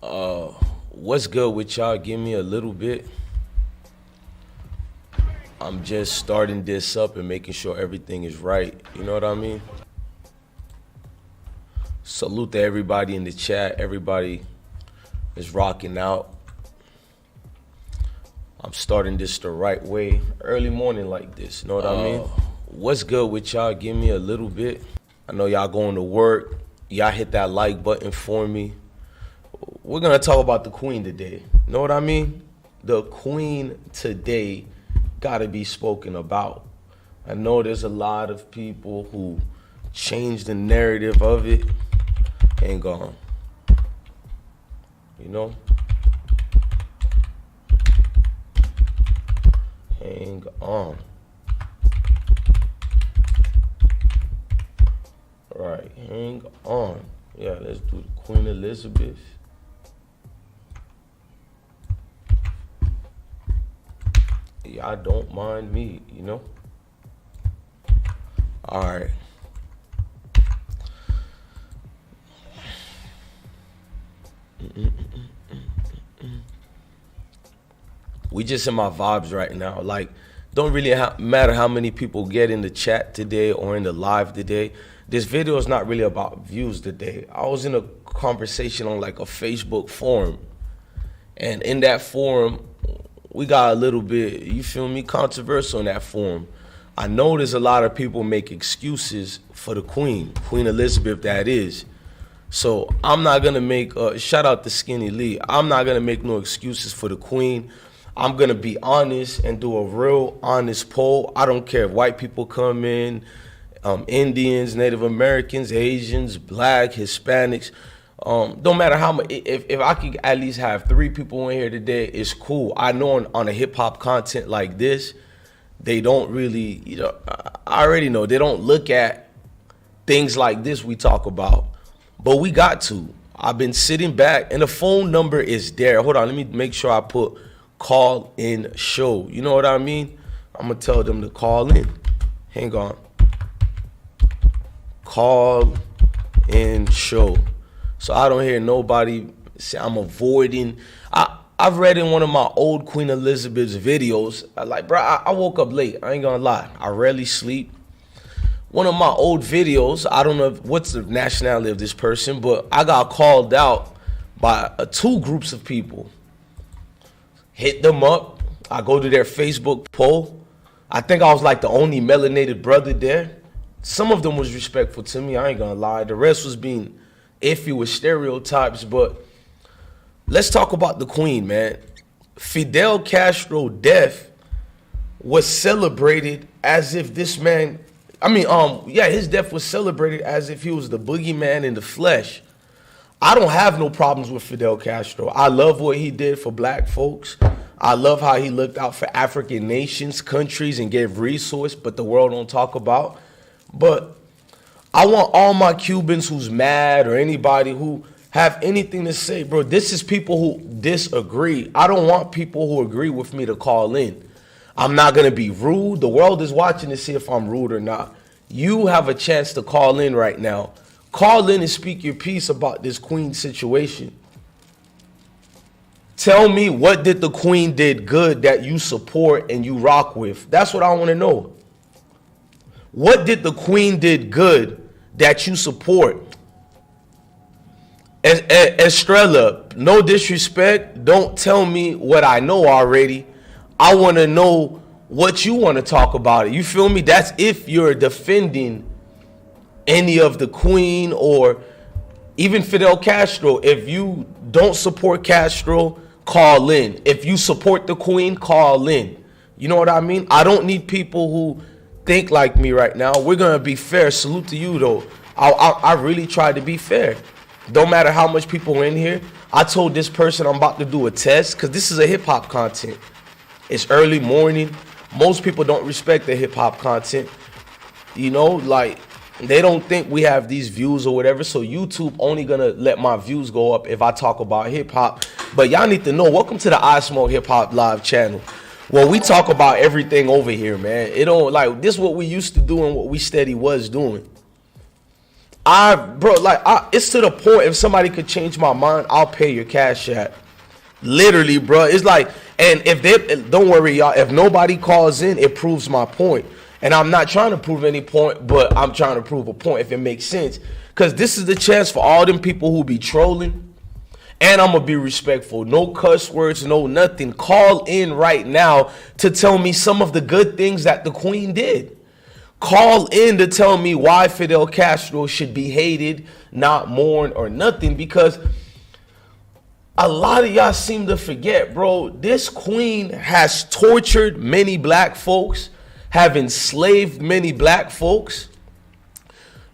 What's good with y'all? Give me a little bit. I'm just starting this up and making sure everything is right. You know what I mean? Salute to everybody in the chat. Everybody is rocking out. I'm starting this the right way. Early morning like this. You know what I mean? What's good with y'all? Give me a little bit. I know y'all going to work. Y'all hit that like button for me. We're going to talk about the queen today. You know what I mean? The queen today got to be spoken about. I know there's a lot of people who change the narrative of it and gone. You know? Hang on. Right, hang on. Yeah, let's do the Queen Elizabeth. Y'all don't mind me, you know? All right. We just in my vibes right now. Like, don't really matter how many people get in the chat today or in the live today. This video is not really about views today. I was in a conversation on like a Facebook forum. And in that forum, we got a little bit, you feel me, controversial in that forum. I know there's a lot of people make excuses for the Queen Elizabeth that is. So I'm not gonna make, shout out to Skinny Lee, I'm not gonna make no excuses for the Queen. I'm gonna be honest and do a real honest poll. I don't care if white people come in, Indians, Native Americans, Asians, Black, Hispanics. Don't matter how much. If I could at least have 3 people in here today, it's cool. I know on a hip hop content like this, they don't really, you know, I already know they don't look at things like this we talk about, but we got to. I've been sitting back and the phone number is there. Hold on, let me make sure I put call in show. You know what I mean? I'm gonna tell them to call in. Hang on. Call in show. So I don't hear nobody say I'm avoiding. I've read in one of my old Queen Elizabeth's videos, like, bro, I woke up late. I ain't gonna lie. I rarely sleep. One of my old videos, I don't know what's the nationality of this person, but I got called out by 2 groups of people. Hit them up. I go to their Facebook poll. I think I was like the only melanated brother there. Some of them was respectful to me, I ain't gonna lie. The rest was being iffy with stereotypes, but let's talk about the Queen, man. Fidel Castro death was celebrated as if this man, his death was celebrated as if he was the boogeyman in the flesh. I don't have no problems with Fidel Castro. I love what he did for black folks. I love how he looked out for African nations, countries, and gave resource, but the world don't talk about. But I want all my Cubans who's mad or anybody who have anything to say, bro, this is people who disagree. I don't want people who agree with me to call in. I'm not going to be rude. The world is watching to see if I'm rude or not. You have a chance to call in right now. Call in and speak your piece about this Queen situation. Tell me, what did the Queen did good that you support and you rock with? That's what I want to know. What did the Queen did good that you support? Estrella, no disrespect. Don't tell me what I know already. I want to know what you want to talk about it. You feel me? That's if you're defending any of the Queen or even Fidel Castro. If you don't support Castro, call in. If you support the Queen, call in. You know what I mean? I don't need people who think like me right now. We're gonna be fair. Salute to you though. I really tried to be fair. Don't matter how much people are in here. I told this person I'm about to do a test because this is a hip hop content. It's early morning. Most people don't respect the hip hop content. You know, like they don't think we have these views or whatever. So YouTube only gonna let my views go up if I talk about hip hop. But y'all need to know. Welcome to the IsmokeHiphop live channel. Well, we talk about everything over here, man. It don't like this is what we used to do and what we steady was doing. It's to the point, if somebody could change my mind, I'll pay your cash app. Literally, bro. It's like, and if they, don't worry, y'all, if nobody calls in, it proves my point. And I'm not trying to prove any point, but I'm trying to prove a point, if it makes sense. Because this is the chance for all them people who be trolling. And I'm going to be respectful. No cuss words, no nothing. Call in right now to tell me some of the good things that the queen did. Call in to tell me why Fidel Castro should be hated, not mourned or nothing. Because a lot of y'all seem to forget, bro, this queen has tortured many black folks, have enslaved many black folks.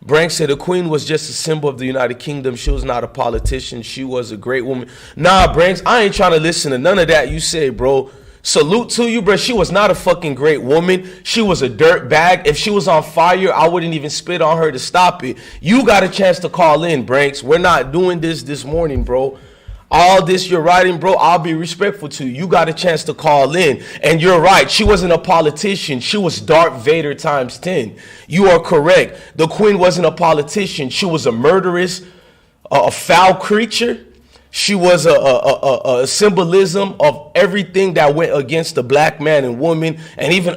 Brank said the queen was just a symbol of the United Kingdom. She was not a politician. She was a great woman. Nah, Branks, I ain't trying to listen to none of that you say, bro. Salute to you, bro. She was not a fucking great woman. She was a dirt bag. If she was on fire, I wouldn't even spit on her to stop it. You got a chance to call in, Branks. We're not doing this morning, bro. All this you're writing, bro, I'll be respectful to you. You got a chance to call in. And you're right. She wasn't a politician. She was Darth Vader times 10. You are correct. The queen wasn't a politician. She was a murderess, a foul creature. She was a symbolism of everything that went against the black man and woman, and even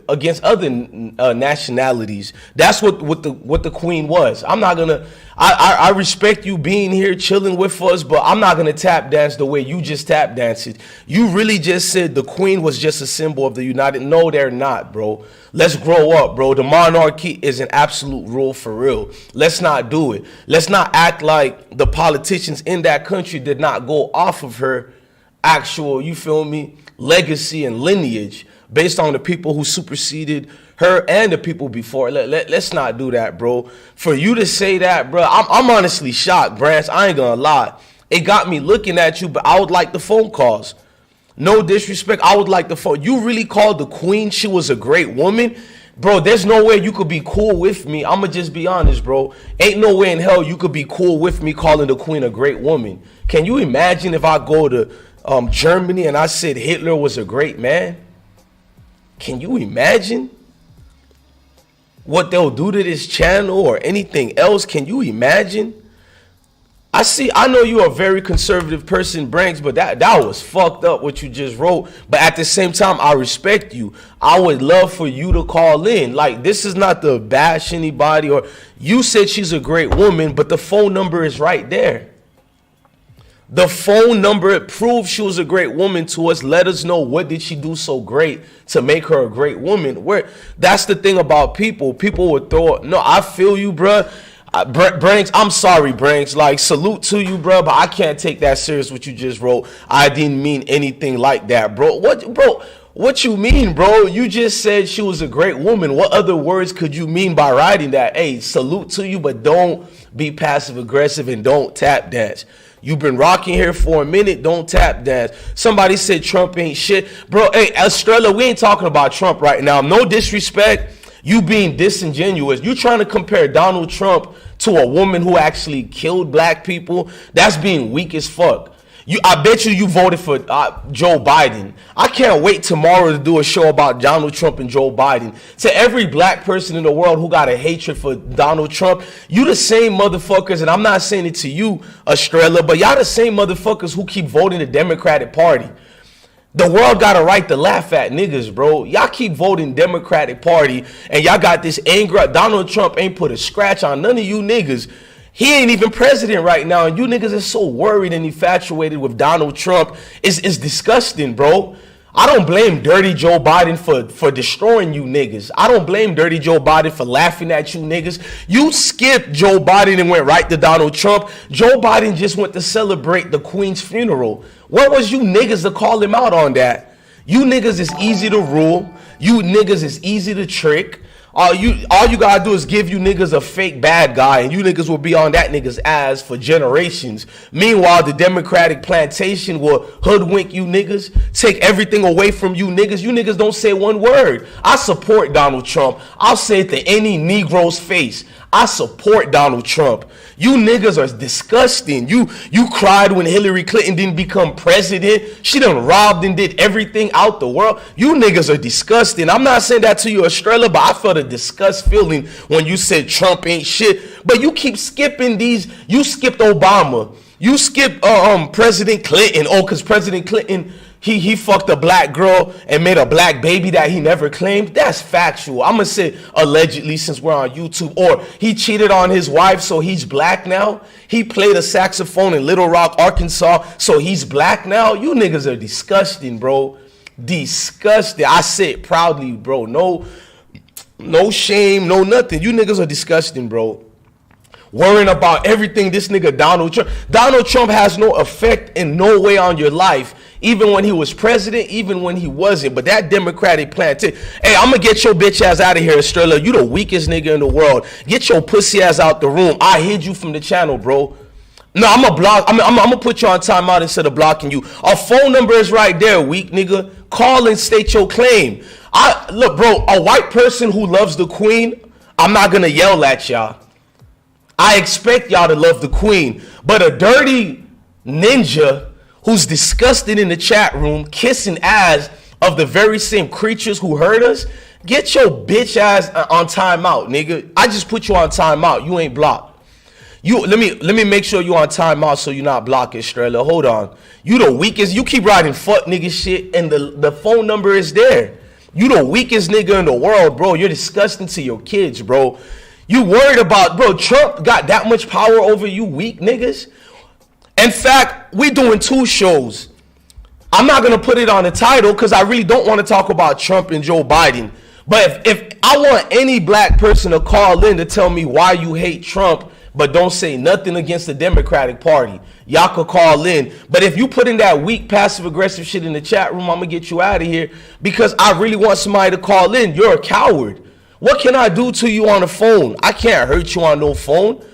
against other nationalities. That's what the queen was. I'm not gonna. I respect you being here, chilling with us, but I'm not gonna tap dance the way you just tap danced. You really just said the queen was just a symbol of the United. No, they're not, bro. Let's grow up, bro. The monarchy is an absolute rule for real. Let's not do it. Let's not act like the politicians in that country did not go off of her actual, you feel me, legacy and lineage based on the people who superseded her and the people before. Let's not do that, bro. For you to say that, bro, I'm honestly shocked, Brance. I ain't gonna lie. It got me looking at you, but I would like the phone calls. No disrespect, I would like the phone. You really called the queen she was a great woman? Bro, there's no way you could be cool with me. I'ma just be honest, bro. Ain't no way in hell you could be cool with me calling the queen a great woman. Can you imagine if I go to Germany and I said Hitler was a great man? Can you imagine what they'll do to this channel or anything else? Can you imagine? I know you're a very conservative person, Branks, but that was fucked up what you just wrote. But at the same time, I respect you. I would love for you to call in. Like, this is not to bash anybody, or you said she's a great woman, but the phone number is right there. The phone number proves she was a great woman to us. Let us know, what did she do so great to make her a great woman? That's the thing about people. People would throw, no, I feel you, bruh. Branks, I'm sorry, Branks. Like, salute to you, bro, but I can't take that serious what you just wrote. I didn't mean anything like that, bro. What you mean, bro? You just said she was a great woman. What other words could you mean by writing that? Hey, salute to you, but don't be passive aggressive and don't tap dance. You've been rocking here for a minute. Don't tap dance. Somebody said Trump ain't shit. Bro, hey, Estrella, we ain't talking about Trump right now. No disrespect. You being disingenuous. You trying to compare Donald Trump to a woman who actually killed black people? That's being weak as fuck. I bet you voted for Joe Biden. I can't wait tomorrow to do a show about Donald Trump and Joe Biden. To every black person in the world who got a hatred for Donald Trump, you the same motherfuckers, and I'm not saying it to you, Estrella, but y'all the same motherfuckers who keep voting the Democratic Party. The world got a right to laugh at niggas, bro. Y'all keep voting Democratic Party, and y'all got this anger. Donald Trump ain't put a scratch on none of you niggas. He ain't even president right now, and you niggas are so worried and infatuated with Donald Trump. It's disgusting, bro. I don't blame Dirty Joe Biden for destroying you niggas. I don't blame Dirty Joe Biden for laughing at you niggas. You skipped Joe Biden and went right to Donald Trump. Joe Biden just went to celebrate the Queen's funeral. What was you niggas to call him out on that? You niggas is easy to rule. You niggas is easy to trick. All you gotta do is give you niggas a fake bad guy, and you niggas will be on that nigga's ass for generations. Meanwhile, the Democratic plantation will hoodwink you niggas, take everything away from you niggas. You niggas don't say one word. I support Donald Trump. I'll say it to any Negro's face. I support Donald Trump. You niggas are disgusting. You cried when Hillary Clinton didn't become president. She done robbed and did everything out the world. You niggas are disgusting. I'm not saying that to you, Australia, but I felt a disgust feeling when you said Trump ain't shit. But you keep skipping these. You skipped Obama. You skipped President Clinton. Oh, because President Clinton, he fucked a black girl and made a black baby that he never claimed. That's factual. I'm going to say allegedly since we're on YouTube. Or he cheated on his wife, so he's black now. He played a saxophone in Little Rock, Arkansas, so he's black now. You niggas are disgusting, bro. Disgusting. I say it proudly, bro. No shame, no nothing. You niggas are disgusting, bro. Worrying about everything this nigga Donald Trump. Donald Trump has no effect in no way on your life. Even when he was president, even when he wasn't. But that Democratic plan, hey, I'm going to get your bitch ass out of here, Australia. You the weakest nigga in the world. Get your pussy ass out the room. I hid you from the channel, bro. No, I'm going to block. I'm going to put you on timeout instead of blocking you. Our phone number is right there, weak nigga. Call and state your claim. Look, bro, a white person who loves the queen, I'm not going to yell at y'all. I expect y'all to love the queen. But a dirty ninja who's disgusted in the chat room, kissing ass of the very same creatures who hurt us, get your bitch ass on timeout, nigga. I just put you on timeout. You ain't blocked. Let me make sure you on timeout so you're not blocked, Estrella. Hold on. You the weakest. You keep writing fuck nigga shit, and the phone number is there. You the weakest nigga in the world, bro. You're disgusting to your kids, bro. You worried about, bro, Trump got that much power over you weak niggas? In fact, we're doing 2 shows. I'm not going to put it on the title because I really don't want to talk about Trump and Joe Biden. But if I want any black person to call in to tell me why you hate Trump, but don't say nothing against the Democratic Party, y'all could call in. But if you put in that weak passive-aggressive shit in the chat room, I'm going to get you out of here because I really want somebody to call in. You're a coward. What can I do to you on the phone? I can't hurt you on no phone.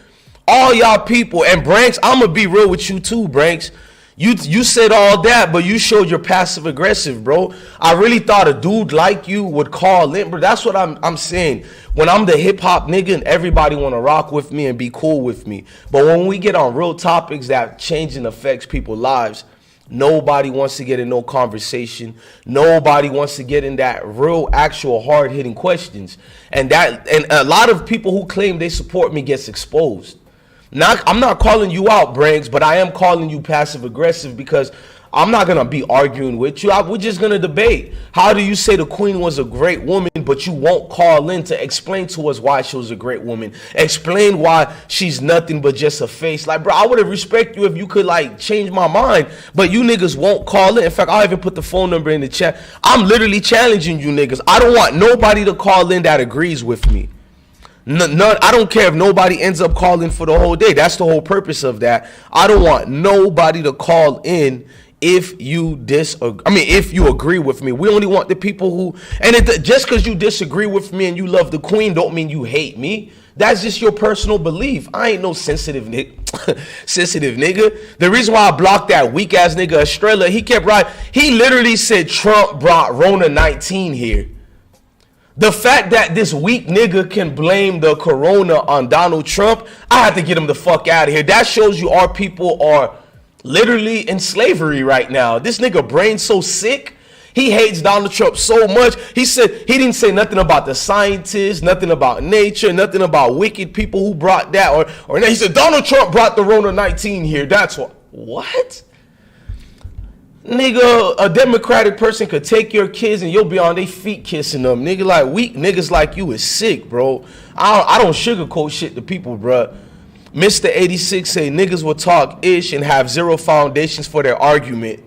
All y'all people, and Branks, I'm going to be real with you too, Branks. You said all that, but you showed your passive aggressive, bro. I really thought a dude like you would call in, bro. That's what I'm saying. When I'm the hip hop nigga and everybody want to rock with me and be cool with me. But when we get on real topics that change and affects people's lives, nobody wants to get in no conversation. Nobody wants to get in that real, actual, hard-hitting questions. And a lot of people who claim they support me gets exposed. I'm not calling you out, Branks, but I am calling you passive-aggressive because I'm not going to be arguing with you. We're just going to debate. How do you say the queen was a great woman, but you won't call in to explain to us why she was a great woman? Explain why she's nothing but just a face. Like, bro, I would have respect you if you could, like, change my mind, but you niggas won't call in. In fact, I'll even put the phone number in the chat. I'm literally challenging you niggas. I don't want nobody to call in that agrees with me. None, I don't care if nobody ends up calling for the whole day. That's the whole purpose of that. I don't want nobody to call in if you if you agree with me. We only want the people who, and just because you disagree with me and you love the queen don't mean you hate me. That's just your personal belief. I ain't no sensitive nigga. Sensitive nigga. The reason why I blocked that weak ass nigga Estrella, he kept right. He literally said Trump brought Rona 19 here. The fact that this weak nigga can blame the corona on Donald Trump, I have to get him the fuck out of here. That shows you our people are literally in slavery right now. This nigga brain so sick. He hates Donald Trump so much. He said he didn't say nothing about the scientists, nothing about nature, nothing about wicked people who brought that. Or he said Donald Trump brought the Rona 19 here. That's what? Nigga, a Democratic person could take your kids and you'll be on their feet kissing them. Nigga, like weak niggas like you is sick, bro. I don't sugarcoat shit to people, bro. Mr. 86 say niggas will talk ish and have zero foundations for their argument.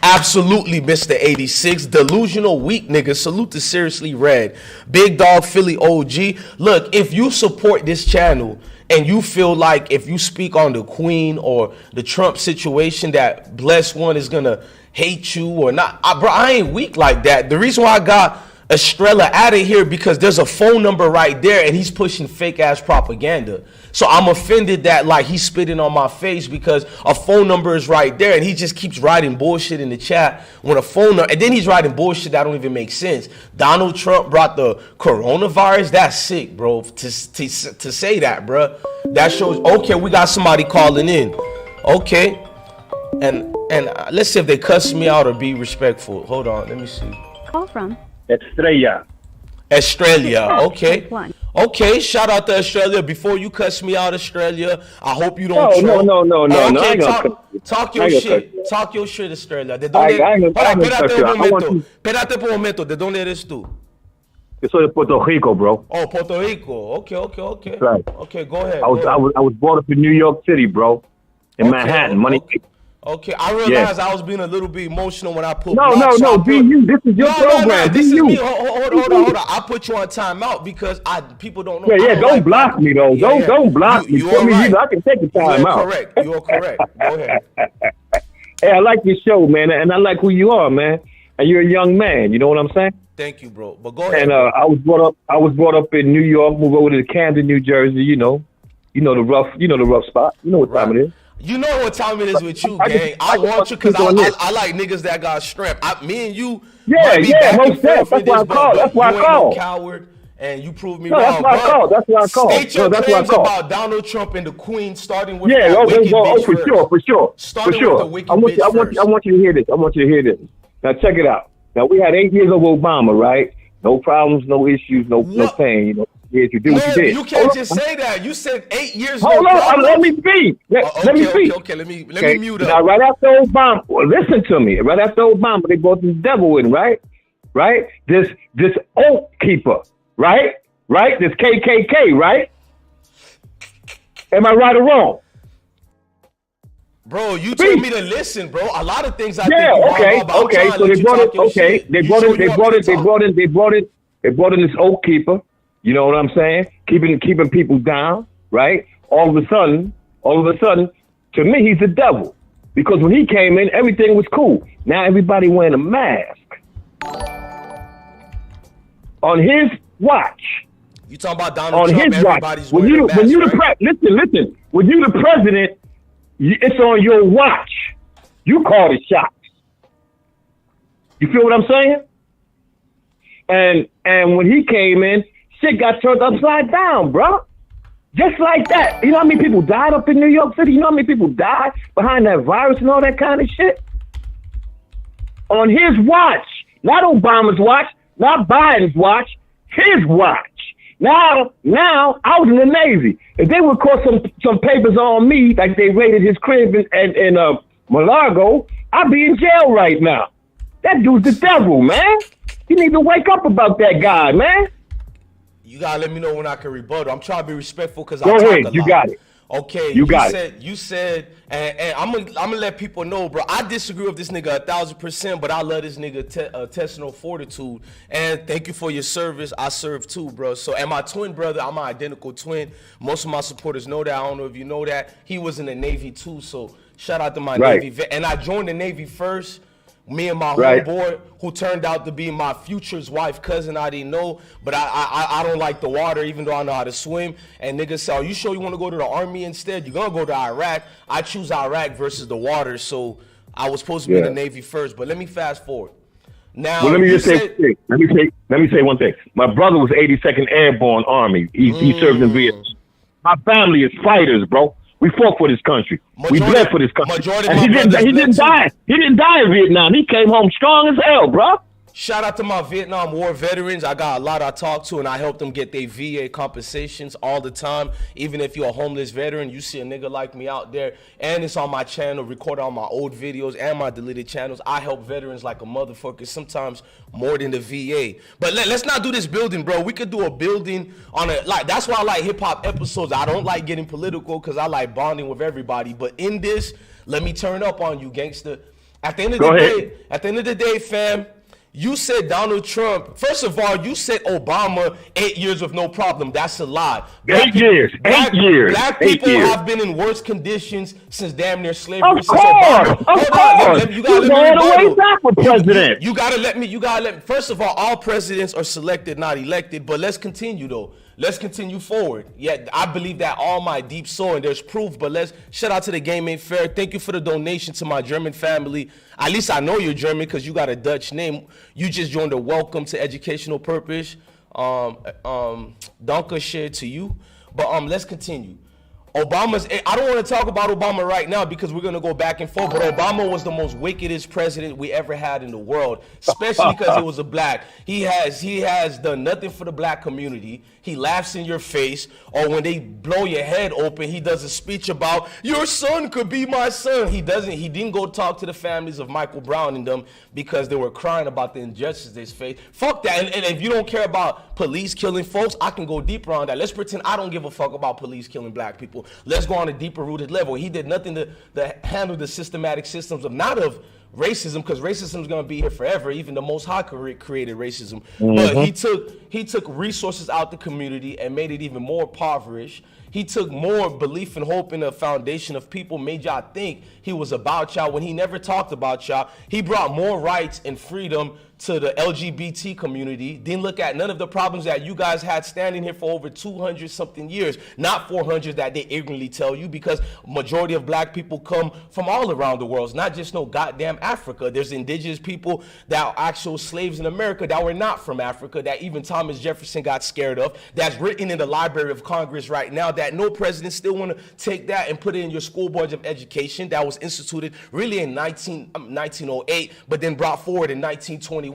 Absolutely, Mr. 86. Delusional weak nigga. Salute to Seriously Red. Big Dog Philly OG. Look, if you support this channel and you feel like if you speak on the queen or the Trump situation that blessed one is going to hate you or not, bro, I ain't weak like that. The reason why I got Estrella out of here because there's a phone number right there and he's pushing fake ass propaganda. So I'm offended that like he's spitting on my face because a phone number is right there and he just keeps writing bullshit in the chat when a phone number, and then he's writing bullshit that don't even make sense. Donald Trump brought the coronavirus. That's sick, bro. To say that, bro. That shows, okay, we got somebody calling in. Okay. And let's see if they cuss me out or be respectful. Hold on, let me see. Call from Australia, okay. Okay, shout out to Australia. Before you cuss me out, Australia, I hope you don't troll. No. Okay, talk your shit. Talk your shit, Australia. ¿De dónde? Espérate un momento. ¿De dónde eres tú? Yo soy de Puerto Rico, bro. Oh, Puerto Rico. Okay. Right. Okay, go ahead. I was brought up in New York City, bro. In Manhattan, money. Okay, I realized I was being a little bit emotional when I put. No, be you. This is your program. This is you. me. Hold on. I put you on timeout because people don't know. Yeah. Don't block me though. Don't block me. You are right. I can take the time out. You are correct. Go ahead. Hey, I like your show, man, and I like who you are, man. And you're a young man. You know what I'm saying? Thank you, bro. But go ahead. And I was brought up in New York. Moved over to Camden, New Jersey. You know the rough spot. You know what time it is. You know what time it is with you, gang. I want you because I like niggas that got strength. Me and you. Yeah. Most definitely. That's why I called. That's why I called. Coward, and you proved me wrong. That's why I called. State your claims about Donald Trump and the Queen, starting with for sure. I want you to hear this. Now check it out. Now we had 8 years of Obama, right? No problems, no issues, no pain. You know. Yes, you do what you did. You can't just say that. You said 8 years. Hold on, let me speak. Let me speak. Okay, let me mute up. Now, right after Obama, listen to me. Right after Obama, they brought the devil in, right? This oath keeper, right? This KKK, right? Am I right or wrong? Bro, you told me to listen, bro. A lot of things I think about. Okay. So they brought it. Okay, they brought in this oath keeper. You know what I'm saying? Keeping people down, right? All of a sudden, to me, he's the devil. Because when he came in, everything was cool. Now everybody wearing a mask. On his watch. You talking about Donald Trump? Everybody's wearing a mask, listen. When you the president, it's on your watch. You call the shots. You feel what I'm saying? And when he came in, shit got turned upside down, bro. Just like that. You know how many people died up in New York City? You know how many people died behind that virus and all that kind of shit? On his watch. Not Obama's watch, not Biden's watch, his watch. Now, I was in the Navy. If they would caught some papers on me, like they raided his crib in Malago, I'd be in jail right now. That dude's the devil, man. You need to wake up about that guy, man. You gotta let me know when I can rebuttal. I'm trying to be respectful because I talk a lot. Go ahead, you got it. Okay, you said, and I'm gonna let people know, bro. I disagree with this nigga 1,000%, but I love this nigga intestinal fortitude. And thank you for your service. I serve too, bro. So, and my twin brother, I'm an identical twin. Most of my supporters know that. I don't know if you know that. He was in the Navy too. So, shout out to my Navy vet. And I joined the Navy first. Me and my homeboy, who turned out to be my future's wife cousin, I didn't know, but I don't like the water, even though I know how to swim. And niggas say, "Are you sure you want to go to the army instead? You're gonna go to Iraq." I choose Iraq versus the water, so I was supposed to be in the Navy first. But let me fast forward. Now, let me say one thing. My brother was 82nd Airborne Army. He served in Vietnam. My family is fighters, bro. We fought for this country. We bled for this country. And he didn't die. He didn't die in Vietnam. He came home strong as hell, bro. Shout out to my Vietnam War veterans. I got a lot I talk to, and I help them get their VA compensations all the time. Even if you're a homeless veteran, you see a nigga like me out there, and it's on my channel, recorded on my old videos and my deleted channels. I help veterans like a motherfucker, sometimes more than the VA. But let's not do this building, bro. We could do a building on that's why I like hip-hop episodes. I don't like getting political because I like bonding with everybody. But in this, let me turn up on you, gangster. At the end of the day, fam, You said Donald Trump. First of all, you said Obama 8 years with no problem. That's a lie. 8 years. 8 years. Black people have been in worse conditions since damn near slavery. Of course. You gotta let me way back with president. You gotta let me. First of all presidents are selected, not elected. But let's continue though. Let's continue forward. Yeah, I believe that all my deep soul, and there's proof, but let's shout out to the Game Ain't Fair. Thank you for the donation to my German family. At least I know you're German because you got a Dutch name. You just joined a welcome to educational purpose. Danke to you. But let's continue. I don't want to talk about Obama right now because we're going to go back and forth, but Obama was the most wickedest president we ever had in the world, especially because he was a black. He has done nothing for the black community. He laughs in your face, or when they blow your head open, he does a speech about your son could be my son. He didn't go talk to the families of Michael Brown and them because they were crying about the injustice they faced. Fuck that. And if you don't care about police killing folks, I can go deeper on that. Let's pretend I don't give a fuck about police killing black people. Let's go on a deeper rooted level. He did nothing to handle the systematic systems of not of racism, because racism is going to be here forever. Even the Most High created racism. But he took resources out the community and made it even more impoverished. He took more belief and hope in the foundation of people, made y'all think he was about y'all when he never talked about y'all. He brought more rights and freedom to the LGBT community. Didn't look at none of the problems that you guys had standing here for over 200 something years, not 400 that they ignorantly tell you, because majority of black people come from all around the world. It's not just no goddamn Africa. There's indigenous people that are actual slaves in America that were not from Africa, that even Thomas Jefferson got scared of, that's written in the Library of Congress right now, that no president still want to take that and put it in your school boards of education, that was instituted really in 1908, but then brought forward in 1921,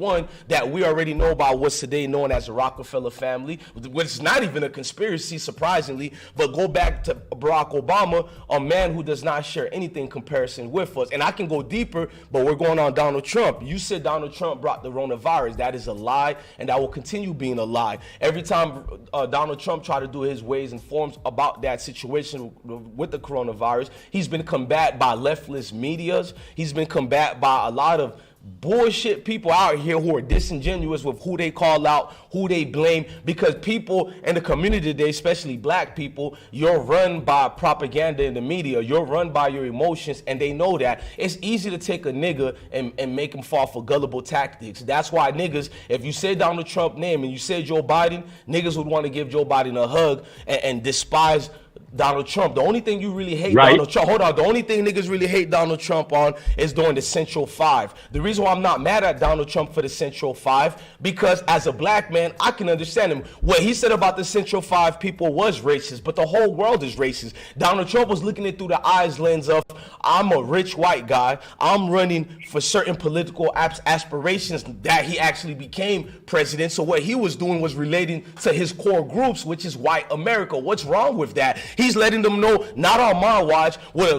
that we already know about what's today known as the Rockefeller family, which is not even a conspiracy, surprisingly. But go back to Barack Obama, a man who does not share anything in comparison with us. And I can go deeper, but we're going on Donald Trump. You said Donald Trump brought the coronavirus. That is a lie, and that will continue being a lie. Every time Donald Trump tried to do his ways and forms about that situation with the coronavirus, he's been combated by leftist medias. He's been combated by a lot of bullshit people out here who are disingenuous with who they call out, who they blame, because people in the community today, especially black people, you're run by propaganda in the media, you're run by your emotions, and they know that. It's easy to take a nigga and make him fall for gullible tactics. That's why niggas, if you say Donald Trump's name and you say Joe Biden, niggas would want to give Joe Biden a hug and despise Donald Trump. The only thing you really hate Donald Trump, the only thing niggas really hate Donald Trump on is during the Central Five. The reason why I'm not mad at Donald Trump for the Central Five, because as a black man, I can understand him. What he said about the Central Five people was racist, but the whole world is racist. Donald Trump was looking at it through the eyes lens of, I'm a rich white guy, I'm running for certain political aspirations that he actually became president. So what he was doing was relating to his core groups, which is white America. What's wrong with that? He's letting them know, not on my watch will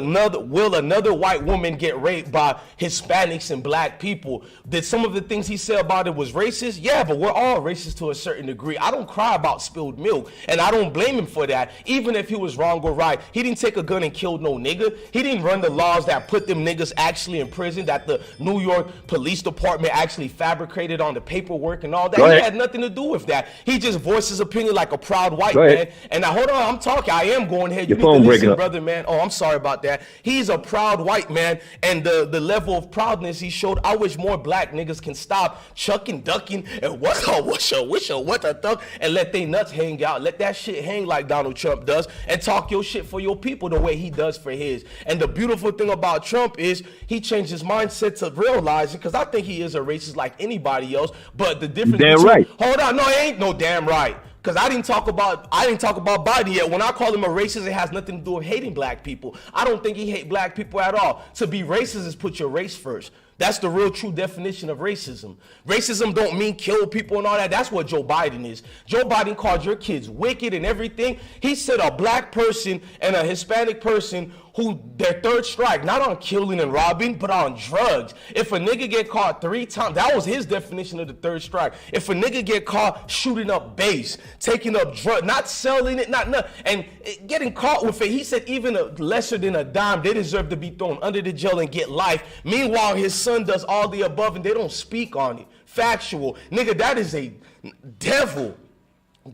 another white woman get raped by Hispanics and black people. Did some of the things he said about it was racist? Yeah, but we're all racist to a certain degree. I don't cry about spilled milk, and I don't blame him for that. Even if he was wrong or right, he didn't take a gun and kill no nigga. He didn't run the laws that put them niggas actually in prison, that the New York Police Department actually fabricated on the paperwork and all that. He had nothing to do with that. He just voiced his opinion like a proud white man. And now, hold on, I'm talking. I am going here. You need to listen, brother, man. Oh, I'm sorry about that. He's a proud white man, and the level of proudness he showed, I wish more black niggas can stop chucking, ducking, and what the thug, and let they nuts hang out. Let that shit hang like Donald Trump does, and talk your shit for your people the way he does for his. And the beautiful thing about Trump is he changed his mindset to realizing, because I think he is a racist like anybody else, but the difference hold on, no, it ain't no damn right. Because I didn't talk about Biden yet. When I call him a racist, it has nothing to do with hating black people. I don't think he hates black people at all. To be racist is put your race first. That's the real true definition of racism. Racism don't mean kill people and all that. That's what Joe Biden is. Joe Biden called your kids wicked and everything. He said a black person and a Hispanic person who their third strike, not on killing and robbing, but on drugs. If a nigga get caught 3 times, that was his definition of the third strike. If a nigga get caught shooting up base, taking up drugs, not selling it, and getting caught with it, he said even lesser than a dime, they deserve to be thrown under the jail and get life. Meanwhile, his son does all the above and they don't speak on it. Factual. Nigga, that is a devil.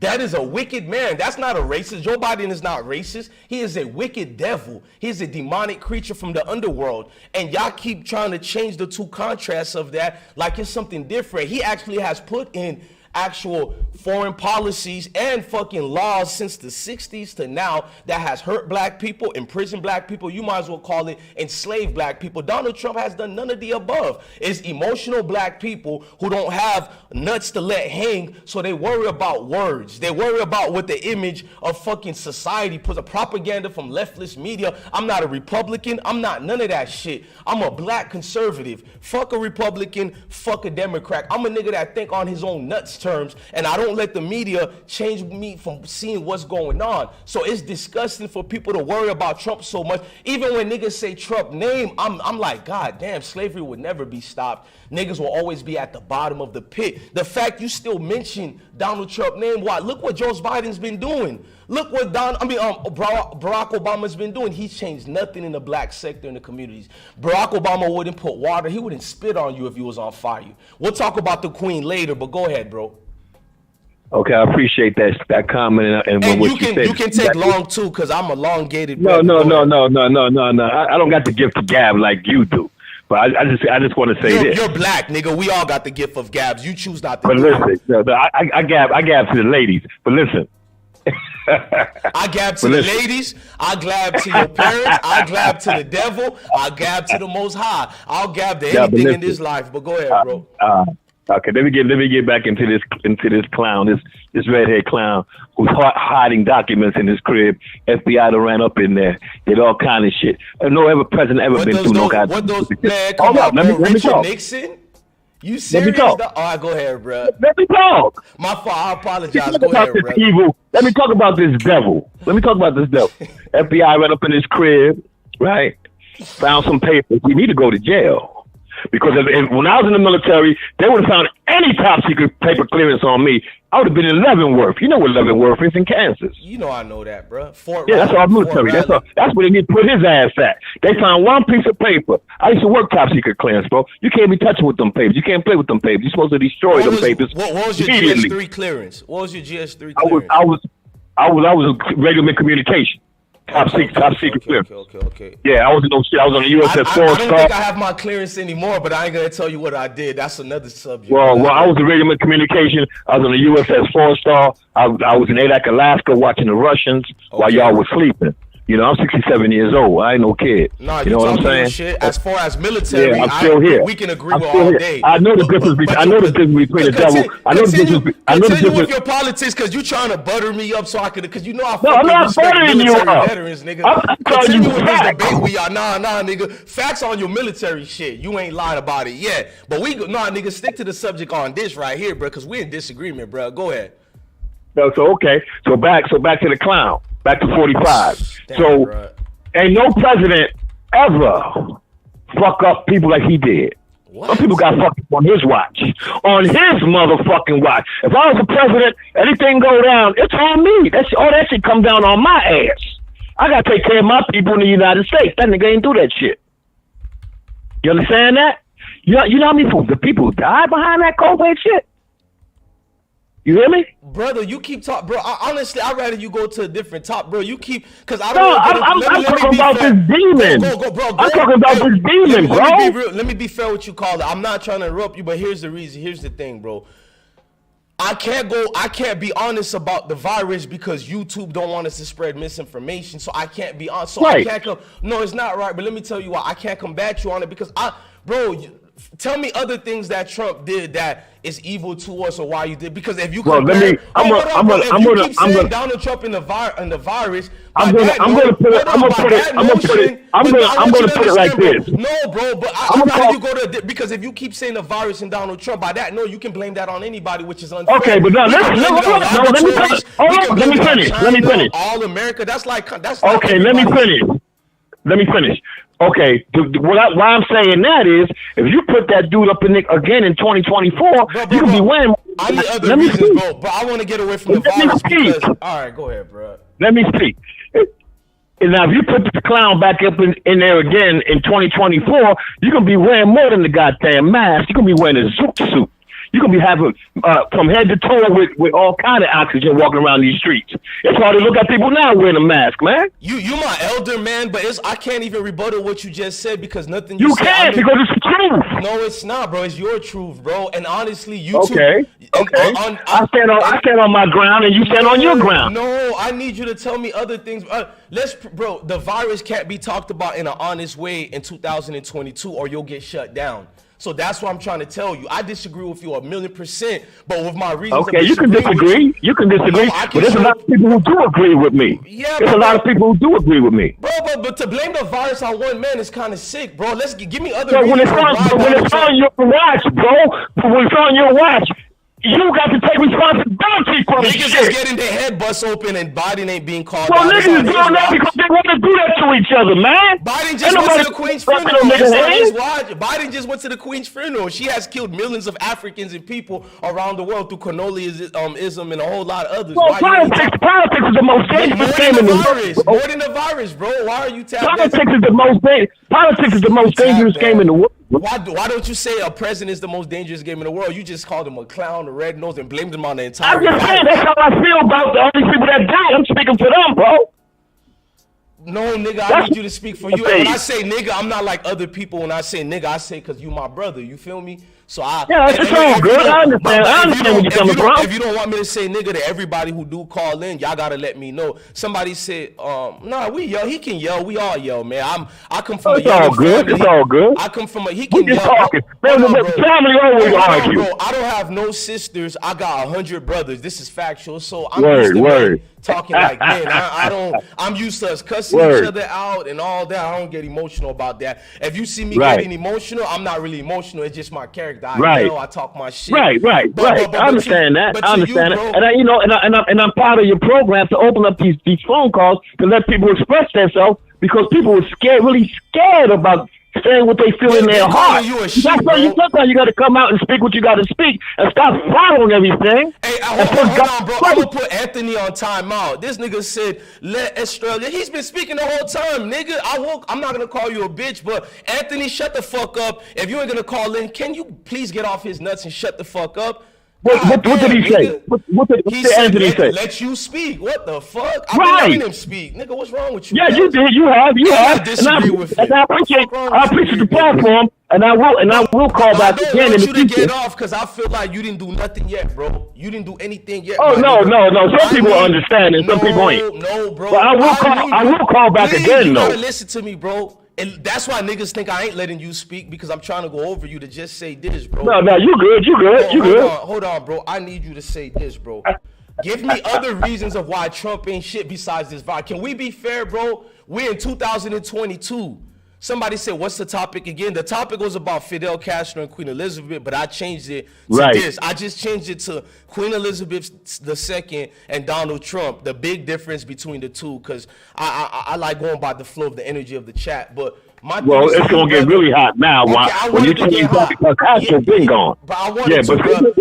That is a wicked man. That's not a racist. Joe Biden is not racist. He is a wicked devil. He is a demonic creature from the underworld. And y'all keep trying to change the two contrasts of that like it's something different. He actually has put in actual foreign policies and fucking laws since the 60s to now that has hurt black people, imprisoned black people. You might as well call it enslaved black people. Donald Trump has done none of the above. It's emotional black people who don't have nuts to let hang, so they worry about words. They worry about what the image of fucking society puts, a propaganda from leftist media. I'm not a Republican. I'm not none of that shit. I'm a black conservative. Fuck a Republican. Fuck a Democrat. I'm a nigga that think on his own nuts terms, and I don't let the media change me from seeing what's going on. So it's disgusting for people to worry about Trump so much. Even when niggas say Trump name, I'm like, God damn, slavery would never be stopped. Niggas will always be at the bottom of the pit. The fact you still mention Donald Trump name, why? Look what Joe Biden's been doing. Look what Barack Obama's been doing. He's changed nothing in the black sector in the communities. Barack Obama wouldn't put water. He wouldn't spit on you if you was on fire. We'll talk about the Queen later, but go ahead, bro. Okay, I appreciate that comment and what you said. You can take long too, cause I'm elongated. No. I don't got the gift of gab like you do. But I just want to say this. You're black, nigga. We all got the gift of gabs. You choose not to. But listen, I gab to the ladies. But listen. I gab to the ladies. I gab to your parents. I gab to the devil. I gab to the Most High. I'll gab to anything in this life. But go ahead, bro. Okay, let me get back into this clown, this redhead clown who's hiding documents in his crib. FBI done ran up in there, did all kind of shit. No president ever been through no kind of. Hold on, let me talk. Nixon? You serious? Let me talk. All right, go ahead, bro. Let me talk. My fault. I apologize. Go ahead, bro. Evil. Let me talk about this devil. FBI ran up in his crib, right? Found some papers. We need to go to jail. Because when I was in the military, they would have found any top secret paper clearance on me. I would have been in Leavenworth. You know what Leavenworth is in Kansas. You know I know that, bro. That's our military. That's where they need to put his ass at. They found one piece of paper. I used to work top secret clearance, bro. You can't be touching with them papers. You can't play with them papers. You're supposed to destroy them papers. What was your GS3 clearance? What was your GS3 clearance? I was regular communication. Top secret clearance. Okay. Yeah, I was on the USS 4-star. I don't think I have my clearance anymore, but I ain't gonna tell you what I did. That's another subject. Well, I was a regular communication. I was on the USS 4-star. I was in Adak, Alaska, watching the Russians while y'all was sleeping. You know, I'm 67 years old. I ain't no kid. No, you know what I'm saying? Shit. As far as military, I'm still here. We can agree with all day. I know the difference between the devil. I know the difference. Continue with your politics, because you trying to butter me up so I could, because you know I I'm not buttering you up. Veterans, nigga. I'm telling you facts. Debate we are. Nah, nigga. Facts on your military shit. You ain't lied about it yet. But nigga, stick to the subject on this right here, bro, because we in disagreement, bro. Go ahead. No, so back to the clown. Back to 45. Ain't no president ever fuck up people like he did. What? Some people got fucked up on his watch. On his motherfucking watch. If I was the president, anything go down, it's on me. All that shit come down on my ass. I gotta take care of my people in the United States. That nigga ain't do that shit. You understand that? You know how many people who died behind that COVID shit? You hear me? Brother, you keep talking, bro. Honestly, I'd rather you go to a different top, bro. You keep, because I don't I'm talking about this demon. Go, bro. I'm talking about this demon, bro. Let me be fair with you, Carla. I'm not trying to interrupt you, but here's the reason. Here's the thing, bro. I can't be honest about the virus because YouTube don't want us to spread misinformation. So I can't be honest. So right. I can't come. No, it's not right. But let me tell you why. I can't combat you on it because tell me other things that Trump did that is evil to us, or why you did. Because if you compare, Donald Trump in the virus, I'm gonna put it like this. No, bro, but I'd rather you go to, because if you keep saying the virus and Donald Trump, by that, no, you can blame that on anybody, which is unfair. Okay, but let me finish. All America, that's okay, let me finish. Let me finish. Okay, why I'm saying that is, if you put that dude up in again in 2024, you can be winning. I need other reasons, bro. But I want to get away from the virus because. All right, go ahead, bro. Let me speak. And now, if you put the clown back up in there again in 2024, you're gonna be wearing more than the goddamn mask. You're gonna be wearing a zoot suit. You're gonna be having from head to toe with all kind of oxygen walking around these streets. It's hard to look at people now wearing a mask, man. You my elder, man, but I can't even rebuttal what you just said because nothing you can't because it's the truth. No, it's not, bro. It's your truth, bro. And honestly, you okay. I stand on my ground, and you stand on your ground. No, I need you to tell me other things. Bro. The virus can't be talked about in an honest way in 2022, or you'll get shut down. So that's what I'm trying to tell you. I disagree with you 1,000,000%, but with my reasons. Okay, you can disagree. You can disagree. No, but there's a lot of people who do agree with me. Yeah, there's a lot of people who do agree with me. Bro, but to blame the virus on one man is kind of sick, bro. Let's give me other. So when it's on your watch, bro, when it's on your watch, you got to take responsibility for this shit. Niggas is getting their head bust open and Biden ain't being called out. Well, niggas is doing that because they want to do that to each other, man. Biden just went to the Queen's funeral. Biden just went to the Queen's funeral. She has killed millions of Africans and people around the world through colonialism and a whole lot of others. Well, politics is the most dangerous game in the world. More than the virus, bro. Why are you tapping? Politics is the most dangerous game in the world. Why don't you say a president is the most dangerous game in the world? You just called him a clown, a red nose, and blamed him on the entire. I'm just saying, that's how I feel about all these people that die. I'm speaking for them, bro. No, nigga, I need you to speak for you. And when I say nigga, I'm not like other people. When I say nigga, I say because you my brother. You feel me? So it's all good. I understand where you're coming from. If you don't want me to say nigga to everybody who do call in, y'all gotta let me know. Somebody said, nah, we yell. He can yell. We all yell, man. I come from. It's all good. It's all good. I come from he can yell. Talking. Family always argue. Bro, I don't have no sisters. I got 100 brothers. This is factual. So I'm used to men talking like men. I'm used to us cussing each other out and all that. I don't get emotional about that. If you see me getting emotional, I'm not really emotional. It's just my character. I talk my shit. Right. I understand that. And I'm part of your program to open up these phone calls to let people express themselves because people are really scared about saying what they feel in their heart. Sometimes you got to come out and speak what you got to speak and stop following everything. Hey, hold on, bro. I'm gonna put Anthony on timeout. This nigga said, let Australia. He's been speaking the whole time, nigga. I'm not gonna call you a bitch, but Anthony, shut the fuck up. If you ain't gonna call in, can you please get off his nuts and shut the fuck up? What did he say? What did Anthony say? Let you speak. What the fuck? I've been letting him speak. Nigga, what's wrong with you? Yeah, you did. You have. I disagree with it. And I appreciate the platform, and I will call back again in the future. I want you to get off because I feel like you didn't do nothing yet, bro. You didn't do anything yet. Oh, no. Some people understand and some people ain't. No, bro. But I will call back again, though. You gotta listen to me, bro. And that's why niggas think I ain't letting you speak because I'm trying to go over you to just say this, bro. No, you good. Hold on, bro. I need you to say this, bro. Give me other reasons of why Trump ain't shit besides this vibe. Can we be fair, bro? We're in 2022. Somebody said, what's the topic again? The topic was about Fidel, Castro, and Queen Elizabeth, but I changed it to this. I just changed it to Queen Elizabeth II and Donald Trump, the big difference between the two, because I like going by the flow of the energy of the chat. But it's going to get really hot now. When you change that because Castro's been gone. But I want it's going to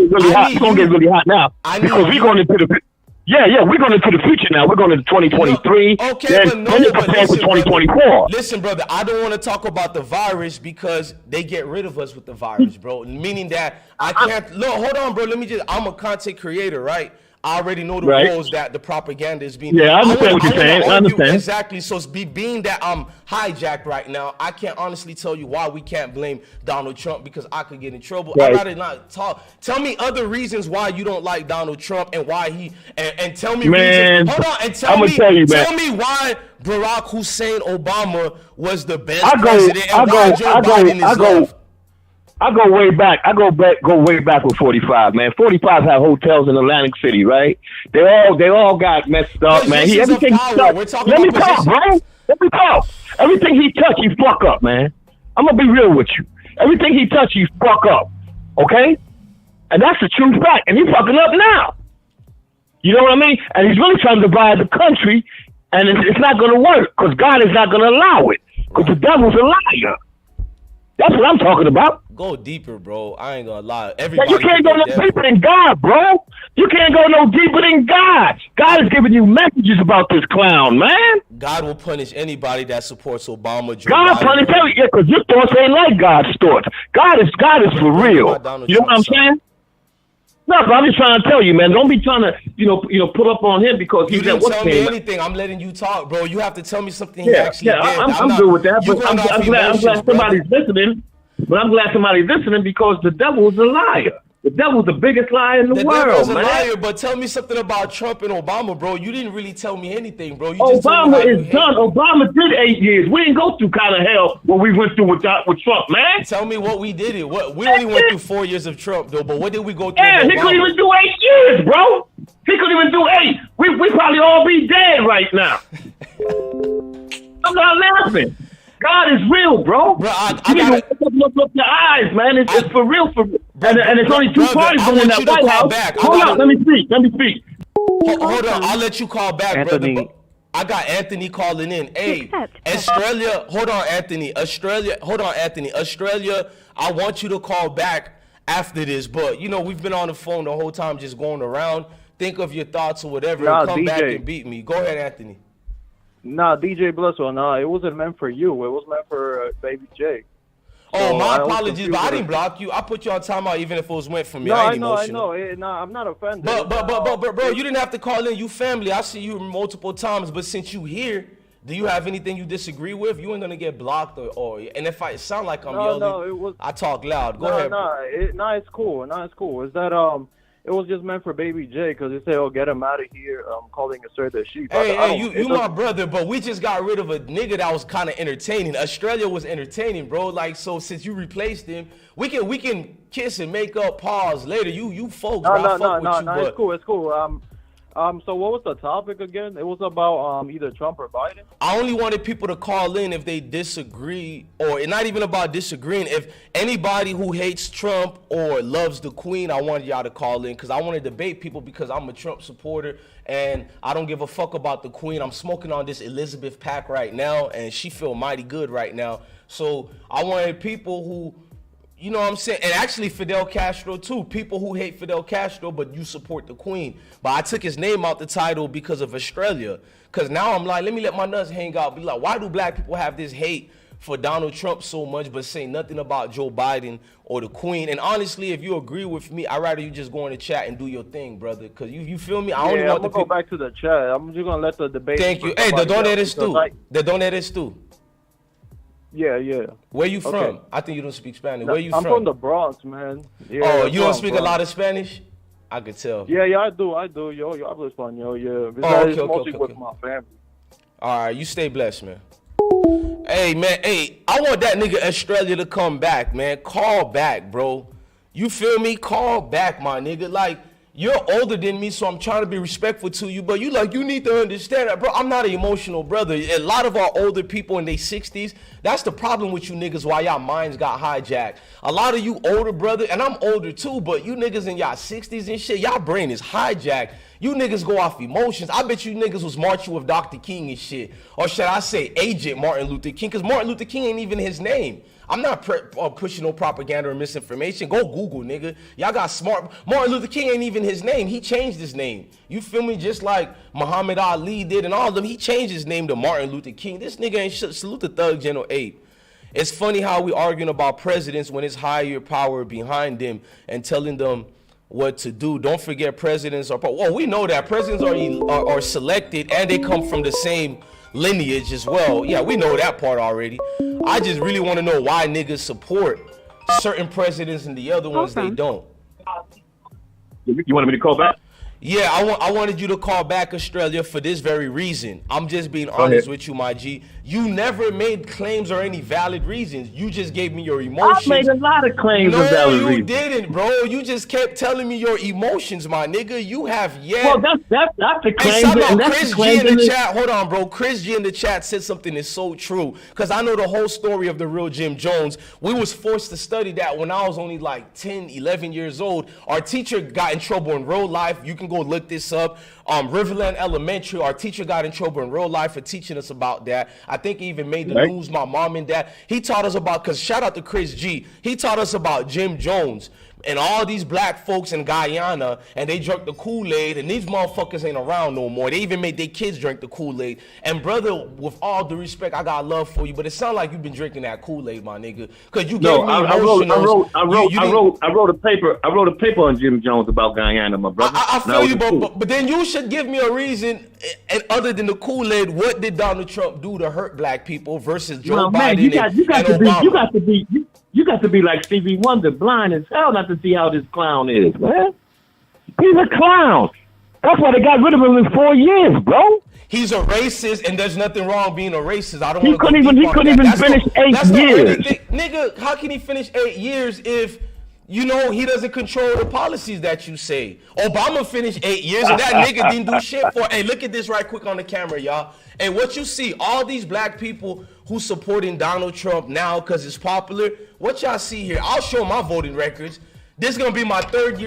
get really hot now because we're going into the... Yeah, we're going into the future now. We're going into 2023. Then you're preparing for 2024. Listen, brother, I don't want to talk about the virus because they get rid of us with the virus, bro. Meaning that I can't... Look, hold on, bro. I'm a content creator, right? I already know the roles that the propaganda is being. Yeah, I understand what you're saying. I understand. Exactly. So being that I'm hijacked right now, I can't honestly tell you why we can't blame Donald Trump because I could get in trouble. I'd rather not talk. Tell me other reasons why you don't like Donald Trump and why he and tell me reasons. Hold on and tell me why Barack Hussein Obama was the best president and why Joe Biden is left. I go way back. Go way back with 45, man. 45 have hotels in Atlantic City, right? They all got messed up, man. Everything he touched. Let me talk, bro. Let me talk. Everything he touched, he fuck up, man. I'm gonna be real with you. Everything he touched, he fuck up. Okay? And that's the true fact. And he's fucking up now. You know what I mean? And he's really trying to divide the country, and it's not gonna work because God is not gonna allow it. Because the devil's a liar. That's what I'm talking about. Go deeper, bro. I ain't gonna lie. You can't go no deeper than God, bro. You can't go no deeper than God. God is giving you messages about this clown, man. God will punish anybody that supports Obama. God punish everybody, yeah, because your thoughts ain't like God's thoughts. God is for real. You know what I'm saying? No, but I'm just trying to tell you, man. Don't be trying to, put up on him because you didn't tell me anything. I'm letting you talk, bro. You have to tell me something he actually did. I'm good with that. But I'm glad somebody's listening. But I'm glad somebody's listening because the devil is a liar. The devil's the biggest liar in the world, devil's a man. liar, but tell me something about Trump and Obama, bro. You didn't really tell me anything, bro. Obama is done. Obama did 8 years. We didn't go through kind of hell what we went through with Trump, man. Tell me what we did. We only went through 4 years of Trump, though. But what did we go through? Yeah, he couldn't even do 8 years, bro. He couldn't even do 8. We probably all be dead right now. I'm not laughing. God is real, bro. Bro, you need to look up your eyes, man. It's for real, for real. And it's only two parties going in that White House. Hold on, let me speak. Hold on, I'll let you call back, Anthony. brother. I got Anthony calling in. Hey, Australia, hold on, Anthony. Australia, I want you to call back after this, but we've been on the phone the whole time just going around. Think of your thoughts or whatever and come back and beat me. Go ahead, Anthony. Nah, DJ Blesswell, nah, it wasn't meant for you. It was meant for Baby J. Oh, my apologies, but I didn't block you. I put you on timeout even if it was meant for me. No, I know. Nah, I'm not offended. But, bro, you didn't have to call in. You family. I see you multiple times, but since you here, do you have anything you disagree with? You ain't gonna get blocked or and if I sound like I'm yelling, I talk loud. Go ahead. It's cool. Is that it was just meant for Baby J because they say, "Oh, get him out of here." Calling a certain sheep. Hey, you my brother, but we just got rid of a nigga that was kind of entertaining. Australia was entertaining, bro. Like, so since you replaced him, we can kiss and make up, pause later. You folks, it's cool. So what was the topic again? It was about either Trump or Biden. I only wanted people to call in if they disagree, or not even about disagreeing. If anybody who hates Trump or loves the Queen, I wanted y'all to call in because I want to debate people because I'm a Trump supporter and I don't give a fuck about the Queen. I'm smoking on this Elizabeth pack right now and she feel mighty good right now. So I wanted people who, you know what I'm saying? And actually Fidel Castro too. People who hate Fidel Castro, but you support the Queen. But I took his name out the title because of Australia. Because now I'm like, let me let my nuts hang out. Be like, why do black people have this hate for Donald Trump so much, but say nothing about Joe Biden or the Queen? And honestly, if you agree with me, I'd rather you just go in the chat and do your thing, brother. Because you feel me? I'm going to go back to the chat. I'm just going to let the debate. Thank you. Hey, the don't edit Stu. Yeah. Where you from? Okay. I think you don't speak Spanish. Where you from? I'm from the Bronx, man. Yeah, oh, you don't speak a lot of Spanish? I could tell. Yeah, I do. Yo hablo español, yeah. Okay. With my family. All right, you stay blessed, man. Hey, man, I want that nigga Australia to come back, man. Call back, bro. You feel me? Call back, my nigga. Like, you're older than me, so I'm trying to be respectful to you, but you need to understand that, bro. I'm not an emotional brother. A lot of our older people in their 60s, that's the problem with you niggas, why y'all minds got hijacked. A lot of you older brother, and I'm older too, but you niggas in y'all 60s and shit, y'all brain is hijacked. You niggas go off emotions. I bet you niggas was marching with Dr. King and shit. Or should I say Agent Martin Luther King, because Martin Luther King ain't even his name. I'm not pushing no propaganda or misinformation. Go Google, nigga. Y'all got smart. Martin Luther King ain't even his name. He changed his name. You feel me? Just like Muhammad Ali did and all of them. He changed his name to Martin Luther King. This nigga ain't shit. Salute the Thug General Ape. It's funny how we arguing about presidents when it's higher power behind them and telling them what to do. Don't forget presidents are, well, we know that presidents are selected and they come from the same lineage as well. Yeah, we know that part already. I just really want to know why niggas support certain presidents and the other ones they don't. You wanted me to call back? Yeah, I wanted you to call back Australia for this very reason. I'm just being honest with you, my G. You never made claims or any valid reasons. You just gave me your emotions. I made a lot of claims of valid reasons. No, you didn't, bro. You just kept telling me your emotions, my nigga. You have yet. Well, that's the claim. Hey, Chris G in the chat. Hold on, bro. Chris G in the chat said something that's so true. Because I know the whole story of the real Jim Jones. We was forced to study that when I was only like 10, 11 years old. Our teacher got in trouble in real life. You can go look this up. Riverland Elementary, our teacher got in trouble in real life for teaching us about that. I think he even made the news, my mom and dad. He taught us about, because shout out to Chris G, he taught us about Jim Jones and all these black folks in Guyana, and they drank the Kool-Aid, and these motherfuckers ain't around no more. They even made their kids drink the Kool-Aid. And brother, with all due respect, I got love for you, but it sounds like you've been drinking that Kool-Aid, my nigga. Cause you gave me emotional. I wrote a paper on Jim Jones about Guyana, my brother. I feel you, but then you should give me a reason, and other than the Kool-Aid, what did Donald Trump do to hurt black people versus Joe Biden and Obama? You got to be like Stevie Wonder, blind as hell not to see how this clown is, man. He's a clown. That's why they got rid of him in 4 years, bro. He's a racist, and there's nothing wrong being a racist. I don't. He couldn't even finish 8 years. Nigga, how can he finish 8 years if he doesn't control the policies that you say? Obama finished 8 years, and that nigga didn't do shit for. Hey, look at this right quick on the camera, y'all. Hey, what you see, all these black people who supporting Donald Trump now because it's popular, what y'all see here, I'll show my voting records. This is going to be my third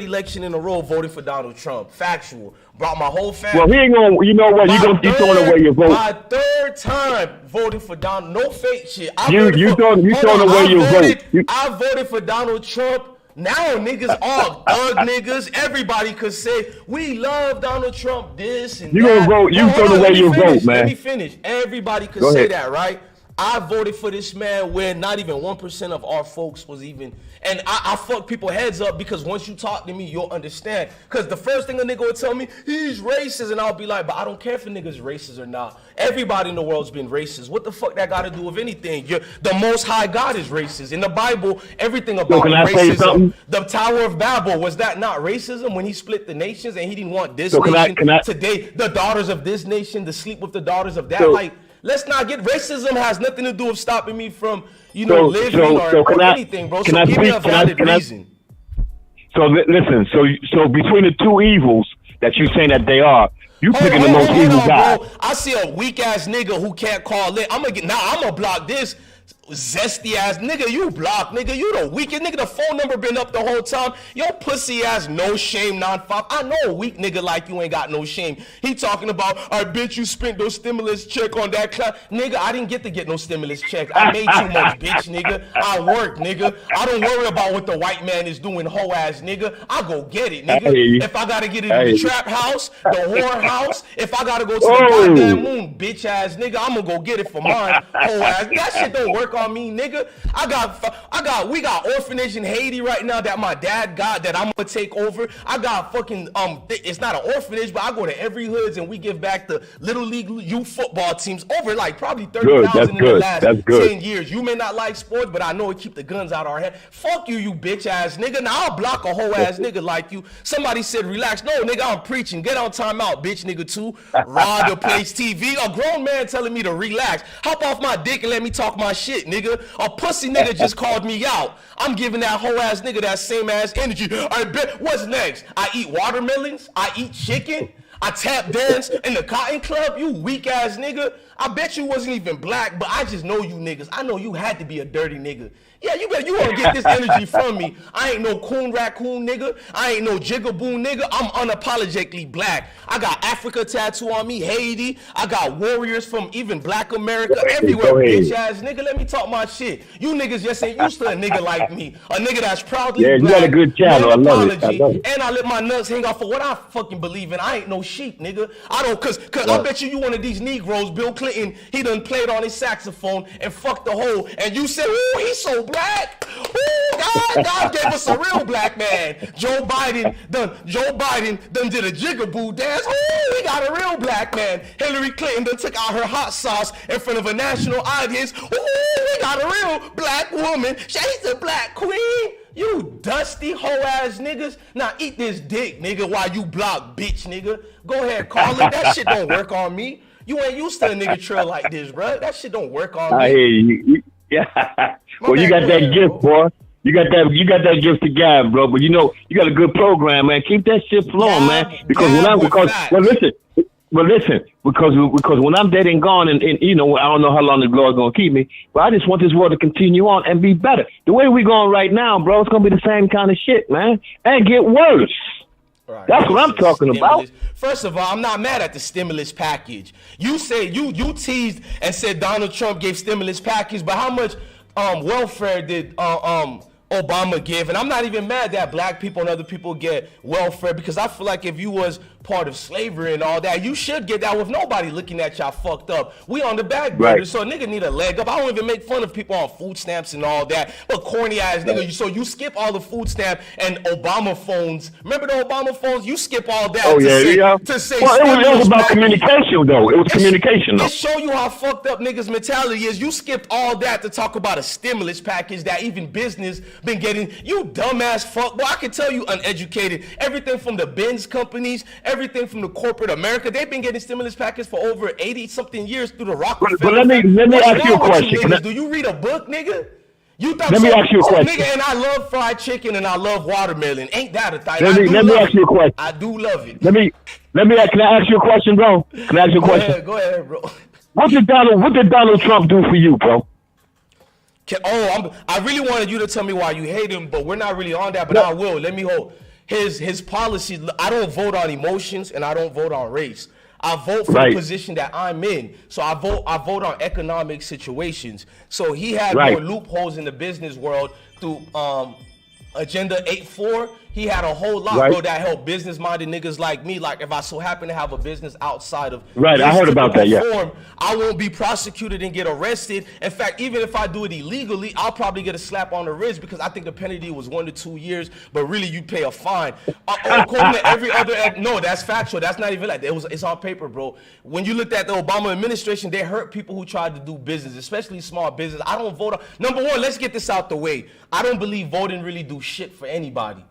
election in a row voting for Donald Trump. Factual. Brought my whole family. Well, he ain't going to, you know what, you're throwing away your vote. My third time voting for Donald, no fake shit. You throwing away your vote. I voted for Donald Trump. Now niggas, all thug niggas, everybody could say, we love Donald Trump, this and you that. You thrown away your vote, man. Let me finish. Everybody could say that, right? I voted for this man where not even 1% of our folks was even, and I fuck people heads up because once you talk to me, you'll understand. Because the first thing a nigga would tell me, he's racist, and I'll be like, but I don't care if a nigga's racist or not. Everybody in the world's been racist. What the fuck that got to do with anything? The Most High God is racist. In the Bible, everything about racism. The Tower of Babel, was that not racism when he split the nations and he didn't want this nation today, the daughters of this nation to sleep with the daughters of that? Let's not get racism has nothing to do with stopping me from, living or anything, bro. So give me a valid reason. So listen, so between the two evils that you're saying that they are, you picking the most evil guy. Bro. I see a weak ass nigga who can't call it. I'm gonna block this zesty ass nigga. You block, nigga. You the weakest nigga. The phone number been up the whole time. Yo, pussy ass, no shame, non-fop. I know a weak nigga like you ain't got no shame. He talking about, I bet you spent those stimulus check on that class. Nigga, I didn't get no stimulus check. I made too much, bitch, nigga. I work, nigga. I don't worry about what the white man is doing, hoe ass nigga. I go get it, nigga. If I gotta get it in the trap house, the whore house, if I gotta go to the goddamn moon, bitch ass nigga, I'm gonna go get it for mine, hoe ass. That shit don't work on me, nigga. We got orphanage in Haiti right now that my dad got that I'm gonna take over. I got fucking it's not an orphanage, but I go to every hoods and we give back the little league youth football teams over like probably 30,000 in the last 10 years. You may not like sports, but I know it keep the guns out our head. Fuck you bitch ass nigga. Now I'll block a whole ass nigga like you. Somebody said relax. No, nigga, I'm preaching. Get on timeout, bitch nigga too. Rhonda plays TV. A grown man telling me to relax. Hop off my dick and let me talk my shit, nigga. A pussy nigga just called me out. I'm giving that whole ass nigga that same ass energy. I bet what's next? I eat watermelons. I eat chicken. I tap dance in the Cotton Club. You weak ass nigga. I bet you wasn't even black, but I just know you niggas. I know you had to be a dirty nigga. Yeah, you won't get this energy from me. I ain't no coon raccoon nigga. I ain't no jigaboo nigga. I'm unapologetically black. I got Africa tattoo on me, Haiti. I got warriors from even Black America, everywhere, bitch ass nigga. Let me talk my shit. You niggas just ain't used to a nigga like me. A nigga that's proudly black. You got a good channel. I love it. And I let my nuts hang off for what I fucking believe in. I ain't no sheep, nigga. I don't, cause I bet you one of these Negroes, Bill Clinton, he done played on his saxophone and fucked the hole. And you said, ooh, he's so black. Ooh, God gave us a real black man. Joe Biden done did a jigaboo dance. Ooh, we got a real black man. Hillary Clinton done took out her hot sauce in front of a national audience. Ooh, we got a real black woman. She's the black queen. You dusty hoe ass niggas. Now eat this dick, nigga, while you block, bitch, nigga. Go ahead, call it. That shit don't work on me. You ain't used to a nigga trail like this, bro. That shit don't work on me. I hear you. Yeah. Well, you got that gift, boy. You got that gift to God, bro. But you got a good program, man. Keep that shit flowing, man. Because when I'm dead and gone, and I don't know how long the Lord's gonna keep me, but I just want this world to continue on and be better. The way we going right now, bro, it's gonna be the same kind of shit, man, and get worse. Right. That's what I'm talking about. First of all, I'm not mad at the stimulus package. You say you teased and said Donald Trump gave stimulus package, but how much welfare did Obama give? And I'm not even mad that black people and other people get welfare, because I feel like if you was part of slavery and all that, you should get that with nobody looking at y'all fucked up. We on the back burner, so a nigga need a leg up. I don't even make fun of people on food stamps and all that, but corny ass nigga. So you skip all the food stamp and Obama phones. Remember the Obama phones? You skip all that to say well, it was about communication though. It was communication though. It show you how fucked up niggas' mentality is. You skipped all that to talk about a stimulus package that even business been getting. You dumbass fuck. Well, I can tell you uneducated. Everything from the Benz companies, everything from the corporate America, they've been getting stimulus package for over 80-something years through the Rockefeller. But let me ask you a question. Do you read a book, nigga? Let me ask you a question. Nigga, and I love fried chicken and I love watermelon. Ain't that a thing? Let me ask you a question. I do love it. Can I ask you a question, bro? Can I ask you a question? Go ahead, bro. What did Donald Trump do for you, bro? I really wanted you to tell me why you hate him, but we're not really on that, but I will. Let me hold. His policies, I don't vote on emotions and I don't vote on race. I vote for the position that I'm in. So I vote on economic situations. So he had more loopholes in the business world through Agenda 84. He had a whole lot, bro, that helped business-minded niggas like me. Like, if I so happen to have a business outside of I heard about that, I won't be prosecuted and get arrested. In fact, even if I do it illegally, I'll probably get a slap on the wrist, because I think the penalty was 1 to 2 years, but really you pay a fine. According to every other, no, that's factual. That's not even like that. It's on paper, bro. When you looked at the Obama administration, they hurt people who tried to do business, especially small business. I don't vote on. Number one, let's get this out the way. I don't believe voting really do shit for anybody.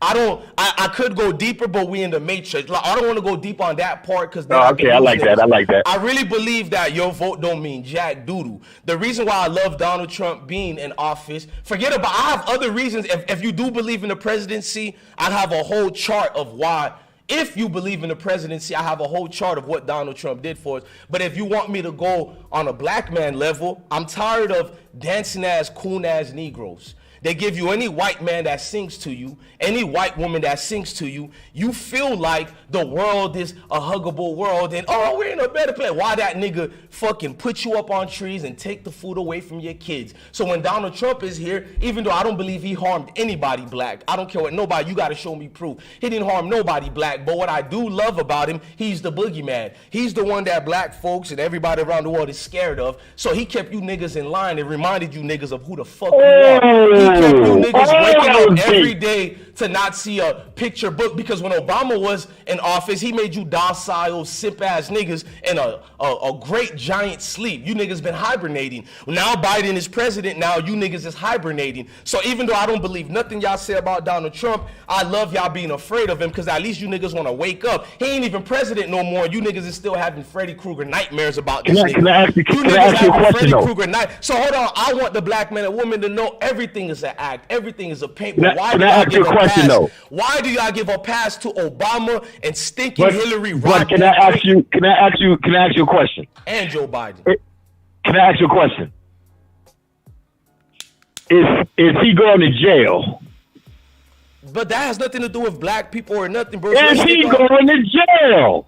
I could go deeper, but we in the matrix. Like, I don't want to go deep on that part, because I like that. I really believe that your vote don't mean jack doodle. The reason why I love Donald Trump being in office, forget about, I have other reasons. If you do believe in the presidency, I have a whole chart of why. If you believe in the presidency, I have a whole chart of what Donald Trump did for us. But if you want me to go on a black man level, I'm tired of dancing ass, coon ass Negroes. They give you any white man that sings to you, any white woman that sings to you, you feel like the world is a huggable world and, oh, we're in a better place. Why that nigga fucking put you up on trees and take the food away from your kids? So when Donald Trump is here, even though I don't believe he harmed anybody black, I don't care what nobody, you got to show me proof. He didn't harm nobody black, but what I do love about him, he's the boogeyman. He's the one that black folks and everybody around the world is scared of. So he kept you niggas in line and reminded you niggas of who the fuck you are. He kept you niggas waking up every day to not see a picture book, because when Obama was in office, he made you docile, simp-ass niggas in a great giant sleep. You niggas been hibernating. Now Biden is president, now you niggas is hibernating. So even though I don't believe nothing y'all say about Donald Trump, I love y'all being afraid of him, because at least you niggas want to wake up. He ain't even president no more. You niggas is still having Freddy Krueger nightmares about this nigga. Can I ask you a question, though? So hold on, I want the black man and woman to know everything is an act. Everything is a paint. Can I ask you a question, though? Why do y'all give a pass to Obama and stinking Hillary? But can I ask you a question? And Joe Biden. Can I ask you a question? Is he going to jail? But that has nothing to do with black people or nothing, bro. Is he going to jail?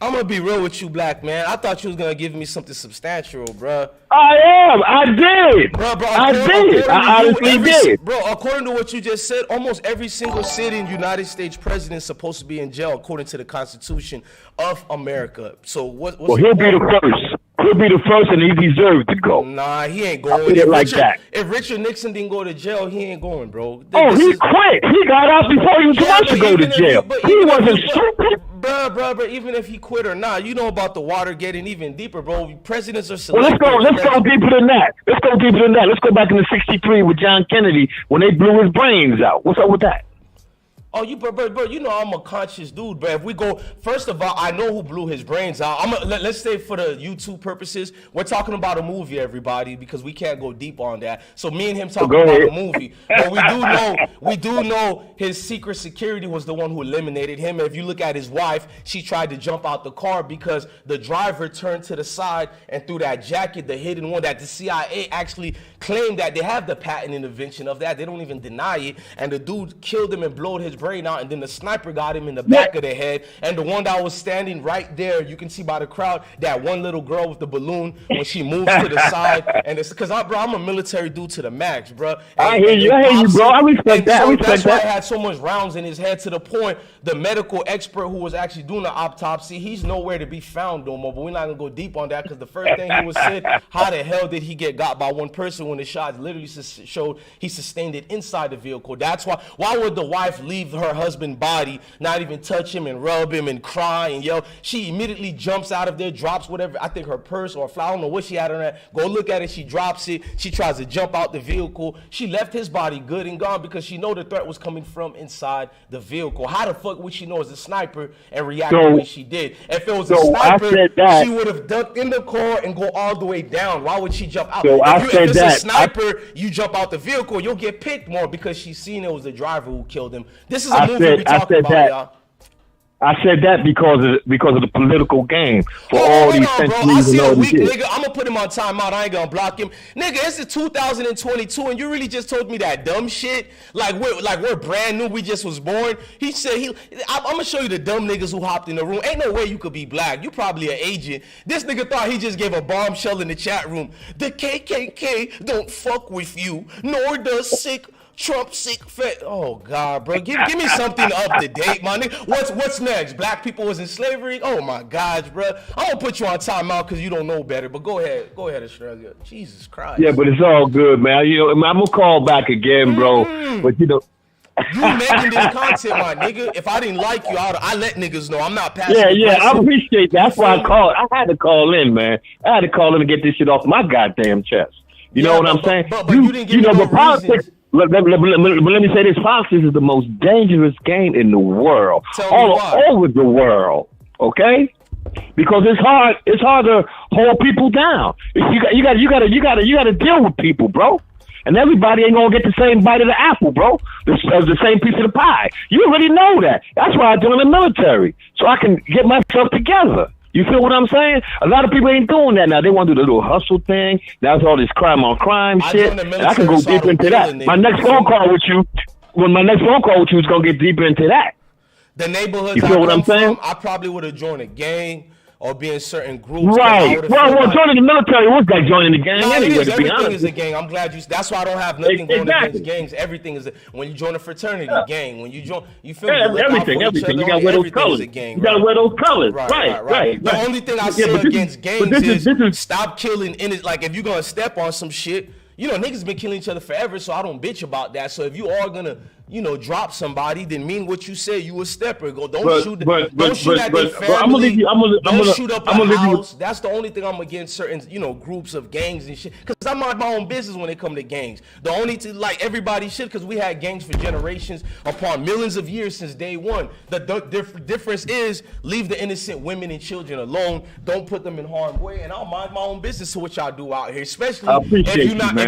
I'm gonna be real with you, black man. I thought you was gonna give me something substantial, bro. I am. I did. Bro, I did. I honestly did. Bro, according to what you just said, almost every single sitting United States president is supposed to be in jail, according to the Constitution of America. So what's well, he'll be the first. He'll be the first, and he deserves to go. Nah, he ain't going. If Richard Nixon didn't go to jail, he ain't going, bro. He quit. He got out before he was supposed to go to jail. He wasn't stupid. Bro, even if he quit or not, you know about the water getting even deeper, bro. Presidents are selected. Well, let's go deeper than that. Let's go back into '63 with John Kennedy when they blew his brains out. What's up with that? Oh, bro, you know I'm a conscious dude, bro. If we go, first of all, I know who blew his brains out. Let's say for the YouTube purposes, we're talking about a movie, everybody, because we can't go deep on that. So me and him talking about a movie. But we do know his secret security was the one who eliminated him. If you look at his wife, she tried to jump out the car because the driver turned to the side and threw that jacket, the hidden one that the CIA actually claim that they have the patent invention of that. They don't even deny it. And the dude killed him and blowed his brain out, and then the sniper got him in the back of the head. And the one that was standing right there, you can see by the crowd, that one little girl with the balloon, when she moves to the side, and it's because I'm a military dude to the max, bro. And, I hear you, bro. I respect that. So that's why he had so much rounds in his head, to the point the medical expert who was actually doing the autopsy, he's nowhere to be found no more. But we're not gonna go deep on that, because the first thing he was said, how the hell did he get got by one person when the shots literally showed he sustained it inside the vehicle? That's why would the wife leave her husband's body, not even touch him and rub him and cry and yell? She immediately jumps out of there, drops whatever, I think her purse or a flower, I don't know what she had on that. Go look at it, she drops it, she tries to jump out the vehicle. She left his body good and gone because she know the threat was coming from inside the vehicle. How the fuck would she know it's a sniper and react the way she did? If it was a sniper, she would have ducked in the car and go all the way down. Why would she jump out? If it's a sniper, you jump out the vehicle, you'll get picked more because she's seen it was the driver who killed him. This is a movie we talking about, y'all. I said that because of the political game for all these centuries. I see a weak nigga. I'm gonna put him on timeout. I ain't gonna block him, nigga. It's 2022, and you really just told me that dumb shit. Like we're brand new. We just was born. He said I'm gonna show you the dumb niggas who hopped in the room. Ain't no way you could be black. You probably an agent. This nigga thought he just gave a bombshell in the chat room. The KKK don't fuck with you, nor does Trump sick fat. Oh God, bro, give me something up to date, my nigga. What's next? Black people was in slavery. Oh my gosh, bro. I'm gonna put you on timeout because you don't know better. But go ahead, Australia. Jesus Christ. Yeah, but it's all good, man. I'm gonna call back again, bro. But you making this content, my nigga. If I didn't like you, I let niggas know. I'm not passing. Yeah, I appreciate that. That's why I called. I had to call in, man. I had to call in and get this shit off my goddamn chest. You know what I'm saying? But you didn't give me no politics. Let me say this: politics is the most dangerous game in the world, all over the world. Okay, because it's hard to hold people down. You got to deal with people, bro. And everybody ain't gonna get the same bite of the apple, bro. The same piece of the pie. You already know that. That's why I joined the military, so I can get myself together. You feel what I'm saying? A lot of people ain't doing that now. They want to do the little hustle thing. That's all this crime on crime shit. And I can go deep into that. My next phone call with you is gonna get deeper into that. The neighborhoods you feel what I'm saying? I probably would have joined a gang or be in certain groups. Right. Well, joining the military was like joining the gang anyway. Everything is a gang. I'm glad you. That's why I don't have nothing going against gangs. Everything is when you join a fraternity, gang. When you join, you feel me? Everything. You got to wear those colors. You got to wear those colors. Right. The only thing I say against gangs is stop killing. Like if you're gonna step on some shit. You know, niggas been killing each other forever, so I don't bitch about that. So if you are gonna, drop somebody, then mean what you say. You a stepper. Don't shoot at their family. Don't shoot up a house. That's the only thing I'm against certain, groups of gangs and shit. Cause I mind my own business when it come to gangs. The only thing, like everybody should, cause we had gangs for generations upon millions of years since day one. The difference is leave the innocent women and children alone. Don't put them in harm's way. And I'll mind my own business to what y'all do out here, especially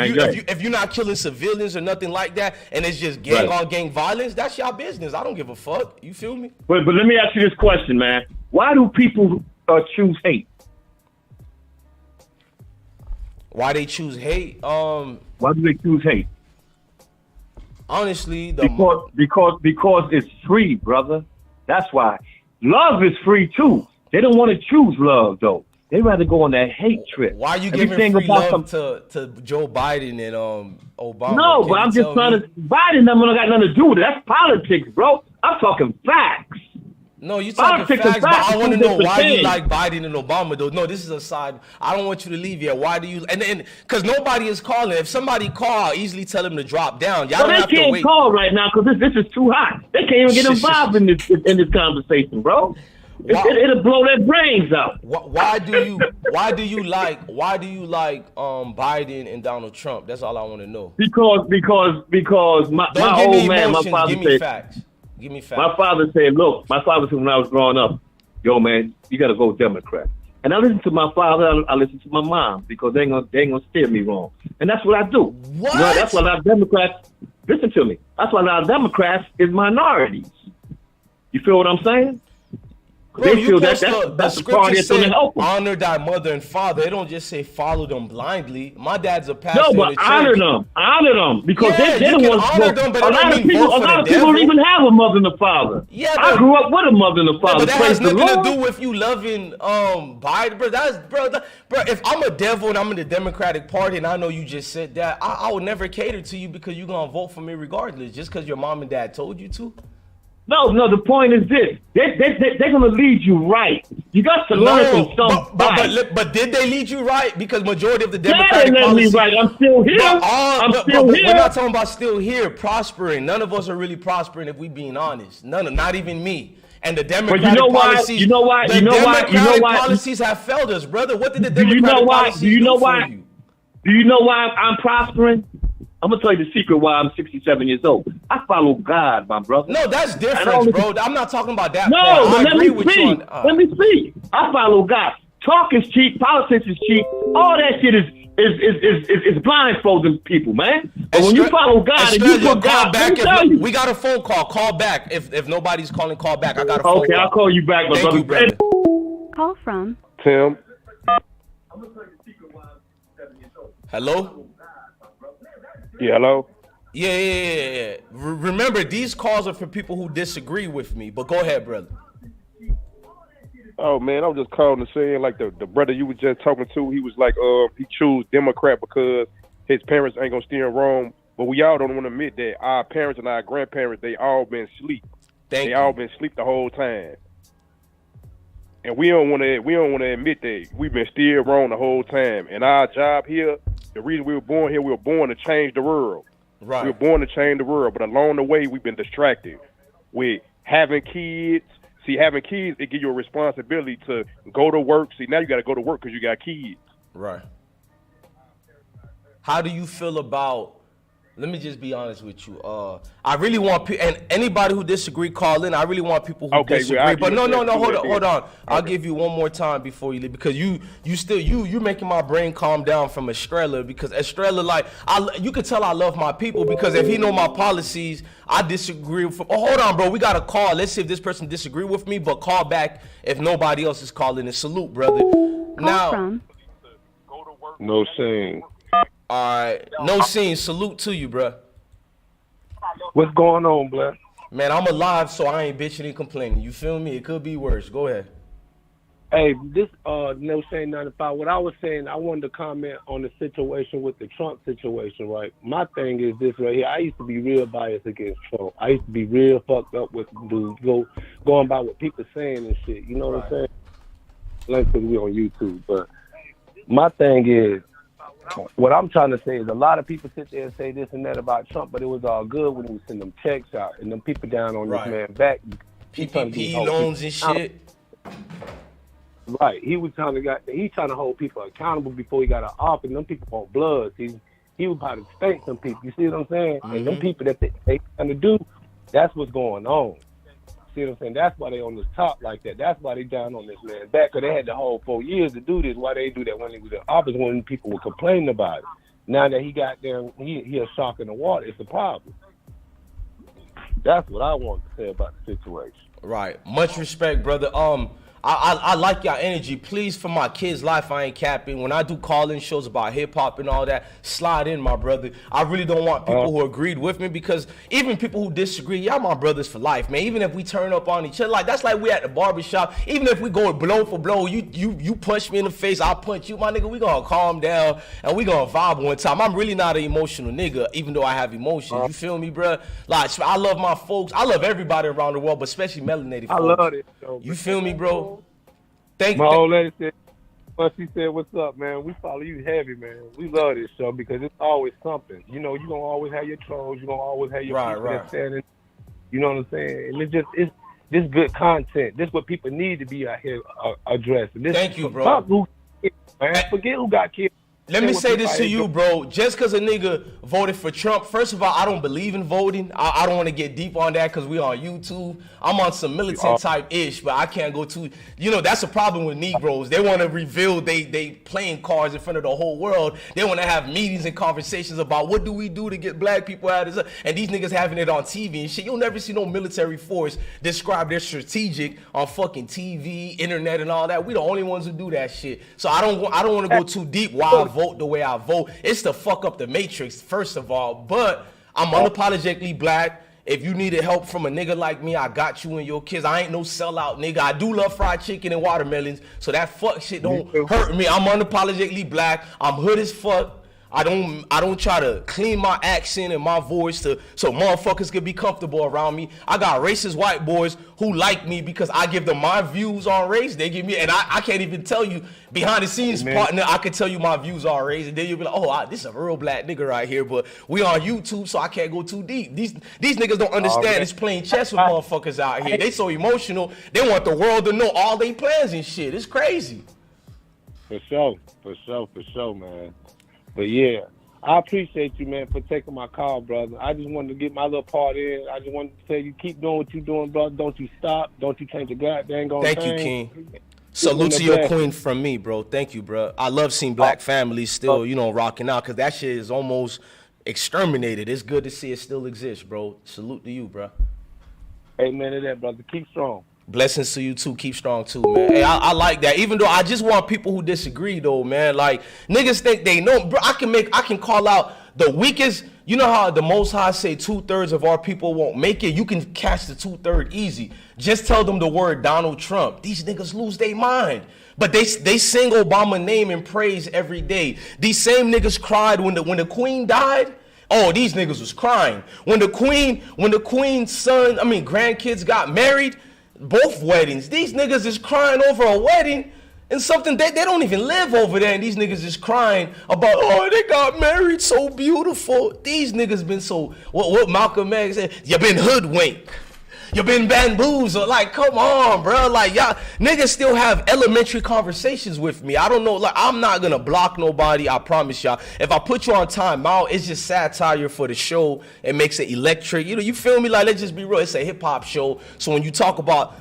if you're not killing civilians or nothing like that, and it's just gang on gang violence, that's y'all business. I don't give a fuck. You feel me? But let me ask you this question, man. Why do people choose hate? Why they choose hate? Why do they choose hate? Honestly, because it's free, brother. That's why. Love is free too. They don't want to choose love though. They rather go on that hate trip. Why are you giving free love to Joe Biden and Obama? No, but I'm just trying to. Biden never got nothing to do with it. That's politics, bro. I'm talking facts. No, you talking facts, but I want to know why you like Biden and Obama, though. No, this is a side. I don't want you to leave yet. Why do you? And because nobody is calling. If somebody call, I'll easily tell them to drop down. Y'all don't have to wait. They can't call right now because this is too hot. They can't even get involved in this conversation, bro. It'll blow their brains out. Why do you like Biden and Donald Trump? That's all I want to know. Because my old man, my father said. Give me facts. My father said when I was growing up, yo man, you gotta vote Democrat. And I listen to my father, I listen to my mom because they ain't gonna steer me wrong. And that's what I do. What? That's why a lot of Democrats listen to me. That's why a lot of Democrats is minorities. You feel what I'm saying? Bro, They you feel post that's the the scripture party that's going say to help them. honor thy mother and father. It don't just say follow them blindly. My dad's a No, pastor in but the church. honor them, because Yeah, they're you the can ones. honor them, but A it don't lot of mean people, vote for the devil. don't even have a mother and a father. Yeah, I grew up with a mother and a Yeah, father. but that Praise has the nothing Lord. to do with you loving Biden, bro. Bro. If I'm a devil and I'm in the Democratic Party and I know you just said that, I would never cater to you because you're gonna vote for me regardless, just because your mom and dad told you to. No. The point is this: they're gonna lead you right. You got to learn from somebody. But did they lead you right? Because majority of the Yeah, Democratic they led me policy. right. I'm still here. But We're not talking about still here, prospering. None of us are really prospering if we being honest. Not even me. And the Democratic policies. You know why? Democratic policies have failed us, brother. What did the Democratic policies do for you? Do you know why I'm prospering? I'm gonna tell you the secret why I'm 67 years old. I follow God, my brother. No, that's different, bro. I'm not talking about that. No, part. but let me speak. Let me speak. I follow God. Talk is cheap. Politics is cheap. All that shit is blindfolding people, man. But when you follow God and you put God, let me tell you. We got a phone call. Call back. If nobody's calling, call back. I got a phone call. Okay, I'll call you back, my brother. You, brother. Call from Tim. Hello? Yeah, hello? Yeah. Remember, these calls are for people who disagree with me. But go ahead, brother. Oh, man, I was just calling to say, like, the brother you were just talking to, he was like, he chose Democrat because his parents ain't gonna steer him wrong. But we all don't want to admit that our parents and our grandparents, they all been asleep. They all been asleep the whole time. And we don't want to admit that we've been steered wrong the whole time. And our job here, the reason we were born here, we were born to change the world. Right. We were born to change the world, but along the way, we've been distracted with having kids. See, having kids, it gives you a responsibility to go to work. See, now you got to go to work because you got kids. Right. How do you feel about? Let me just be honest with you. I really want people, and anybody who disagree, call in. I really want people who disagree. Well, but no, hold on. I'll give you one more time before you leave, because you making my brain calm down from Estrella, because Estrella, like, you can tell I love my people, because if he know my policies, I disagree with. Oh, hold on, bro. We got a call. Let's see if this person disagree with me, but call back if nobody else is calling. And salute, brother. call from No saying. All right, no scene. Salute to you, bro. What's going on, Blair? Man, I'm alive, so I ain't bitching and complaining. You feel me? It could be worse. Go ahead. Hey, this no saying nothing about what I was saying. I wanted to comment on the situation with the Trump situation, right? My thing is this right here. I used to be real biased against Trump. I used to be real fucked up with dudes going by what people saying and shit. You know what I'm saying? Like, because we on YouTube. But my thing is, what I'm trying to say is a lot of people sit there and say this and that about Trump, but it was all good when he was sending them checks out and them people down on this man back. PPP loans and shit. Right. He trying to hold people accountable before he got an office. And them people want blood. He was about to spank some people. You see what I'm saying? Mm-hmm. And them people that they trying to do, that's what's going on. See what I'm saying? That's why they on the top like that. That's why they down on this man back, because they had the whole 4 years to do this. Why they do that when he was in office, when people were complaining about it. Now that he got there, he a shark in the water. It's a problem. That's what I want to say about the situation. Right. Much respect, brother. I like your energy. Please, for my kids' life, I ain't capping. When I do call-in shows about hip-hop and all that, slide in, my brother. I really don't want people who agreed with me, because even people who disagree, y'all my brothers for life, man. Even if we turn up on each other, like, that's like we at the barbershop. Even if we go blow for blow, you punch me in the face, I'll punch you, my nigga. We gonna calm down and we gonna vibe one time. I'm really not an emotional nigga, even though I have emotions. You feel me, bro? Like, I love my folks. I love everybody around the world, but especially melanated folks. I love it. You feel me, bro? Thank my old lady said, but she said, "What's up, man? We follow you heavy, man. We love this show because it's always something. You know, you gonna always have your trolls. You gonna always have your people that standing. You know what I'm saying? And it's this good content. This what people need to be out here addressing. This, thank you, bro. Man, forget who got killed. Let me say this to you, bro. Just because a nigga voted for Trump, first of all, I don't believe in voting. I don't want to get deep on that because we on YouTube. I'm on some militant type ish, but I can't go too. That's a problem with Negroes. They want to reveal they playing cards in front of the whole world. They want to have meetings and conversations about what do we do to get black people out of this. And these niggas having it on TV and shit. You'll never see no military force describe their strategic on fucking TV, internet, and all that. We the only ones who do that shit. So I don't want to go too deep why I vote the way I vote. It's to fuck up the matrix, first of all. But I'm unapologetically black. If you needed help from a nigga like me, I got you and your kids. I ain't no sellout nigga. I do love fried chicken and watermelons, so that fuck shit don't hurt me. I'm unapologetically black. I'm hood as fuck. I don't try to clean my accent and my voice so motherfuckers can be comfortable around me. I got racist white boys who like me because I give them my views on race. They give me, and I can't even tell you behind the scenes, partner. I can tell you my views on race, and then you'll be like, oh, this is a real black nigga right here. But we on YouTube, so I can't go too deep. These niggas don't understand. It's playing chess with motherfuckers out here. They so emotional. They want the world to know all they plans and shit. It's crazy. For sure, man. But yeah, I appreciate you, man, for taking my call, brother. I just wanted to get my little part in. I just wanted to tell you, keep doing what you're doing, brother. Don't you stop. Don't you change the goddamn thing. Thank you, King. Salute to your queen from me, bro. Thank you, bro. I love seeing black families still, rocking out, because that shit is almost exterminated. It's good to see it still exists, bro. Salute to you, bro. Amen to that, brother. Keep strong. Blessings to you too. Keep strong too, man. Hey, I like that. Even though I just want people who disagree, though, man. Like niggas think they know, bro. I can call out the weakest. You know how the Most High say 2/3 of our people won't make it. You can catch the 2/3 easy. Just tell them the word Donald Trump. These niggas lose their mind. But they sing Obama name and praise every day. These same niggas cried when the Queen died. Oh, these niggas was crying when the Queen's grandkids got married. Both weddings. These niggas is crying over a wedding and something they don't even live over there. And these niggas is crying about, oh, they got married so beautiful. These niggas been so, what Malcolm X said, you been hoodwinked. You been bamboozled. Like, come on, bro. Like, y'all niggas still have elementary conversations with me. I don't know. Like, I'm not gonna block nobody. I promise y'all. If I put you on timeout, it's just satire for the show. It makes it electric. You feel me? Like, let's just be real. It's a hip hop show. So when you talk about,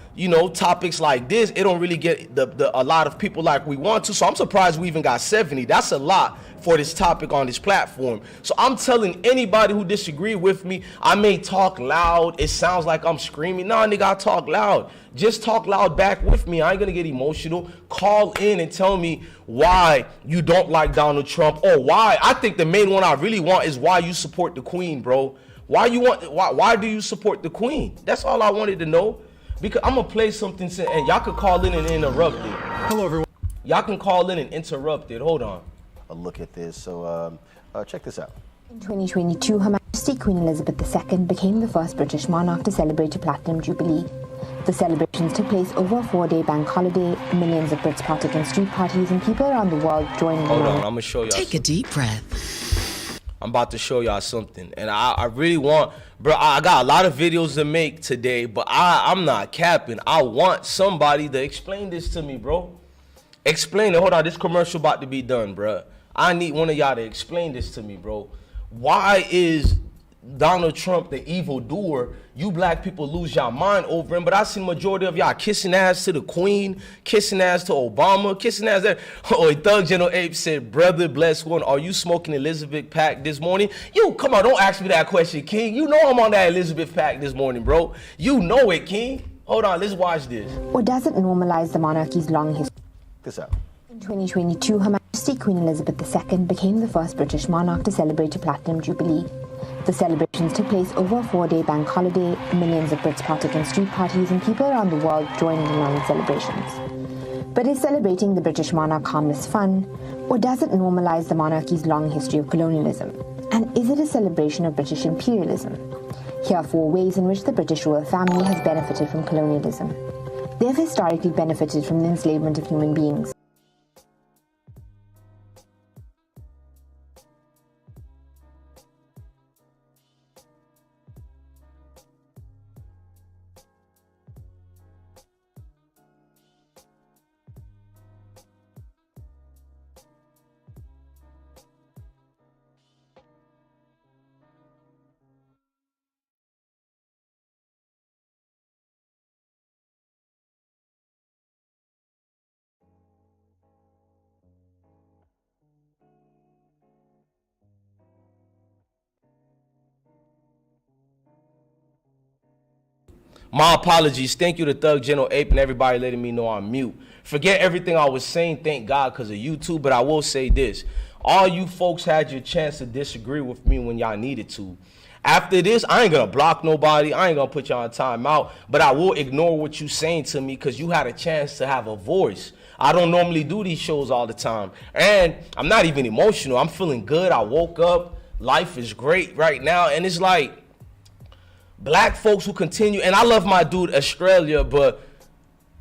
topics like this, it don't really get a lot of people like we want to. So I'm surprised we even got 70. That's a lot for this topic on this platform. So I'm telling anybody who disagree with me, I may talk loud. It sounds like I'm screaming. Nah, nigga, I talk loud. Just talk loud back with me. I ain't gonna get emotional. Call in and tell me why you don't like Donald Trump, or why. I think the main one I really want is why you support the Queen, bro. Why do you support the Queen? That's all I wanted to know. Because I'm gonna play something and y'all can call in and interrupt it. Hello, everyone. Y'all can call in and interrupt it. Hold on. A look at this. So check this out. In 2022, Her Majesty Queen Elizabeth II became the first British monarch to celebrate a platinum jubilee. The celebrations took place over a 4-day bank holiday. Millions of Brits partook in street parties, and people around the world joined in. Hold on, I'm gonna show y'all. Take a deep breath. I'm about to show y'all something, and I really want, bro. I got a lot of videos to make today, but I'm not capping. I want somebody to explain this to me, bro. Explain it. Hold on, this commercial about to be done, bro. I need one of y'all to explain this to me, bro. Why is Donald Trump the evil doer? You black people lose your mind over him, but I see majority of y'all kissing ass to the Queen, kissing ass to Obama, kissing ass there. Oh, Thug General Ape said, brother bless one, are you smoking Elizabeth pack this morning? You, come on, don't ask me that question, King. You know I'm on that Elizabeth pack this morning, bro. You know it, King. Hold on, let's watch this. Or does it normalize the monarchy's long history? This out. In 2022, Her Majesty Queen Elizabeth II became the first British monarch to celebrate a platinum jubilee. The celebrations took place over a 4-day bank holiday. Millions of Brits partook in street parties, and people around the world joined in on the celebrations. But is celebrating the British monarch harmless fun, or does it normalize the monarchy's long history of colonialism? And is it a celebration of British imperialism? Here are 4 ways in which the British royal family has benefited from colonialism. They have historically benefited from the enslavement of human beings. My apologies. Thank you to Thug General Ape and everybody letting me know I'm mute. Forget everything I was saying, thank God, because of YouTube, but I will say this. All you folks had your chance to disagree with me when y'all needed to. After this, I ain't going to block nobody. I ain't going to put y'all on timeout, but I will ignore what you saying to me because you had a chance to have a voice. I don't normally do these shows all the time. And I'm not even emotional. I'm feeling good. I woke up. Life is great right now. And it's like black folks who continue. And I love my dude, Australia, but,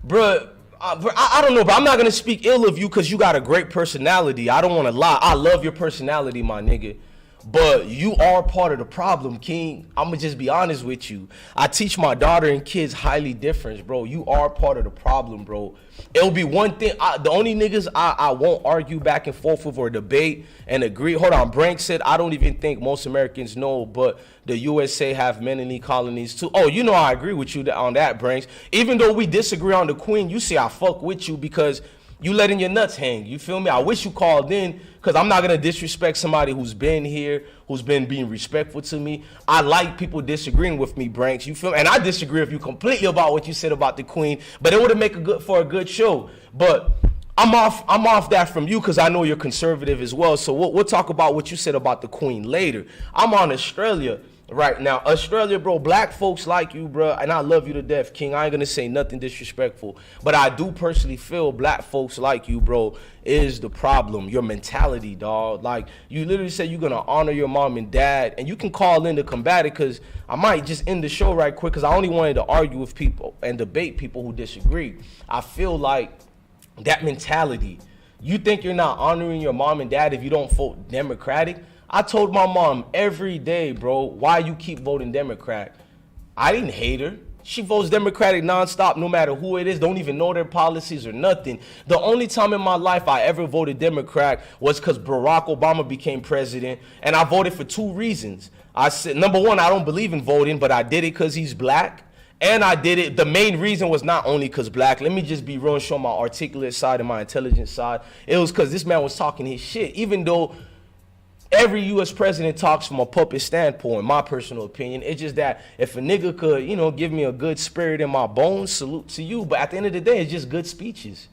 bruh, I don't know, but I'm not going to speak ill of you because you got a great personality. I don't want to lie. I love your personality, my nigga. But you are part of the problem, King. I'm going to just be honest with you. I teach my daughter and kids highly difference, bro. You are part of the problem, bro. It'll be one thing. The only niggas I won't argue back and forth with or debate and agree. Hold on. Brank said, I don't even think most Americans know, but the USA have many colonies too. Oh, you know I agree with you on that, Branks. Even though we disagree on the Queen, you see I fuck with you because you letting your nuts hang. You feel me? I wish you called in because I'm not going to disrespect somebody who's been here, who's been being respectful to me. I like people disagreeing with me, Branks. You feel me? And I disagree with you completely about what you said about the Queen, but it would have made for a good show. But I'm off that from you because I know you're conservative as well. So we'll talk about what you said about the Queen later. I'm on Australia right now. Australia, bro, black folks like you, bro, and I love you to death, King. I ain't gonna say nothing disrespectful, but I do personally feel black folks like you, bro, is the problem. Your mentality, dog. Like, you literally said you're gonna honor your mom and dad, and you can call in to combat it because I might just end the show right quick because I only wanted to argue with people and debate people who disagree. I feel like that mentality, you think you're not honoring your mom and dad if you don't vote Democratic? I told my mom every day, bro, why you keep voting Democrat. I didn't hate her. She votes Democratic nonstop, no matter who it is. Don't even know their policies or nothing. The only time in my life I ever voted Democrat was because Barack Obama became president, and I voted for two reasons. I said, number one, I don't believe in voting, but I did it because he's black. And I did it. The main reason was not only because black. Let me just be real and show my articulate side and my intelligent side. It was because this man was talking his shit, even though every U.S. president talks from a puppet standpoint, my personal opinion. It's just that if a nigga could, you know, give me a good spirit in my bones, salute to you. But at the end of the day, it's just good speeches.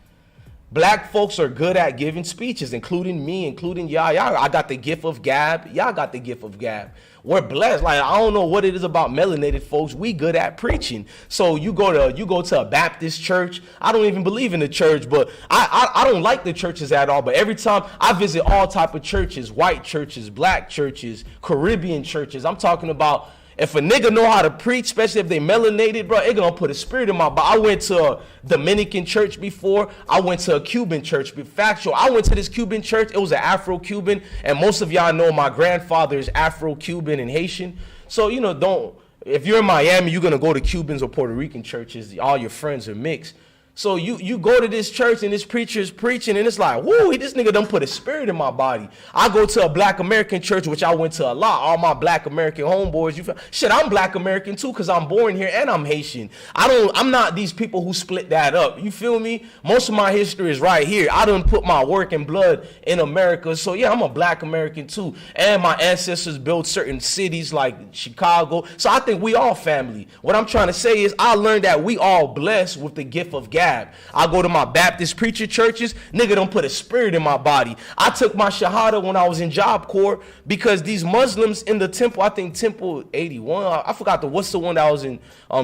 Black folks are good at giving speeches, including me, including y'all. I got the gift of gab. Y'all got the gift of gab. We're blessed. Like, I don't know what it is about melanated folks. We good at preaching. So you go to a Baptist church. I don't even believe in the church, but I don't like the churches at all. But every time I visit all type of churches, white churches, black churches, Caribbean churches, I'm talking about if a nigga know how to preach, especially if they melanated, bro, it gonna put a spirit in my body. I went to a Dominican church before. I went to a Cuban church. Be factual. I went to this Cuban church. It was an Afro-Cuban, and most of y'all know my grandfather is Afro-Cuban and Haitian. So, you know, if you're in Miami, you're gonna go to Cubans or Puerto Rican churches. All your friends are mixed. So you go to this church and this preacher is preaching and it's like, whoo, this nigga done put a spirit in my body. I go to a black American church, which I went to a lot. All my black American homeboys, shit, I'm black American too because I'm born here and I'm Haitian. I'm not these people who split that up. You feel me? Most of my history is right here. I done put my work and blood in America. So yeah, I'm a black American too. And my ancestors built certain cities like Chicago. So I think we all family. What I'm trying to say is I learned that we all blessed with the gift of God. I go to my Baptist preacher churches, nigga don't put a spirit in my body. I took my Shahada when I was in Job Corps because these Muslims in the temple, I think Temple 81, I forgot what's the one that was in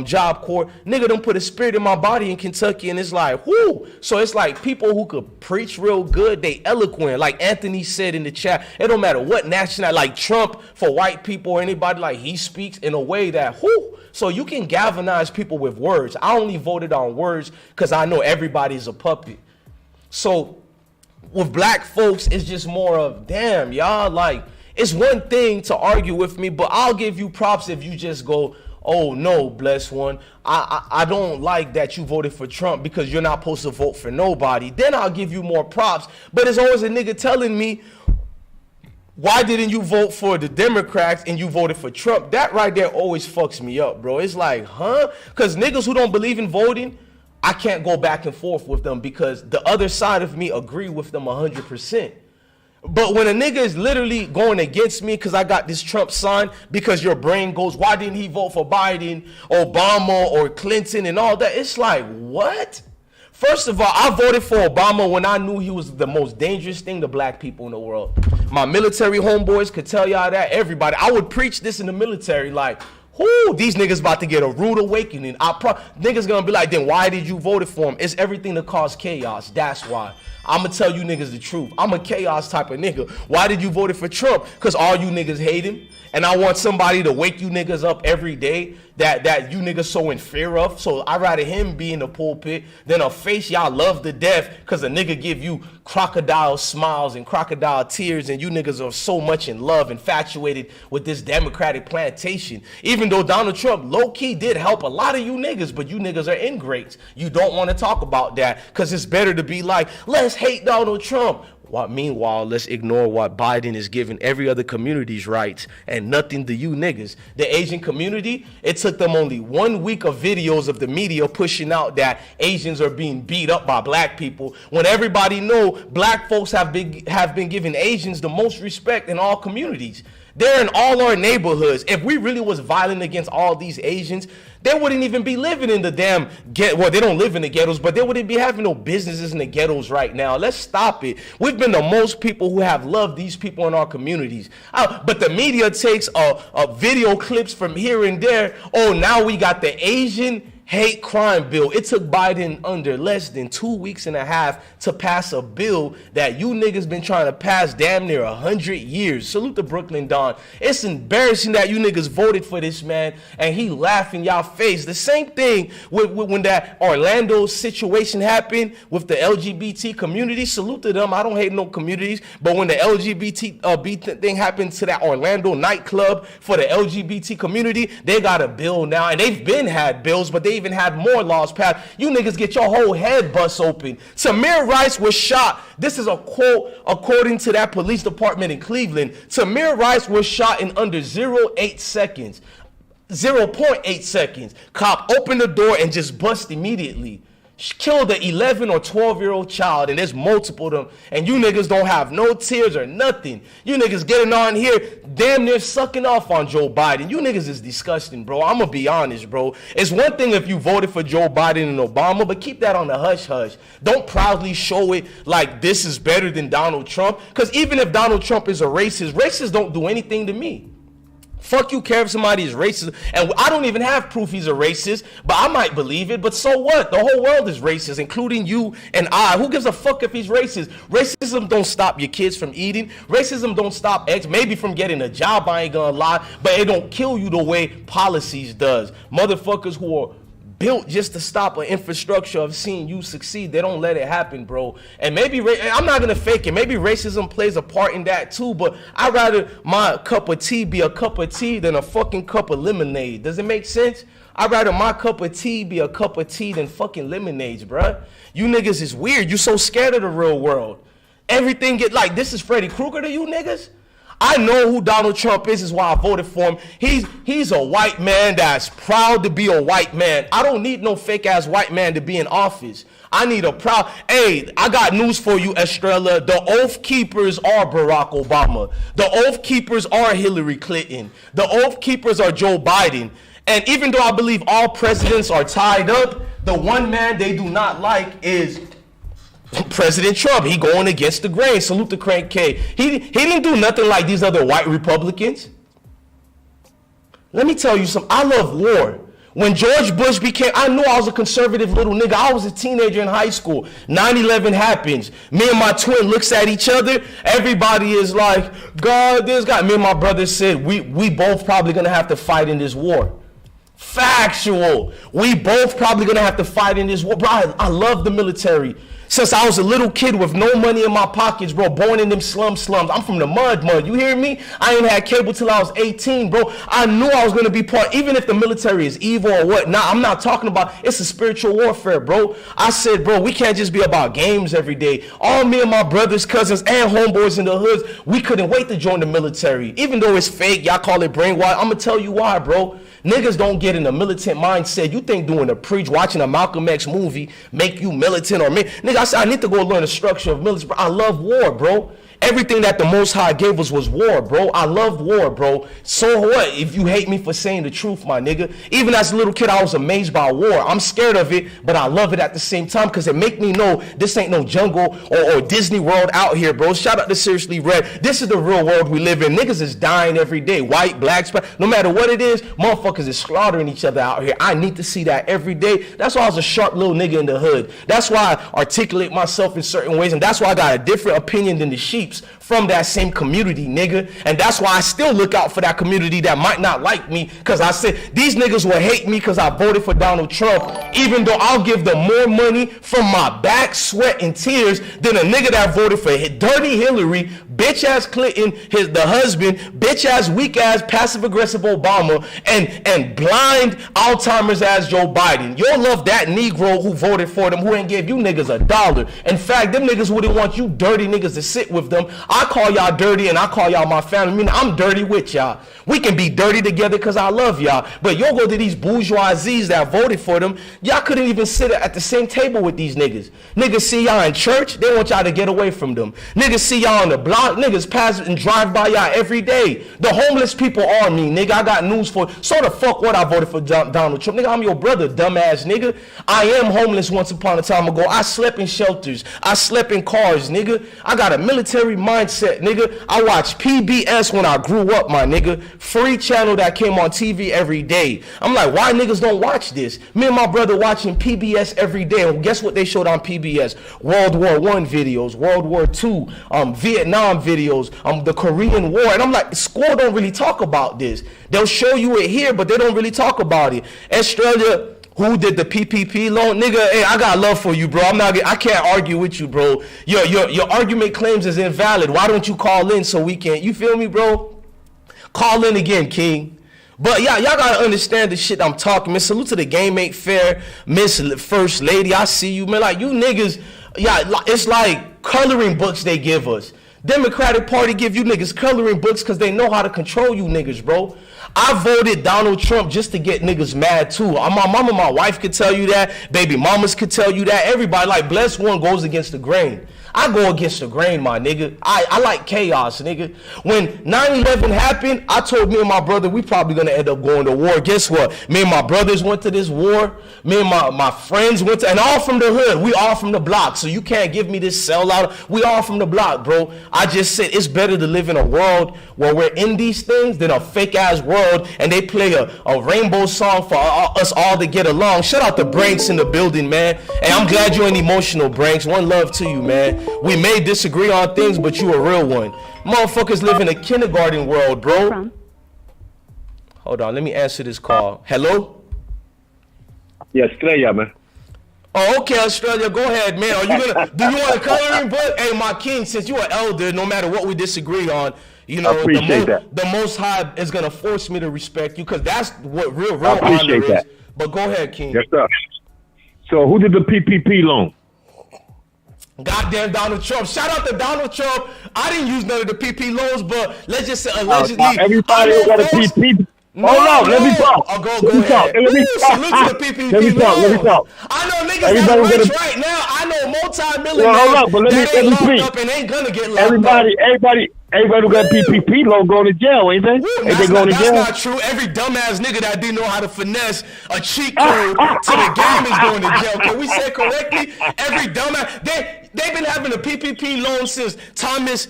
Job Corps, nigga don't put a spirit in my body in Kentucky, and it's like, whoo. So it's like people who could preach real good, they eloquent. Like Anthony said in the chat, it don't matter what nationality, like Trump for white people or anybody, like he speaks in a way that, whoo. So you can galvanize people with words. I only voted on words because I know everybody's a puppet. So with black folks, it's just more of, damn, y'all, like, it's one thing to argue with me, but I'll give you props if you just go, oh no, blessed one, I don't like that you voted for Trump because you're not supposed to vote for nobody. Then I'll give you more props. But it's always a nigga telling me, why didn't you vote for the Democrats and you voted for Trump? That right there always fucks me up, bro. It's like, huh? Because niggas who don't believe in voting, I can't go back and forth with them because the other side of me agree with them 100%. But when a nigga is literally going against me because I got this Trump sign, because your brain goes, why didn't he vote for Biden, Obama, or Clinton and all that? It's like, what? First of all, I voted for Obama when I knew he was the most dangerous thing to black people in the world. My military homeboys could tell y'all that, everybody. I would preach this in the military like, whoo, these niggas about to get a rude awakening. Niggas gonna be like, then why did you vote for him? It's everything to cause chaos. That's why. I'ma tell you niggas the truth. I'm a chaos type of nigga. Why did you vote for Trump? Because all you niggas hate him. And I want somebody to wake you niggas up every day that you niggas so in fear of. So I'd rather him be in the pulpit than a face y'all love to death because a nigga give you crocodile smiles and crocodile tears and you niggas are so much in love, infatuated with this Democratic plantation. Even though Donald Trump low-key did help a lot of you niggas, but you niggas are ingrates. You don't want to talk about that because it's better to be like, let's hate Donald Trump. Meanwhile, let's ignore what Biden is giving every other community's rights and nothing to you niggas. The Asian community, it took them only 1 week of videos of the media pushing out that Asians are being beat up by black people when everybody know black folks have been giving Asians the most respect in all communities. They're in all our neighborhoods. If we really was violent against all these Asians, they wouldn't even be living in the damn ghetto. Well, they don't live in the ghettos, but they wouldn't be having no businesses in the ghettos right now. Let's stop it. We've been the most people who have loved these people in our communities. But the media takes a video clips from here and there. Oh, now we got the Asian hate crime bill. It took Biden under less than 2.5 weeks to pass a bill that you niggas been trying to pass damn near 100 years. Salute to Brooklyn Don. It's embarrassing that you niggas voted for this man and he laughing y'all face. The same thing with when that Orlando situation happened with the LGBT community. Salute to them. I don't hate no communities, but when the LGBT thing happened to that Orlando nightclub for the LGBT community, they got a bill now, and they've been had bills, but they even had more laws passed. You niggas get your whole head bust open. Tamir Rice was shot. This is a quote according to that police department in Cleveland. Tamir Rice was shot in under 0.8 seconds. 0.8 seconds. Cop opened the door and just bust immediately. Killed an 11 or 12-year-old child, and there's multiple of them, and you niggas don't have no tears or nothing. You niggas getting on here damn near sucking off on Joe Biden. You niggas is disgusting, bro. I'm gonna be honest, bro. It's one thing if you voted for Joe Biden and Obama, but keep that on the hush-hush. Don't proudly show it like this is better than Donald Trump, because even if Donald Trump is a racist, racists don't do anything to me. Fuck you care if somebody is racist. And I don't even have proof he's a racist, but I might believe it. But so what? The whole world is racist, including you and I. Who gives a fuck if he's racist? Racism don't stop your kids from eating. Racism don't stop maybe from getting a job, I ain't gonna lie, but it don't kill you the way policies does. Motherfuckers who are built just to stop an infrastructure of seeing you succeed, they don't let it happen, bro. And maybe, I'm not gonna fake it, maybe racism plays a part in that too, but I'd rather my cup of tea be a cup of tea than a fucking cup of lemonade. Does it make sense? I'd rather my cup of tea be a cup of tea than fucking lemonades, bruh. You niggas is weird. You so scared of the real world. Everything get like, this is Freddy Krueger to you niggas? I know who Donald Trump is why I voted for him. He's a white man that's proud to be a white man. I don't need no fake ass white man to be in office. I need a proud. Hey, I got news for you, Estrella. The Oath Keepers are Barack Obama. The Oath Keepers are Hillary Clinton. The Oath Keepers are Joe Biden. And even though I believe all presidents are tied up, the one man they do not like is President Trump. He going against the grain. Salute to Crank K. He didn't do nothing like these other white Republicans. Let me tell you something. I love war. When George Bush I knew I was a conservative little nigga. I was a teenager in high school. 9/11 happens. Me and my twin looks at each other. Everybody is like, God, this guy. Me and my brother said, we both probably gonna have to fight in this war. Factual. We both probably gonna have to fight in this war. Bro, I love the military. Since I was a little kid with no money in my pockets, bro, born in them slums. I'm from the mud, you hear me? I ain't had cable till I was 18, bro. I knew I was going to be part, even if the military is evil or what. Nah, I'm not talking about, it's a spiritual warfare, bro. I said, bro, we can't just be about games every day. All me and my brothers, cousins, and homeboys in the hoods, we couldn't wait to join the military. Even though it's fake, y'all call it brainwash, I'm going to tell you why, bro. Niggas don't get in a militant mindset. You think doing a preach, watching a Malcolm X movie make you militant or me? Nigga, I said I need to go learn the structure of military. I love war, bro. everything that the Most High gave us was war, bro. I love war, bro. So what if you hate me for saying the truth, my nigga? Even as a little kid, I was amazed by war. I'm scared of it, but I love it at the same time because it make me know this ain't no jungle or Disney World out here, bro. Shout out to Seriously Red. This is the real world we live in. Niggas is dying every day. White, black, no matter what it is, motherfuckers is slaughtering each other out here. I need to see that every day. That's why I was a sharp little nigga in the hood. That's why I articulate myself in certain ways, and that's why I got a different opinion than the sheeps from that same community, nigga. And that's why I still look out for that community that might not like me, because I said these niggas will hate me because I voted for Donald Trump, even though I'll give them more money from my back, sweat, and tears than a nigga that voted for dirty Hillary, bitch ass Clinton, the husband, bitch ass weak ass passive aggressive Obama, and blind Alzheimer's ass Joe Biden. You'll love that Negro who voted for them, who ain't give you niggas $1. In fact, them niggas wouldn't want you dirty niggas to sit with them. I call y'all dirty and I call y'all my family. I mean, I'm dirty with y'all. We can be dirty together because I love y'all. But you'll go to these bourgeoisies that voted for them. Y'all couldn't even sit at the same table with these niggas. Niggas see y'all in church, they want y'all to get away from them. Niggas see y'all on the block, niggas pass and drive by y'all every day. The homeless people are me, nigga. I got news for you. So the fuck what I voted for Donald Trump. Nigga, I'm your brother, dumbass nigga. I am homeless once upon a time ago. I slept in shelters. I slept in cars, nigga. I got a military mindset, nigga. I watched PBS when I grew up, my nigga. Free channel that came on TV every day. I'm like, why niggas don't watch this? Me and my brother watching PBS every day. And guess what they showed on PBS? World War I videos, World War II, Vietnam videos, the Korean War. And I'm like, school don't really talk about this. They'll show you it here, but they don't really talk about it. Australia, who did the PPP loan? Nigga, hey, I got love for you, bro. I can't argue with you, bro. Your argument claims is invalid. Why don't you call in so we can, you feel me, bro? Call in again, King. But yeah, y'all gotta understand the shit I'm talking. Man, salute to the Game Ain't Fair, Miss First Lady. I see you, man. Like, you niggas, yeah, it's like coloring books they give us. Democratic Party give you niggas coloring books because they know how to control you niggas, bro. I voted Donald Trump just to get niggas mad too. My mama, my wife could tell you that. Baby mamas could tell you that. Everybody, like, blessed one goes against the grain. I go against the grain, my nigga. I like chaos, nigga. When 9/11 happened, I told me and my brother we probably gonna end up going to war. Guess what? Me and my brothers went to this war. Me and my friends went to, and all from the hood. We all from the block. So you can't give me this sellout. We all from the block, bro. I just said it's better to live in a world where we're in these things than a fake ass world and they play a rainbow song for us all to get along. Shout out to Branks in the building, man. And I'm glad you ain't emotional, Branks. One love to you, man. We may disagree on things, but you a real one. Motherfuckers live in a kindergarten world, bro. Hold on, let me answer this call. Hello? Yeah, Australia, man. Oh, okay, Australia, go ahead, man. Are you gonna, do you want a coloring book? Hey, my king, since you're an elder, no matter what we disagree on, you know, the Most High is gonna force me to respect you, because that's what real honor is. That. But go ahead, King. Yes, sir. So who did the PPP loan? Goddamn Donald Trump. Shout out to Donald Trump. I didn't use none of the PP loans, but let's just say allegedly. Everybody got a PP. No, hold on, let me talk. Oh, go ahead. Let me talk. Let me talk. I know niggas that rich right now. I know multi-millionaires that ain't locked up and ain't gonna get locked up. Everybody who got PPP loan going to jail, ain't they? They going to jail? That's not true. Every dumbass nigga that didn't know how to finesse a cheat code to the game is going to jail. Can we say correctly? Every dumbass, they've been having a PPP loan since Thomas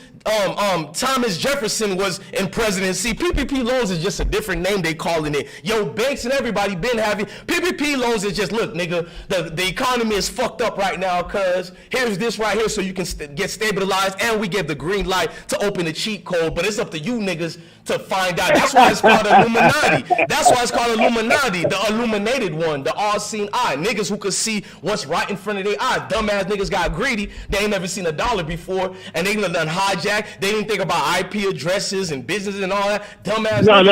Jefferson was in presidency. PPP loans is just a different name they calling it. Yo, banks and everybody been having PPP loans. Is just, look, nigga, the economy is fucked up right now, cuz here's this right here so you can get stabilized, and we give the green light to open the cheat code, but it's up to you niggas to find out. That's why it's called Illuminati. That's why it's called Illuminati, the illuminated one, the all-seeing eye. Niggas who could see what's right in front of their eyes. Dumbass niggas got greedy. They ain't never seen $1 before, and they done hijack. They didn't think about IP addresses and businesses and all that. Dumbass. No.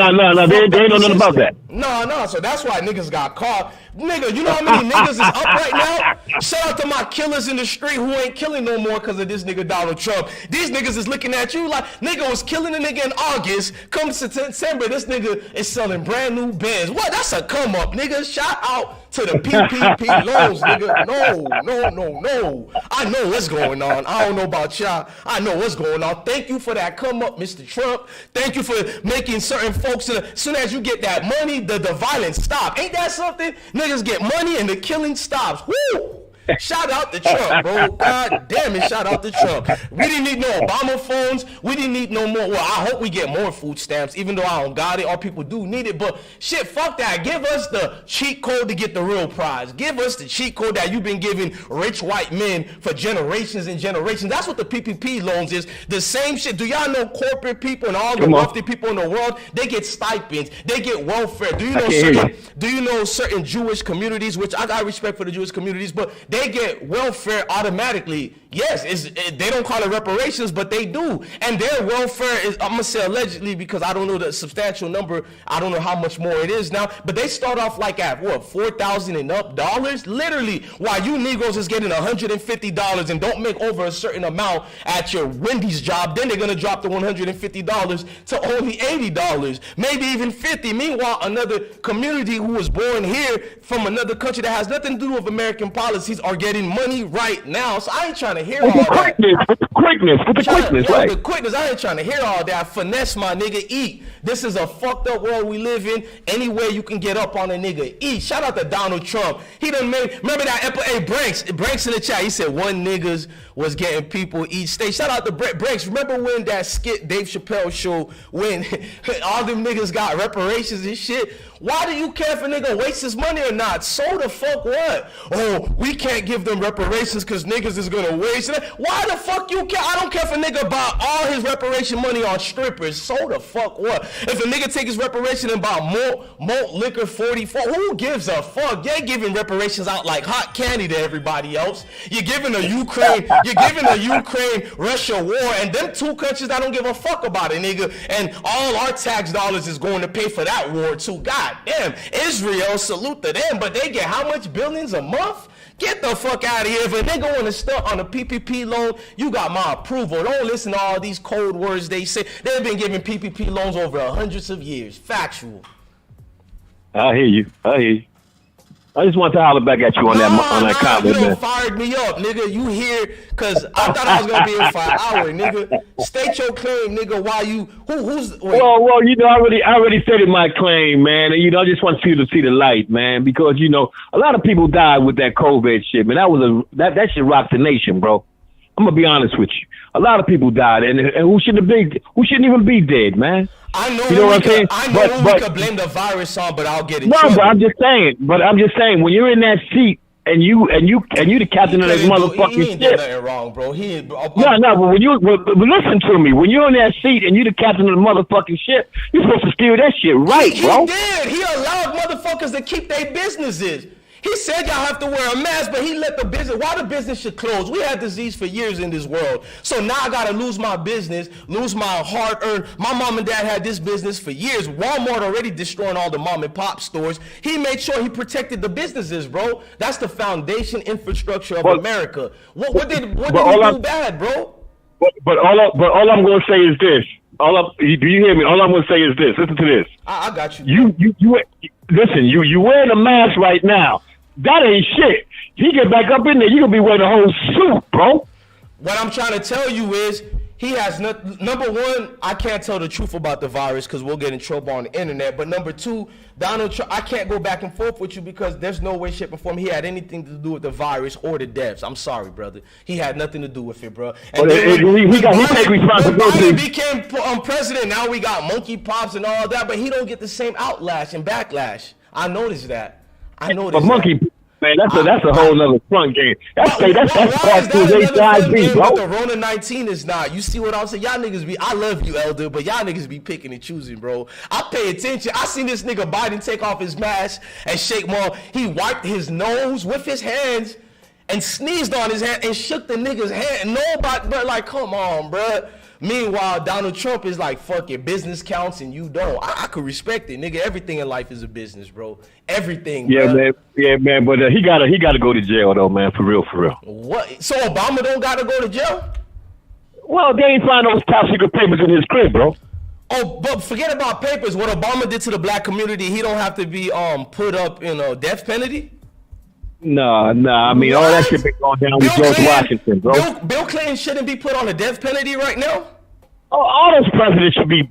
They ain't know nothing about that. No. So that's why niggas got caught. Nigga, you know how many niggas is up right now? Shout out to my killers in the street who ain't killing no more because of this nigga Donald Trump. These niggas is looking at you like, nigga was killing a nigga in August. Come September, this nigga is selling brand new Benz. What? That's a come up, nigga. Shout out to the PPP loans, nigga. No. I know what's going on. I don't know about y'all. I know what's going on. Thank you for that come up, Mr. Trump. Thank you for making certain folks, as soon as you get that money, the violence stop. Ain't that something? Niggas get money and the killing stops. Woo! Shout out to Trump, bro. God damn it, shout out to Trump. We didn't need no Obama phones. We didn't need no more. Well, I hope we get more food stamps, even though I don't got it. All people do need it. But shit, fuck that. Give us the cheat code to get the real prize. Give us the cheat code that you've been giving rich white men for generations and generations. That's what the PPP loans is. The same shit. Do y'all know corporate people and all the wealthy people in the world? They get stipends. They get welfare. Do you know certain Jewish communities, which I got respect for the Jewish communities, but they get welfare automatically. Yes, they don't call it reparations, but they do. And their welfare is, I'm going to say allegedly because I don't know the substantial number. I don't know how much more it is now. But they start off like at, what, $4,000 and up dollars? Literally, while you Negroes is getting $150 and don't make over a certain amount at your Wendy's job, then they're going to drop the $150 to only $80, maybe even $50. Meanwhile, another community who was born here from another country that has nothing to do with American policies are getting money right now. So I ain't trying to hear all that. With the quickness, right? The quickness, I ain't trying to hear all that. Finesse, my nigga, eat. This is a fucked up world we live in. Any way you can get up on a nigga, eat. Shout out to Donald Trump. He done made, remember that episode, hey, Branks in the chat, he said one niggas was getting people each state. Shout out to Branks. Remember when that skit Dave Chappelle show, when all them niggas got reparations and shit? Why do you care if a nigga wastes his money or not? So the fuck what? Oh, we can't give them reparations because niggas is gonna waste it. Why the fuck you care? I don't care if a nigga buy all his reparation money on strippers. So the fuck what? If a nigga take his reparation and buy malt liquor 44, who gives a fuck? You're giving reparations out like hot candy to everybody else. You're giving a Ukraine Russia war, and them two countries that don't give a fuck about it, nigga. And all our tax dollars is going to pay for that war too. God damn, Israel, salute to them, but they get how much billions a month? Get the fuck out of here. If a nigga want to start on a PPP loan, you got my approval. Don't listen to all these cold words they say. They've been giving PPP loans over hundreds of years. Factual. I hear you. I just want to holler back at you on that comment, you man. Fired me up, nigga. You here because I thought I was gonna be here for an hour, nigga. State your claim, nigga. Why you? Who's? Wait. Well, you know, I already stated my claim, man. And you know, I just want you to see the light, man, because you know, a lot of people died with that COVID shit, man. That shit rocked the nation, bro. I'm gonna be honest with you. A lot of people died, and who shouldn't even be dead, man. I know, you know what I'm saying? I know we could blame the virus on, but I'll get it. No, but I'm just saying, when you're in that seat and you the captain of that motherfucking ship. He ain't done nothing wrong, bro. No, but listen to me. When you're in that seat and you the captain of the motherfucking ship, you're supposed to steer that shit right, bro. He did. He allowed motherfuckers to keep their businesses. He said y'all have to wear a mask, but he let the business, why the business should close? We had disease for years in this world. So now I gotta lose my business, lose my hard-earned, my mom and dad had this business for years. Walmart already destroying all the mom and pop stores. He made sure he protected the businesses, bro. That's the foundation infrastructure of America. What did he do bad, bro? But all I'm gonna say is this. Do you hear me? All I'm gonna say is this. Listen to this. I got you. Listen, you wearing a mask right now. That ain't shit. He get back up in there, you gonna be wearing a whole suit, bro. What I'm trying to tell you is he has number one, I can't tell the truth about the virus because we'll get in trouble on the internet. But number two, Donald Trump, I can't go back and forth with you because there's no way, shape, or form he had anything to do with the virus or the deaths. I'm sorry, brother. He had nothing to do with it, bro. And he take responsibility. Biden became president. Now we got monkeypox and all that, but he don't get the same outlash and backlash. I noticed that. But monkey, man, that's a whole nother front game. That's part 2 HIV, bro. But the Rona 19 is not. You see what I'm saying? Y'all niggas be, I love you, Elder, but y'all niggas be picking and choosing, bro. I pay attention. I seen this nigga Biden take off his mask and shake more. He wiped his nose with his hands and sneezed on his hand and shook the nigga's hand. Nobody, but like, come on, bro. Meanwhile, Donald Trump is like, fuck it, business counts and you don't. I could respect it, nigga. Everything in life is a business, bro. Everything, bro. Yeah, man. But he gotta go to jail, though, man. For real. What? So Obama don't gotta go to jail? Well, they ain't find those top secret papers in his crib, bro. Oh, but forget about papers. What Obama did to the black community, he don't have to be put up in a death penalty? Nah. I mean, all that shit been going down with George Washington, bro. Bill Clinton shouldn't be put on the death penalty right now. All those presidents should be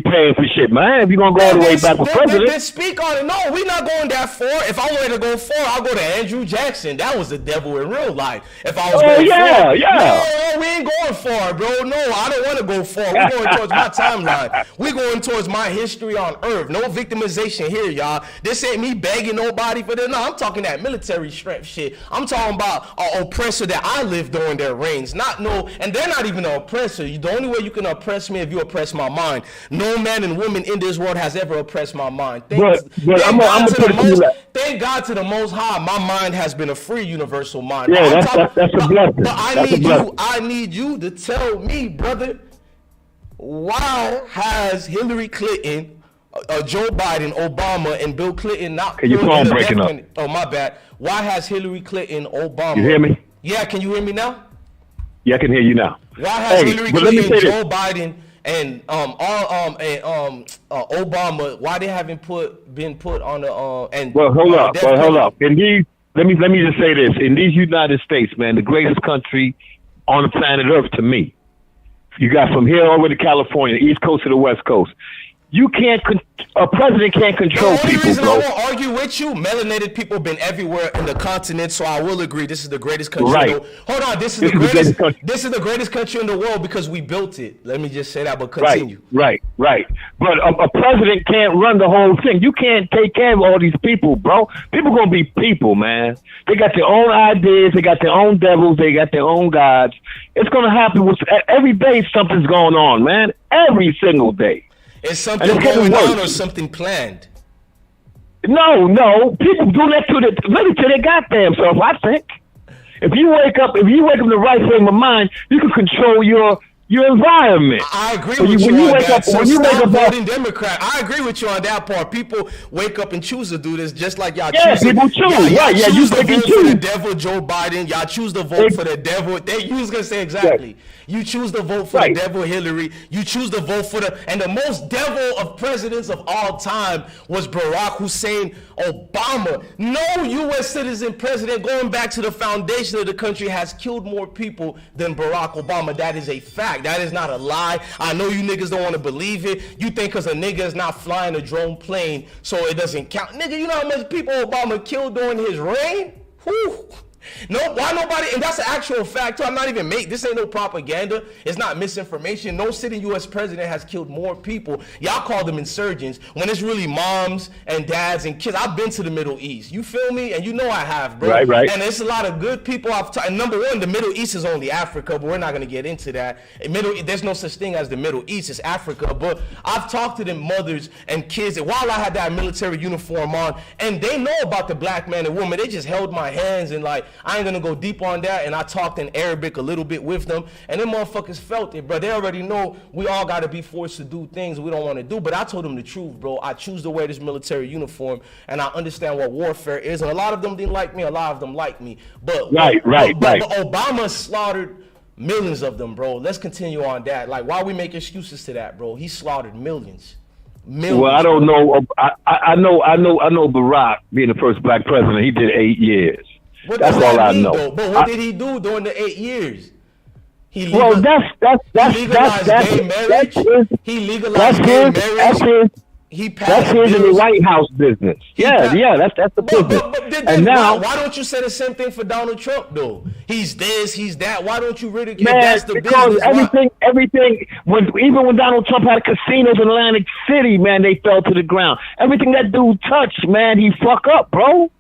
paying for shit, man. If you're gonna go all the way back for president, then speak on it. No, we're not going that far. If I wanted to go far, I'll go to Andrew Jackson. That was the devil in real life. If I was going far, no, we ain't going far, bro. No, I don't want to go far. We're going towards my timeline. We're going towards my history on Earth. No victimization here, y'all. This ain't me begging nobody for this. No, I'm talking that military strength shit. I'm talking about an oppressor that I lived during their reigns. And they're not even an oppressor. The only way you can oppress me if you oppress my mind. No man and woman in this world has ever oppressed my mind. Thank God to the Most High, my mind has been a free universal mind. Yeah, that's a blessing. But I need you to tell me, brother, why has Hillary Clinton, Joe Biden, Obama, and Bill Clinton not? Can your phone breaking up? Oh, my bad. Why has Hillary Clinton, Obama? You hear me? Yeah, can you hear me now? Yeah, I can hear you now. Why has Hillary Clinton, Joe Biden, and Obama? Why they haven't been put on the hold up. In these, let me just say this: in these United States, man, the greatest country on the planet Earth to me. You got from here all the way to California, East Coast to the West Coast. A president can't control people, bro. The only reason I won't argue with you, melanated people been everywhere in the continent, so I will agree this is the greatest country. Right. Hold on, this is the greatest country in the world because we built it. Let me just say that, but continue. Right. But a president can't run the whole thing. You can't take care of all these people, bro. People gonna be people, man. They got their own ideas. They got their own devils. They got their own gods. It's gonna happen every day. Something's going on, man. Every single day. Is something going on or something planned? No. People do that to their goddamn self, I think. If you wake up in the right frame of mind, you can control your environment. I agree with you on that. So stop voting Democrat. I agree with you on that part. People wake up and choose to do this just like y'all choose. Yeah, people choose. Y'all choose to vote for the devil, Joe Biden. Y'all choose to vote for the devil. You was going to say exactly. Yes. You choose to vote for the devil, Hillary. You choose to vote for and the most devil of presidents of all time was Barack Hussein Obama. No U.S. citizen president going back to the foundation of the country has killed more people than Barack Obama. That is a fact. That is not a lie. I know you niggas don't want to believe it. You think because a nigga is not flying a drone plane, so it doesn't count. Nigga, you know how much people Obama killed during his reign? Whew. No, why nobody? And that's an actual fact too. I'm not even this ain't no propaganda. It's not misinformation. No sitting U.S. president has killed more people. Y'all call them insurgents when it's really moms and dads and kids. I've been to the Middle East. You feel me? And you know I have, bro. Right. And there's a lot of good people. Number one, the Middle East is only Africa, but we're not gonna get into that. There's no such thing as the Middle East. It's Africa. But I've talked to them mothers and kids, and while I had that military uniform on, and they know about the black man and woman. They just held my hands and like. I ain't gonna go deep on that, and I talked in Arabic a little bit with them, and them motherfuckers felt it, bro. They already know we all gotta be forced to do things we don't want to do, but I told them the truth, bro. I choose to wear this military uniform, and I understand what warfare is, and a lot of them didn't like me, a lot of them like me, but right. But Obama slaughtered millions of them, bro. Let's continue on that. Like, why we make excuses to that, bro? He slaughtered millions. Well, I don't know. I know Barack being the first black president. He did 8 years. That's all I know. Though? But what did he do during the 8 years? He legalized gay marriage. He legalized gay marriage. That's his in the White House business. Yeah, that's the business. And now, why don't you say the same thing for Donald Trump though? He's this, he's that. Why don't you really? That's the because business. Everything. Even when Donald Trump had casinos in Atlantic City, man, they fell to the ground. Everything that dude touched, man, he fuck up, bro.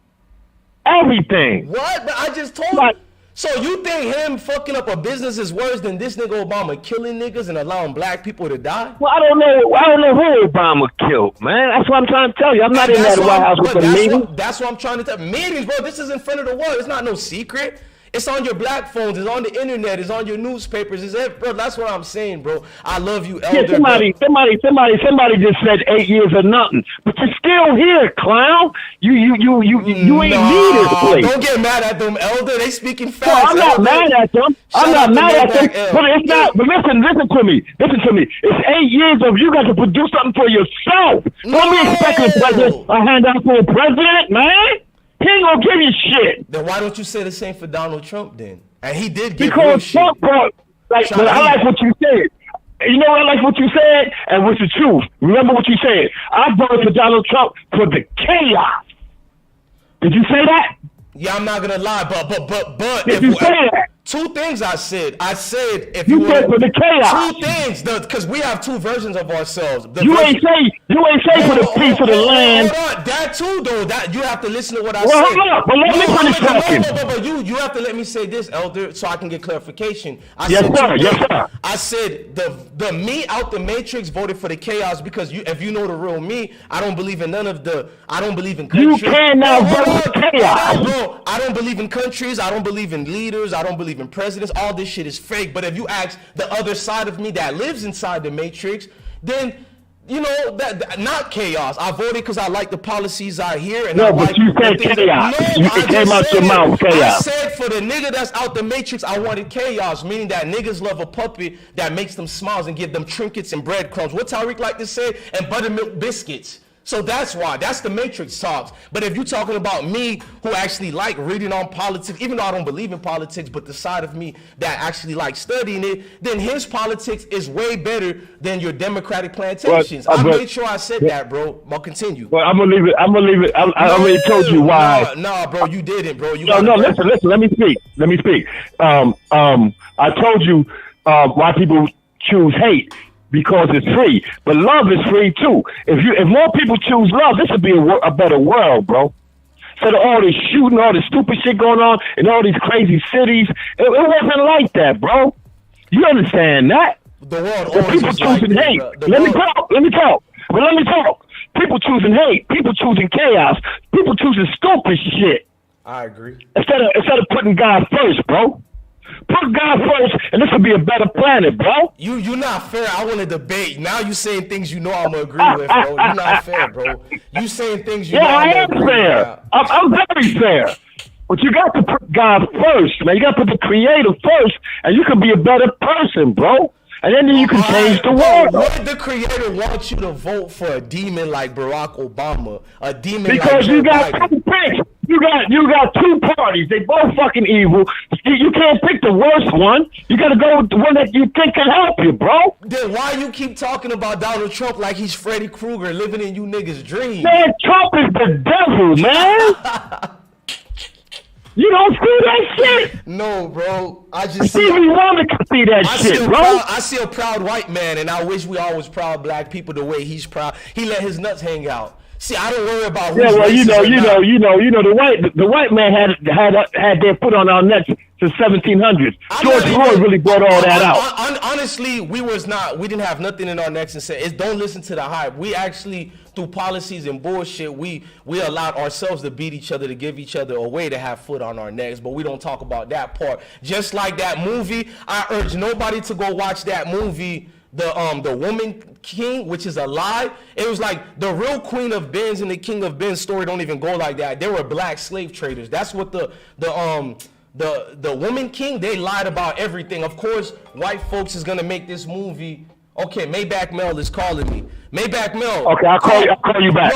Everything. What? But I just told you. So you think him fucking up a business is worse than this nigga Obama killing niggas and allowing black people to die? Well, I don't know who Obama killed, man. That's what I'm trying to tell you. I'm not in that White House with the meetings. That's what I'm trying to tell you. Meetings, bro. This is in front of the world. It's not no secret. It's on your black phones. It's on the internet. It's on your newspapers. Bro, that's what I'm saying, bro. I love you, Elder. Yeah, somebody just said 8 years or nothing, but you're still here, clown. You ain't needed, please. Don't get mad at them, Elder. They speaking fast. No, I'm not mad at them. I'm not mad at them. But it's not. But listen to me. It's 8 years of you got to produce something for yourself. Don't be expecting a handout for a president, man. He ain't gonna give you shit. Then why don't you say the same for Donald Trump then? And he did give real Because shit. Trump brought, like, but I like what you said. You know what I like what you said? And what's the truth? Remember what you said. I voted for Donald Trump for the chaos. Did you say that? Yeah, I'm not gonna lie, but Did you say that? Two things I said. I said if You said for the chaos. Two things, because we have two versions of ourselves. You ain't say for the peace of the land. Hold on, that too though. That you have to listen to what I Well, said. hold up, but let me finish talking. But you have to let me say this, Elder, so I can get clarification. Yes, sir. I said the me out the matrix voted for the chaos because if you know the real me, I don't believe in none of the. I don't believe in countries. You cannot vote for chaos. Bro, I don't believe in countries. I don't believe in leaders. I don't believe in presidents. All this shit is fake. But if you ask the other side of me that lives inside the matrix, then you know that not chaos. I voted because I like the policies I hear. And no, but you said chaos. It came out your mouth, chaos. I said for the nigga that's out the matrix, I wanted chaos, meaning that niggas love a puppet that makes them smiles and give them trinkets and breadcrumbs. What Tariq like to say? And buttermilk biscuits. So that's why. That's the Matrix talks. But if you're talking about me who actually like reading on politics, even though I don't believe in politics, but the side of me that actually like studying it, then his politics is way better than your Democratic plantations. I made sure I said that, bro. I'll continue. Well, I'm gonna leave it. I already told you why. No, bro, you didn't, bro. Listen. Let me speak. I told you why people choose hate. Because it's free, but love is free too. If more people choose love, this would be a better world, bro. Instead of all this shooting, all this stupid shit going on in all these crazy cities, it wasn't like that, bro. You understand that? The world always people choosing like hate. Let me talk. People choosing hate. People choosing chaos. People choosing stupid shit. I agree. Instead of putting God first, bro. Put God first, and this will be a better planet, bro. You're not fair. I want to debate. Now you saying things you know I'm gonna agree with, bro. You're not fair, bro. You saying things you know I'm gonna agree fair. I'm very fair. But you got to put God first, man. You got to put the Creator first, and you can be a better person, bro. And then you can change the world. What did the Creator want you to vote for a demon like Barack Obama? A demon because like you got two picks. You got two parties. They both fucking evil. You can't pick the worst one. You got to go with the one that you think can help you, bro. Then why you keep talking about Donald Trump like he's Freddy Krueger living in you niggas' dreams? Man, Trump is the devil, man. You don't see that shit? No, bro. I just Stevie Wonder can see that shit, bro. I see a proud white man, and I wish we all was proud black people the way he's proud. He let his nuts hang out. See, I don't worry about who's you know. The white man had their foot on our necks since 1700s. George Floyd really brought all that out. Honestly, we didn't have nothing in our necks and said, don't listen to the hype. We actually, through policies and bullshit, we allowed ourselves to beat each other, to give each other a way to have foot on our necks, but we don't talk about that part. Just like that movie, I urge nobody to go watch that movie, the Woman King, which is a lie. It was like the real Queen of Benz and the King of Benz story don't even go like that. They were black slave traders. That's what the Woman King, they lied about everything. Of course, white folks is gonna make this movie. Okay, Maybach Mel is calling me. Maybach Mel. Okay, I'll call you back.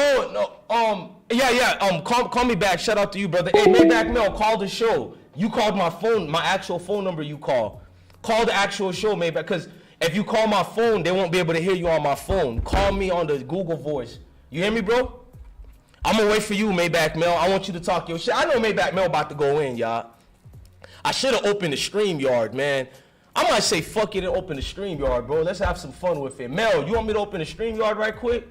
Call me back. Shout out to you, brother. Hey, Maybach Mel, call the show. You called my phone, my actual phone number. You call the actual show, Maybach, because if you call my phone, they won't be able to hear you on my phone. Call me on the Google Voice. You hear me, bro? I'm gonna wait for you, Maybach Mel. I want you to talk your shit. I know Maybach Mel about to go in, y'all. I should have opened the StreamYard, man. I might say fuck it and open the StreamYard, bro. Let's have some fun with it. Mel, you want me to open the StreamYard right quick?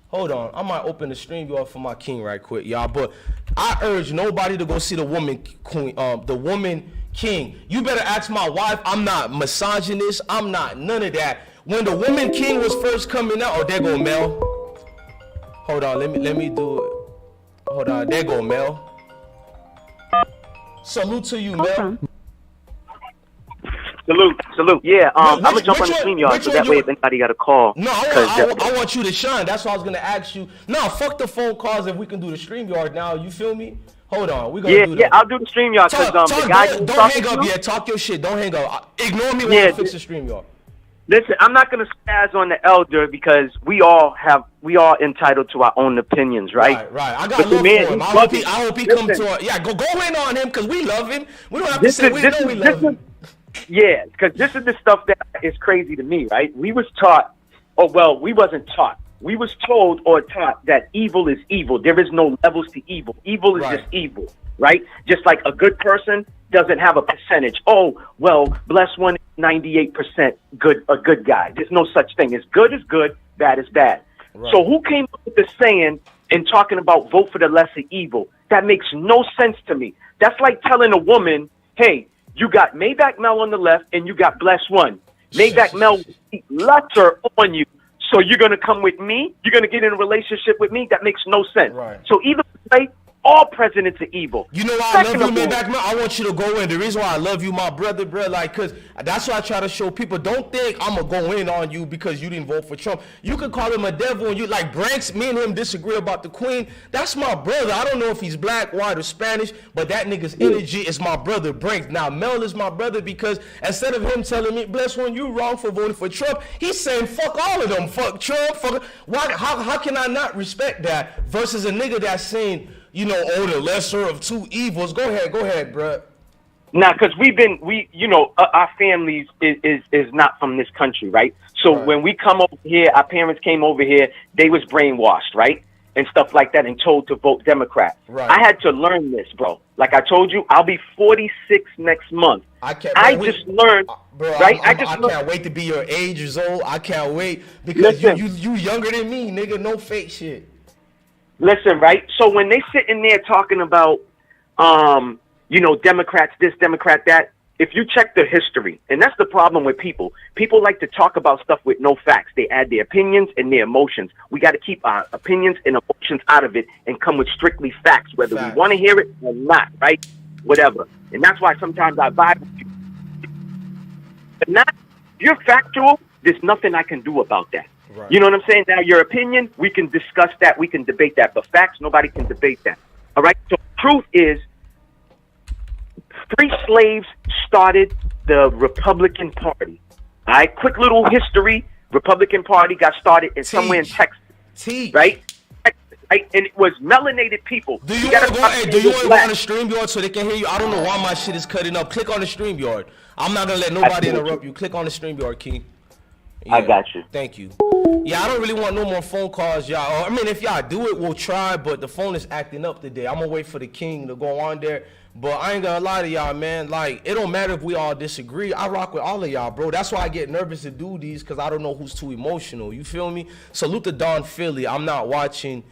Hold on. I might open the StreamYard for my king right quick, y'all. But I urge nobody to go see the Woman Queen, the Woman King. You better ask my wife. I'm not misogynist. I'm not none of that. When the Woman King was first coming out, there go Mel. Hold on, let me do it. Hold on, there go Mel. Salute to you, Mel. Salute. Yeah, I'm gonna jump on the StreamYard so that way if anybody got a call. No, I want you to shine. That's why I was gonna ask you. No, fuck the phone calls if we can do the StreamYard now. You feel me? Hold on, we gonna do that. Yeah, I'll do the StreamYard because the guy don't hang up yet. Talk your shit. Don't hang up. Ignore me when I fix the StreamYard. Listen, I'm not gonna spaz on the elder because we all entitled to our own opinions, right? Right. I got love for him. I hope he comes to our, go in on him because we love him. We don't have to say we love him. Yeah, because this is the stuff that is crazy to me, right? We was taught, we wasn't taught. We was told or taught that evil is evil. There is no levels to evil. Evil is just evil, right? Just like a good person doesn't have a percentage. Oh, well, bless one, 98% good, a good guy. There's no such thing. As good is good, bad is bad. Right. So who came up with the saying and talking about vote for the lesser evil? That makes no sense to me. That's like telling a woman, hey, you got Maybach Mel on the left and you got Bless One. Maybach Mel will keep lesser on you. So you're going to come with me? You're going to get in a relationship with me? That makes no sense. Right. So either way, all presidents are evil. You know why I love you, Maybach Mel? I want you to go in. The reason why I love you, my brother, bro, like, because that's why I try to show people. Don't think I'm going to go in on you because you didn't vote for Trump. You could call him a devil, and you, like, Branks, me and him disagree about the Queen. That's my brother. I don't know if he's black, white, or Spanish, but that nigga's energy is my brother, Branks. Now, Mel is my brother because instead of him telling me, Bless One, you wrong for voting for Trump, he's saying, fuck all of them. Fuck Trump. Fuck. Why? How can I not respect that versus a nigga that's saying, you know, the lesser of two evils? Go ahead, bro. Nah, because our families is not from this country, right? So when we come over here, our parents came over here, they was brainwashed, right? And stuff like that and told to vote Democrat. Right. I had to learn this, bro. Like I told you, I'll be 46 next month. I just learned, right? I can't wait to be your age years old. I can't wait because you younger than me, nigga. No fake shit. Listen, right? So when they sitting there talking about, Democrats this, Democrat that, if you check the history, and that's the problem with people. People like to talk about stuff with no facts. They add their opinions and their emotions. We got to keep our opinions and emotions out of it and come with strictly facts, whether we want to hear it or not, right? Whatever. And that's why sometimes I vibe with you. But not, if you're factual, there's nothing I can do about that. Right. You know what I'm saying? Now, your opinion, we can discuss that. We can debate that. But facts, nobody can debate that. All right? So truth is, free slaves started the Republican Party. All right? Quick little history. Republican Party got started in somewhere in Texas. Right? Right? And it was melanated people. Do you want to go on the StreamYard so they can hear you? I don't know why my shit is cutting up. Click on the StreamYard. I'm not going to let nobody interrupt you. Click on the StreamYard, King. Yeah, I got you. Thank you. Yeah, I don't really want no more phone calls, y'all. I mean, if y'all do it, we'll try, but the phone is acting up today. I'm going to wait for the King to go on there. But I ain't going to lie to y'all, man. Like, it don't matter if we all disagree. I rock with all of y'all, bro. That's why I get nervous to do these because I don't know who's too emotional. You feel me? Salute to Don Philly. I'm not watching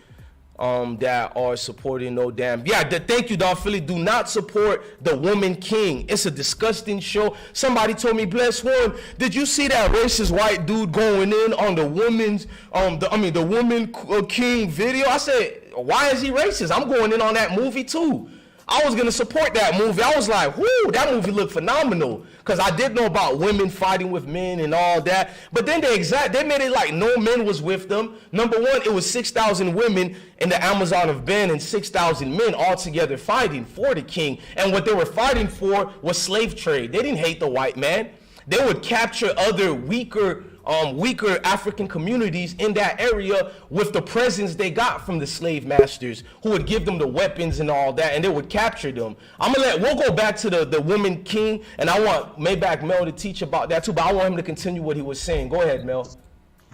that are supporting no damn. Yeah, thank you, Don Philly. Do not support the Woman King. It's a disgusting show. Somebody told me, Bless One, did you see that racist white dude going in on the woman's the Woman King video? I said, why is he racist? I'm going in on that movie too. I was gonna support that movie. I was like, whoo, that movie looked phenomenal. Cause I did know about women fighting with men and all that. But then they made it like no men was with them. Number one, it was 6,000 women in the Amazon of Ben and 6,000 men all together fighting for the king. And what they were fighting for was slave trade. They didn't hate the white man. They would capture other weaker African communities in that area with the presents they got from the slave masters who would give them the weapons and all that, and they would capture them. We'll go back to the Woman King, and I want Maybach Mel to teach about that too, but I want him to continue what he was saying. Go ahead, Mel.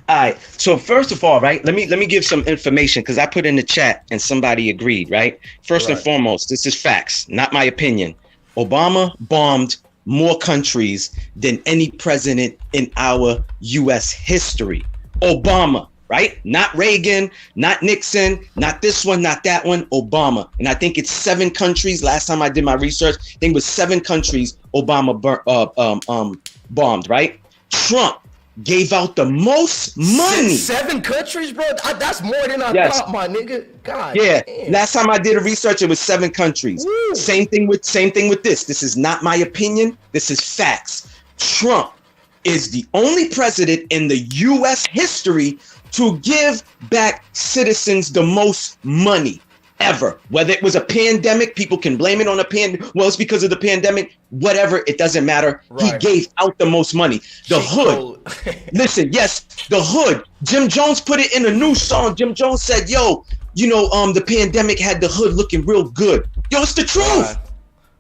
All right. So first of all, right, let me give some information because I put in the chat and somebody agreed, right? First and foremost, this is facts, not my opinion. Obama bombed more countries than any president in our U.S. history. Obama, right? Not Reagan, not Nixon, not this one, not that one, Obama. And I think it's 7 countries. Last time I did my research, I think it was 7 countries Obama bombed, right? Trump gave out the most money. 7 countries, bro? That's more than I thought, my nigga. God yeah. damn. Last time I did a research, it was 7 countries. Woo. Same thing with this. This is not my opinion. This is facts. Trump is the only president in the U.S. history to give back citizens the most money. ever. Whether it was a pandemic, people can blame it on a well, it's because of the pandemic, whatever, it doesn't matter. Right. He gave out the most money. The hood. Listen, yes, the hood. Jim Jones put it in a new song. Jim Jones said, yo, the pandemic had the hood looking real good. Yo, it's the truth.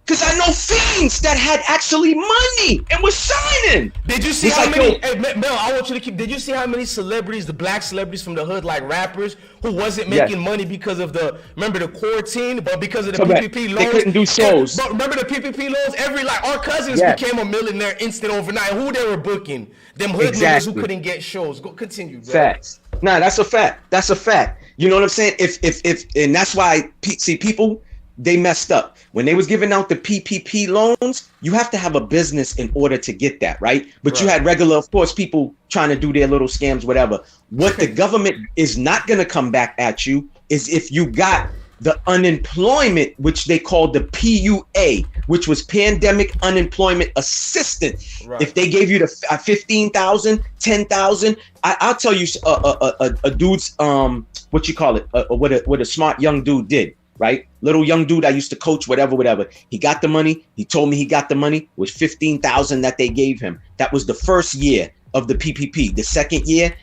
Because I know fiends that had actually money and was signing. Did you see how many? Hey, Mel, I want you to keep. Did you see how many celebrities, the black celebrities from the hood, like rappers, who wasn't making money because of remember the quarantine, but because of the PPP loans, they couldn't do shows. But remember the PPP loans? Our cousins became a millionaire instant overnight. Who they were booking? Them hood niggas who couldn't get shows. Go continue, bro. Facts. Nah, that's a fact. That's a fact. You know what I'm saying? If and that's why people. They messed up. When they was giving out the PPP loans, you have to have a business in order to get that, right? But you had regular, of course, people trying to do their little scams, whatever. What the government is not going to come back at you is if you got the unemployment, which they called the PUA, which was Pandemic Unemployment Assistance. Right. If they gave you the 15,000, 10,000, I'll tell you a dude's, what you call it, what a smart young dude did. Right? Little young dude I used to coach, whatever. He got the money. He told me he got the money. It was 15,000 that they gave him. That was the first year of the PPP. The second year,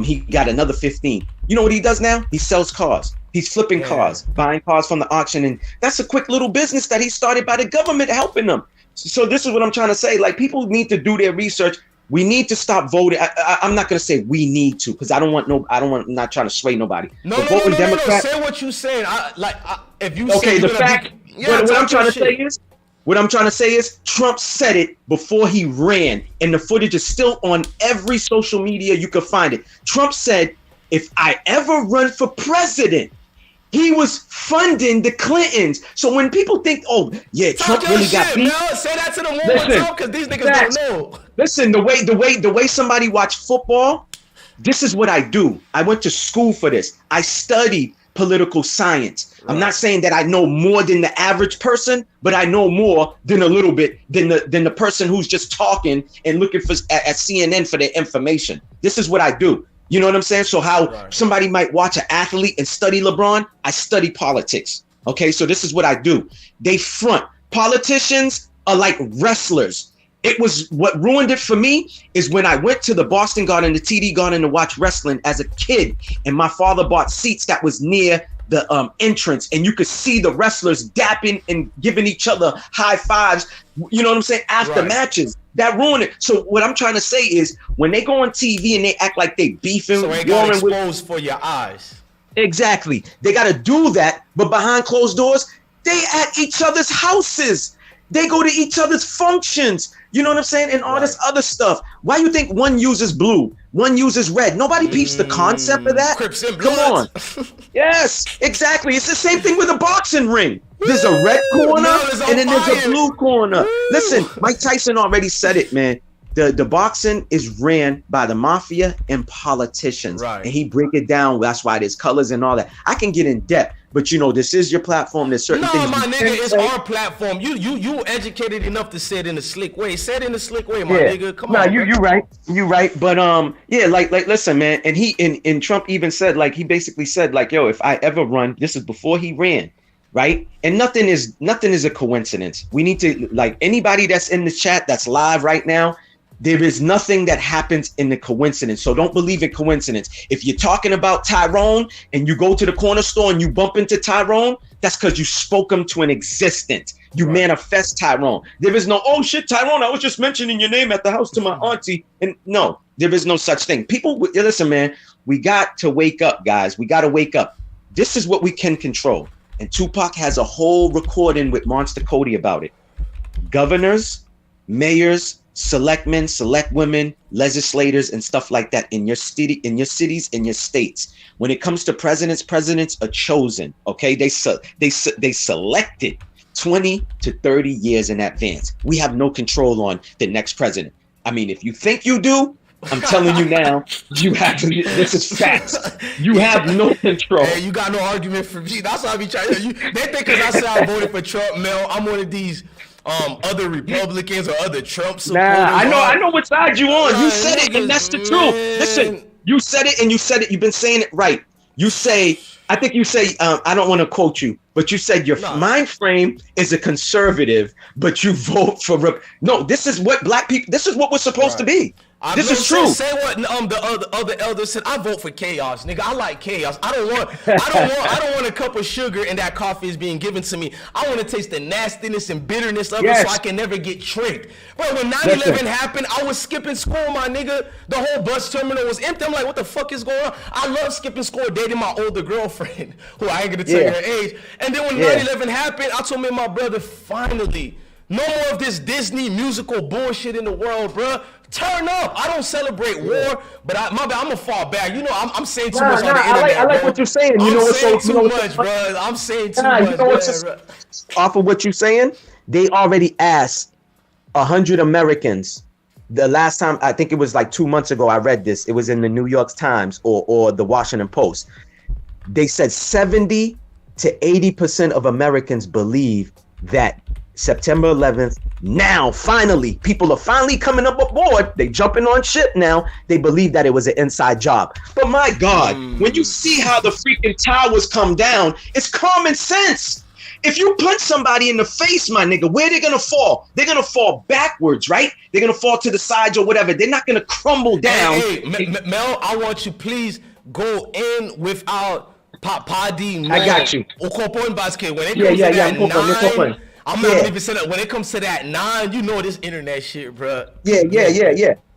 he got another 15. You know what he does now? He sells cars. He's flipping cars, buying cars from the auction. And that's a quick little business that he started by the government helping them. So this is what I'm trying to say. Like, people need to do their research. We need to stop voting. I'm not going to say we need to, because I'm not trying to sway nobody. No. Say what you saying. If you okay, the fact. What I'm trying to say is, Trump said it before he ran, and the footage is still on every social media you can find it. Trump said, if I ever run for president, he was funding the Clintons. So when people think, oh yeah, Trump really got beat. Say that to them one more time, because these niggas don't know. Listen, the way somebody watch football, this is what I do. I went to school for this. I studied political science. Right. I'm not saying that I know more than the average person, but I know more than a little bit than the person who's just talking and looking for at CNN for their information. This is what I do. You know what I'm saying? So how somebody might watch an athlete and study LeBron, I study politics. Okay, so this is what I do. They front. Politicians are like wrestlers. It was what ruined it for me is when I went to the Boston Garden, the TD Garden to watch wrestling as a kid, and my father bought seats that was near the entrance, and you could see the wrestlers dapping and giving each other high fives. You know what I'm saying? After matches. That ruined it. So what I'm trying to say is, when they go on TV and they act like they beefing, so it got exposed for your eyes. Exactly. They got to do that, but behind closed doors, they at each other's houses. They go to each other's functions. You know what I'm saying? And all this other stuff. Why you think one uses blue, one uses red? Nobody peeps the concept of that. Crips and Come on. Yes, exactly. It's the same thing with a boxing ring. There's a red corner and then there's a blue corner. Listen, Mike Tyson already said it, man. The boxing is ran by the mafia and politicians. Right. And he break it down. That's why there's colors and all that. I can get in depth, but this is your platform. There's certain things. No, my nigga, it's our platform. You educated enough to say it in a slick way. Say it in a slick way, my nigga. Come on. You right. You right. But like listen, man. And he and Trump even said, like, he basically said, like, yo, if I ever run, this is before he ran. Right. And nothing is a coincidence. We need to, like, anybody that's in the chat that's live right now, there is nothing that happens in the coincidence. So don't believe in coincidence. If you're talking about Tyrone and you go to the corner store and you bump into Tyrone, that's because you spoke him to an existence. You manifest Tyrone. There is no, oh shit, Tyrone, I was just mentioning your name at the house to my auntie. And no, there is no such thing. People, listen, man, we got to wake up, guys. We got to wake up. This is what we can control. And Tupac has a whole recording with Monster Cody about it. Governors, mayors, selectmen, select women, legislators, and stuff like that in your city, in your cities, in your states. When it comes to presidents are chosen. Okay, they selected 20 to 30 years in advance. We have no control on the next president. I mean, if you think you do, I'm telling you now, you have to. This is facts. You have no control. Hey, you got no argument for me. That's why I be trying. They think because I said I voted for Trump, Mel, I'm one of these other Republicans or other Trump supporters. Nah, I know what side you on. You said it, and that's the truth. Listen, you said it, and you said it. You've been saying it right. You say, I think you say, I don't want to quote you, but you said your mind frame is a conservative, but you vote for. No, this is what black people. This is what we're supposed to be. This is true. Say what the other elders said. I vote for chaos, nigga. I like chaos. I don't want a cup of sugar and that coffee is being given to me. I want to taste the nastiness and bitterness of it, so I can never get tricked. Bro, when 9/11 happened, I was skipping school, my nigga. The whole bus terminal was empty. I'm like, what the fuck is going on? I love skipping school, dating my older girlfriend, who I ain't gonna tell you her age. And then when 9/11 happened, I told me and my brother, finally, no more of this Disney musical bullshit in the world, bro. Turn up. I don't celebrate war, but I'm gonna fall back. You know, I'm saying too much on the internet. I like what you're saying. You know what's so too much, bro. I'm saying too much. You know what's off of what you're saying? They already asked 100 Americans. The last time, I think it was like 2 months ago, I read this. It was in the New York Times or the Washington Post. They said 70 to 80% of Americans believe that September 11th, now finally, people are finally coming up aboard. They jumping on ship now. They believe that it was an inside job. But my God, when you see how the freaking towers come down, it's common sense. If you punch somebody in the face, my nigga, where they gonna fall? They're gonna fall backwards, right? They're gonna fall to the sides or whatever. They're not gonna crumble down. Hey, Mel, I want you, please go in without Padi. I got you. When it comes to that I'm not even saying that when it comes to that 9, you know this internet shit, bro. Yeah.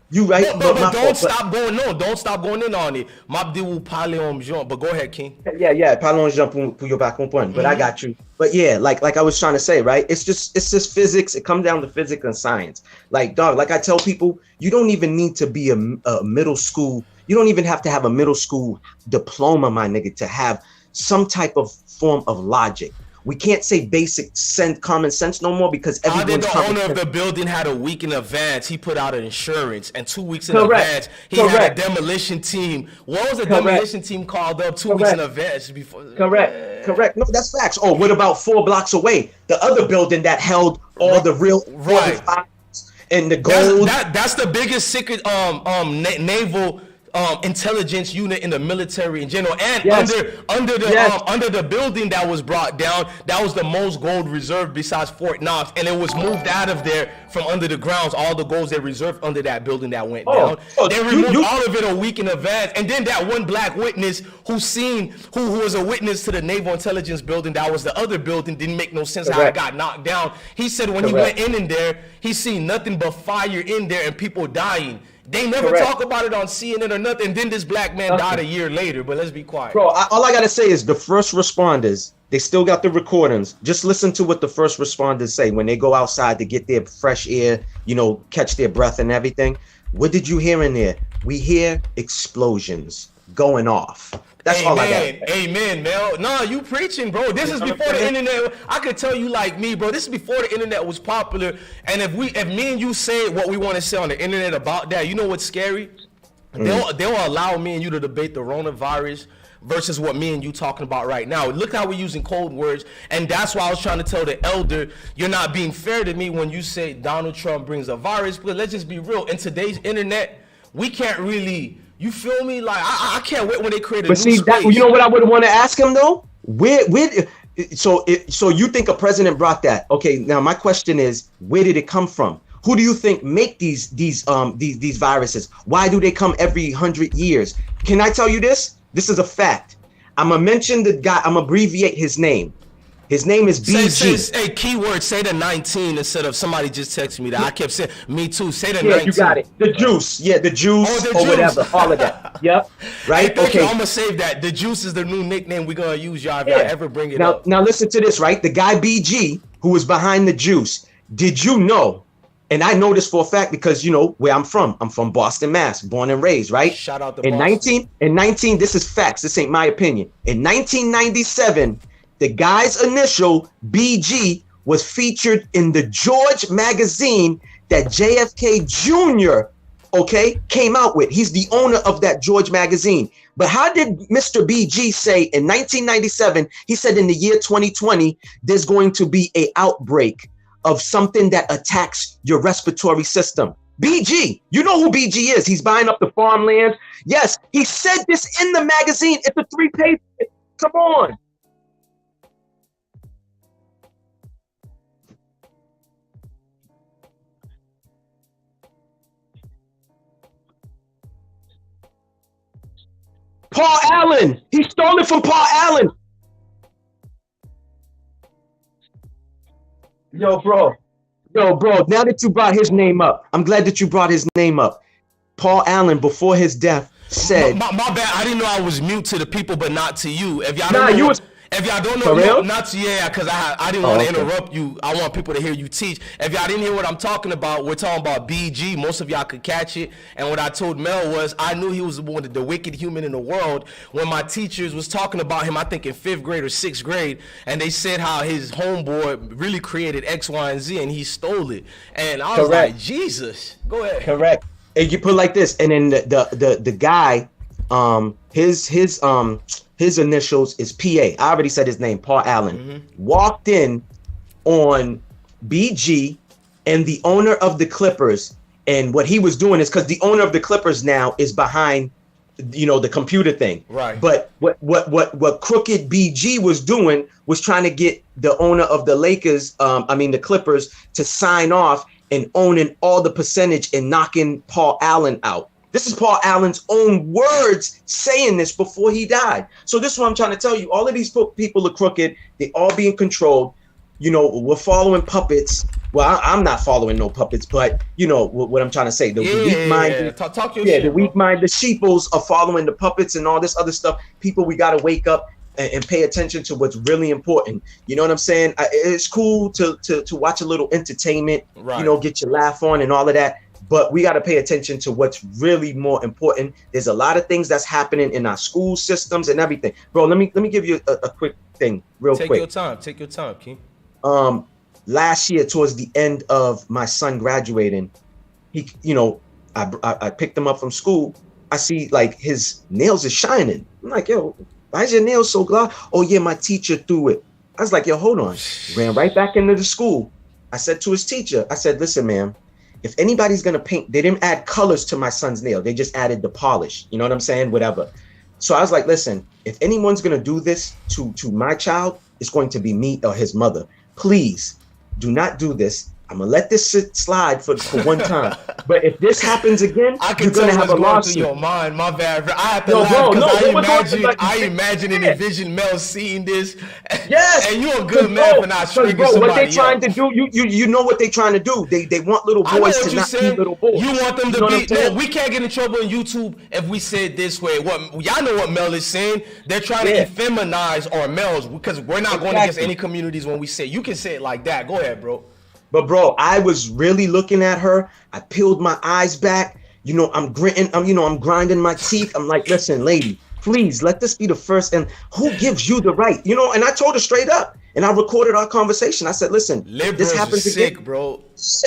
You right. But don't stop going on. Don't stop going in on it. But go ahead, King. Yeah. Parlons pour your back on point. But I got you. But yeah, like I was trying to say, right? It's just physics. It comes down to physics and science. Like, dog, like I tell people, you don't even need to be a middle school. You don't even have to have a middle school diploma, my nigga, to have some type of form of logic. We can't say basic common sense no more because everyone's the owner of the building had a week in advance. He put out an insurance, and 2 weeks in advance, he had a demolition team. What was the demolition team called up 2 weeks in advance before? Correct. No, that's facts. Oh, what about 4 blocks away? The other building that held all the real and the gold. That's the biggest secret naval intelligence unit in the military in general, and under the building that was brought down, that was the most gold reserve besides Fort Knox, and it was moved out of there from under the grounds. All the golds they reserved under that building that went down, they removed all of it a week in advance. And then that one black witness who was a witness to the naval intelligence building, that was the other building, didn't make no sense how it got knocked down. He said when he went in there, he seen nothing but fire in there and people dying. They never talk about it on CNN or nothing. And then this black man died a year later, but let's be quiet. Bro, all I got to say is the first responders, they still got the recordings. Just listen to what the first responders say when they go outside to get their fresh air, catch their breath and everything. What did you hear in there? We hear explosions going off. That's all I got. Amen, Mel. No, you preaching, bro. This is before the internet. I could tell you like me, bro. This is before the internet was popular. And if me and you say what we want to say on the internet about that, you know what's scary? They'll allow me and you to debate the coronavirus versus what me and you talking about right now. Look how we're using cold words. And that's why I was trying to tell the elder, you're not being fair to me when you say Donald Trump brings a virus. But let's just be real. In today's internet, we can't really... You feel me? Like I can't wait when they create a new space. You know what I would want to ask him though? So you think a president brought that? Okay, now my question is, where did it come from? Who do you think make these viruses? Why do they come every 100 years? Can I tell you this? This is a fact. I'm gonna mention the guy. I'm gonna abbreviate his name. His name is BG. Hey, keyword, say the 19 instead of somebody just texted me that. I kept saying, me too, say the 19. You got it. The juice. Yeah, the juice or whatever. All of that. Yep. Right? Hey, okay. I'm going to save that. The juice is the new nickname we're going to use, y'all, if y'all ever bring it up. Now, listen to this, right? The guy BG, who was behind the juice, did you know, and I know this for a fact because, where I'm from. I'm from Boston, Mass, born and raised, right? Shout out to Boston. In 19, this is facts. This ain't my opinion. In 1997, the guy's initial, BG, was featured in the George magazine that JFK Jr., came out with. He's the owner of that George magazine. But how did Mr. BG say in 1997, he said in the year 2020, there's going to be an outbreak of something that attacks your respiratory system? BG, you know who BG is. He's buying up the farmlands. Yes, he said this in the magazine. It's a 3-page. Come on. Paul Allen. He stole it from Paul Allen. Yo, bro. Now that you brought his name up, I'm glad that you brought his name up. Paul Allen, before his death, said... My bad. I didn't know I was mute to the people, but not to you. If y'all don't know, For real? not to because I didn't want to interrupt you. I want people to hear you teach. If y'all didn't hear what I'm talking about, we're talking about BG. Most of y'all could catch it. And what I told Mel was I knew he was one of the wicked human in the world when my teachers was talking about him, I think in 5th grade or 6th grade, and they said how his homeboy really created X, Y, and Z, and he stole it. And I was like, Jesus. Go ahead. Correct. And you put it like this, and then the guy, his initials is PA. I already said his name, Paul Allen. Walked in on BG and the owner of the Clippers, and what he was doing is because the owner of the Clippers now is behind, the computer thing. Right. But what crooked BG was doing was trying to get the owner of the Lakers, the Clippers, to sign off and owning all the percentage and knocking Paul Allen out. This is Paul Allen's own words saying this before he died. So this is what I'm trying to tell you. All of these people are crooked. They all being controlled. We're following puppets. Well, I'm not following no puppets, but what I'm trying to say. The weak-minded, Talk your shit, the weak-minded sheeples are following the puppets and all this other stuff. People, we got to wake up and pay attention to what's really important. You know what I'm saying? It's cool to watch a little entertainment, right. Get your laugh on and all of that. But we got to pay attention to what's really more important. There's a lot of things that's happening in our school systems and everything. Bro, let me give you a quick thing real quick. Take your time, King. Last year, towards the end of my son graduating, I picked him up from school. I see like his nails are shining. I'm like, yo, why is your nails so glossy? Oh yeah, my teacher threw it. I was like, yo, hold on. Ran right back into the school. I said to his teacher, I said, listen, ma'am, if anybody's gonna paint, they didn't add colors to my son's nail. They just added the polish. You know what I'm saying? Whatever. So I was like, listen, if anyone's gonna do this to my child, it's going to be me or his mother. Please do not do this. I'm gonna let this slide for one time. But if this happens again, you're gonna have a lawsuit. Your mind, my bad. I have to laugh because I imagine and envision Mel seeing this. Yes, and you're a good man for not stringing somebody what they trying to do, you know what they trying to do. They want little boys to not be little boys. You want them to be. No, we can't get in trouble on YouTube if we say it this way. Y'all know what Mel is saying. They're trying to feminize our males because we're not going against any communities when we say. You can say it like that. Go ahead, bro. But bro, I was really looking at her. I peeled my eyes back. I'm gritting. I'm grinding my teeth. I'm like, listen, lady, please let this be the first. And who gives you the right? And I told her straight up. And I recorded our conversation. I said, listen, this happens sick, again. Bro.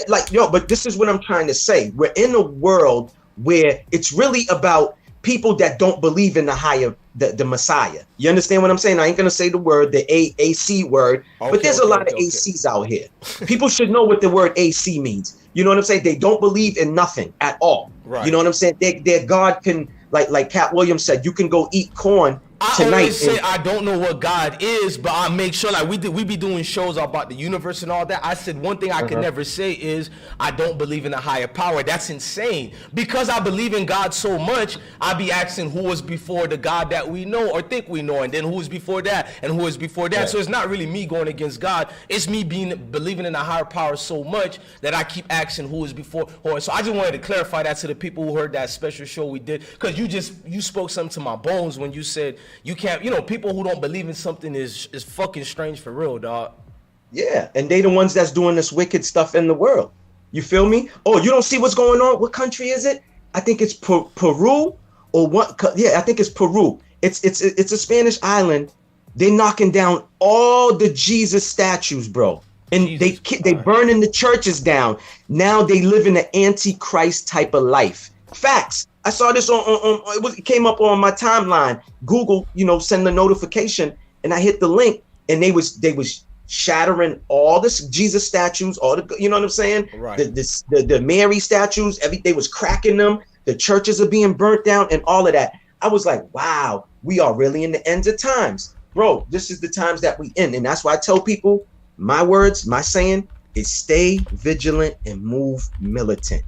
Like, but this is what I'm trying to say. We're in a world where it's really about people that don't believe in the Messiah. You understand what I'm saying? I ain't gonna say the word, the AC word, but there's a lot of ACs out here. People should know what the word AC means. You know what I'm saying? They don't believe in nothing at all. Right. You know what I'm saying? Their God can, like Cat Williams said, you can go eat corn tonight. I always say I don't know what God is, but I make sure we be doing shows about the universe and all that. I said one thing I can never say is I don't believe in a higher power. That's insane. Because I believe in God so much, I be asking who was before the God that we know or think we know, and then who was before that and who was before that. Yeah. So it's not really me going against God. It's me believing in a higher power so much that I keep asking who was before. So I just wanted to clarify that to the people who heard that special show we did, because you spoke something to my bones when you said you can't, people who don't believe in something is fucking strange for real, dog. Yeah, and they the ones that's doing this wicked stuff in the world. You feel me? Oh, you don't see what's going on? What country is it? I think it's Peru or what? Yeah, I think it's Peru. It's a Spanish island. They're knocking down all the Jesus statues, bro. And they burning the churches down. Now they live in an antichrist type of life. Facts. I saw this it came up on my timeline. Google, send the notification, and I hit the link, and they was shattering all the Jesus statues, all the, you know what I'm saying? Right. The Mary statues, they was cracking them. The churches are being burnt down and all of that. I was like, wow, we are really in the ends of times. Bro, this is the times that we in. And that's why I tell people, my words, my saying is stay vigilant and move militant.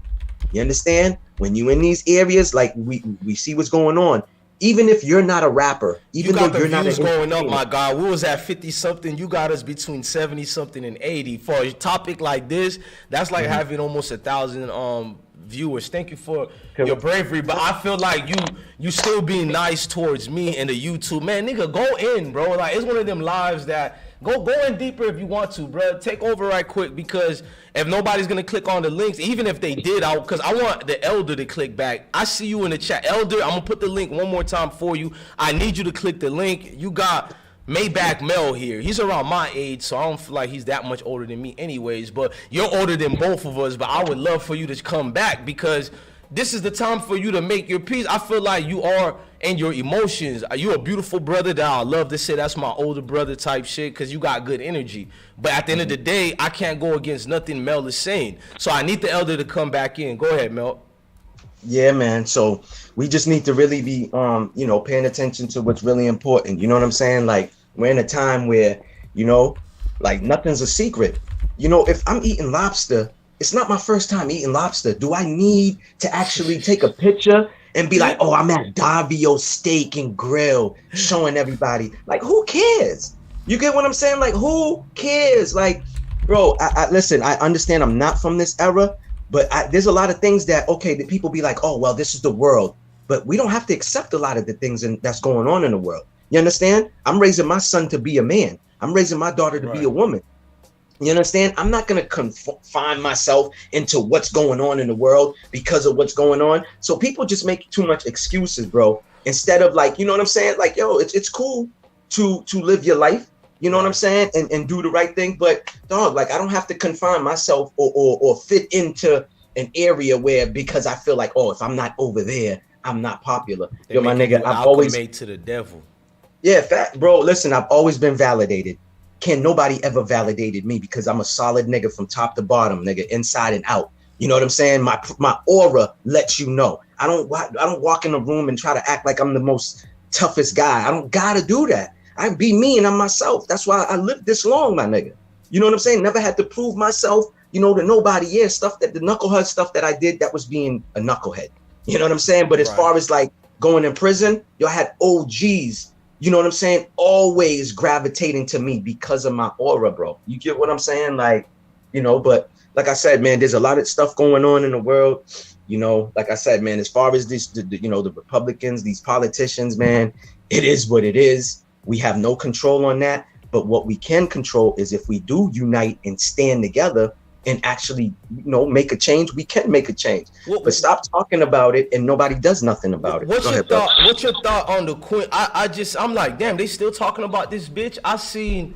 You understand? When you in these areas, like we see what's going on, even if you're not a rapper, even though you're not going up, my God. We was at 50 something. You got us between 70 something and 80. For a topic like this, that's like having almost 1,000 viewers. Thank you for your bravery, but I feel like you still being nice towards me and the YouTube. Man, nigga, go in, bro. Like, it's one of them lives that go in deeper if you want to, bro. Take over right quick, because if nobody's gonna click on the links, even if they did, because I want the elder to click back. I see you in the chat, elder. I'm gonna put the link one more time for you. I need you to click the link. You got Maybach Mel here. He's around my age, so I don't feel like he's that much older than me anyways, but you're older than both of us. But I would love for you to come back, because this is the time for you to make your peace. I feel like you are in your emotions. You're a beautiful brother that I love to say that's my older brother type shit, because you got good energy. But at the end of the day, I can't go against nothing Mel is saying. So I need the elder to come back in. Go ahead, Mel. Yeah, man. So we just need to really be, paying attention to what's really important. You know what I'm saying? Like, we're in a time where, like, nothing's a secret. If I'm eating lobster, it's not my first time eating lobster. Do I need to actually take a picture and be like, oh, I'm at Davio Steak and Grill, showing everybody? Like, who cares? You get what I'm saying? Like, who cares? Like, bro, I listen, I understand I'm not from this era, but there's a lot of things that people be like, oh, well, this is the world. But we don't have to accept a lot of the things that's going on in the world. You understand? I'm raising my son to be a man. I'm raising my daughter to be a woman. You understand? I'm not going to confine myself into what's going on in the world because of what's going on. So people just make too much excuses, bro. Instead of, like, you know what I'm saying? Like, yo, it's cool to live your life. You know what I'm saying? And do the right thing. But dog, like, I don't have to confine myself or fit into an area where, because I feel like, oh, if I'm not over there, I'm not popular. Yo, my nigga, I've always made to the devil. Yeah, fact, bro. Listen, I've always been validated. Can nobody ever validated me, because I'm a solid nigga from top to bottom, nigga, inside and out. You know what I'm saying? My aura lets you know. I don't walk in the room and try to act like I'm the most toughest guy. I don't gotta do that. I be me and I'm myself. That's why I lived this long, my nigga. You know what I'm saying? Never had to prove myself, to nobody. Yeah, stuff that the knucklehead stuff that I did, that was being a knucklehead. You know what I'm saying? But as far as like going in prison, I had OGs. You know what I'm saying? Always gravitating to me because of my aura, bro. You get what I'm saying? Like, but like I said, man, there's a lot of stuff going on in the world. Like I said, man, as far as this, the Republicans, these politicians, man, it is what it is. We have no control on that. But what we can control is if we do unite and stand together and actually, make a change, we can make a change. But stop talking about it and nobody does nothing about it. What's your thought on the queen? I'm like, damn, they still talking about this bitch. I seen,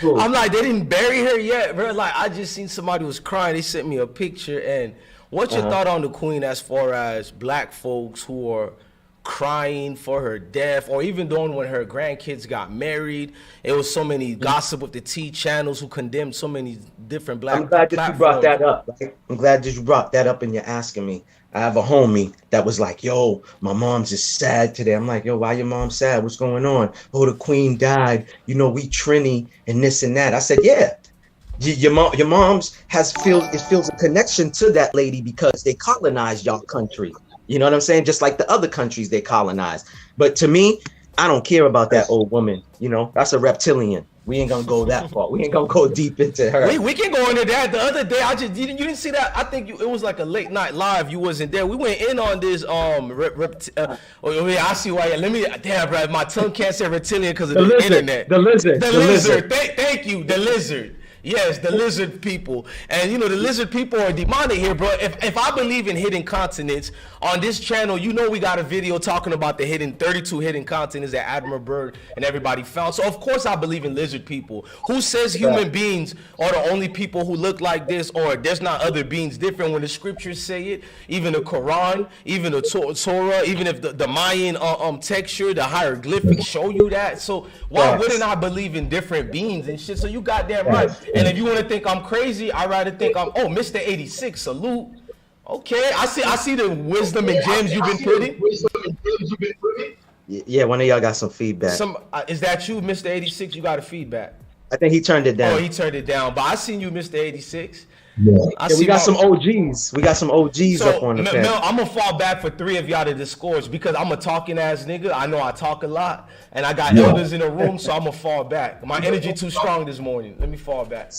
I'm like, they didn't bury her yet, bro. Like, I just seen somebody was crying. They sent me a picture. And what's your thought on the queen as far as black folks who are crying for her death, or even doing when her grandkids got married? It was so many gossip with the T channels who condemned so many different black I'm glad that you brought that up. Right? I'm glad that you brought that up and you're asking me. I have a homie that was like, yo, my mom's just sad today. I'm like, yo, why your mom sad? What's going on? Oh, the queen died. We Trini and this and that. I said, yeah. Your mom's feels a connection to that lady because they colonized y'all country. You know what I'm saying? Just like the other countries they colonized. But to me, I don't care about that old woman. That's a reptilian. We ain't gonna go that far. We ain't gonna go deep into her. We can go into that. The other day, you didn't see that. I think it was like a late night live. You wasn't there. We went in on this. I see why. Damn, bro. My tongue can't say reptilian because of the internet. The lizard. Thank you. The lizard. Yes, the lizard people. And you know, the lizard people are demonic here, bro. If I believe in hidden continents, on this channel, you know we got a video talking about the 32 hidden continents that Admiral Byrd and everybody found. So of course I believe in lizard people. Who says human beings are the only people who look like this, or there's not other beings different when the scriptures say it? Even the Quran, even the Torah, even if the Mayan texture, the hieroglyphics show you that. So why wouldn't I believe in different beings and shit? So you got that right. And if you want to think I'm crazy, I'd rather think I'm, oh, Mr. 86, salute. Okay, I see the wisdom and gems you've been putting. Yeah, one of y'all got some feedback. Is that you, Mr. 86? You got a feedback. I think he turned it down. Oh, he turned it down. But I seen you, Mr. 86. Yeah, we got some OGs. We got some OGs up on the panel. Mel, I'm gonna fall back for 3 of y'all to discourse because I'm a talking ass nigga. I know I talk a lot, and I got elders in the room, so I'm gonna fall back. My energy too strong this morning. Let me fall back.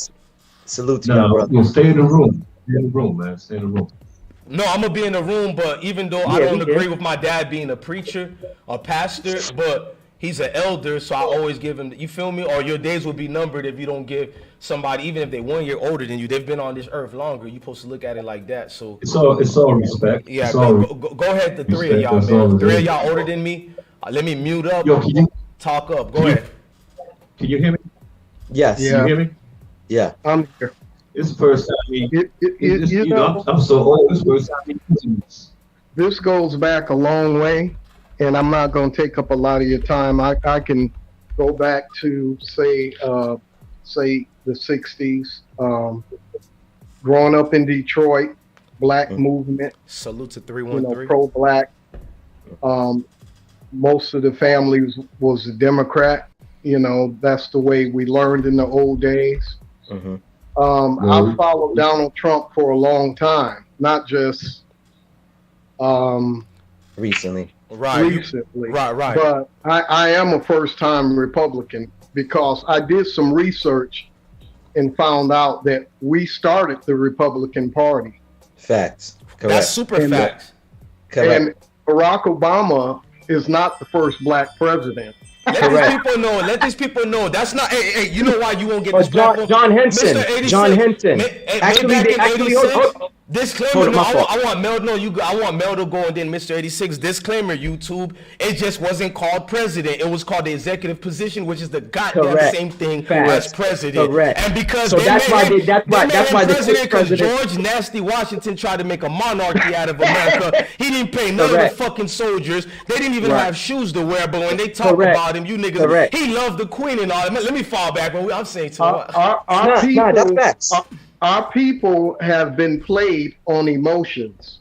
Salute to you, brother. Stay in the room. Stay in the room, man. Stay in the room. No, I'm gonna be in the room, but even though I don't agree with my dad being a preacher or pastor, but he's an elder, so I always give him, you feel me? Or your days will be numbered if you don't give somebody, even if they 1 year older than you, they've been on this earth longer. You're supposed to look at it like that. So it's all respect. Yeah, go ahead, the 3 of y'all, man. 3 of y'all older than me. Let me mute up. Yo, talk up. Go ahead. Can you hear me? Yes. Can you hear me? Yeah. I'm here. It's the first time I'm so old. It's the first time this goes back a long way, and I'm not going to take up a lot of your time. I can go back to say the 60s. Growing up in Detroit, black movement. Salute to 313. Pro-black. Most of the family was a Democrat. You know, that's the way we learned in the old days. Mm-hmm. I followed Donald Trump for a long time, not just recently. Right. But I am a first-time Republican because I did some research and found out that we started the Republican Party. Facts. Correct. That's super facts. Correct. And Barack Obama is not the first black president. Let these people know. That's not. Hey, you know why you won't get this platform? John Henson. John Henson. Disclaimer. No, I want Mel. No, I want Mel to go and then Mr. 86. Disclaimer. YouTube. It just wasn't called president. It was called the executive position, which is the goddamn same thing as president. Correct. And because that's why the president. George Nasty Washington tried to make a monarchy out of America. He didn't pay none of the fucking soldiers. They didn't even have shoes to wear. But when they talk about him, you niggas, he loved the queen and all. Let me fall back. But I'm saying too much. Our people have been played on emotions.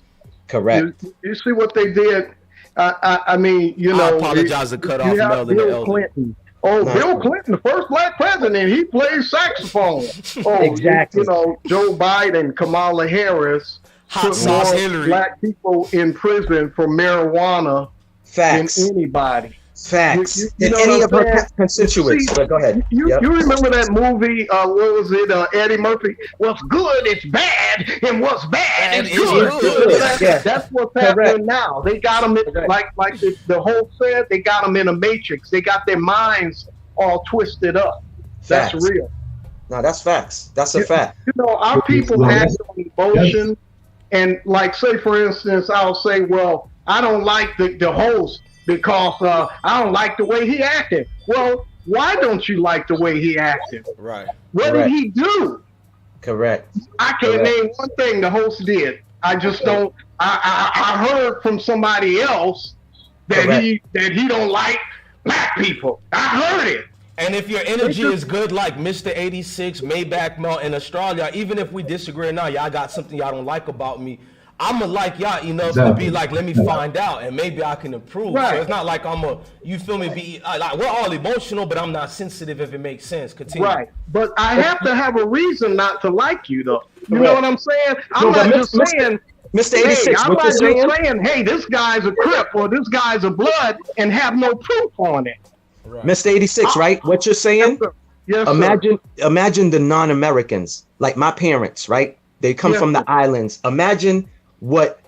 Correct. You see what they did? I mean, you know. I apologize to cut off Mel and the elder. Clinton. Oh, Bill Clinton, the first black president, he plays saxophone. Oh, exactly. You know, Joe Biden, Kamala Harris, Hot sauce Hillary. Black people in prison for marijuana than anybody. Facts. You know any of her constituents. But go ahead. You remember that movie? What was it? Eddie Murphy. What's good is bad, and what's bad is good. That's what's happening now. They got them like the whole said. They got them in a matrix. They got their minds all twisted up. That's real. No, that's facts. That's a fact. You know, our people act on emotion, and like, say for instance, I'll say, well, I don't like the host because I don't like the way he acted. Well, why don't you like the way he acted? Right. What did he do? Correct. I can't name one thing the host did. I just don't. I heard from somebody else that he don't like black people. I heard it. And if your energy is good, like Mr. 86, Maybach Mel in Australia, even if we disagree or not, y'all got something y'all don't like about me, I'ma like y'all enough to be like, let me find out, and maybe I can improve. So it's not like you feel me? Like we're all emotional, but I'm not sensitive if it makes sense. Continue. Right, but I have to have a reason not to like you, though. You know what I'm saying? I'm not just saying, Mr. 86, I'm not just saying, hey, this guy's a Crip or this guy's a Blood, and have no proof on it. Right. Mr. 86, right? What you're saying? Yes, imagine the non-Americans, like my parents, right? They come from the islands. Imagine what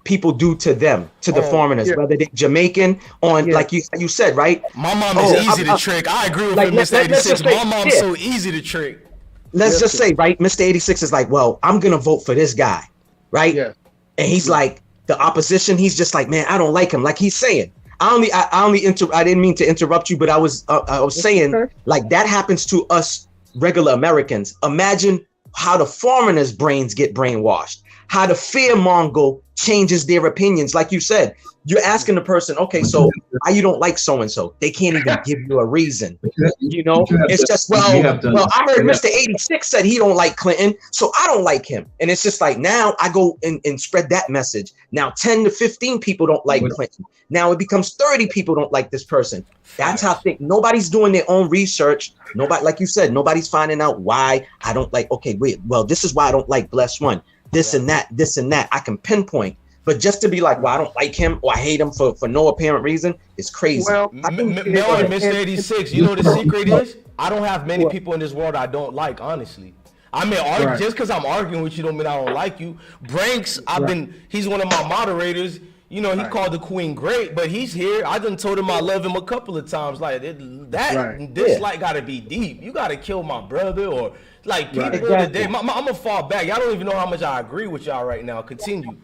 people do to them, to the foreigners, whether they're Jamaican, like you said, right? My mom is easy to trick. I agree with Mr. 86. My mom's so easy to trick. let's just say, right, Mr. 86 is like, well, I'm gonna vote for this guy, right? Yeah. And he's like, the opposition, he's just like, man, I don't like him. Like he's saying, I didn't mean to interrupt you, but I was saying, like, that happens to us regular Americans. Imagine how the foreigners' brains get brainwashed, how the fear monger changes their opinions. Like you said, you're asking the person, okay, so why you don't like so-and-so? They can't even give you a reason. You know, it's just, well, I heard Mr. 86 said he don't like Clinton, so I don't like him. And it's just like, now I go and spread that message. Now 10 to 15 people don't like Clinton. Now it becomes 30 people don't like this person. That's how nobody's doing their own research. Nobody, like you said, nobody's finding out why I don't like, okay, wait, well, this is why I don't like Bless One. This and that. I can pinpoint. But just to be like, well, I don't like him or I hate him for no apparent reason, is crazy. Well, Mr. 86, you know what the secret is? I don't have many people in this world I don't like, honestly. I mean, just because I'm arguing with you don't mean I don't like you. Branks, he's one of my moderators. You know, he called the Queen great, but he's here. I done told him I love him a couple of times. Like, dislike got to be deep. You got to kill my brother or, like, people today. I'm going to fall back. Y'all don't even know how much I agree with y'all right now. Continue.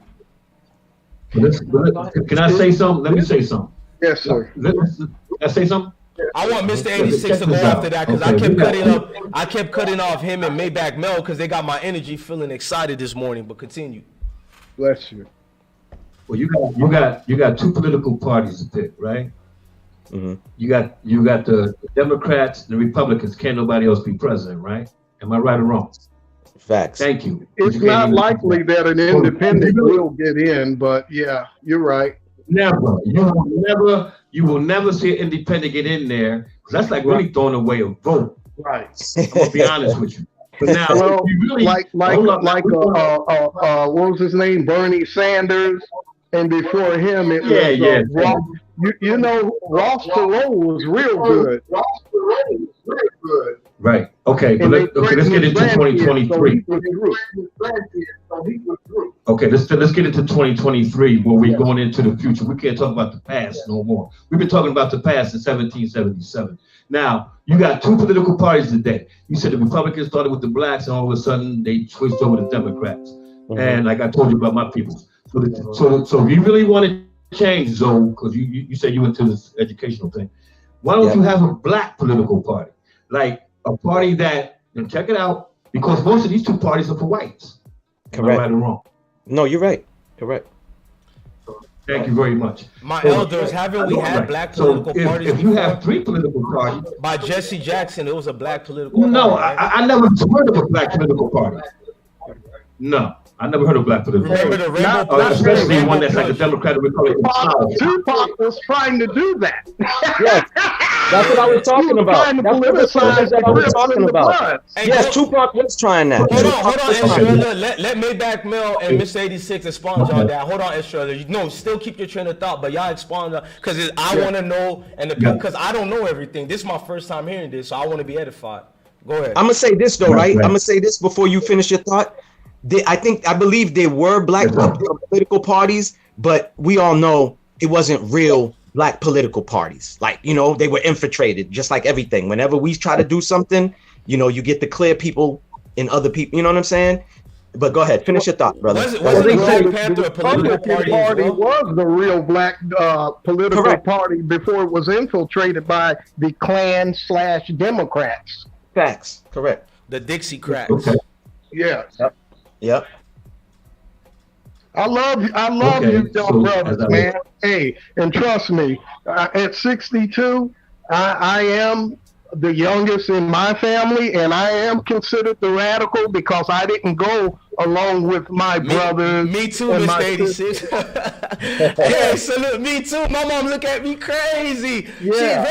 Can I say something? Let me say something. Yes, sir. Can I say something? I want Mr. 86 to go after that because I kept cutting off him and Maybach Mel because they got my energy feeling excited this morning. But continue. Bless you. Well, you got two political parties to pick, right? Mm-hmm. You got the Democrats, the Republicans. Can't nobody else be president, right? Am I right or wrong? Facts. Thank you. It's not likely that an independent will get in, but yeah, you're right. Never. You will never see an independent get in there because that's like really throwing away a vote. Right. I'm gonna be honest with you. But now, well, really, what was his name? Bernie Sanders, and before him it was Ross. You know, Ross Perot was real good. Right. Okay. But let's get into 2023. Okay. Let's get into 2023 where we're going into the future. We can't talk about the past no more. We've been talking about the past in 1777. Now you got two political parties today. You said the Republicans started with the blacks, and all of a sudden they switched over to Democrats. Mm-hmm. And like I told you about my people. So if you really want to change, Zoe, because you said you went to this educational thing. Why don't you have a black political party? Like a party that, and check it out, because most of these two parties are for whites. Correct. Am I right or wrong? No, you're right. Correct. Thank you very much. My elders, haven't we had black political parties? If you have three political parties. By Jesse Jackson, it was a black political party. No, I never heard of a black political party. No. I never heard of black political party. Remember the Rainbow especially one that's like a Democratic Republican. Tupac was trying to do that. Yes, that's what I was talking about. That's what I was talking about. Yes, Tupac was trying that. Hold on, Estrella. Let Maybach Mel and Miss 86 expound on that. Hold on, Estrella. No, still keep your train of thought, but y'all expound on because I want to know because I don't know everything. This is my first time hearing this, so I want to be edified. Go ahead. I'm gonna say this though, right? I'm gonna say this before you finish your thought. I believe there were black political parties, but we all know it wasn't real black political parties. Like, you know, they were infiltrated, just like everything. Whenever we try to do something, you know, you get the clear people and other people. You know what I'm saying? But go ahead, finish your thought, brother. Was the Black Panther a political party? Was the real black political party before it was infiltrated by the Klan/Democrats. Facts. Correct. The Dixie Cracks. Okay. Yeah. Yep. I love you, young brothers, man. Hey, and trust me, at 62, I am the youngest in my family, and I am considered the radical because I didn't go along with my brothers. Me too, Mr. 86. Hey, salute me too. My mom look at me crazy. Yeah,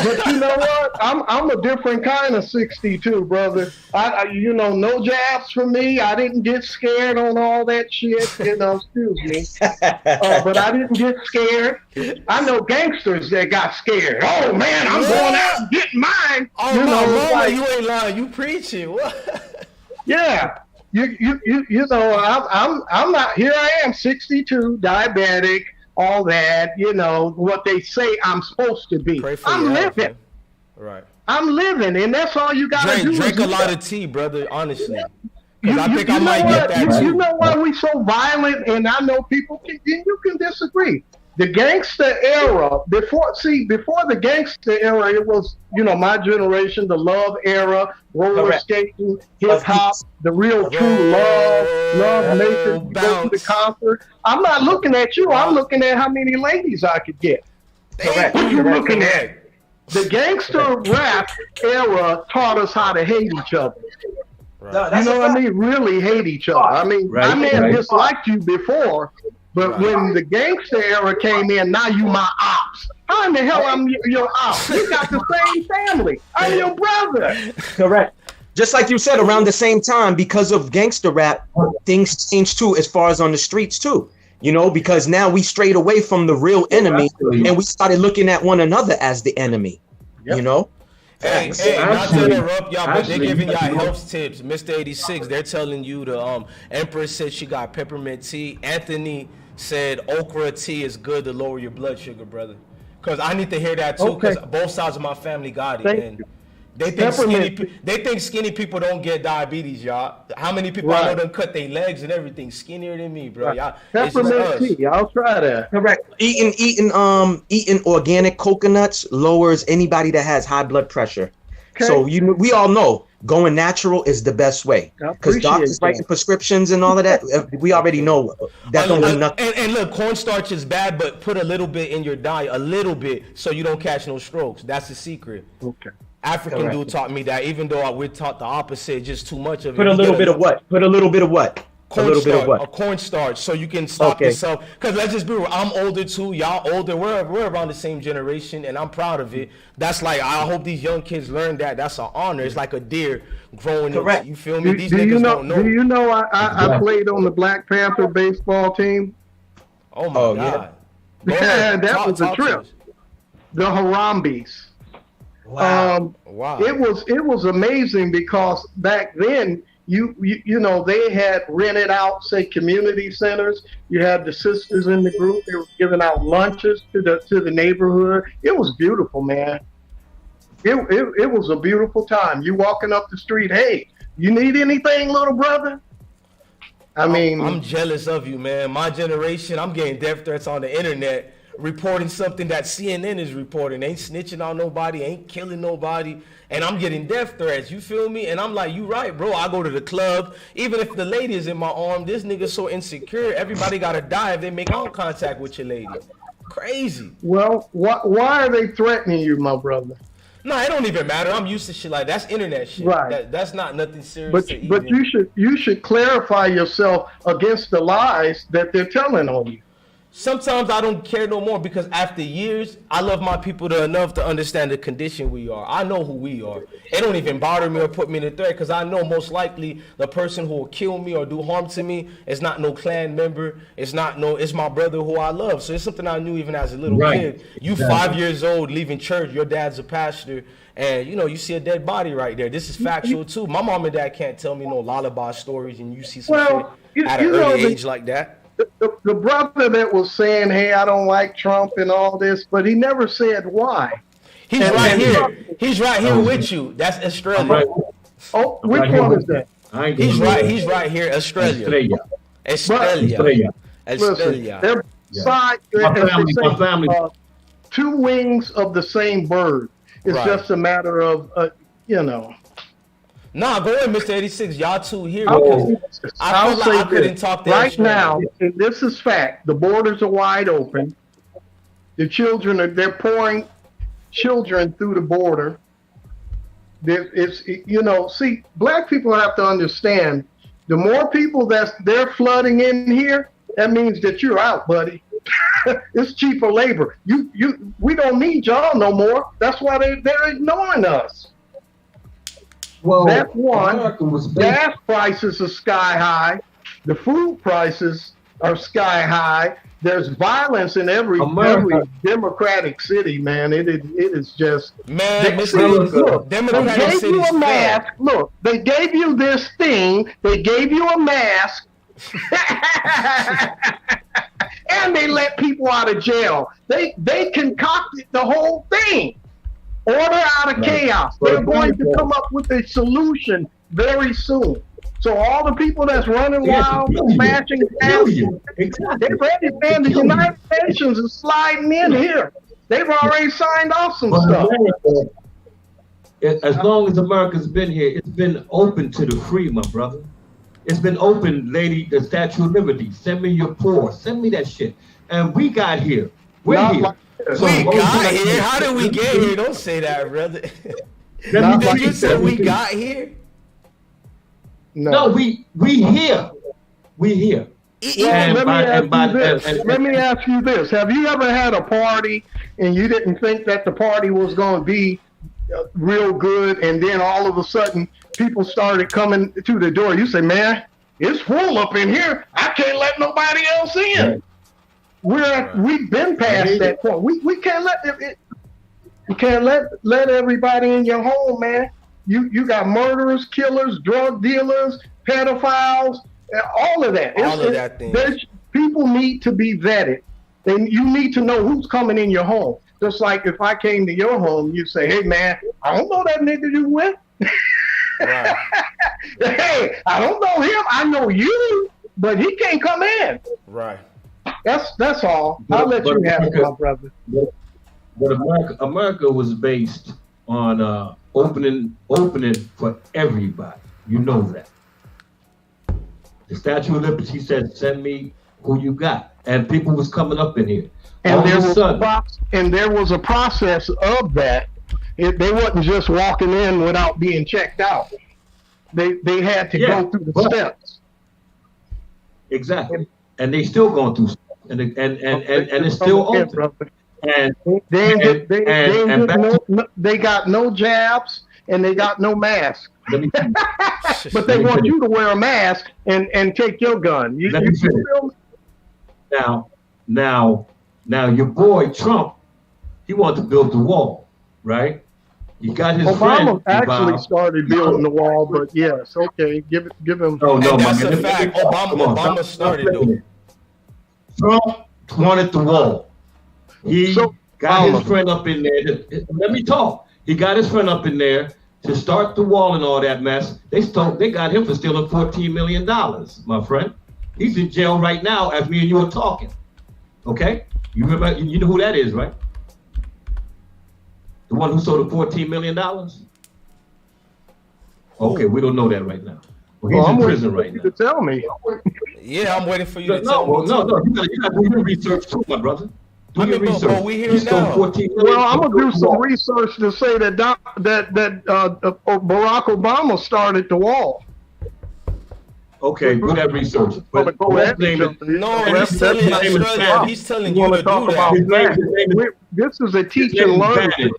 but you know what? I'm a different kind of 62, brother. I no jabs for me. I didn't get scared on all that shit. You know, excuse me. But I didn't get scared. I know gangsters that got scared. Oh man, I'm going out and getting mine. Oh, you know, you ain't lying. You preaching. What? Yeah. You know, I'm not, here I am, 62, diabetic, all that, you know, what they say I'm supposed to be. I'm living. Right. I'm living, and that's all you gotta do. Drink a lot of tea, brother. Honestly, because I think I might get that too. You know why we so violent? And I know people you can disagree. The gangster era, before the gangster era, it was, my generation, the love era, roller skating, hip hop, the real true love nation, go to the concert. I'm not looking at you. I'm looking at how many ladies I could get. Correct. What you looking at? The gangster rap era taught us how to hate each other. Right. You know what I mean? Really hate each other. I mean, I may have disliked you before, but when the gangster era came in, now you my ops. How in the hell I'm your ops? We got the same family. I'm your brother. Correct. Just like you said, around the same time, because of gangster rap, things changed too, as far as on the streets too. Because now we strayed away from the real enemy, and we started looking at one another as the enemy. Yep. Hey, not to interrupt y'all, but they're giving y'all health tips. Mr. 86, they're telling you the Empress said she got peppermint tea. Anthony said okra tea is good to lower your blood sugar, brother. Because I need to hear that too, because both sides of my family got it. Thank you. They think skinny people don't get diabetes, y'all. How many people I know them cut their legs and everything skinnier than me, bro? Y'all, peppermint tea, I'll try that. Correct. Eating organic coconuts lowers anybody that has high blood pressure. Okay. So we all know going natural is the best way. Because doctors writing prescriptions and all of that, we already know that don't mean nothing. And look, cornstarch is bad, but put a little bit in your diet, a little bit, so you don't catch no strokes. That's the secret. Okay. African dude taught me that, even though we're taught the opposite, just too much of it. Put a little bit of what? Put a little bit of what? A cornstarch, so you can stop yourself. Because let's just be real, I'm older too, y'all older. We're around the same generation, and I'm proud of it. That's like, I hope these young kids learn that. That's an honor. It's like a deer growing up. You feel me? These niggas don't know. Do you know I played on the Black Panther baseball team? Oh my God. Yeah, that was a trip. The Harambes. Wow. It was amazing because back then you know they had rented out, say, community centers. You had the sisters in the group. They were giving out lunches to the neighborhood. It was beautiful, man. It was a beautiful time. You walking up the street, hey, you need anything, little brother? I mean, I'm jealous of you, man. My generation, I'm getting death threats on the internet, reporting something that CNN is reporting. Ain't snitching on nobody, ain't killing nobody, and I'm getting death threats. You feel me? And I'm like, you right, bro. I go to the club, even if the lady is in my arm. This nigga's so insecure. Everybody gotta die if they make eye contact with your lady. Crazy. Well, why are they threatening you, my brother? No, it don't even matter. I'm used to shit like that. That's internet shit. Right. That's not nothing serious. But you should clarify yourself against the lies that they're telling on you. Sometimes I don't care no more because after years, I love my people enough to understand the condition we are. I know who we are. It don't even bother me or put me in a threat because I know most likely the person who will kill me or do harm to me is not no clan member. It's my brother who I love. So it's something I knew even as a little kid. You 5 years old, leaving church, your dad's a pastor, and you see a dead body right there. This is factual too. My mom and dad can't tell me no lullaby stories, and you see some shit at an early age like that. The brother that was saying, hey, I don't like Trump and all this, but he never said why. He's right here. He's right here with you. That's Australia. Right. Oh, which one is that? He's right here, Australia. Australia. Listen, they're my family. Two wings of the same bird. It's just a matter of, Nah, go ahead, Mr. 86. Y'all two here because I feel like I couldn't talk to right now. And this is fact. The borders are wide open. The children they're pouring children through the border. See, black people have to understand. The more people they're flooding in here, that means that you're out, buddy. It's cheaper labor. We don't need y'all no more. That's why they're ignoring us. Well, that's one. Gas prices are sky high. The food prices are sky high. There's violence in every democratic city, man. It is just look, they gave you a mask. Look, they gave you this thing. They gave you a mask. And they let people out of jail. They concocted the whole thing. Order out of chaos. They're going to come up with a solution very soon. So all the people that's running wild, smashing gas, they're ready, man. The United Nations is sliding in here. They've already signed off some stuff. As long as America's been here, it's been open to the free, my brother. It's been open, lady, the Statue of Liberty. Send me your poor. Send me that shit. And we got here. We're here. So we got here? How did we get here? Don't say that, brother. Did you say we got here? No, we here. We here. Let me ask you this. Have you ever had a party and you didn't think that the party was going to be real good, and then all of a sudden people started coming to the door? You say, man, it's full up in here. I can't let nobody else in. We've been past that point. We can't let it. You can't let everybody in your home, man. You got murderers, killers, drug dealers, pedophiles, all of that. All of that thing. People need to be vetted. You need to know who's coming in your home. Just like if I came to your home, you say, hey, man, I don't know that nigga you with. Right. Hey, I don't know him. I know you, but he can't come in. Right. That's all. I'll let you have it, my brother. But America was based on opening for everybody. You know that. The Statue of Liberty said, send me who you got. And people was coming up in here. And there was a process of that. They wasn't just walking in without being checked out. They had to go through the steps. Exactly. And they still going through steps. And it's still open. And they got no jabs and they got no mask. But they want you to wear a mask and take your gun. Now your boy Trump, he wanted to build the wall, right? He got his Obama friend. actually started building the wall, but yes, okay, give him. Oh no, that's a fact. Obama started though. Trump wanted the wall. He got his friend up in there. Let me talk. He got his friend up in there to start the wall and all that mess. They got him for stealing $14 million, my friend. He's in jail right now as me and you are talking. Okay? You remember? You know who that is, right? The one who sold the $14 million? Okay, we don't know that right now. Well, he's in prison right now. To tell me. Yeah, I'm waiting for you to tell me. No. You got to do your research too, my brother. Do your research. But we here now. Well, I'm gonna do some research to say that Barack Obama started the wall. Okay, do that research. But he's telling you to do that. This is a teach and learn situation.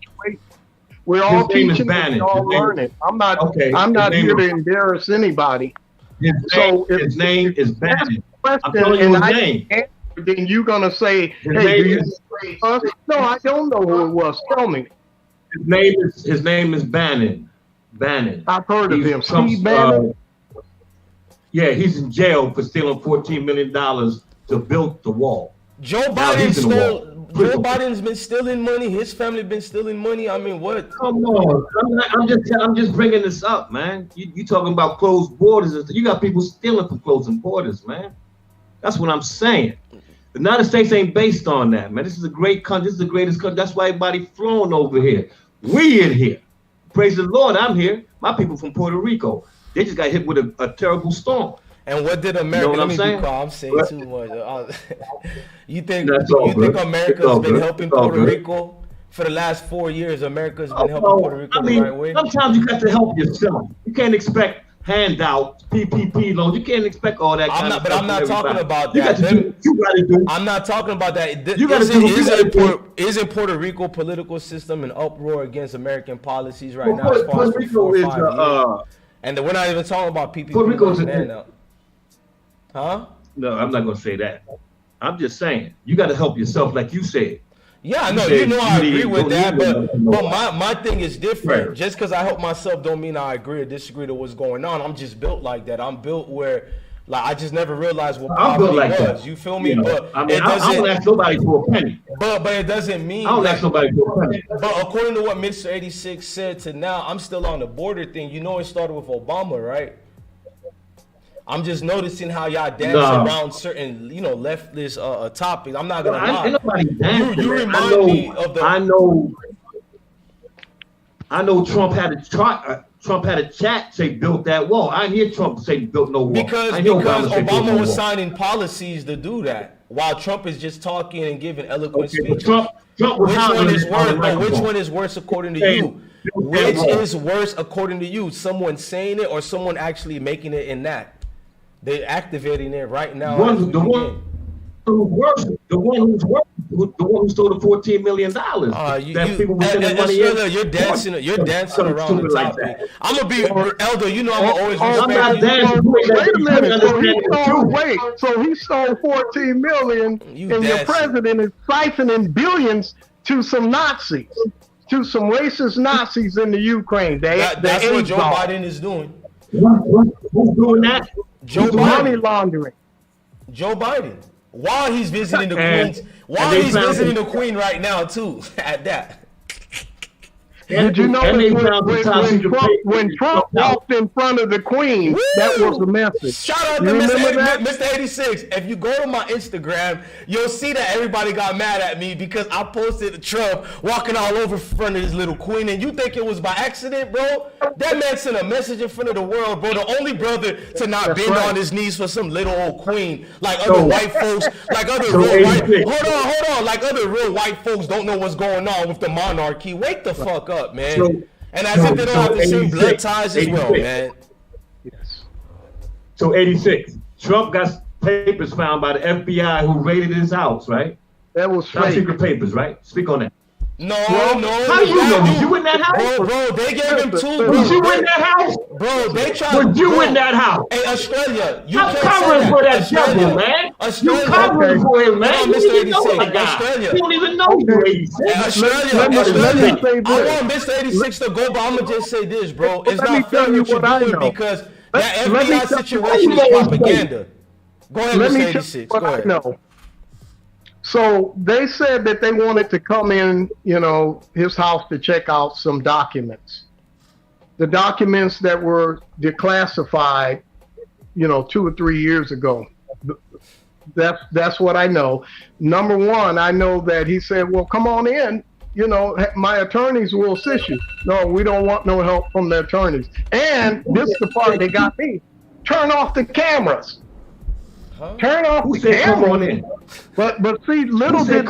We're all teaching and all learning. I'm not here to embarrass anybody. His name is Bannon. I'm telling you his name. Then you're gonna say, "Hey, do you us?" No, I don't know who it was. Tell me. His name is Bannon. I've heard of him. Steve Bannon. Yeah, he's in jail for stealing $14 million to build the wall. Joe Biden's been stealing money. His family been stealing money. I mean, what? Come on, I'm just bringing this up, man. You talking about closed borders? You got people stealing from closing borders, man. That's what I'm saying. The United States ain't based on that, man. This is a great country. This is the greatest country. That's why everybody flown over here. We in here. Praise the Lord, I'm here. My people from Puerto Rico. They just got hit with a terrible storm. And what did America? You know what I'm saying too much. You think America's been helping Puerto Rico for the last 4 years? America's been helping Puerto Rico the right way. Sometimes you got to help yourself. You can't expect handouts, PPP loans. You can't expect all that. I'm not talking about that. I'm not talking about that. Isn't Puerto Rico political system in uproar against American policies right now? Puerto Rico is and we're not even talking about PPP. Puerto Rico is now. Huh? No, I'm not gonna say that. I'm just saying you got to help yourself, like you said. Yeah, I know. I agree with that, but my thing is different. Just because I help myself don't mean I agree or disagree to what's going on. I'm just built like that. I'm built where Like I just never realized what I'm good poverty like was. that. You feel me? You know, But I mean, it I doesn't. don't ask nobody for a penny. But it doesn't mean. I don't ask nobody for a penny. But according to what Mr. 86 said to now, I'm still on the border thing. You know, it started with Obama, right? I'm just noticing how y'all dance around certain, leftist topics. I'm not gonna lie. Ain't nobody dancing, you remind me of the. I know Trump had a chat say built that wall. I didn't hear Trump say built no wall. Because Obama was signing policies to do that, while Trump is just talking and giving eloquent speeches. Trump which one is worse? But which one is worse according to you? Which is worse according to you? Someone saying it or someone actually making it in that? They're activating it right now. The one who stole the $14 million. You're dancing around the topic. Like I'm gonna be Elder. You know I'm always respect not you. dancing. Wait a minute. So he stole $14 million, and your president is siphoning billions to some Nazis, to some racist Nazis in the Ukraine. That's what Joe Biden is doing. Who's doing that? Joe Biden. Money laundering. Joe Biden. While he's visiting the Queen, visiting the Queen right now too. At that. Did you know that when Trump walked in front of the Queen, that was a message? Shout out to Mr. 86. If you go to my Instagram, you'll see that everybody got mad at me because I posted Trump walking all over in front of his little Queen, and you think it was by accident, bro? That man sent a message in front of the world, bro. The only brother to not bend on his knees for some little old Queen, like other white folks, like other real white. Hold on, like other real white folks don't know what's going on with the monarchy. Wake the fuck up, man. And as if they don't have the same blood ties as well, man. Yes. So 86, Trump got papers found by the FBI who raided his house, right? That was top secret papers, right? Speak on that. No. How you know? Was you in that house? Bro, they gave him two. Was you in that house? Bro, they tried. Was you in that house? Hey, Australia, you I'm covering for that devil, man. You covering for him, man. You don't even know the guy. Australia. You don't even know you, 86. Australia. I want Mr. 86 to go, but I'm gonna just say this, bro. It's not fair what you're doing because that FBI situation is propaganda. Go ahead, Mr. 86. Go ahead. So they said that they wanted to come in, his house to check out some documents. The documents that were declassified, 2 or 3 years ago. That's what I know. Number one, I know that he said, well, come on in. My attorneys will assist you. No, we don't want no help from the attorneys. And this is the part that got me. Turn off the cameras. Turn off the camera. Come on in. But see, little did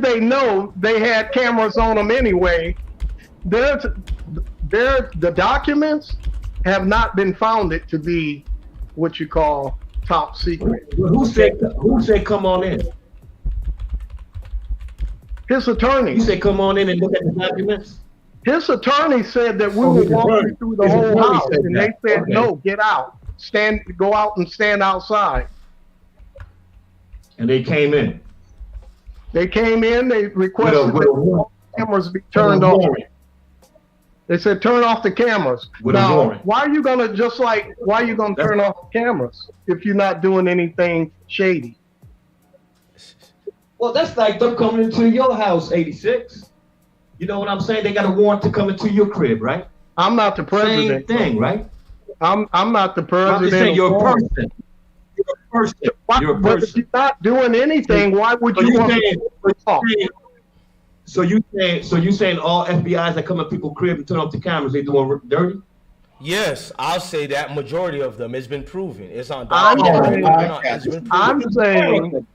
they know they had cameras on them anyway. The documents have not been found to be what you call top secret. Who said come on in? His attorney. You said come on in and look at the documents? His attorney said that we will walk you through the whole house, and they said no, get out. Go out and stand outside. And they came in. They requested that the cameras be turned off. They said turn off the cameras. Now, why are you gonna turn off the cameras if you're not doing anything shady? Well, that's like them coming into your house, 86. You know what I'm saying? They got a warrant to come into your crib, right? I'm not the president. Same thing, right? I'm not the president. I'm just saying you're a person. You're a person. But if you're not doing anything, why would you want to talk? So you saying all FBI's that come in people's crib and turn off the cameras, they doing dirty? Yes, I'll say that majority of them. It's been proven. It's on. I'm saying.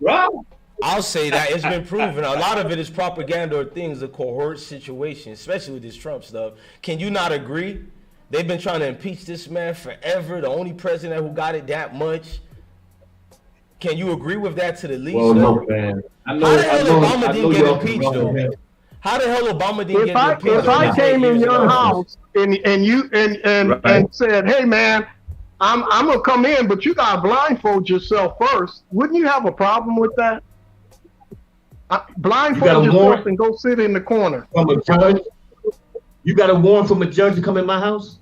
I'll say that it's been proven. A lot of it is propaganda or things, a cohort situation, especially with this Trump stuff. Can you not agree? They've been trying to impeach this man forever. The only president who got it that much. Can you agree with that to the least? Well, no, man. How the hell Obama didn't get impeached, though? How the hell Obama didn't get impeached? If I came in your house and said, "Hey, man, I'm gonna come in, but you gotta blindfold yourself first," wouldn't you have a problem with that? Blindfold yourself and go sit in the corner. From a judge? You got a warrant from a judge to come in my house?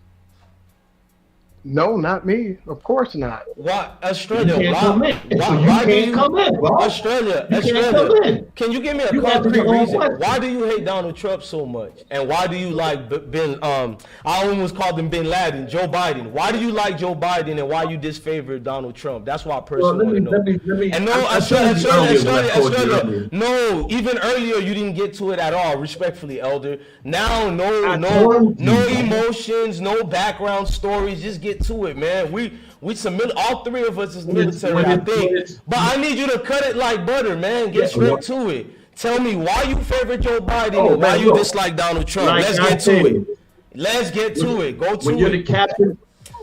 No, not me. Of course not. Why Australia? You can't come in. Why do you come in, bro. Australia? You can't come in. Can you give me a You answered concrete your own reason? question. Why do you hate Donald Trump so much? And why do you like I almost called him Bin Laden, Joe Biden. Why do you like Joe Biden and why you disfavor Donald Trump? That's why I personally want to know. And no, Australia. No, even earlier you didn't get to it at all. Respectfully, Elder. Now, no emotions, no background stories. Just get to it, man. We all three of us is military, I think. But I need you to cut it like butter, man. Get straight to it. Tell me why you favor Joe Biden and why you dislike Donald Trump. Let's get to it. Let's get to it. Go to when you're the captain.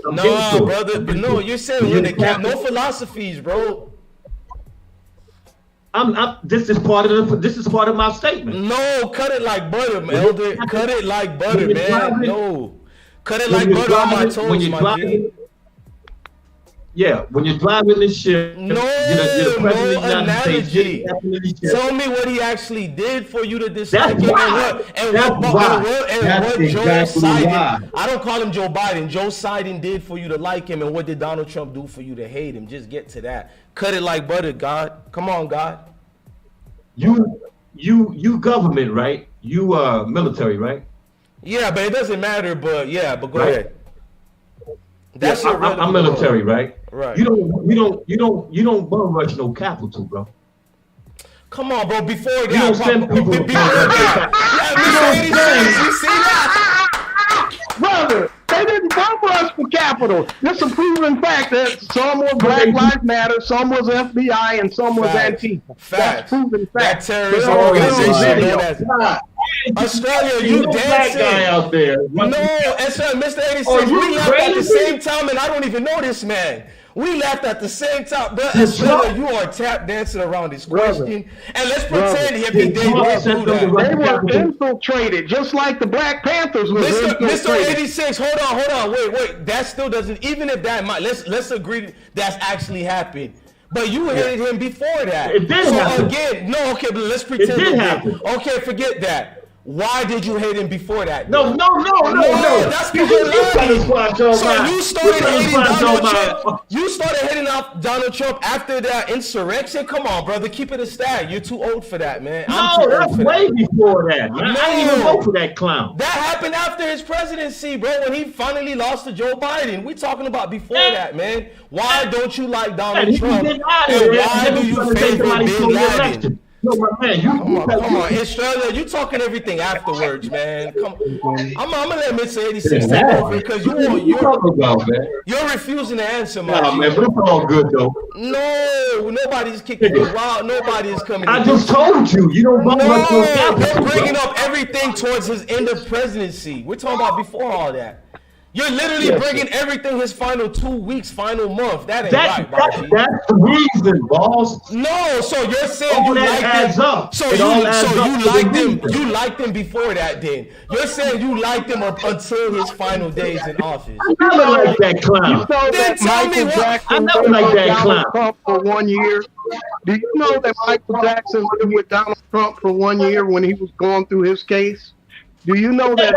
No, brother. But no, you're saying you're the captain. No philosophies, bro. This is part of my statement. No, cut it like butter, Elder. Cut it like butter, man. No. Cut it like butter on my toes, my G. Yeah, when you're driving this ship, no analogy. Tell me what he actually did for you to dislike him and what Joe Biden. I don't call him Joe Biden. Joe Biden did for you to like him, and what did Donald Trump do for you to hate him? Just get to that. Cut it like butter, God. Come on, God. You government, right? You military, right? Yeah, but it doesn't matter. But go ahead. That's I'm military, right? Right. You don't bum rush no capital, bro. Come on, bro. Before that, you don't send people you see that? Brother, they didn't bum rush for capital. It's a proven fact that some was Black Lives Matter, some was FBI, and some was Antifa. That's proven fact. That terrorist organization. Australia, you dancing. Guy out there. No, Mr. 86, we laughed at the same time, and I don't even know this man. We laughed at the same time. But Australia, you are tap dancing around this question. And let's pretend he did that. They were infiltrated, just like the Black Panthers were infiltrated. Mr. 86, hold on. Wait. That still doesn't, even if that might, let's agree that's actually happened. But you hated him before that. It did happen. Again, no, okay, but let's pretend it did happen. Okay, forget that. Why did you hate him before that? No. That's because you're lying. So you started hating Donald Trump. You started hating Donald Trump after that insurrection? Come on, brother. Keep it a stack. You're too old for that, man. That's way before that, man. I didn't even vote for that clown. That happened after his presidency, bro, when he finally lost to Joe Biden. We're talking about before that, man. Why don't you like Donald Trump? And why do you favor Bin Laden? No, my man, come on, Australia, you talking everything afterwards, man. Come on. I'm gonna let Mr. 86 take over because you're refusing to answer my man, but it's all good though. No, nobody's kicking you out. Nobody's coming. I just told you, you don't want you're bringing up everything towards his end of presidency. We're talking about before all that. You're literally bringing everything his final 2 weeks, final month. That ain't right, Baji. That's the reason, boss. No, so you're saying you liked him. So you liked him before that. Then you're saying you liked him up until his final days in office. I never liked that clown. You know that Michael Jackson I never liked that clown. Trump for 1 year. Do you know that Michael Jackson lived with Donald Trump for 1 year when he was going through his case? Do you know that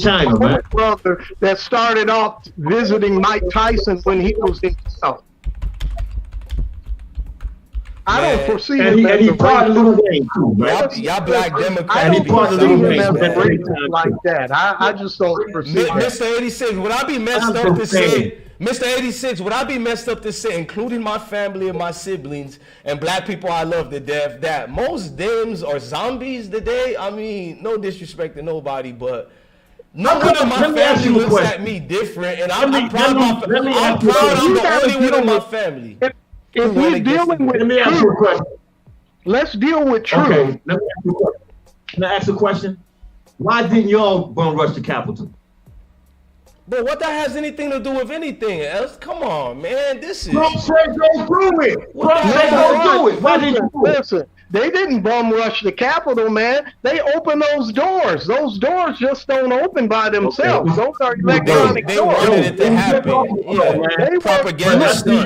China, man? Brother that started off visiting Mike Tyson when he was in South? I don't foresee him and he part of Little Wayne too, man. Y'all black Democrats. I don't foresee him like that. I just don't foresee that. Mr. 86, would I be messed up to say? Mr. 86, would I be messed up to say, including my family and my siblings and black people I love to death, that most Dems are zombies today? I mean, no disrespect to nobody, but no one in my family looks at me different, and I'm proud I'm the only one in my family. If we're dealing with me ask you a question. Let's deal with truth. Okay, can I ask a question? Why didn't y'all bum rush the Capitol? But what that has anything to do with anything else? Come on, man. This is. Trump said go do it. Trump said go do it. Why did you listen? They didn't bum rush the Capitol, man. They opened those doors. Those doors just don't open by themselves. Okay. Those are electronic doors. They wanted it to happen. Yeah, they propaganda stuff.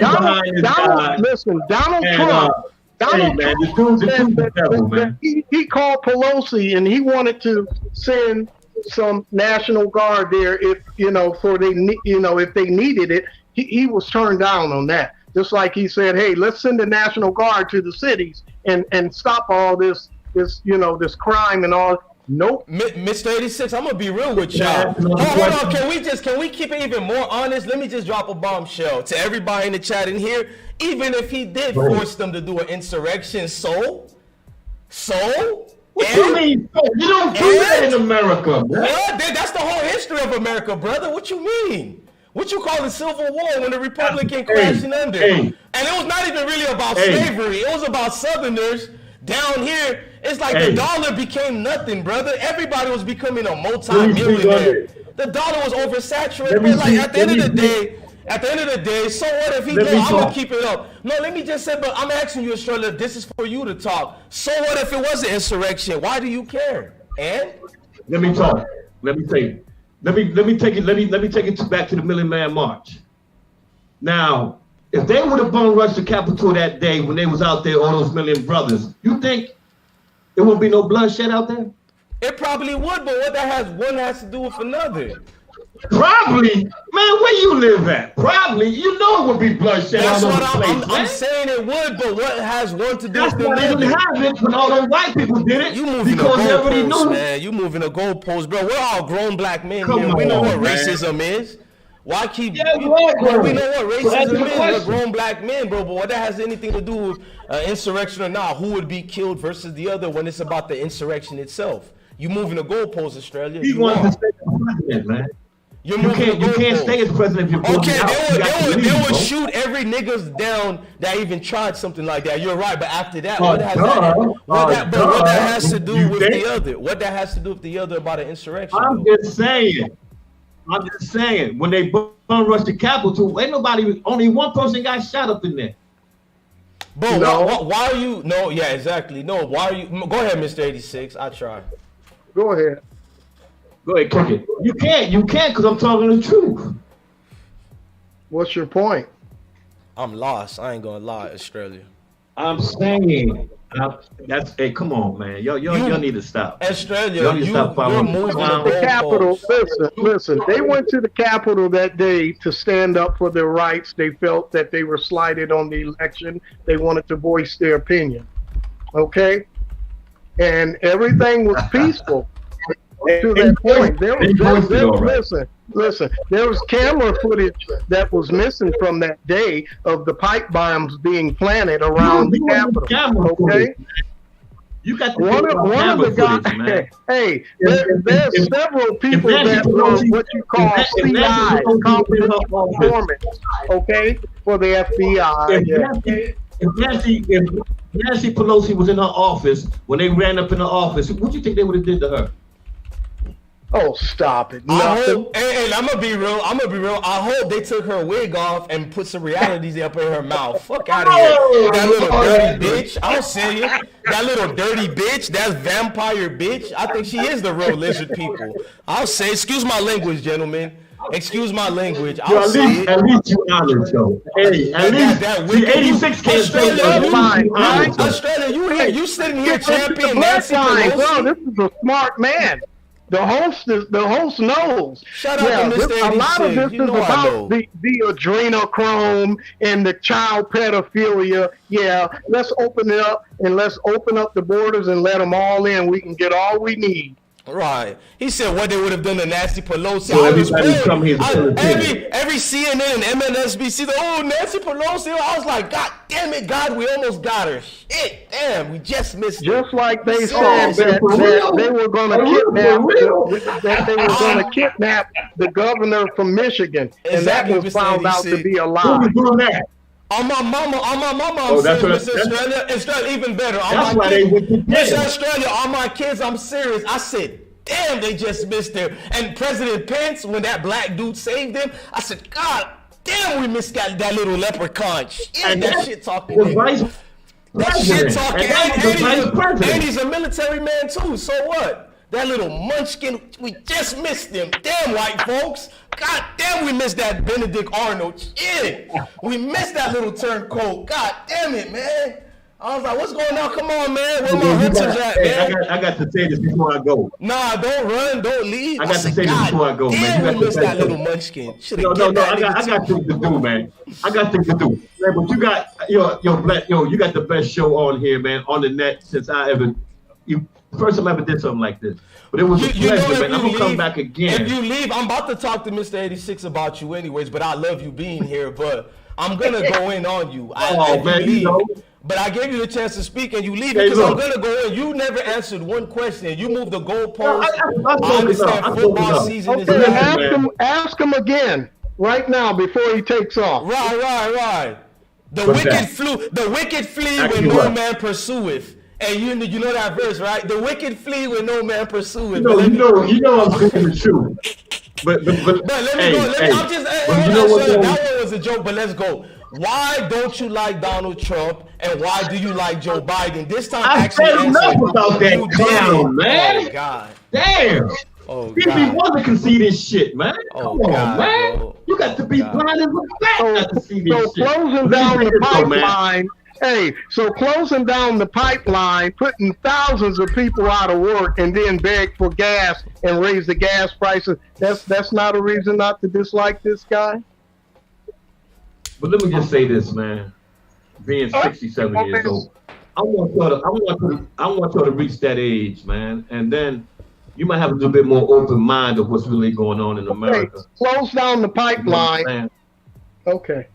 Donald Trump. Donald Trump said that he called Pelosi and he wanted to send some National Guard there if if they needed it. He was turned down on that. Just like he said, hey, let's send the National Guard to the cities and stop all this crime and all. Nope. Mr. 86, I'm gonna be real with y'all. Hold on, can we keep it even more honest? Let me just drop a bombshell to everybody in the chat in here. Even if he did force them to do an insurrection, so what you mean? You don't do that in America, man. What? That's the whole history of America, brother. What you mean? What you call the Civil War when the Republic came crashing under? And it was not even really about slavery. It was about Southerners down here. It's like the dollar became nothing, brother. Everybody was becoming a multi-millionaire. The dollar was oversaturated. But like at the end of the day, so what if he goes, I'm gonna keep it up. No, let me just say, but I'm asking you, Australia, this is for you to talk. So what if it was an insurrection? Why do you care? And let me talk. Let me take it back to the Million Man March. Now, if they would have bum rushed the Capitol that day when they was out there, all those million brothers, you think there won't be no bloodshed out there? It probably would, but what that has one has to do with another. Probably, man. Where you live at? Probably, you know it would be bloodshed. That's what I'm saying. It would, but what has one to do with the other? They didn't have it when all those white people did it. You moving because the everybody goalposts, knew. Man. You moving the goalposts, bro. We're all grown black men Come here. on, We know what man. racism is. Why keep? Yeah, we know what So racism is. We're question. grown black men, bro. But what that has anything to do with insurrection or not? Who would be killed versus the other when it's about the insurrection itself? You moving the goalposts, Australia. He wants to stay president, man. You can't stay as president if you're they would shoot every niggas down that even tried something like that. You're right, but after that, what that has to do with the other? What that has to do with the other about an insurrection? I'm just saying. When they bum rushed the Capitol, ain't nobody. Only one person got shot up in there. But why are you? No, yeah, exactly. No, why are you? Go ahead, Mr. 86. I try. Go ahead. Go ahead, kick it. You can't, because I'm talking the truth. What's your point? I'm lost. I ain't gonna lie, Australia. I'm saying hey, come on, man. Y'all need to stop. Australia, y'all need to stop following the Capitol. Listen. They went to the Capitol that day to stand up for their rights. They felt that they were slighted on the election. They wanted to voice their opinion. Okay? And everything was peaceful. To that point, there was camera footage that was missing from that day of the pipe bombs being planted around the Capitol. Okay, you got one of the guys. Hey, there's several people that were what you call CI, confidential informants. Okay, for the FBI. If Nancy Pelosi was in her office when they ran up in her office, what do you think they would have did to her? Oh, stop it! Hey, I'm gonna be real. I hope they took her wig off and put some realities up in her mouth. Fuck out of here, that little dirty bitch. I'll say it. That little dirty bitch. That's vampire bitch. I think she is the real lizard people. I'll say. Excuse my language, gentlemen. Excuse my language. I'll say it. At least you honest, though. Hey, at least that 86 can't say that. Australia, you here? You sitting here championing Nancy Pelosi? Well, this is a smart man. The host knows. Shut up, Mr. 86. A lot of this is about the adrenochrome and the child pedophilia. Yeah, let's open it up and let's open up the borders and let them all in. We can get all we need. Right. He said what they would have done to Nancy Pelosi. So everybody come here every CNN and MSNBC, Nancy Pelosi. I was like, God damn it, God, we almost got her. Shit, damn, we just missed her. Just like they said that they were going to kidnap the governor from Michigan, and that was found out to be a lie. On my mama, I'm serious, Mr. Australia, even better. On my kids, Mr. Australia, on my kids, I'm serious. I said, damn, they just missed her. And President Pence, when that black dude saved him, I said, God damn, we missed that little leprechaun. Shit, that shit talking. That shit talking. And he's a military man too. So what? That little munchkin, we just missed him. Damn, white folks. God damn, we missed that Benedict Arnold. Shit. We missed that little turncoat. God damn it, man. I was like, what's going on? Come on, man. Where my hunters at, man? I got to say this before I go. Nah, don't run, don't leave. I got to say this before I go, man. You missed that little munchkin. No, I got things to do, man. I got things to do. Man, but you got you got the best show on here, man, on the net since first time I ever did something like this. But it was a pleasure, man. I'm gonna come back again. If you leave, I'm about to talk to Mr. 86 about you anyways, but I love you being here, but I'm gonna go in on you. But I gave you the chance to speak and you leave because I'm gonna go in. You never answered one question. You moved the goalpost. I understand football season is ask him again right now before he takes off. Right. The wicked flee when no man pursueth. And you know that verse, right? The wicked flee when no man pursueth. You know I'm saying the truth. But let me go. That one was a joke, but let's go. Why don't you like Donald Trump and why do you like Joe Biden? This time I said enough about that clown, man. Oh God. Damn. Oh God. Want to concede this shit, man. Come on, God, man. Bro. You got to be blind as a bat not to see this shit. Closing down the pipeline. So closing down the pipeline, putting thousands of people out of work, and then beg for gas and raise the gas prices. That's not a reason not to dislike this guy. But let me just say this, man. Being 67 years old, I want y'all to reach that age, man, and then you might have a little bit more open mind of what's really going on in America. Close down the pipeline. Okay.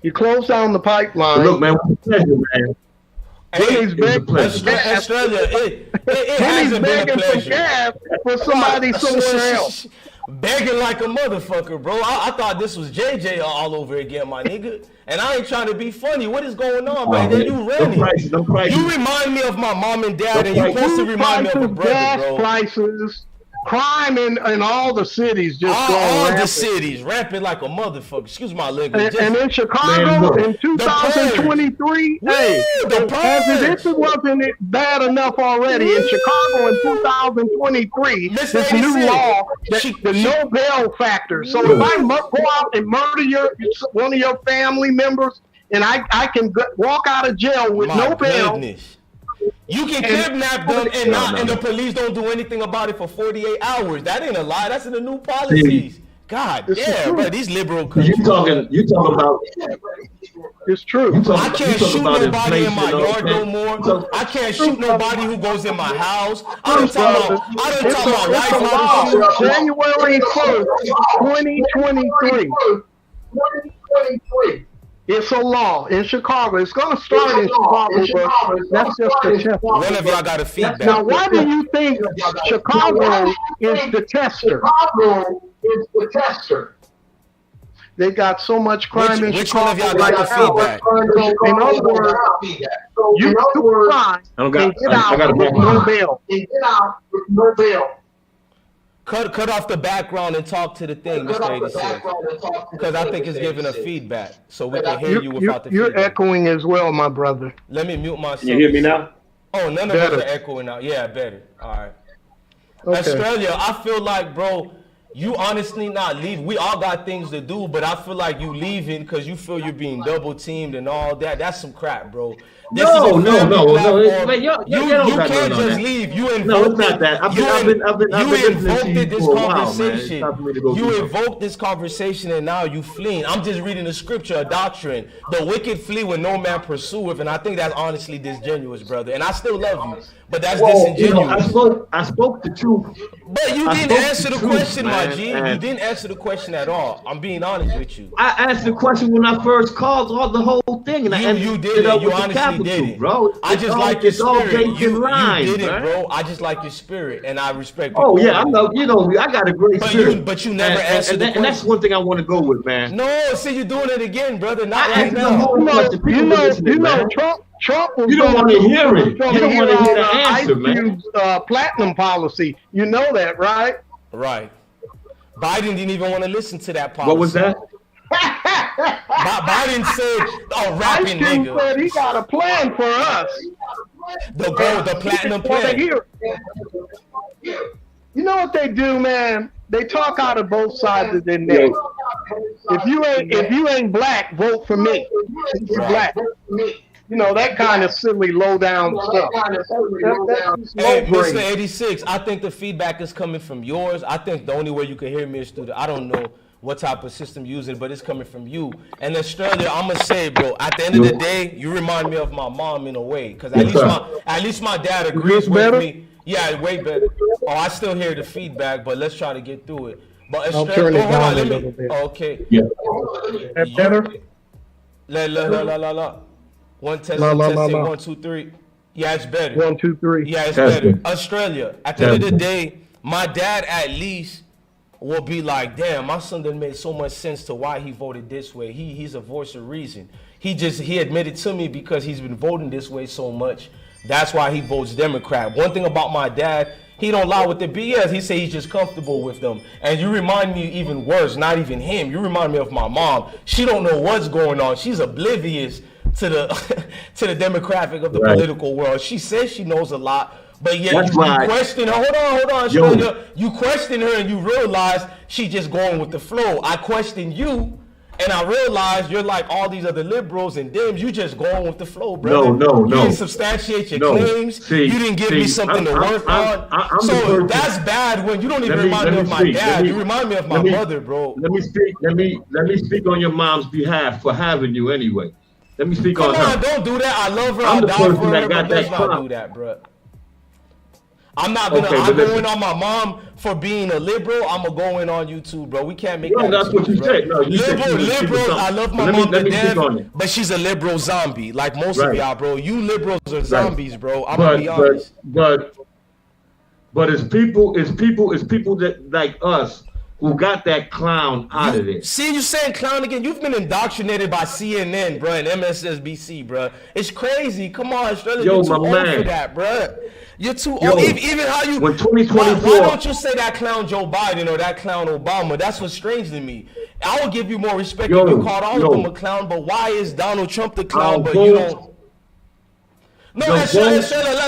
You close down the pipeline. But look, man, it's a pleasure, man. He's begging Australia, it hasn't been a pleasure. Gas for somebody somewhere else. Begging like a motherfucker, bro. I thought this was JJ all over again, my nigga. And I ain't trying to be funny. What is going on, man? You running. You remind me of my mom and dad, and you supposed to remind me of a brother, gas bro. Prices, crime in all the cities just all rampant. The cities rampant like a motherfucker. Excuse my language. And in Chicago in 2023, this wasn't it bad enough already. In Chicago in 2023, this new law, the no bail factor. So if I go out and murder one of your family members, and I can walk out of jail with no bail. You can kidnap them and the police don't do anything about it for 48 hours. That ain't a lie. That's in the new policies. God damn, bro, these liberal countries. You talking about? It's true. I can't shoot nobody in my yard no more. I can't shoot nobody who goes in my house. I done taught my wife how to shoot. January 1st, 2023. It's a law in Chicago. It's going to start in Chicago, but that's just the test. One of y'all got a feedback. Now, why do you think Chicago is the tester? They got so much crime in Chicago. Which one of y'all got the feedback? So, in other words, you do crime and get out with no bail. Cut off the background and talk to the thing, Mr. 86. Because I think it's giving a feedback, so we can hear you without the feedback. You're echoing as well, my brother. Let me mute myself. You hear me now? Oh, none of us are echoing now. Yeah, better. All right. Okay. Australia, I feel like, bro, you honestly not leaving. We all got things to do, but I feel like you leaving because you feel you're being double teamed and all that. That's some crap, bro. No. You can't just leave. You invoked no, it's not that. I've been listening to you for a while, man. It's time for me to go you invoked this conversation and now you fleeing. I'm just reading the scripture, a doctrine. The wicked flee when no man pursueth, and I think that's honestly disingenuous, brother. And I still love you, but that's disingenuous. I spoke the truth. But you didn't answer the question, my G. You didn't answer the question at all. I'm being honest with you. I asked the question when I first called the whole thing, and you did it. You honestly did it, bro. I just like your spirit. You did it, bro. I just like your spirit, and I respect. Oh yeah, I know. I got a great spirit. But you never answered the question. And that's one thing I want to go with, man. No, see, you're doing it again, brother. Not right now. Trump was you don't want to hear it. You don't want to hear the answer, man. Platinum policy. You know that, right? Right. Biden didn't even want to listen to that policy. What was that? Biden said, rapping nigga. Said he got a plan for us. The platinum plan. You know what they do, man? They talk out of both sides of their neck. If you ain't black, vote for me. If you're black. that kind of silly, low down stuff. Hey, Mr. 86, I think the feedback is coming from yours. I think the only way you can hear me is through I don't know what type of system you're using, but it's coming from you. And Australia, I'm gonna say, bro, at the end of the day, you remind me of my mom in a way, because at least my dad agrees with me. Yeah, way better. Oh, I still hear the feedback, but let's try to get through it. But I'll turn it down a little bit. Okay. Yeah. That better? La. One test, testing, 1, 2, 3. Yeah, it's better. 1, 2, 3. Yeah, it's better. Australia. At the end of the day, my dad at least will be like, damn, my son done made so much sense to why he voted this way. He's a voice of reason. He admitted to me because he's been voting this way so much. That's why he votes Democrat. One thing about my dad, he don't lie with the BS. He say he's just comfortable with them. And you remind me even worse, not even him. You remind me of my mom. She don't know what's going on. She's oblivious to the to the demographic of the political world. She says she knows a lot, but yet you question her. Hold on, Australia. You question her and you realize she just going with the flow. I question you, and I realize you're like all these other liberals and Dems. You just going with the flow, brother. No. You didn't substantiate your claims. You didn't give me something to work on. So that's bad when you don't even remind me of my dad. You remind me of my mother, bro. Let me speak on your mom's behalf for having you anyway. Let me speak on her. Come on, don't do that. I love her. I'll die for her, but let's not do that, bro. I'm not gonna. I'm going on my mom for being a liberal. I'm gonna go in on you too, bro. We can't make that. That's what you said. No, you liberal. I love my mom to death, but she's a liberal zombie, like most of y'all, bro. You liberals are zombies, bro. I'm gonna be honest. But it's people that like us who got that clown out of it. See, you saying clown again? You've been indoctrinated by CNN, bro, and MSNBC, bro. It's crazy. Come on, Australia, you're too old for that, bro. You're too old. Even how you. When 2024. Why don't you say that clown Joe Biden or that clown Obama? That's what's strange to me. I would give you more respect if you called all of them a clown, but why is Donald Trump the clown, but you don't? No, Australia,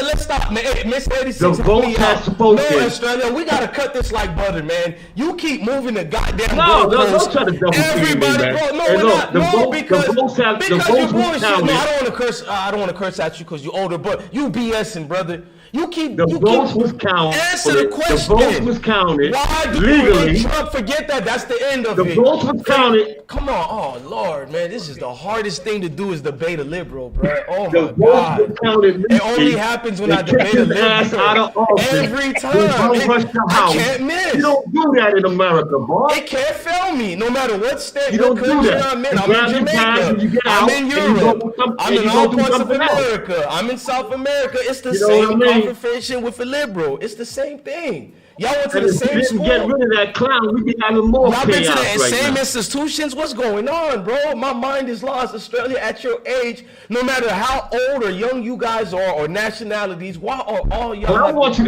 let's stop, man. Hey, Miss 86, the vote has spoken. No, Australia, we gotta cut this like butter, man. You keep moving the goddamn don't try to double everybody, me, bro. No, we're not. No, because you're bullshit. No, I don't want to curse at you because you're older, but you BSing, brother. You keep votes was counted. Answer the question. The votes was counted. Why do legally. Trump forget that? That's the end of it. The votes was counted. Come on, oh Lord, man, this is the hardest thing to do is debate a liberal, bro. Oh my God. It only happens when I debate a liberal. Every time. I can't miss. You don't do that in America, boy. It can't fail me, no matter what state, you don't do that. I'm in. I'm in Jamaica. I'm in Europe. I'm in all parts of America. I'm in South America. It's the same conversation with a liberal. It's the same thing. Y'all went to the same school. Get rid of that clown. We be having more chaos. Y'all been to the same institutions. What's going on, bro? My mind is lost. Australia, at your age, no matter how old or young you guys are or nationalities, why are all y'all? But I want you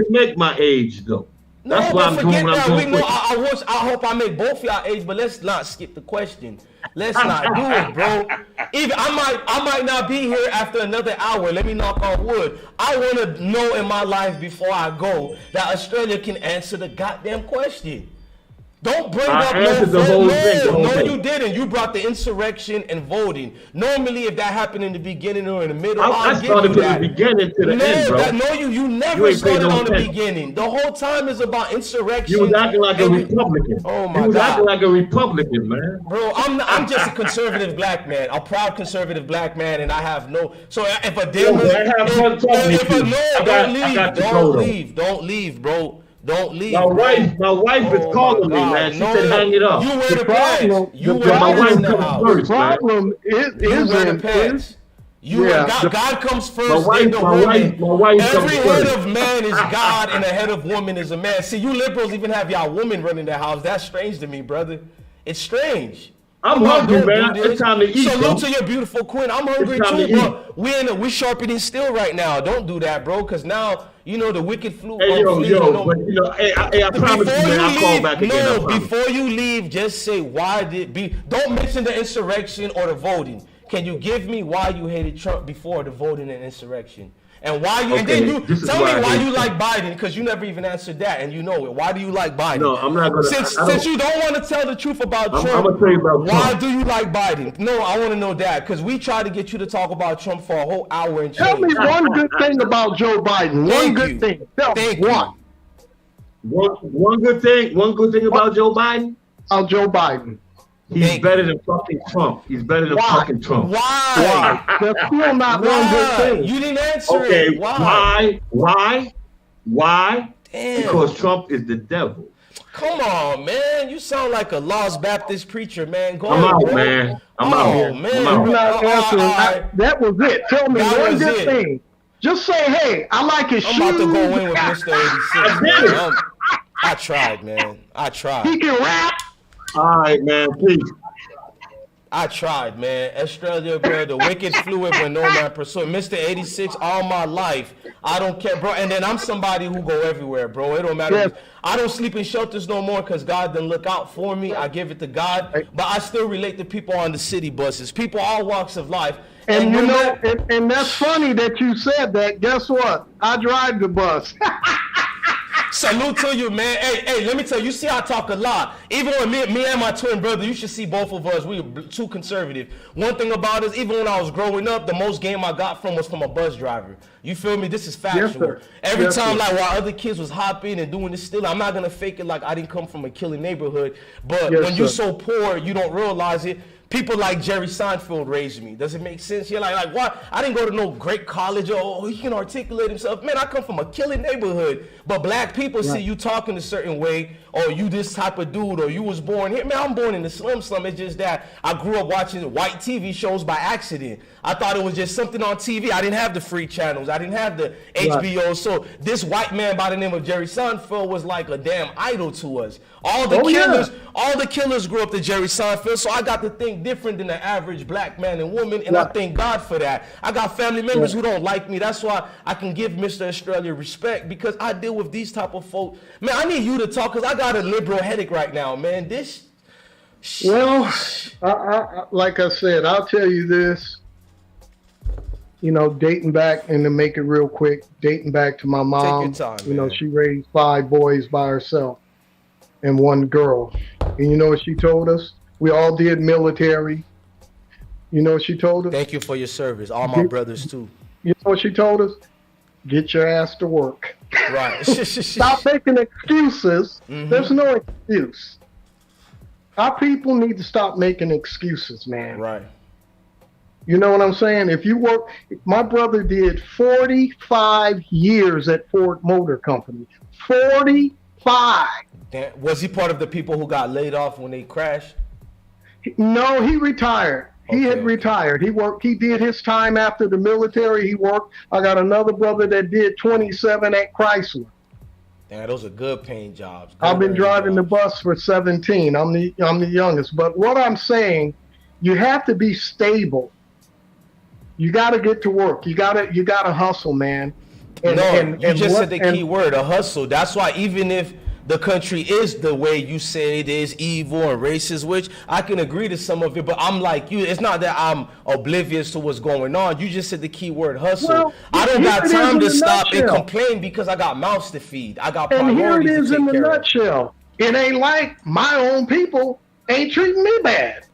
to make my age though. That's why I'm doing what I'm doing. I hope I make both y'all age, but let's not skip the question. Let's not do it, bro. Even I might not be here after another hour. Let me knock on wood. I want to know in my life before I go that Australia can answer the goddamn question. Don't bring up no, you didn't. You brought the insurrection and voting. Normally, if that happened in the beginning or in the middle, I started from the beginning to the end, bro. You never started on the beginning. The whole time is about insurrection. You was acting like a Republican. Oh my God. You was acting like a Republican, man. Bro, I'm just a conservative black man, a proud conservative black man, and I have no. So if a don't leave, bro. Don't leave. My wife is calling me, man. She said hang it up. You wear the pants. The problem is God comes first. My wife Every head of man is God and a head of woman is a man. See, you liberals even have y'all woman running the house. That's strange to me, brother. It's strange. I'm hungry, man. It's time to eat. Salute to your beautiful queen. I'm hungry too, bro. We're sharpening steel right now. Don't do that, bro, because now the wicked flu. Hey, I promise you, man, I'll call back again. No, before you leave, just say don't mention the insurrection or the voting. Can you give me why you hated Trump before the voting and insurrection? And why you? And then you tell me why you like Biden, because you never even answered that, and you know it. Why do you like Biden? No, I'm not gonna. Since you don't want to tell the truth about Trump, I'm gonna tell you about why Trump. do you like Biden? No, I want to know that, because we tried to get you to talk about Trump for a whole hour and Tell me one good thing about Joe Biden. One good thing. Tell me one. One good thing about Joe Biden. About Joe Biden. He's better than fucking Trump. He's better than fucking Trump. Why? That's still not one good thing. You didn't answer Okay, it. Why? Why? Damn. Because Trump is the devil. Come on, man. You sound like a Lost Baptist preacher, man. Go I'm ahead, out, bro. man. I'm out here. Man. I'm out. You're not answering. That was it. Tell me That one was good it. thing. Just say, hey, I like his shoes. I'm about to go in with Mr. 86. Man. I tried, man. I tried. He can rap. All right, man. Peace. I tried, man. Australia, bro, the wicked fluid when no man pursued. Mr. 86, all my life, I don't care, bro. And then I'm somebody who go everywhere, bro. It don't matter. Yes. I don't sleep in shelters no more because God didn't look out for me. I give it to God. But I still relate to people on the city buses, people all walks of life. And you know, and that's funny that you said that. Guess what? I drive the bus. Salute to you, man. Hey, let me tell you, you see I talk a lot. Even when me and my twin brother, you should see both of us. We were too conservative. One thing about us, even when I was growing up, the most game I got from was from a bus driver. You feel me? This is factual. Yes, Every yes, time, sir. like, while other kids was hopping and doing this still, I'm not going to fake it like I didn't come from a killing neighborhood. But Yes, when you're sir. so poor, you don't realize it. People like Jerry Seinfeld raised me. Does it make sense? You're like what? I didn't go to no great college. Oh, he can articulate himself. Man, I come from a killing neighborhood. But black people see you talking a certain way, or you this type of dude, or you was born here. Man, I'm born in the slum. It's just that I grew up watching white TV shows by accident. I thought it was just something on TV. I didn't have the free channels. I didn't have the HBO. So this white man by the name of Jerry Seinfeld was like a damn idol to us. All the killers grew up to Jerry Seinfeld, so I got to think different than the average black man and woman, and I thank God for that. I got family members who don't like me. That's why I can give Mr. Australia respect, because I deal with these type of folk. Man, I need you to talk, because I got a liberal headache right now, man. Well, I, like I said, I'll tell you this. You know, dating back, and to make it real quick, dating back to my mom. Take your time, you know, man. she raised 5 boys by herself and 1 girl. And you know what she told us? We all did military. You know what she told us? Thank you for your service. All my brothers, too. You know what she told us? Get your ass to work. Right. Stop making excuses. There's no excuse. Our people need to stop making excuses, man. Right. You know what I'm saying? If you work, my brother did 45 years at Ford Motor Company. 45. Damn. Was he part of the people who got laid off when they crashed? No, he retired. He had retired. He worked. He did his time after the military. He worked. I got another brother that did 27 at Chrysler. Damn, those are good paying jobs. I've been driving the bus for 17. I'm the youngest. But what I'm saying, you have to be stable. You got to get to work. You got to hustle, man. You just said the key word, a hustle. That's why even if the country is the way you say it is, evil and racist, which I can agree to some of it, but I'm like you. It's not that I'm oblivious to what's going on. You just said the key word, hustle. Well, I don't got time to stop and nutshell. complain because I got mouths to feed. I got And here it priorities is to in take the care of. nutshell. It ain't like my own people ain't treating me bad.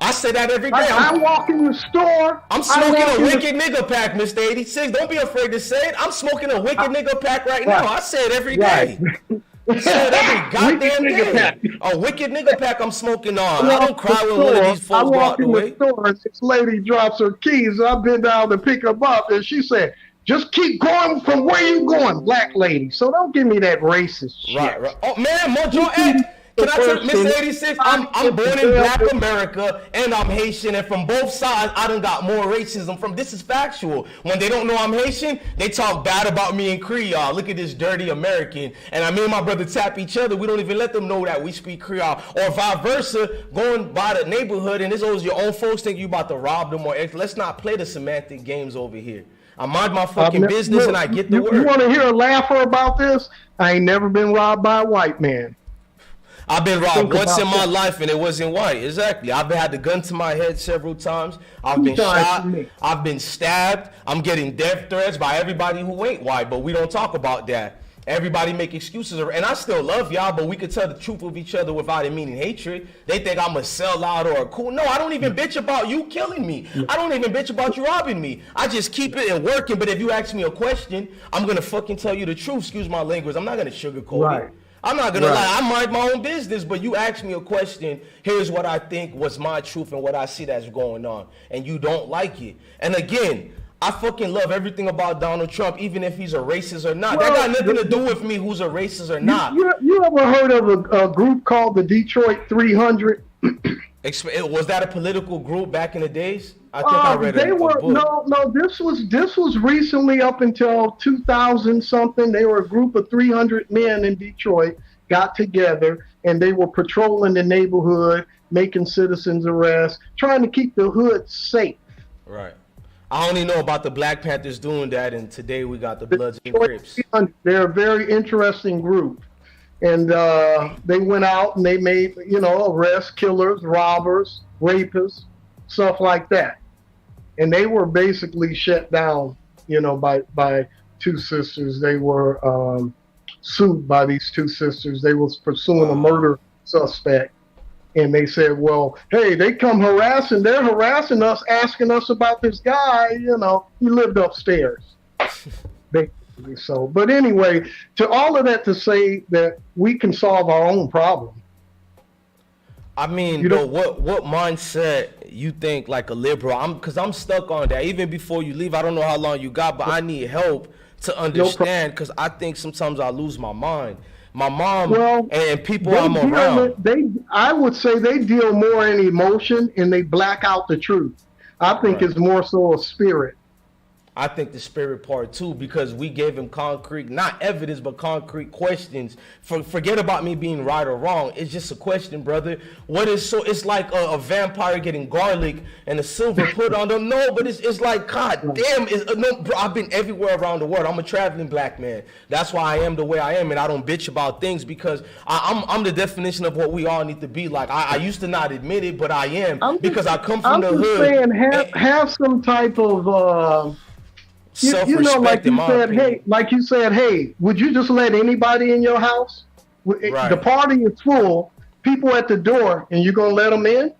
I say that every day. I walk in the store. I'm smoking a wicked nigga pack, Mr. 86. Don't be afraid to say it. I'm smoking a wicked nigga pack right now. I say it every day. I say it every goddamn day. A wicked nigga pack I'm smoking on. I don't cry when one of these folks go out the way. I walk in the store and this lady drops her keys. I've been down to pick them up, and she said, "Just keep going from where you going, black lady." So don't give me that racist shit. Right. Oh man, Mojo X. Can I tell Mr. 86? I'm born in Black America and I'm Haitian, and from both sides I done got more racism from. This is factual. When they don't know I'm Haitian, they talk bad about me in Creole. Look at this dirty American. And me and my brother tap each other. We don't even let them know that we speak Creole. Or vice versa, going by the neighborhood and it's always your own folks think you about to rob them or let's not play the semantic games over here. I mind my fucking business and I get the word. You want to hear a laugher about this? I ain't never been robbed by a white man. I've been robbed Think once in about my that. life, and it wasn't white. Exactly. I've had the gun to my head several times. I've been Two times shot. for me. I've been stabbed. I'm getting death threats by everybody who ain't white, but we don't talk about that. Everybody make excuses, and I still love y'all, but we could tell the truth of each other without it meaning hatred. They think I'm a sellout or a cool. No, I don't even bitch about you killing me. I don't even bitch about you robbing me. I just keep it and working, but if you ask me a question, I'm going to fucking tell you the truth. Excuse my language. I'm not going to sugarcoat Right. it. I'm not going to Right. lie. I mind my own business, but you ask me a question, here's what I think was my truth and what I see that's going on, and you don't like it. And again, I fucking love everything about Donald Trump, even if he's a racist or not. Well, that got nothing to do with me who's a racist or not. You ever heard of a group called the Detroit 300? Was that a political group back in the days? I think I read They a were book. no. This was recently up until 2000 something. They were a group of 300 men in Detroit got together and they were patrolling the neighborhood, making citizens arrests, trying to keep the hood safe. Right. I only know about the Black Panthers doing that, and today we got the Bloods and Crips. They're a very interesting group. And they went out and they made, arrests, killers, robbers, rapists, stuff like that. And they were basically shut down, by two sisters. They were sued by these two sisters. They was pursuing a murder suspect. And they said, well, hey, they're harassing us, asking us about this guy, he lived upstairs. Basically so. But anyway, to all of that to say that we can solve our own problem. I mean, bro, what mindset you think like a liberal? Because I'm stuck on that. Even before you leave, I don't know how long you got, but I need help to understand because I think sometimes I lose my mind. My mom and people I'm around. I would say they deal more in emotion and they black out the truth. I think it's more so a spirit. I think the spirit part too, because we gave him concrete, not evidence, but concrete questions. Forget about me being right or wrong. It's just a question, brother. It's like a vampire getting garlic and a silver put on them. No, but it's like, God damn. Bro, I've been everywhere around the world. I'm a traveling black man. That's why I am the way I am, and I don't bitch about things because I'm the definition of what we all need to be like. I used to not admit it, but I am because I come from the hood. I'm just saying, have some type of... self-respect like you said, hey, would you just let anybody in your house? Right. The party is full, people at the door, and you're going to let them in?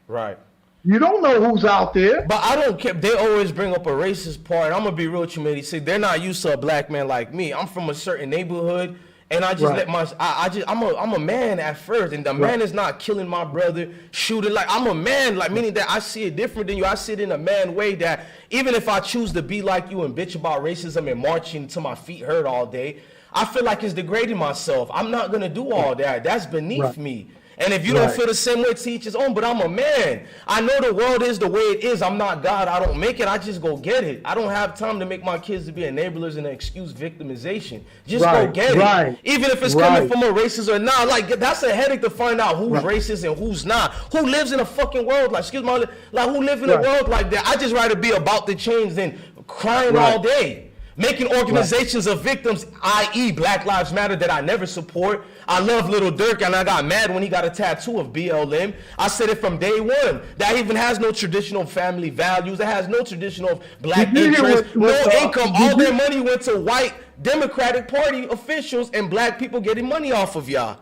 Right. You don't know who's out there. But I don't care. They always bring up a racist part. I'm going to be real with you, man. See, they're not used to a black man like me. I'm from a certain neighborhood. And I just I'm a man at first, and the man is not killing my brother, shooting. Like, I'm a man, like, meaning that I see it different than you. I see it in a man way that even if I choose to be like you and bitch about racism and marching till my feet hurt all day, I feel like it's degrading myself. I'm not gonna do all that. That's beneath me. And if you don't feel the same way, to each his own. But I'm a man. I know the world is the way it is. I'm not God. I don't make it. I just go get it. I don't have time to make my kids to be enablers and excuse victimization. Just go get it. Even if it's coming from a racist or not. Like, that's a headache to find out who's racist and who's not. Who lives in a fucking world like, excuse my, like, who live in a world like that? I just rather be about the change than crying all day. Making organizations of victims, i.e. Black Lives Matter, that I never support. I love Little Durk, and I got mad when he got a tattoo of BLM. I said it from day one. That even has no traditional family values. It has no traditional black interest, no income. All their money went to white Democratic Party officials and black people getting money off of y'all.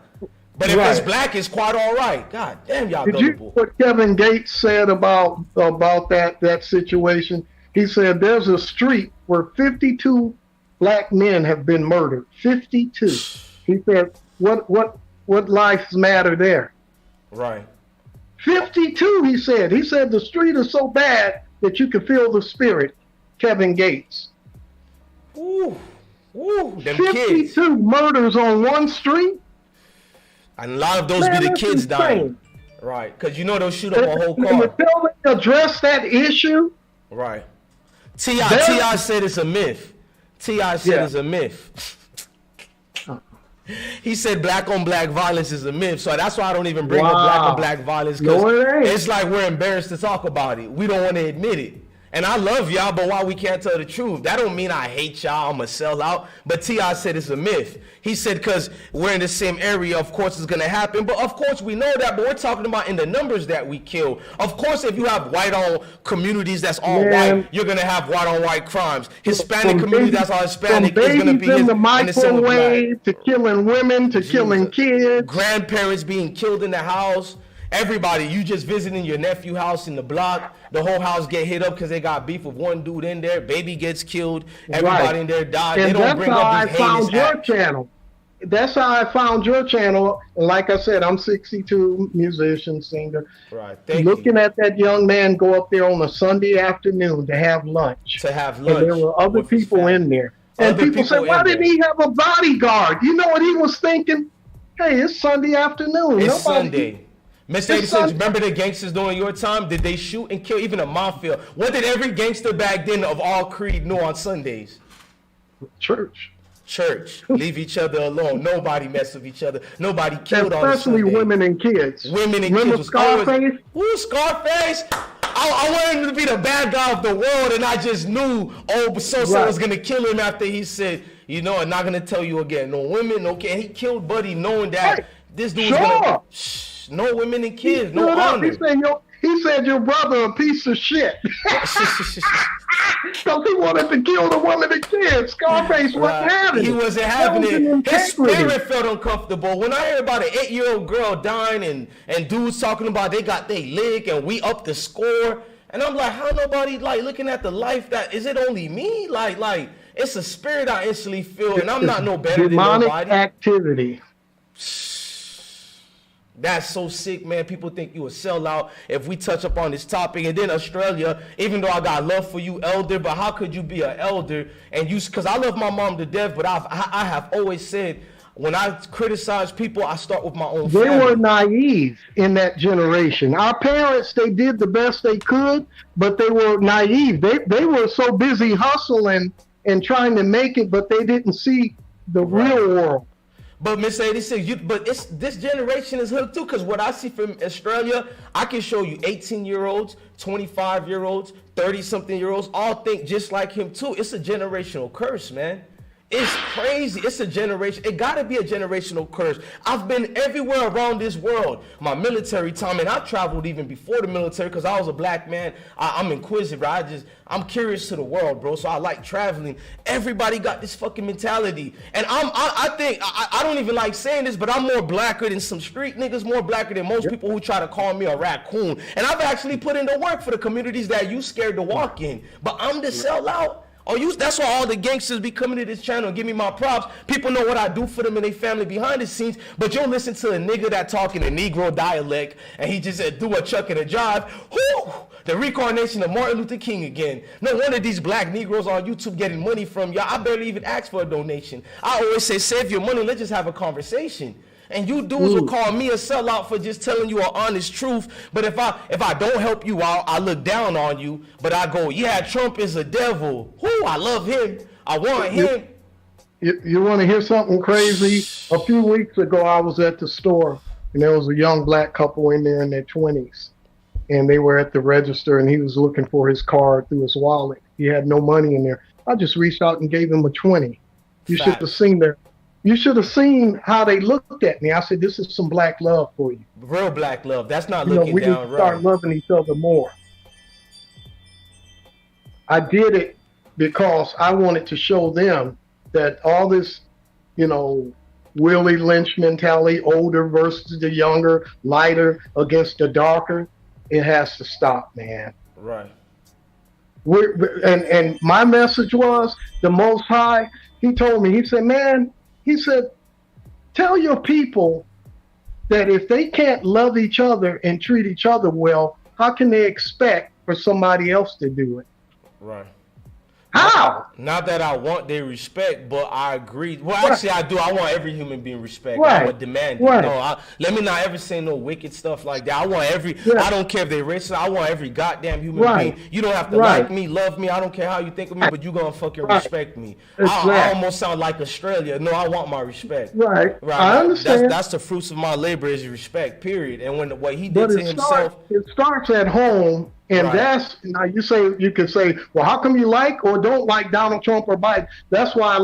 But if it's black, it's quite all right. God damn, y'all gullible. Did you what Kevin Gates said about that situation? He said there's a street where 52 black men have been murdered. 52. He said, what lives matter there? Right. 52, he said. He said the street is so bad that you can feel the spirit. Kevin Gates. Ooh, them 52 kids. Murders on one street? And a lot of those be the kids dying. Right. Because you know they'll shoot up a whole car. Until they address that issue. Right. T.I. said it's a myth. T.I. said it's a myth. He said black on black violence is a myth. So that's why I don't even bring up black on black violence. Because it's like we're embarrassed to talk about it. We don't want to admit it. And I love y'all, but why we can't tell the truth? That don't mean I hate y'all, I'm a sellout. But T.I. said it's a myth. He said because we're in the same area, of course it's going to happen. But of course we know that, but we're talking about in the numbers that we kill. Of course, if you have white-owned communities that's all white, you're going to have white-on-white crimes. Hispanic community that's all Hispanic is going to be in the microwave microwave to killing women to killing kids. Grandparents being killed in the house. Everybody, you just visiting your nephew house in the block, the whole house get hit up because they got beef with one dude in there. Baby gets killed. Everybody in there died. And they don't bring up these heinous acts. Channel. That's how I found your channel. And like I said, I'm 62, musician, singer. Right. Looking at that young man go up there on a Sunday afternoon to have lunch. And there were other people in there. And people say, why didn't he have a bodyguard? You know what he was thinking? Hey, it's Sunday afternoon. It's Sunday. Mr. 86, remember the gangsters during your time? Did they shoot and kill even a mafia? What did every gangster back then of all creed know on Sundays? Church. Leave each other alone. Nobody mess with each other. Nobody killed on Sunday. Especially women and kids. Women and Remember kids. Scarface? Who Scarface? I wanted him to be the bad guy of the world, and I just knew so-so was going to kill him after he said, you know, I'm not going to tell you again. No women, no kids. He killed Buddy knowing that this dude was going to... No women and kids, no honor. He said your brother a piece of shit. Because he wanted to kill the woman and kids. Scarface wasn't having it. He wasn't having it. His spirit felt uncomfortable. When I heard about an 8-year-old girl dying and dudes talking about they got their lick and we up the score. And I'm like, how nobody looking at the life that, is it only me? Like it's a spirit I instantly feel and I'm not no better than nobody. Demonic activity. That's so sick, man. People think you a sellout if we touch up on this topic. And then Australia, even though I got love for you, elder, but how could you be an elder and you, because I love my mom to death, but I have always said, when I criticize people, I start with my own family. They were naive in that generation. Our parents, they did the best they could, but they were naive. They were so busy hustling and trying to make it, but they didn't see the real world. But Miss 86, this generation is hooked too, because what I see from Australia, I can show you 18-year-olds, 25-year-olds, 30-something-year-olds, all think just like him too. It's a generational curse, man. It's crazy. It's a generation. It got to be a generational curse. I've been everywhere around this world. My military time, and I traveled even before the military because I was a black man. I'm inquisitive. I'm curious to the world, bro. So I like traveling. Everybody got this fucking mentality. And I think, I don't even like saying this, but I'm more blacker than some street niggas, more blacker than most people who try to call me a raccoon. And I've actually put in the work for the communities that you scared to walk in. But I'm the sellout. That's why all the gangsters be coming to this channel and give me my props. People know what I do for them and their family behind the scenes, but you'll listen to a nigga that talking a Negro dialect and he just said, do a chuck and a jive. Whoo! The reincarnation of Martin Luther King again. No wonder these black Negroes on YouTube getting money from y'all. I barely even ask for a donation. I always say, save your money, let's just have a conversation. And you dudes will call me a sellout for just telling you an honest truth. But if I don't help you out, I look down on you. But I go, yeah, Trump is a devil. Whoo, I love him. I want him. You want to hear something crazy? A few weeks ago, I was at the store, and there was a young black couple in there in their 20s. And they were at the register, and he was looking for his card through his wallet. He had no money in there. I just reached out and gave him a 20. You should have seen their... You should have seen how they looked at me. I said, this is some black love for you. Real black love. That's not looking we down need to start loving each other more. I did it because I wanted to show them that all this, Willie Lynch mentality, older versus the younger, lighter against the darker, it has to stop, man. Right. And my message was, the Most High, he told me, he said, man, he said, tell your people that if they can't love each other and treat each other well, how can they expect for somebody else to do it? Right. How? Not that I want their respect, but I agree. Well, actually, I do. I want every human being respect. Right. I would demand it. Right. No, let me not ever say no wicked stuff like that. I want I don't care if they're racist. I want every goddamn human being. You don't have to like me, love me. I don't care how you think of me, but you're going to fucking respect me. I almost sound like Australia. No, I want my respect. Right. I understand. That's the fruits of my labor is respect, period. And what he did to himself. It starts at home And Right. that's now you could say, well, how come you like or don't like Donald Trump or Biden? That's why I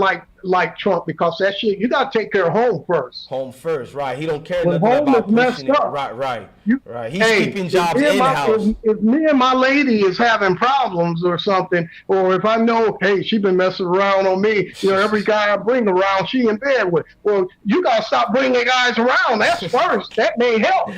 like Trump, because that shit, you got to take care of home first. Home first, right? He don't care When nothing home about is messed pushing it. up, Right. He's Hey, keeping if jobs me and in my- house. If me and my lady is having problems or something, or if I know, hey, she been messing around on me, every guy I bring around, she in bed with. Well, you gotta stop bringing guys around. That's first. That may help.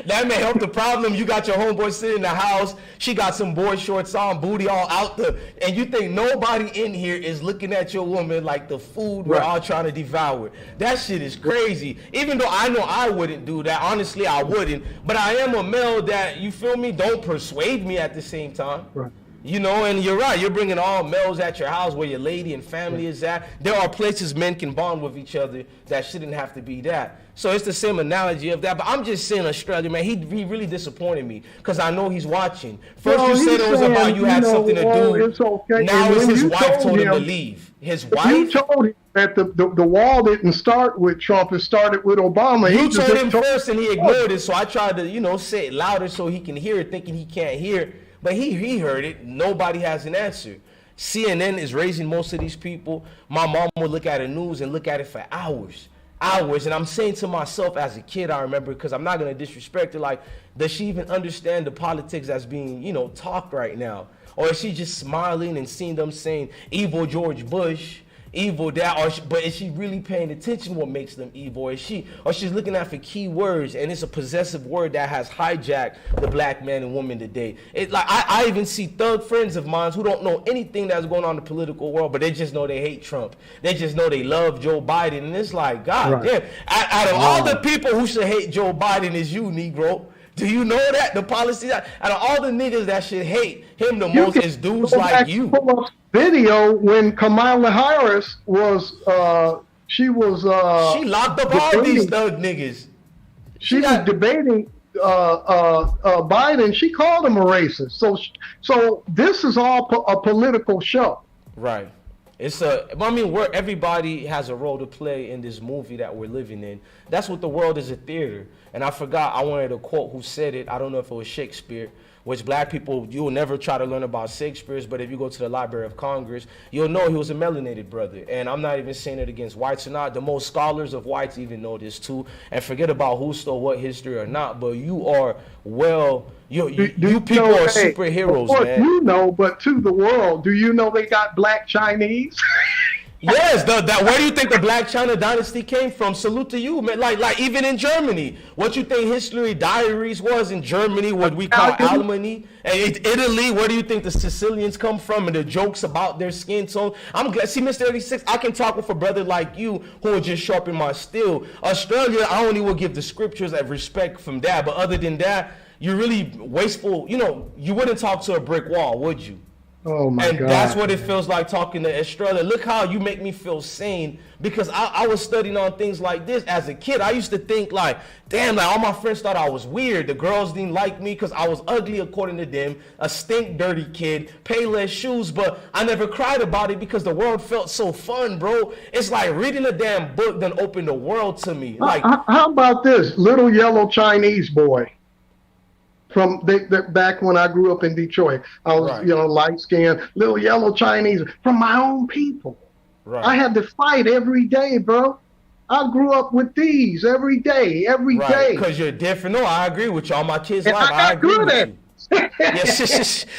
That may help the problem. You got your homeboy sitting in the house. She got some boy shorts on, booty all out and you think nobody in here is looking at your woman like the food we're all trying to devour. That shit is crazy. Even though I know I wouldn't do that. Honestly, I wouldn't. But I am a male that, you feel me, don't persuade me at the same time. Right. And you're right. You're bringing all males at your house where your lady and family is at. There are places men can bond with each other that shouldn't have to be that. So it's the same analogy of that. But I'm just saying, Australia, man, he really disappointed me because I know he's watching. First you said it was about you had something to do. It's okay. Now And it's when his you wife told him to him- leave. His You wife? told him that the wall didn't start with Trump. It started with Obama. You He just told him told- first and he ignored it. So I tried to, say it louder so he can hear it, thinking he can't hear. But he heard it. Nobody has an answer. CNN is raising most of these people. My mom would look at the news and look at it for hours. And I'm saying to myself as a kid, I remember, because I'm not going to disrespect her, like, does she even understand the politics that's being, talked right now? Or is she just smiling and seeing them saying evil George Bush, evil that, but is she really paying attention what makes them evil? Or she's looking out for key words, and it's a possessive word that has hijacked the black man and woman today. It like I even see thug friends of mine who don't know anything that's going on in the political world, but they just know they hate Trump. They just know they love Joe Biden, and it's like, God damn, out of all the people who should hate Joe Biden is you, Negro. Do you know that? The policy, out of all the niggas that should hate him the most is dudes like you. Video when Kamala Harris was, she locked up all these thug niggas. She was debating Biden. She called him a racist. So this is all a political show. Right. Where everybody has a role to play in this movie that we're living in. That's what the world is, a theater. And I forgot, I wanted to quote who said it. I don't know if it was Shakespeare, which black people, you will never try to learn about Shakespeare's, but if you go to the Library of Congress, you'll know he was a melanated brother. And I'm not even saying it against whites or not. The most scholars of whites even know this too. And forget about who stole what history or not, but you are you people are superheroes, man. You know, but to the world, do you know they got black Chinese? Yes, where do you think the Black China dynasty came from? Salute to you, man. Like even in Germany, what you think history diaries was in Germany, what we call alimony, and Italy, where do you think the Sicilians come from and the jokes about their skin tone? I'm glad. See, Mr. 86, I can talk with a brother like you who will just sharpen my steel. Australia, I only will give the scriptures of respect from that, but other than that, you're really wasteful. You wouldn't talk to a brick wall, would you? Oh my God. And that's what it feels like talking to Australia. Look how you make me feel sane, because I was studying on things like this as a kid. I used to think like, damn, like all my friends thought I was weird. The girls didn't like me because I was ugly according to them, a stink dirty kid, pay less shoes, but I never cried about it because the world felt so fun, bro. It's like reading a damn book then opened the world to me. Like, how about this little yellow Chinese boy? From back when I grew up in Detroit, I was light skinned, little yellow Chinese from my own people. Right. I had to fight every day, bro. I grew up with these every day. Because you're different. No, I agree with you. All my kids' life, I agree with you.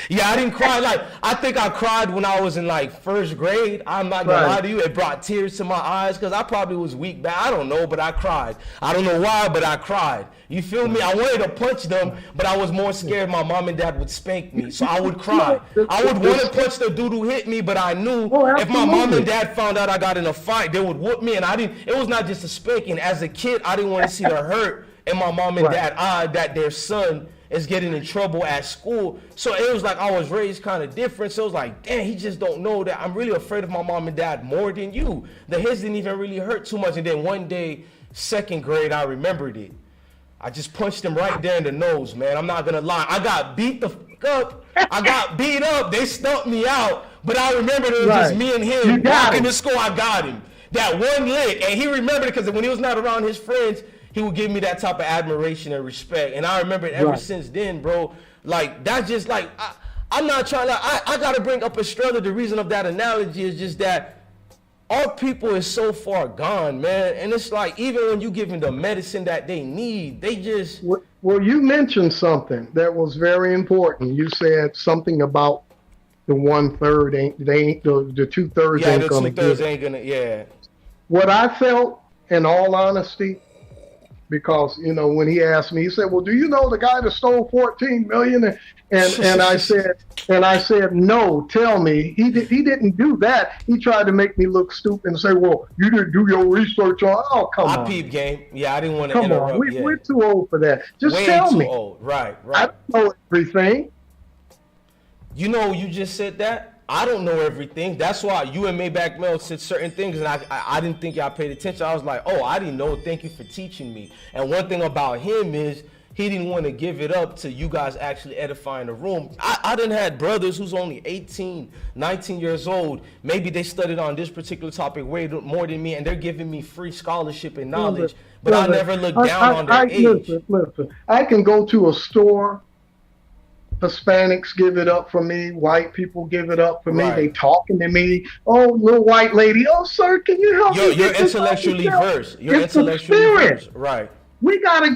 Yeah, I didn't cry. Like, I think I cried when I was in like first grade. I'm not gonna lie to you. It brought tears to my eyes because I probably was weak back. I don't know, but I cried. I don't know why, but I cried. You feel me? I wanted to punch them, but I was more scared my mom and dad would spank me. So I would cry. I would want to punch the dude who hit me, but I knew if my mom and dad found out I got in a fight, they would whoop me. And it was not just a spanking. As a kid, I didn't want to see the hurt in my mom and dad eye that their son is getting in trouble at school. So it was like I was raised kind of different. So it was like, damn, he just don't know that I'm really afraid of my mom and dad more than you. The hits didn't even really hurt too much. And then one day, second grade, I remembered it. I just punched him right there in the nose, man. I'm not gonna lie. I got beat the fuck up. I got beat up. They stumped me out. But I remember it was just me and him. Walking to school, I got him. That one lick. And he remembered it because when he was not around his friends, he would give me that type of admiration and respect. And I remember it ever since then, bro. Like that's just like I'm not trying to. I gotta bring up Estrella. The reason of that analogy is just that our people is so far gone, man. And it's like even when you give them the medicine that they need, they just. Well, you mentioned something that was very important. You said something about the 1/3 ain't the 2/3 yeah, ain't the gonna 2/3 ain't gonna. Yeah. What I felt, in all honesty, because when he asked me, he said, "Well, do you know the guy that stole 14 million?" And I said, "No, tell me." He didn't do that. He tried to make me look stupid and say, "Well, you didn't do your research on." Oh, come on. I peep game. Yeah, I didn't want to Come interrupt. on, we're too old for that. Just Way tell too me. Old. Right. I don't know everything. You know, you just said that. I don't know everything. That's why you and Maybach Mel said certain things, and I didn't think y'all paid attention. I was like, oh, I didn't know. Thank you for teaching me. And one thing about him is he didn't want to give it up to you guys actually edifying the room. I done had brothers who's only 18, 19 years old. Maybe they studied on this particular topic way more than me, and they're giving me free scholarship and knowledge. But I never look down on their age. Listen, I can go to a store. Hispanics give it up for me. White people give it up for me. They talking to me. Oh, little white lady. Oh, sir, can you help me? You're intellectually versed. You're intellectually versed. Right. We gotta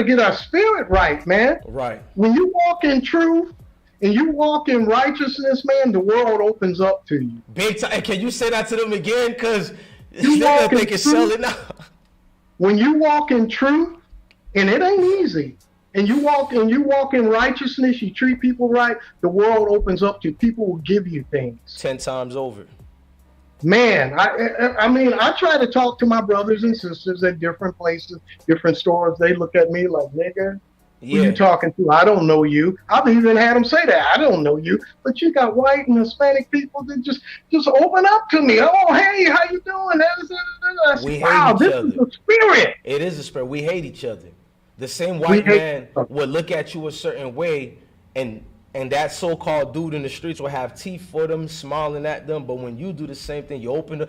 get our spirit right, man. Right. When you walk in truth and you walk in righteousness, man, the world opens up to you. Big time. And can you say that to them again? Because they're gonna think it's selling out. When you walk in truth, and it ain't easy. And you walk in righteousness, you treat people right, the world opens up to you. People will give you things 10 times over. Man, I mean, I try to talk to my brothers and sisters at different places, different stores. They look at me like, nigga, who you talking to? I don't know you. I've even had them say that. I don't know you. But you got white and Hispanic people that just open up to me. Oh, hey, how you doing? Wow, this is the spirit. It is a spirit. We hate each other. The same white man would look at you a certain way, and that so-called dude in the streets will have teeth for them, smiling at them. But when you do the same thing, you open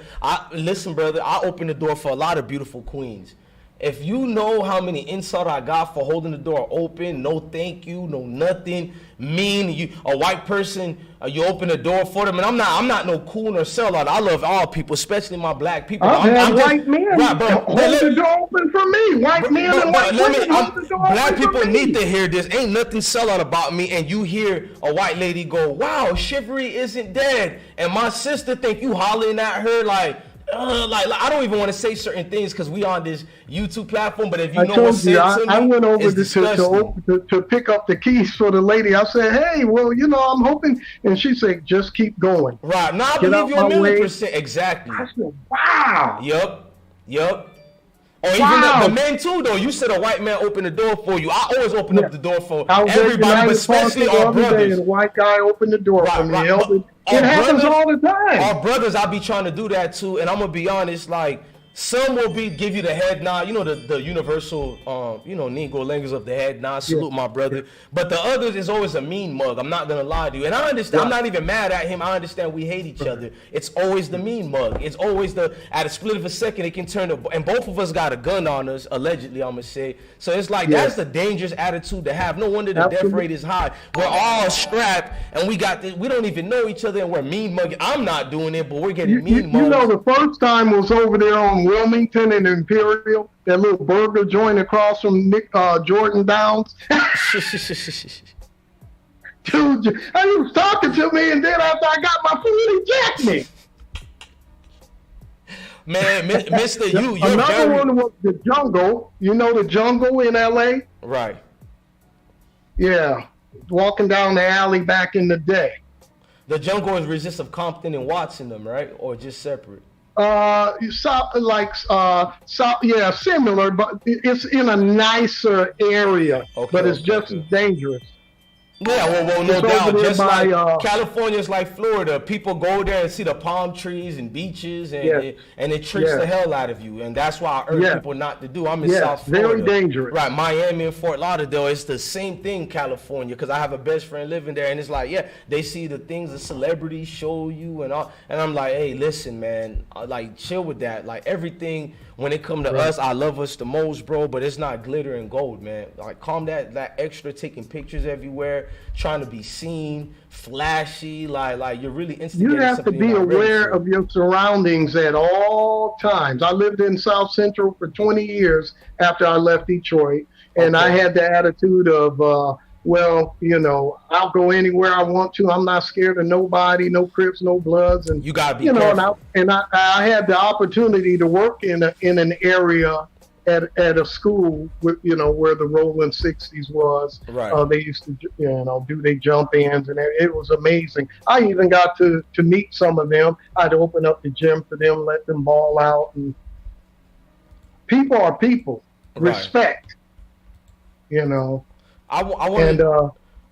listen, brother, I open the door for a lot of beautiful queens. If you know how many insults I got for holding the door open, no thank you, no nothing, mean, a white person, you open the door for them, and I'm not no coon or sellout. I love all people, especially my black people. I'm white men hold the door open for me. White men and white women hold the door black open people for me. need to hear this. Ain't nothing sellout about me, and you hear a white lady go, wow, chivalry isn't dead, and my sister think you hollering at her like I don't even want to say certain things because we on this YouTube platform. But if you know what's said to me, I went over to pick up the keys for the lady. I said, hey, well, I'm hoping. And she said, just keep going. Right. Now I believe you 1,000,000%. Exactly. I said, wow. Yup. Or even the men too, though. You said a white man opened the door for you. I always open up the door for everybody, but especially our brothers. A white guy opened the door for me. It happens all the time. Our brothers, I be trying to do that too, and I'm gonna be honest. Like some will give you the head nod. You know the universal, Negro language of the head nod. Salute my brother. But the others is always a mean mug. I'm not gonna lie to you, and I understand. I'm not even mad at him. I understand we hate each other. It's always the mean mug. It's always at a split of a second it can turn and both of us got a gun on us allegedly. I'm gonna say. So it's like that's the dangerous attitude to have. No wonder the death rate is high. We're all strapped and we got this. We don't even know each other and we're mean mugging. I'm not doing it, but we're getting mean mugged. You know, the first time was over there on Wilmington and Imperial, that little burger joint across from Jordan Downs. Dude, he was talking to me, and then after I got my food, he jacked me. Man, Mister, you're another one was the Jungle. You know the Jungle in L.A.? Right. Yeah, walking down the alley back in the day. The Jungle is Resist of Compton and Watson, them, right, or just separate? Similar, but it's in a nicer area, but it's just as dangerous. Yeah, well, no It's over doubt. there Just by, like California's like Florida. People go there and see the palm trees and beaches, and it tricks the hell out of you. And that's why I urge people not to do. I'm in South Florida. Very dangerous. Right, Miami and Fort Lauderdale. It's the same thing, California, because I have a best friend living there, and it's like, they see the things the celebrities show you and all, and I'm like, hey, listen, man, like chill with that. Like everything when it come to us, I love us the most, bro, but it's not glitter and gold, man. Like calm that extra taking pictures everywhere, trying to be seen, flashy, like you're really instigating. You have to be aware of your surroundings at all times. I lived in South Central for 20 years after I left Detroit, and I had the attitude of, well, you know, I'll go anywhere I want to. I'm not scared of nobody, no Crips, no Bloods, and you gotta be careful. And I had the opportunity to work in an area at a school with, you know, where the Rolling 60s was. Right. They used to, you know, do their jump ins, and it was amazing. I even got to meet some of them. I'd open up the gym for them, let them ball out, and people are people. Right. Respect. You know. I want.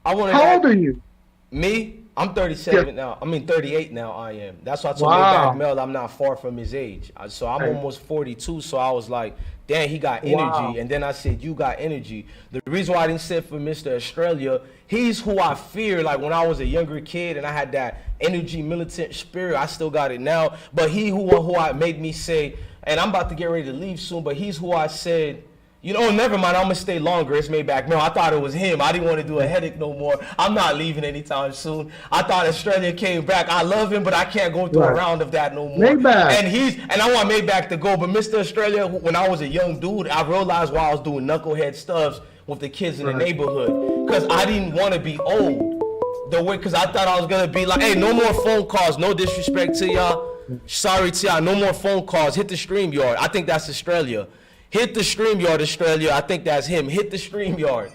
How old are you? Me? I'm 37 now. I mean 38 now. I am. That's why I told Mac Mel I'm not far from his age. So I'm almost 42. So I was like, damn, he got energy. And then I said, you got energy. The reason why I didn't say for Mr. Australia, he's who I fear. Like when I was a younger kid and I had that energy, militant spirit, I still got it now. But he who I made me say, and I'm about to get ready to leave soon, but he's who I said, you know, never mind, I'm going to stay longer. It's Maybach Mel. I thought it was him. I didn't want to do a headache no more. I'm not leaving anytime soon. I thought Australia came back. I love him, but I can't go through a round of that no more. Maybach. And I want Maybach to go. But Mr. Australia, when I was a young dude, I realized why I was doing knucklehead stuffs with the kids in the neighborhood. Because I didn't want to be old. Because I thought I was going to be like, hey, no more phone calls. No disrespect to y'all. Sorry to y'all. No more phone calls. Hit the StreamYard. I think that's Australia. Hit the StreamYard, Australia. I think that's him. Hit the StreamYard.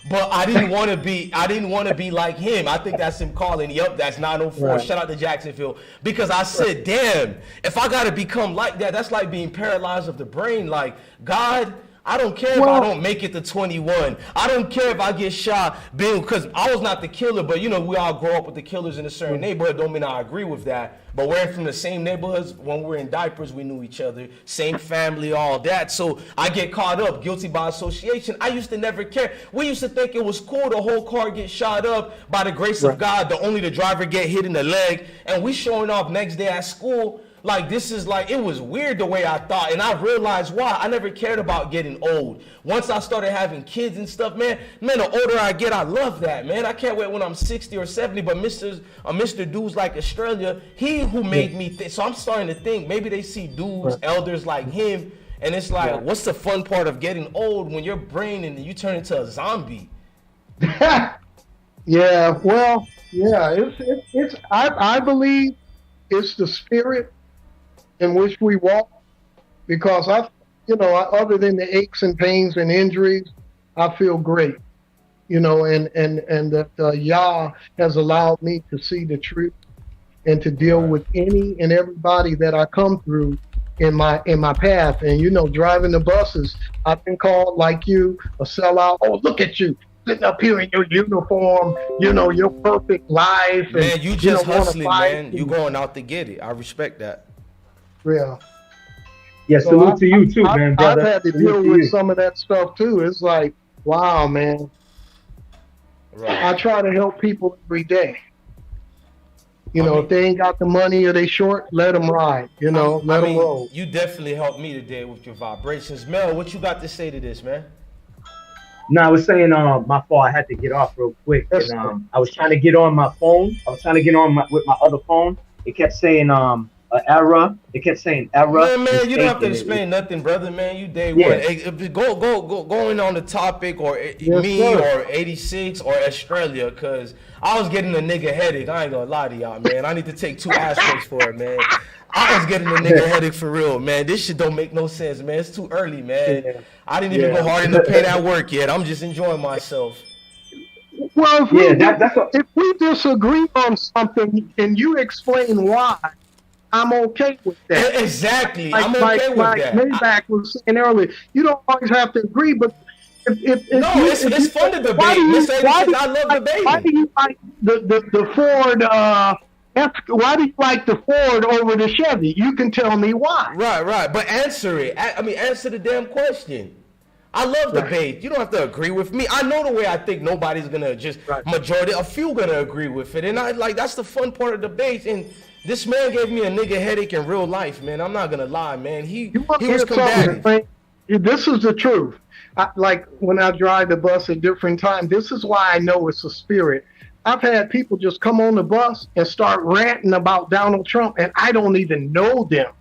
But I didn't want to be like him. I think that's him calling. Yup, that's 904. Right. Shout out to Jacksonville. Because I said, damn, if I got to become like that, that's like being paralyzed of the brain. Like, God, I don't care if I don't make it to 21. I don't care if I get shot, because I was not the killer, but you know, we all grow up with the killers in a certain neighborhood. Don't mean I agree with that. But we're from the same neighborhoods. When we were in diapers, we knew each other. Same family, all that. So I get caught up, guilty by association. I used to never care. We used to think it was cool the whole car get shot up by the grace of God. Only the driver get hit in the leg. And we showing off next day at school. Like, this is like, it was weird the way I thought. And I realized why. I never cared about getting old. Once I started having kids and stuff, man, the older I get, I love that, man. I can't wait when I'm 60 or 70. But Mr. Dudes like Australia, he who made me think. So I'm starting to think maybe they see dudes, elders like him. And it's like, what's the fun part of getting old when your brain and you turn into a zombie? Yeah, well, yeah, it's I believe it's the spirit in which we walk, because other than the aches and pains and injuries, I feel great, and that Yah has allowed me to see the truth and to deal with any and everybody that I come through in my path. And driving the buses, I've been called like you a sellout. Oh, look at you sitting up here in your uniform, your perfect life. Man, and, you just hustling, man. You going out to get it. I respect that. Yeah. Yeah, salute to you too, man, brother. I've had to deal with some of that stuff too. It's like, wow, man. Right. I try to help people every day. If they ain't got the money or they short, let them ride. Let them roll. You definitely helped me today with your vibrations. Mel, what you got to say to this, man? No, I was saying, my fault. I had to get off real quick. And, I was trying to get on my phone. I was trying to get on with my other phone. It kept saying error. It kept saying error. Man, you don't have to explain nothing, brother. Man, you day one. Going on the topic or or 86 or Australia, because I was getting a nigga headache. I ain't gonna lie to y'all, man. I need to take 2 aspects for it, man. I was getting a nigga headache for real, man. This shit don't make no sense, man. It's too early, man. Yeah. I didn't even go hard in the paint at work yet. I'm just enjoying myself. Well, if we disagree on something and you explain why, I'm okay with that. Exactly. I'm okay with that. Maybach was saying earlier, you don't always have to agree, but It's fun to debate. Mr. 86, I love debating. Why do you like the Ford? Why do you like the Ford over the Chevy? You can tell me why. Right. But answer it. Answer the damn question. I love debate. You don't have to agree with me. I know the way I think. Nobody's gonna majority. A few gonna agree with it, and that's the fun part of debates. And this man gave me a nigga headache in real life, man. I'm not gonna lie, man. He was combative. This is the truth. Like when I drive the bus at different times, this is why I know it's a spirit. I've had people just come on the bus and start ranting about Donald Trump, and I don't even know them.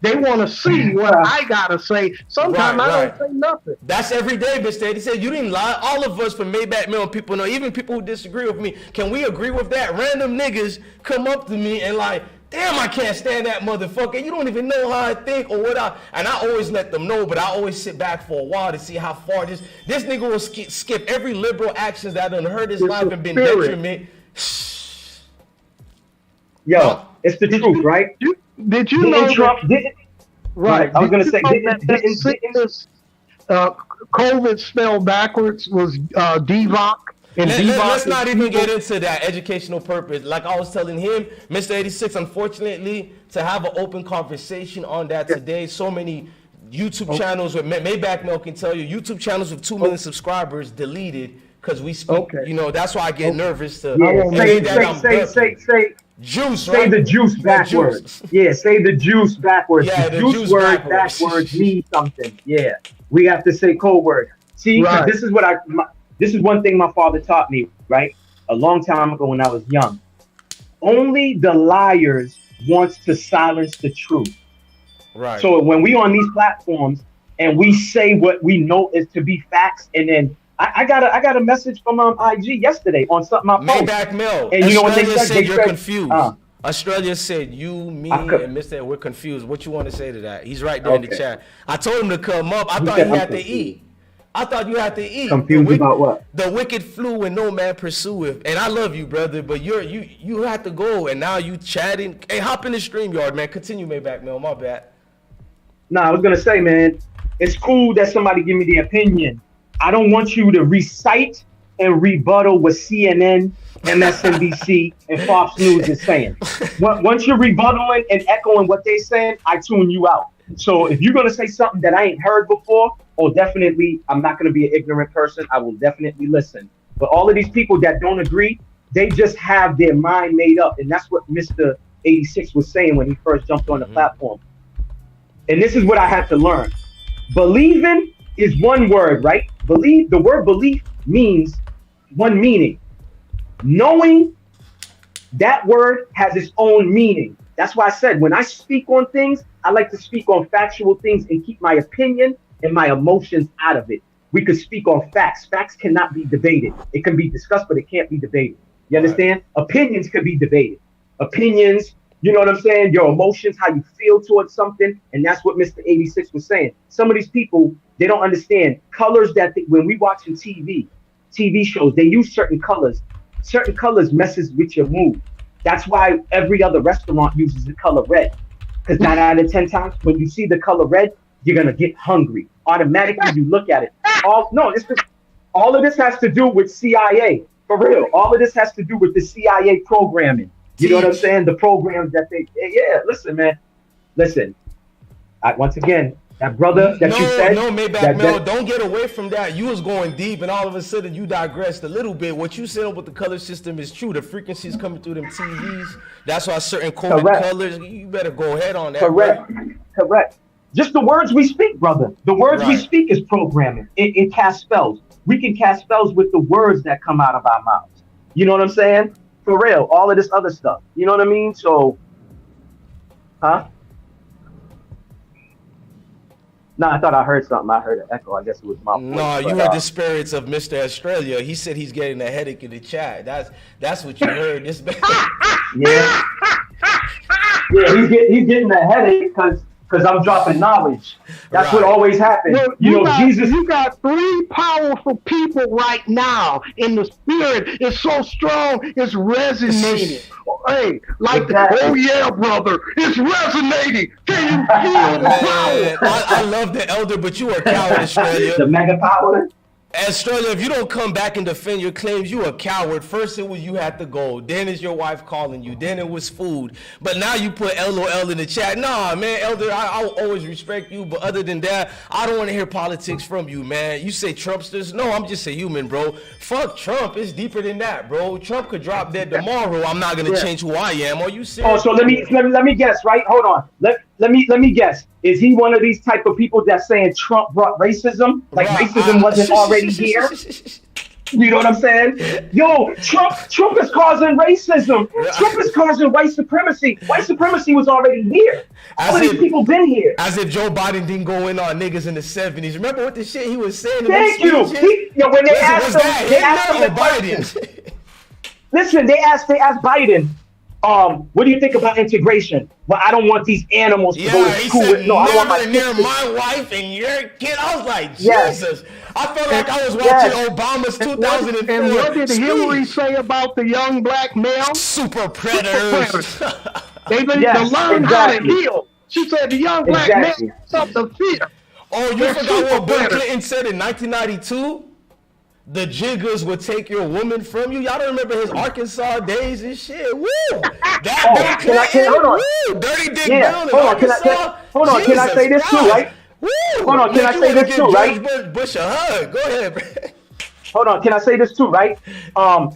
They want to see what I gotta say. Sometimes I don't say nothing. That's every day, Mr. Eddie said. You didn't lie. All of us from Maybach Mill, people know, even people who disagree with me, can we agree with that? Random niggas come up to me and like, damn, I can't stand that motherfucker. You don't even know how I think or what and I always let them know, but I always sit back for a while to see how far this nigga will skip every liberal actions that I done hurt his life and been detriment. Yo, it's the truth, right? Did you know Trump didn't? Right. I was going to say, COVID spelled backwards was DVOC. Let's not even get into that educational purpose. Like I was telling him, Mr. 86, unfortunately, to have an open conversation on that today, so many YouTube channels with Maybach Mill can tell you, YouTube channels with 2 million subscribers deleted because we speak. You know, that's why I get nervous to say juice, say the juice backwards. Yeah, say the juice backwards. Yeah, the juice word backwards means something. Yeah, we have to say code word. See, this is what this is one thing my father taught me, right? A long time ago when I was young. Only the liars wants to silence the truth. Right. So when we on these platforms and we say what we know is to be facts, and then I got a message from IG yesterday on something I posted. Maybach Mill. And you know what they said? They you're confused. Australia said you, me, and Mr. We're confused. What you want to say to that? He's right there in the chat. I told him to come up. I thought he had to eat. I thought you had to eat. Confused about what? The wicked flew when no man pursueth. And I love you, brother, but you had to go, and now you chatting. Hey, hop in the StreamYard, man. Continue, Maybach Mill. My bad. Nah, I was gonna say, man, it's cool that somebody give me the opinion. I don't want you to recite and rebuttal what CNN, MSNBC, and Fox News is saying. Once you're rebuttaling and echoing what they're saying, I tune you out. So if you're gonna say something that I ain't heard before, definitely, I'm not gonna be an ignorant person. I will definitely listen. But all of these people that don't agree, they just have their mind made up, and that's what Mr. 86 was saying when he first jumped on the platform. And this is what I had to learn. Believing is one word, right? Believe, the word belief means one meaning. Knowing, that word has its own meaning. That's why I said when I speak on things, I like to speak on factual things and keep my opinion and my emotions out of it. We could speak on facts. Facts cannot be debated. It can be discussed, but it can't be debated. You understand? Opinions could be debated. Opinions, you know what I'm saying? Your emotions, how you feel towards something. And that's what Mr. 86 was saying. Some of these people, they don't understand colors that when we watching TV shows, they use certain colors. Certain colors messes with your mood. That's why every other restaurant uses the color red. Because 9 out of 10 times when you see the color red, you're going to get hungry. Automatically, you look at it. All of this has to do with CIA. For real. All of this has to do with the CIA programming. You know what I'm saying? The programs that listen, man. Listen. Once again, that brother that you said. No, Maybach Mill, don't get away from that. You was going deep, and all of a sudden you digressed a little bit. What you said with the color system is true. The frequencies coming through them TVs. That's why certain coded colors. You better go ahead on that. Correct. Just the words we speak, brother. The words we speak is programming. It casts spells. We can cast spells with the words that come out of our mouths. You know what I'm saying? For real. All of this other stuff. You know what I mean? So, No, I thought I heard something. I heard an echo. I guess it was my voice. No, you heard the spirits of Mr. Australia. He said he's getting a headache in the chat. That's what you heard. This yeah, he's getting a headache because I'm dropping knowledge. That's what always happens. Well, you got 3 powerful people right now, and the spirit is so strong, it's resonating. Hey, oh yeah, brother, it's resonating. Can you feel the power? I love the elder, but you are a coward, Australia. The mega power. Australia, if you don't come back and defend your claims, you a coward. First it was you had to go, then it's your wife calling you, then it was food. But now you put LOL in the chat. Nah, man, Elder, I'll always respect you, but other than that, I don't want to hear politics from you, man. You say Trumpsters? No, I'm just a human, bro. Fuck Trump, it's deeper than that, bro. Trump could drop dead tomorrow. I'm not gonna change who I am. Are you serious? Oh, so let me guess, right? Hold on. Let me guess. Is he one of these type of people that's saying Trump brought racism? Like racism wasn't already here? You know what I'm saying? Yo, Trump is causing racism. Trump is causing white supremacy. White supremacy was already here. All of these people been here. As if Joe Biden didn't go in on niggas in the 70s. Remember what the shit he was saying? Thank you. When they asked him the question. Listen, they asked Biden, what do you think about integration? Well, I don't want these animals to go to school. Said, no, I don't want my near my wife and your kid. I was like, Jesus. I felt like I was watching Obama's 2004. And what did Hillary say about the young black male? Super predators. They need to learn how to heal. She said the young black man something to fear. Oh, you forgot what Bill Clinton said in 1992? The jiggers would take your woman from you. Y'all don't remember his Arkansas days and shit. Woo! That Bill Clinton. Hold on. Woo! Dirty Dick Bill in Arkansas. Hold on, can I say this too, right? Woo! Hold on, can I say this too, right? Bush a hug. Go ahead, bro. Hold on, can I say this too, right?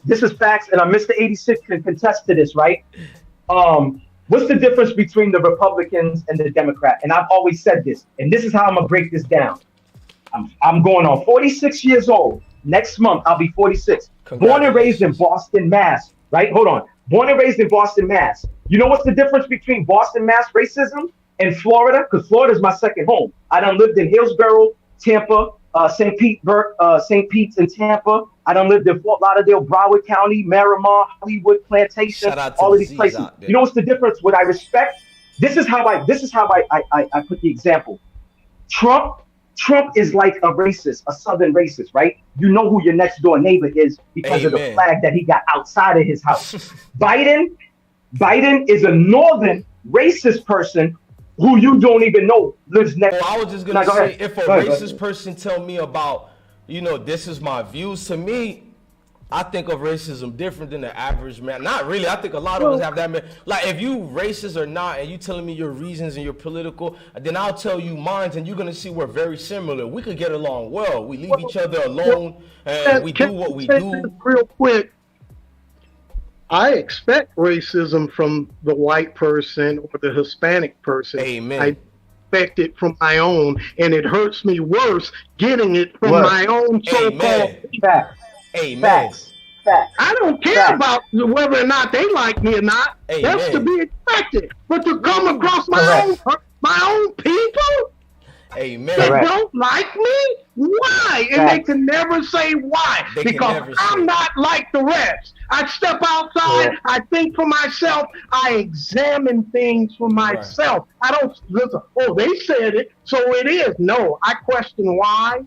This is facts, and Mr. 86 can contest to this, right? What's the difference between the Republicans and the Democrat? And I've always said this, and this is how I'm gonna break this down. I'm going on 46 years old. Next month, I'll be 46. Born and raised in Boston, Mass. Right? Hold on. Born and raised in Boston, Mass. You know what's the difference between Boston, Mass racism and Florida? Because Florida's my second home. I done lived in Hillsborough, Tampa, St. Pete's in Tampa. I done lived in Fort Lauderdale, Broward County, Miramar, Hollywood, Plantation, all of these places. You know what's the difference? What I respect? This is how I put the example. Trump is like a racist, a Southern racist, right? You know who your next door neighbor is because of the flag that he got outside of his house. Biden is a Northern racist person who you don't even know lives next. Well, I was just gonna say, if a racist person tell me about, this is my views, to me, I think of racism different than the average man. Not really. I think a lot of us have that. Like, if you racist or not, and you telling me your reasons and your political, then I'll tell you mine, and you're gonna see we're very similar. We could get along well. We leave each other alone, and we do what we do. Real quick, I expect racism from the white person or the Hispanic person. Amen. I expect it from my own, and it hurts me worse getting it from my own so-called. Amen. Facts. I don't care about whether or not they like me or not. That's to be expected. But to come across my own people that don't like me, why? And they can never say why. Because I'm not like the rest. I step outside, I think for myself, I examine things for myself. I don't listen, they said it, so it is. No, I question why.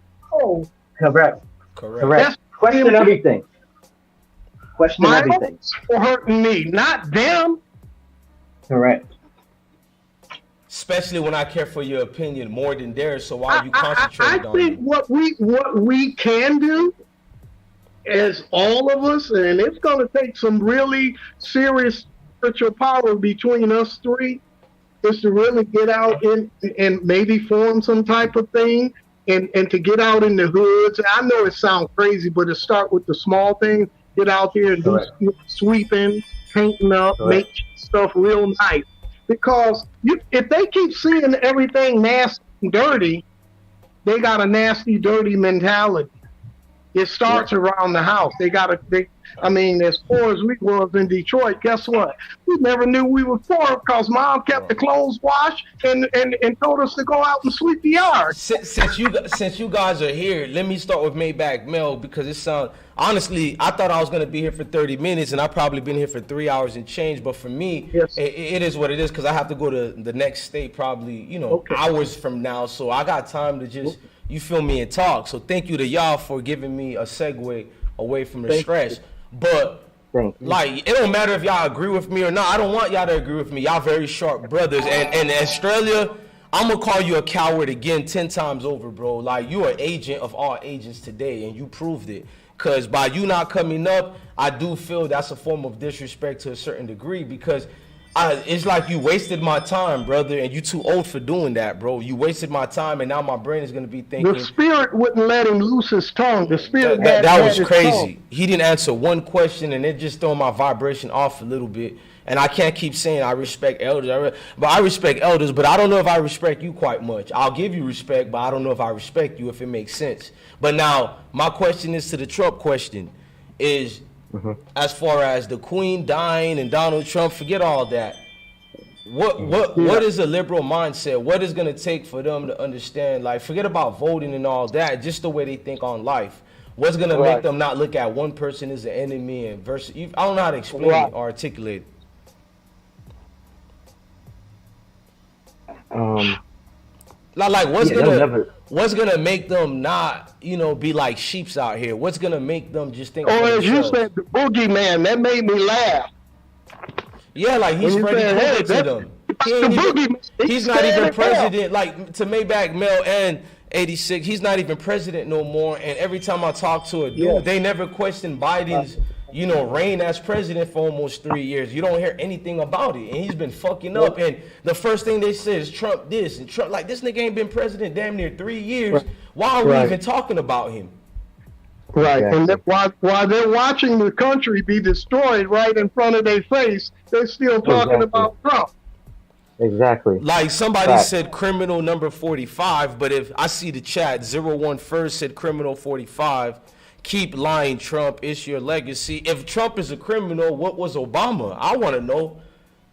Correct. Question everything. Question everything. For hurting me, not them. Correct. Especially when I care for your opinion more than theirs. So why are you concentrating on I think what we can do as all of us, and it's going to take some really serious spiritual power between us three, is to really get out and maybe form some type of thing. And to get out in the hoods, I know it sounds crazy, but to start with the small things, get out there and do sweeping, painting up, make stuff real nice. Because if they keep seeing everything nasty and dirty, they got a nasty, dirty mentality. It starts around the house. As poor as we was in Detroit, guess what? We never knew we were poor because Mom kept the clothes washed and told us to go out and sweep the yard. Since you guys are here, let me start with Maybach Mel, because it sounds, honestly, I thought I was going to be here for 30 minutes and I've probably been here for 3 hours and change. But for me, it is what it is, because I have to go to the next state probably, hours from now. So I got time to just, you feel me, and talk. So thank you to y'all for giving me a segue away from the stress. But like, it don't matter if y'all agree with me or not. I don't want y'all to agree with me. Y'all very sharp brothers. And Australia, I'm gonna call you a coward again 10 times over, bro. Like, you are agent of all agents today, and you proved it. Cause by you not coming up, I do feel that's a form of disrespect to a certain degree, because it's like you wasted my time, brother, and you too old for doing that, bro. You wasted my time, and now my brain is gonna be thinking. The spirit wouldn't let him loose his tongue. The spirit that was crazy. He didn't answer one question, and it just threw my vibration off a little bit. And I can't keep saying I respect elders, but I respect elders, but I don't know if I respect you quite much. I'll give you respect, but I don't know if I respect you, if it makes sense. But now, my question is to the Trump question, is as far as the Queen dying and Donald Trump, forget all that. What is a liberal mindset? What is going to take for them to understand, like, forget about voting and all that, just the way they think on life. What's going to make them not look at one person as an enemy and versus, I don't know how to explain it or articulate it. Like what's gonna make them not, be like sheeps out here? What's gonna make them just think? Oh, as you said, the boogeyman, that made me laugh. Yeah, like he's spreading rumors to them. He's not even president. Like, to Maybach Mel and 86, he's not even president no more. And every time I talk to a dude, they never question Biden's reign as president for almost 3 years. You don't hear anything about it. And he's been fucking up. And the first thing they said is Trump this and Trump, like, this nigga ain't been president damn near 3 years. Why are we even talking about him? Right. And while they're watching the country be destroyed right in front of their face, they're still talking about Trump. Exactly. Like somebody said criminal number 45, but if I see the chat, 01 first said criminal 45. Keep lying, Trump. It's your legacy. If Trump is a criminal, what was Obama? I want to know.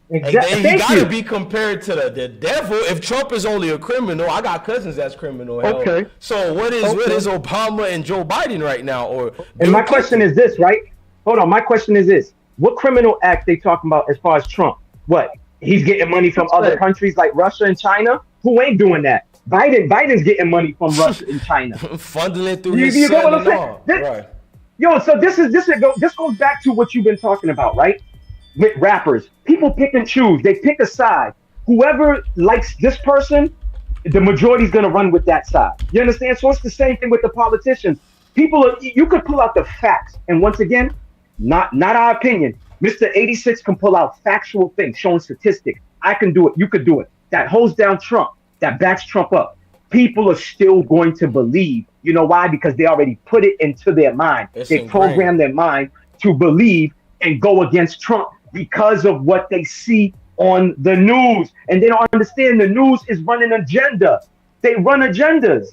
Exactly. He got to be compared to the devil. If Trump is only a criminal, I got cousins that's criminal. Hell. Okay. So what is Obama and Joe Biden right now? And my question is this, right? Hold on. My question is this: what criminal act they talking about as far as Trump? What? He's getting money from other countries like Russia and China? Who ain't doing that? Biden's getting money from Russia and China. Funneling through his son and all. Right. Yo, so this goes back to what you've been talking about, right? With rappers, people pick and choose. They pick a side. Whoever likes this person, the majority's gonna run with that side. You understand? So it's the same thing with the politicians. You could pull out the facts, and once again, not our opinion. Mr. 86 can pull out factual things, showing statistics. I can do it. You could do it. That holds down Trump. That backs Trump up. People are still going to believe. You know why? Because they already put it into their mind. They program their mind to believe and go against Trump because of what they see on the news. And they don't understand the news is running an agenda. They run agendas.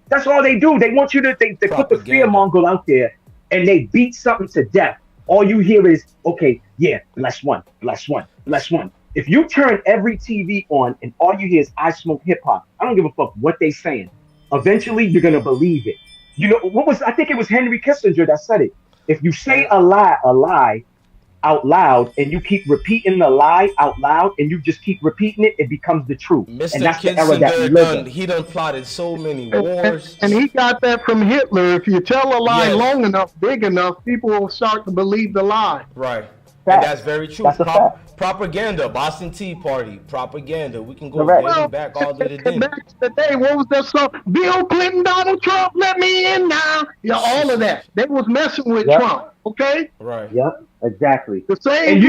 That's all they do. They want you to think. They put the fear monger out there and they beat something to death. All you hear is, okay, yeah, bless one, bless one, bless one. If you turn every TV on and all you hear is I smoke hip hop, I don't give a fuck what they saying. Eventually, you're going to believe it. I think it was Henry Kissinger that said it. If you say a lie out loud and you keep repeating the lie out loud and you just keep repeating it, it becomes the truth. Mr. And that's the era that we live in. He done plotted so many wars. And he got that from Hitler. If you tell a lie long enough, big enough, people will start to believe the lie. Right. And that's very true. Propaganda, Boston Tea Party, propaganda. We can go back all to the day. Back to the day, what was that song? Bill Clinton, Donald Trump, let me in now. Yeah, all of that. They was messing with Trump. Okay. Right. Yep. Exactly. The same.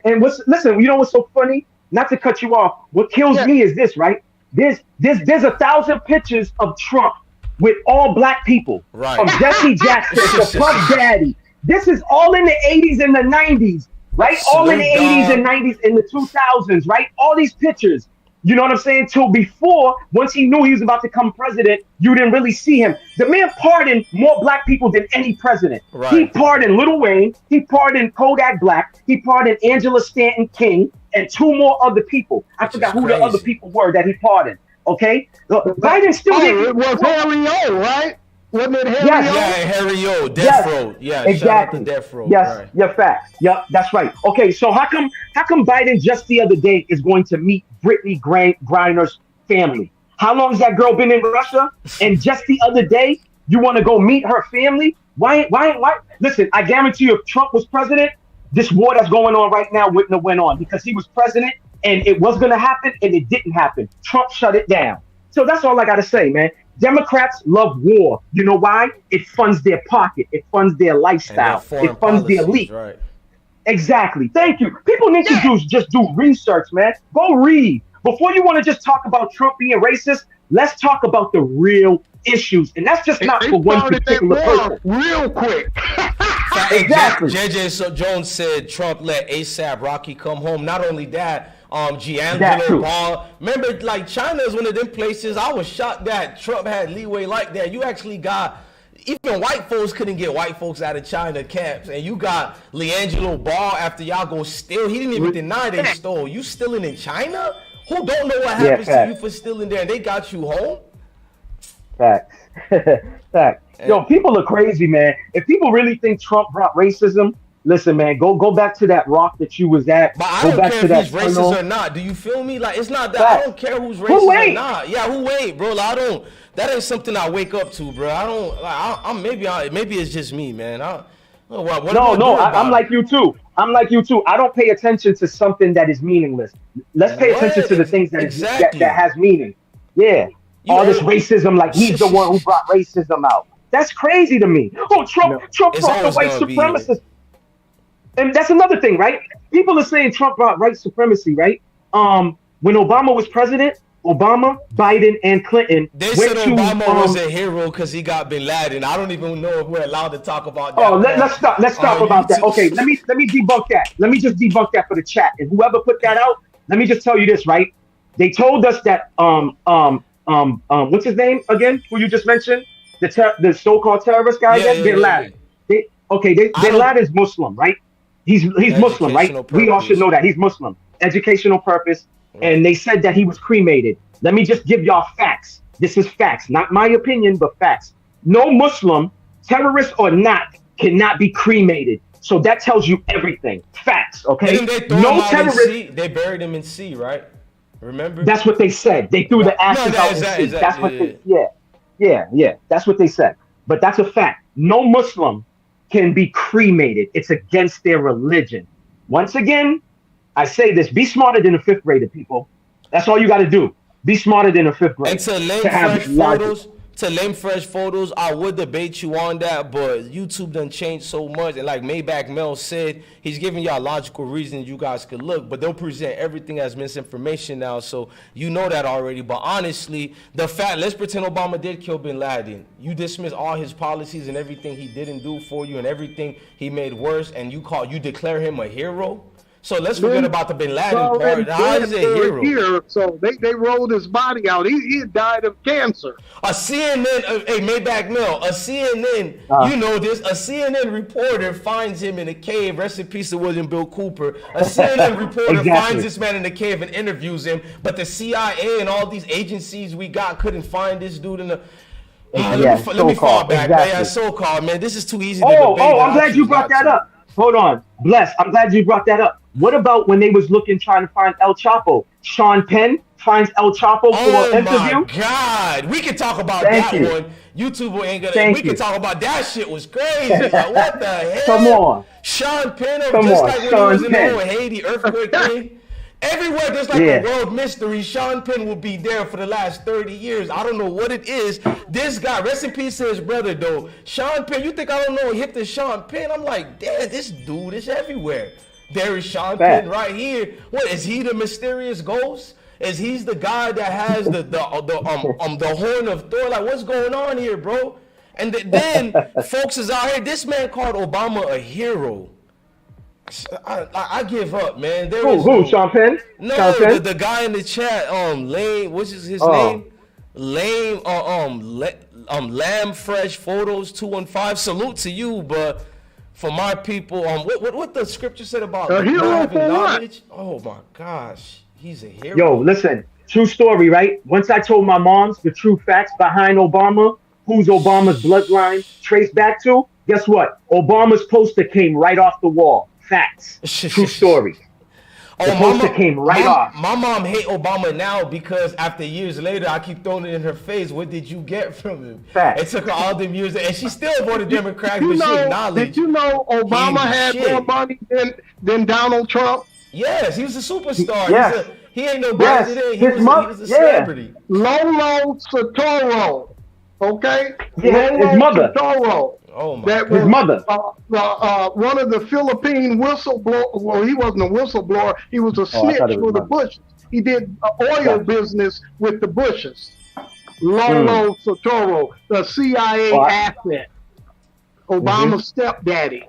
And listen. You know what's so funny? Not to cut you off. What kills me is this, right? There's 1,000 pictures of Trump with all black people, right? From Jesse Jackson to Puff Daddy. This is all in the 80s and the 90s, right? All in the 80s and 90s and the 2000s, right? All these pictures. You know what I'm saying? Till before, once he knew he was about to become president, you didn't really see him. The man pardoned more black people than any president. Right. He pardoned Lil Wayne. He pardoned Kodak Black. He pardoned Angela Stanton King and 2 more other people. I forgot who the other people were that he pardoned. Okay? Biden still didn't. It was Harry O, right? Wasn't it Harry O? Yeah, Harry O, Death Row. Yeah, exactly. Shout out to Death Row. Yes, right. You're facts. Yep, that's right. Okay, so how come Biden just the other day is going to meet Brittany Griner's family? How long has that girl been in Russia? And just the other day, you want to go meet her family? Why? Listen, I guarantee you, if Trump was president, this war that's going on right now wouldn't have went on because he was president and it was going to happen, and it didn't happen. Trump shut it down. So that's all I got to say, man. Democrats love war. You know why? It funds their pocket. It funds their lifestyle. It funds the elite. Right. Exactly. Thank you. People need to just do research, man. Go read. Before you want to just talk about Trump being racist, let's talk about the real issues. And that's just not for one particular person. Real quick. Exactly. JJ Jones said Trump let ASAP Rocky come home. Not only that, Giangelo Ball. Remember, like, China is one of them places. I was shocked that Trump had leeway like that. You actually got, even white folks couldn't get white folks out of China camps. And you got LiAngelo Ball after y'all go steal. He didn't even deny they stole. You stealing in China? Who don't know what happens to you for stealing there? And they got you home? Facts. Facts. Yo, people are crazy, man. If people really think Trump brought racism, listen, man, go back to that rock that you was at. But I go don't back care to if he's that racist or not. Do you feel me? Like, it's not that. I don't care who's racist or not. Yeah, who ain't, bro? Like, that ain't something I wake up to, bro. I don't, like, maybe it's just me, man. I'm like you too. I don't pay attention to something that is meaningless. Let's pay attention to the things that that has meaning. Yeah. All this racism, like he's the one who brought racism out. That's crazy to me. Oh, Trump brought the white supremacists. And that's another thing, right? People are saying Trump brought white supremacy, right? When Obama was president, Obama, Biden, and Clinton They said Obama was a hero because he got Bin Laden. I don't even know if we're allowed to talk about that. Oh, let's stop about that. Okay, let me debunk that. Let me just debunk that for the chat. And whoever put that out, let me just tell you this, right? They told us that what's his name again? Who you just mentioned? The so-called terrorist guy again? Bin Laden. Bin Laden's Muslim, right? He's Muslim, right? We all should know that he's Muslim. Educational purpose. And they said that he was cremated. Let me just give y'all facts. This is facts, not my opinion, but facts. No Muslim, terrorist or not, cannot be cremated. So that tells you everything. Facts, okay? No terrorist. They buried him in sea, right? Remember? That's what they said. They threw the ashes out in the sea. That's what they, yeah. That's what they said. But that's a fact. No Muslim can be cremated. It's against their religion. Once again, I say this, be smarter than a fifth grader, people. That's all you got to do. Be smarter than a fifth grader. And to lame fresh photos, I would debate you on that, but YouTube done changed so much. And like Maybach Mel said, he's giving y'all logical reasons you guys could look, but they'll present everything as misinformation now, so you know that already. But honestly, let's pretend Obama did kill Bin Laden. You dismiss all his policies and everything he didn't do for you and everything he made worse, and you declare him a hero? So let's forget about the Bin Laden part. How is he a hero? So they rolled his body out. He had died of cancer. A CNN, Maybach Mill, a CNN, you know this, a CNN reporter finds him in a cave. Rest in peace to William Bill Cooper. A CNN reporter finds this man in the cave and interviews him, but the CIA and all these agencies we got couldn't find this dude in the... let me fall back. Yeah, so-called, man. This is too easy to debate. I'm glad you brought that up. Hold on. Bless, I'm glad you brought that up. What about when they was trying to find El Chapo? Sean Penn finds El Chapo for an interview? Oh my God. We can talk about that one. YouTube ain't gonna. We can talk about that shit was crazy. Like, what the hell? Come on. Sean Penn, like when he was in the whole Haiti earthquake thing. Everywhere there's like a world mystery, Sean Penn will be there for the last 30 years. I don't know what it is. This guy, rest in peace to his brother though. Sean Penn, you think I don't know hip to Sean Penn? I'm like, damn, this dude is everywhere. There is Sean Penn right here. What is he, the mysterious ghost? Is he's the guy that has the horn of Thor? Like, what's going on here, bro? And then folks is out here. This man called Obama a hero. I give up, man. Who? Sean Penn? No, Sean Penn? The guy in the chat, Lame. What's his name? Lame. Lamb Fresh Photos 215. Salute to you, but. For my people, what the scripture said about having knowledge? Oh my gosh, he's a hero. Yo, listen, true story, right? Once I told my moms the true facts behind Obama, who's Obama's bloodline traced back to, guess what? Obama's poster came right off the wall. Facts. True story. The poster came right off. My mom hate Obama now because after years later, I keep throwing it in her face. What did you get from him? Facts. It took her all them years, and she still voted Democrat, but she acknowledged. Did you know Obama had more money than Donald Trump? Yes, he was a superstar. Yes. He ain't no Yes. president. His He mother- was a yeah. celebrity. Lolo Soetoro, okay? Yeah, Lolo his mother. Soetoro. Oh my That God. His mother. One of the Philippine whistleblower. Well, he wasn't a whistleblower. He was a I snitch thought it was for the mother. Bushes. He did oil Gotcha. business with the Bushes. Lolo Soetoro, the CIA Oh, asset, Obama's stepdaddy.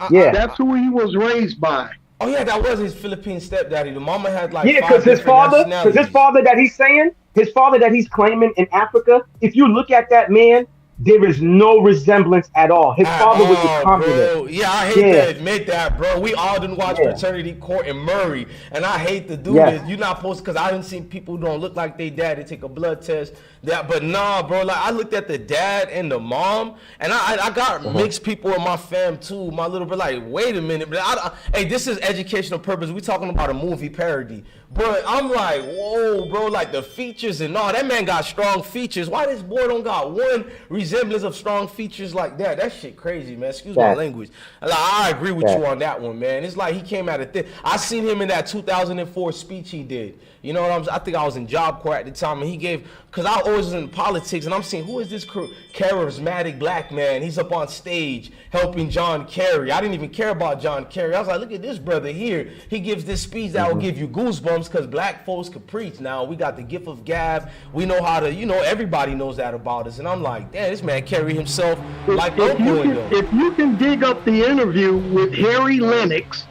Yeah. That's who he was raised by. Oh yeah, that was his Philippine stepdaddy. The mama had like Yeah, 5 because his different father that he's saying, his father that he's claiming in Africa, if you look at that man, there is no resemblance at all. His father was a communist. Bro. Yeah, I hate to admit that, bro. We all didn't watch Paternity Court in Murray, and I hate to do this. You're not supposed to, because I didn't see people who don't look like they dad. They take a blood test. But nah, bro. Like I looked at the dad and the mom, and I got mixed people in my fam too. My little bro, like, wait a minute, but hey, this is educational purpose. We talking about a movie parody. But I'm like, whoa, bro, like the features and all. That man got strong features. Why this boy don't got one resemblance of strong features like that? That shit crazy, man. Excuse my language. Like, I agree with you on that one, man. It's like he came out of I seen him in that 2004 speech he did. You know what I'm saying? I think I was in Job Corps at the time, and he gave, because I always was in politics, and I'm seeing, who is this charismatic black man? He's up on stage helping John Kerry. I didn't even care about John Kerry. I was like, look at this brother here. He gives this speech that will give you goosebumps because black folks could preach. Now, we got the gift of gab. We know how to, everybody knows that about us. And I'm like, damn, this man carry himself like Uncle in them. If you can dig up the interview with Harry Lennox,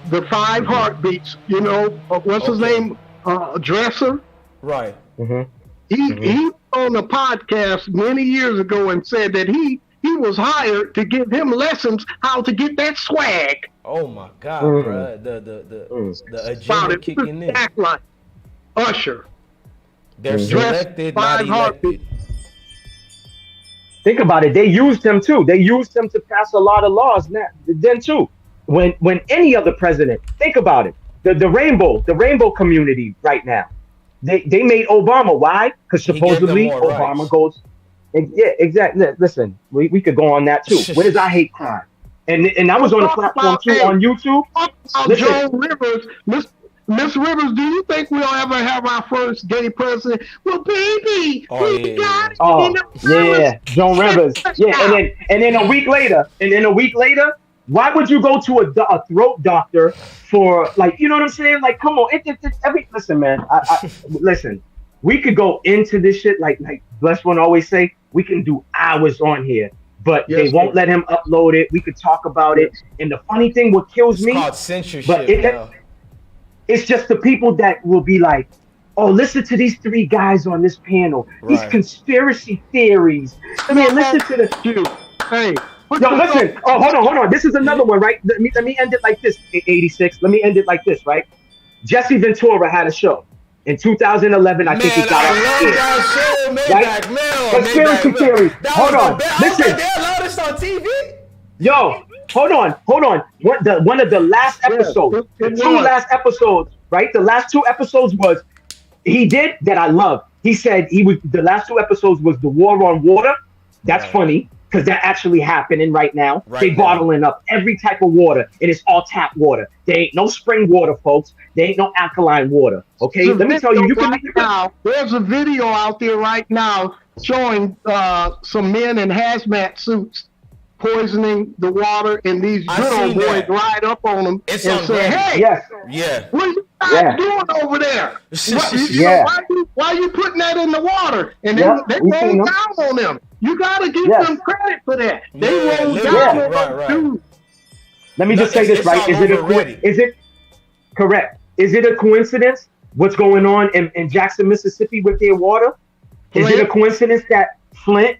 the 5 Heartbeats, what's his name? Dresser. Right. He on a podcast many years ago and said that he was hired to give him lessons how to get that swag. Oh my God, bro. The agenda kicking in. Act like Usher. They're selected, not elected. Think about it. They used him too. They used him to pass a lot of laws then too. When any other president, think about it. The rainbow community right now. They made Obama. Why? Because supposedly Obama goes. Yeah, exactly. Listen, we could go on that too. When does I hate crime? And I was on the platform too on YouTube. Joan Rivers, Miss Rivers, do you think we'll ever have our first gay president? Well, baby, we got it. Oh, yeah, Joan Rivers. Yeah, and then a week later, why would you go to a throat doctor for, like, you know what I'm saying? Like, come on, listen, man. Listen, we could go into this shit like Bless One always say. We can do hours on here, but they won't let him upload it. We could talk about it. And the funny thing, what kills me, it's called censorship. But it's just the people that will be like, oh, listen to these 3 guys on this panel. These conspiracy theories. I mean, listen to the Hey. Yo, listen. Oh, hold on. This is another one, right? Let me end it like this. 86. Let me end it like this, right? Jesse Ventura had a show in 2011. I think he got off right? Conspiracy theory. Hold on. Listen. They allowed us on TV. Yo, hold on. One of the last episodes, the 2 last episodes, right? The last 2 episodes was he did that I love. He said the last 2 episodes was the war on water. That's funny. Because they're actually happening right now. They bottling up every type of water, and it's all tap water. There ain't no spring water, folks. There ain't no alkaline water. Okay, let me tell you. There's a video out there right now showing some men in hazmat suits poisoning the water, and these good old boys ride up on them and say, "Hey, what are you guys doing over there? Why are you putting that in the water?" And they roll down on them. You gotta give them credit for that. They roll down on them too. Let me just say this, right? Is it correct? Is it a coincidence what's going on in Jackson, Mississippi with their water? Is it a coincidence that Flint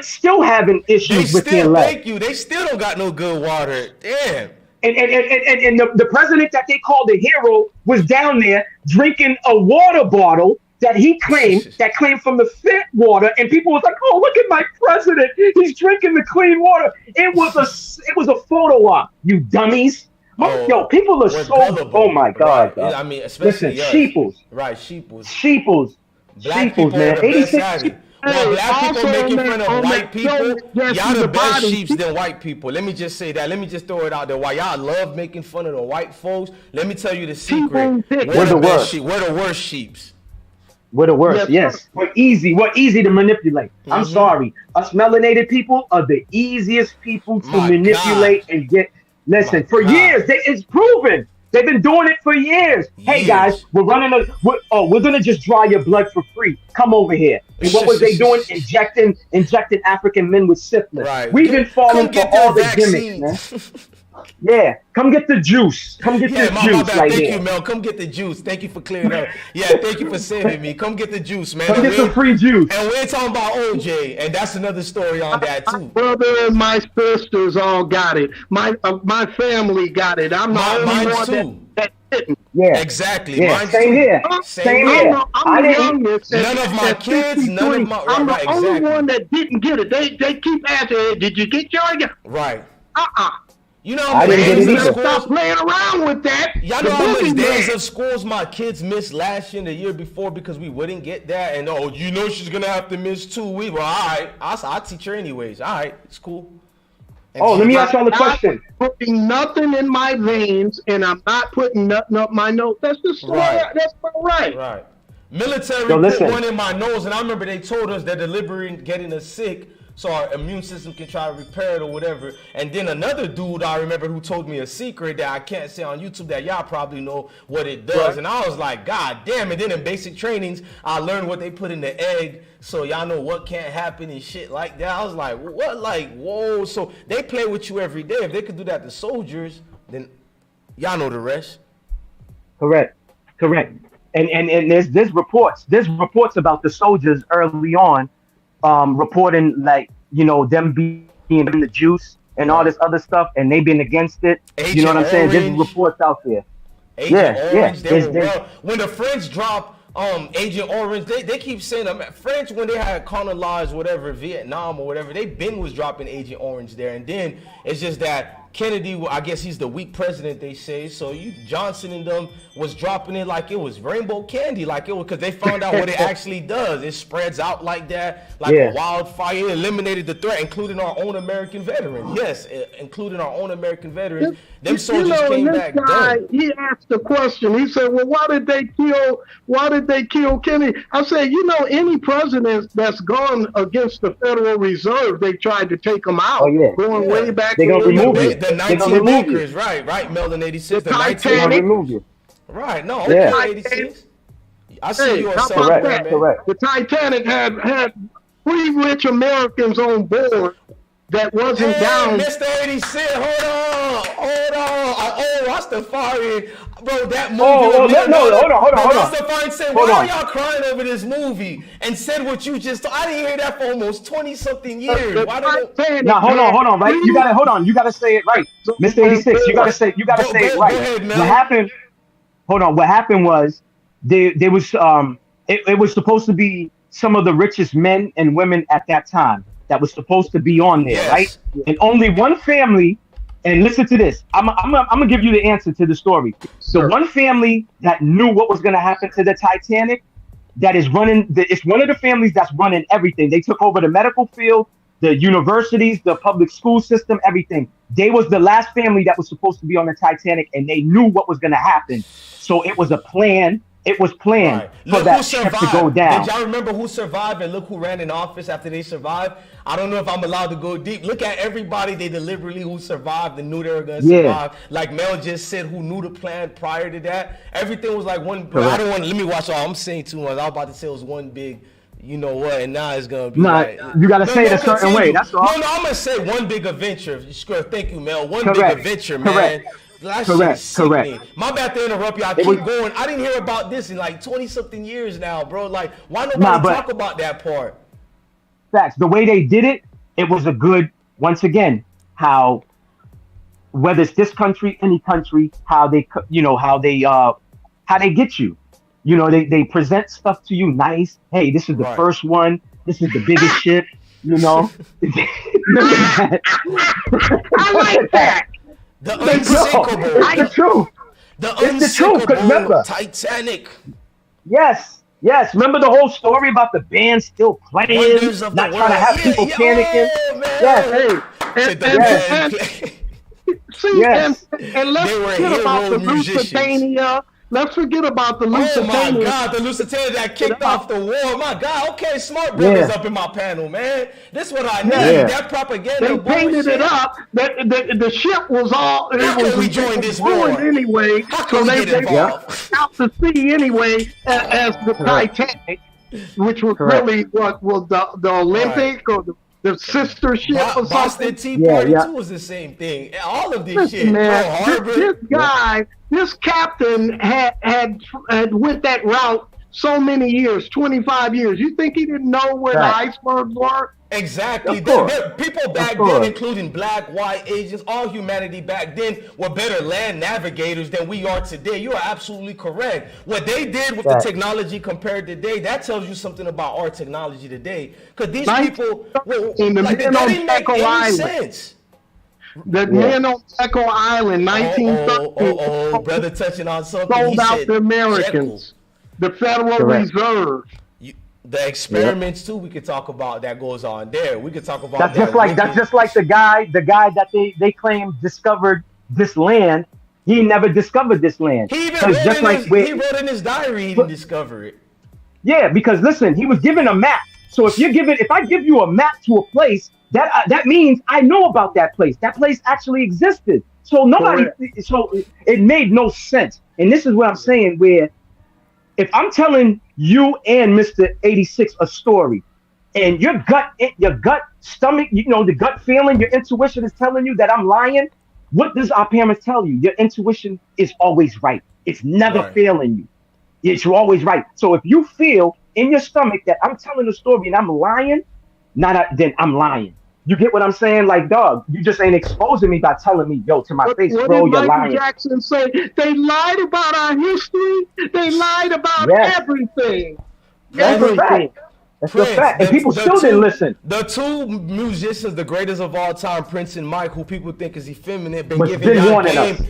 still having issues with their lead? Thank you. They still don't got no good water. Damn. And the president that they called a hero was down there drinking a water bottle that he claimed from the Flint water, and people was like, "Oh, look at my president! He's drinking the clean water." It was a photo op, you dummies. Yo, people are so gullible. Oh my God! Right. I mean, especially sheeples. Right, sheeples. Sheeples. Black people, people man. 86. while black people making fun of white people, y'all the best body. sheeps than white people. Let me just say that. Let me just throw it out there. While y'all love making fun of the white folks, let me tell you the secret. We're the worst. We're the worst sheeps. We're the worst, yes. We're easy to manipulate. I'm sorry. Us melanated people are the easiest people to manipulate and get. Listen, for years, it's proven. They've been doing it for years. Hey guys, we're gonna just draw your blood for free. Come over here. And what was they doing? Injecting African men with syphilis. Right. We've been falling for all the gimmicks, man. Yeah, come get the juice. Come get this my juice bad. right Thank here. you, Mel. Come get the juice. Thank you for clearing up. Yeah, thank you for saving me. Come get the juice, man. Come get some free juice. And we ain't talking about OJ, and that's another story on that too. My brother and my sisters all got it. My family got it. I'm the only one that didn't. Yeah, exactly. Yeah. Mine Same too. here. Same here. I'm the youngest. None of my kids. None of my. I'm the only one that didn't get it. They keep asking, hey, "Did you get yours?" Right. You know I how many days of didn't schools? stop playing around with that. Y'all know how much days of schools my kids missed last year and the year before because we wouldn't get that, and you know she's gonna have to miss 2 weeks. Well, all right, I'll teach her anyways. All right, it's cool. And let me ask y'all a question. I'm putting nothing in my veins, and I'm not putting nothing up my nose. That's the story. Right. That's right. Right. Military put one in my nose, and I remember they told us they're deliberately getting us sick so our immune system can try to repair it or whatever. And then another dude I remember who told me a secret that I can't say on YouTube that y'all probably know what it does. Right. And I was like, God damn it. Then in basic trainings, I learned what they put in the egg so y'all know what can't happen and shit like that. I was like, what? Like, whoa. So they play with you every day. If they could do that to soldiers, then y'all know the rest. Correct. And there's reports about the soldiers early on reporting like, them being in the juice and all this other stuff, and they been against it. Agent you know what I'm saying? Orange. There's reports out there. Agent Orange, they were when the French dropped Agent Orange, they keep saying French when they had colonized whatever Vietnam or whatever, they been was dropping Agent Orange there, and then it's just that Kennedy, I guess he's the weak president, they say. So Johnson and them was dropping it like it was rainbow candy, like it was, because they found out what it actually does. It spreads out like that, like a wildfire. It eliminated the threat, including our own American veterans. Yes, including our own American veterans. Them soldiers came back done. He asked the question. He said, "Well, why did they kill Kennedy?" I said, any president that's gone against the Federal Reserve, they tried to take him out. Going way back. They're gonna remove you. The 19 makers, right, Melvin 86. The 19 remove you. Right, no, 86. I see you on something, man. Correct. The Titanic had 3 rich Americans on board that wasn't down. Mr. 86, hold on. Rastafari, bro, that movie. Hold on. Rastafari said, why are y'all crying over this movie? And said what you just, I didn't hear that for almost 20 something years. Now, hold on, right? You gotta say it right. Mr. 86, you gotta say it right. Go ahead, What happened was, there was, it was supposed to be some of the richest men and women at that time that was supposed to be on there, right? And only one family, and listen to this, I'm gonna give you the answer to the story. The one family that knew what was gonna happen to the Titanic, that is it's one of the families that's running everything. They took over the medical field, the universities, the public school system, everything. They was the last family that was supposed to be on the Titanic, and they knew what was gonna happen. So it was a plan. It was planned for that ship to go down. Did y'all remember who survived and look who ran in office after they survived? I don't know if I'm allowed to go deep. Look at everybody they deliberately who survived and knew they were going to survive. Like Mel just said, who knew the plan prior to that. Everything was like one. Let me watch all. I'm saying too much. I was about to say it was one big, you know what, and now it's going to be you got to say it a certain way. That's all. No, I'm going to say one big adventure. Thank you, Mel. One big adventure, man. Correct. My bad to interrupt you. I keep going. I didn't hear about this in like 20-something years now, bro. Like, why nobody talk about that part? Facts. The way they did it, it was a good, once again, how, whether it's this country, any country, how they get you. They present stuff to you nice. Hey, this is the first one. This is the biggest ship, I like that. The unsinkable. It's the truth. The unsinkable Titanic. Yes. Yes, remember the whole story about the band still playing, Wonders of the not trying to world. have people panicking. Oh, man. Yes. And let's forget about the Lusitania. Let's forget about the Lusitania. Oh my God, the Lusitania that kicked off the war. My God, okay, smart brothers up in my panel, man. This is what I need. That propaganda. They painted it up. The ship was all. How can we join this war anyway? How can we get involved? Out to sea anyway as the Titanic, which was really what was the Olympic or the sister ship or something. Boston Tea Party too was the same thing. All of this shit. Man, this guy, this captain had went that route so many years, 25 years. You think he didn't know where the icebergs were? Exactly. People back then, including black, white, Asians, all humanity back then were better land navigators than we are today. You are absolutely correct. What they did with the technology compared to today, that tells you something about our technology today. Because these people, that didn't make any sense. The men on Echo Island, 1913. Brother touching on something. Sold out the Americans. The Federal Reserve. The experiments too, we could talk about that goes on there. We could talk about that's just like the guy that they claim discovered this land. He never discovered this land. He even wrote in his diary he didn't discover it. Yeah, because listen, he was given a map. So if I give you a map to a place, that means I know about that place. That place actually existed. So so it made no sense. And this is what I'm saying, where if I'm telling you and Mr. 86 a story, and your gut stomach, the gut feeling, your intuition is telling you that I'm lying, what does our parents tell you? Your intuition is always right. It's never failing you. It's always right. So if you feel in your stomach that I'm telling a story and I'm lying, then I'm lying. You get what I'm saying? Like, dog, you just ain't exposing me by telling me, yo, to my face, bro, you're lying. What did Michael Jackson say? They lied about our history. They lied about everything. Everything. That's a fact. And people still didn't listen. The two musicians, the greatest of all time, Prince and Mike, who people think is effeminate, been warning us.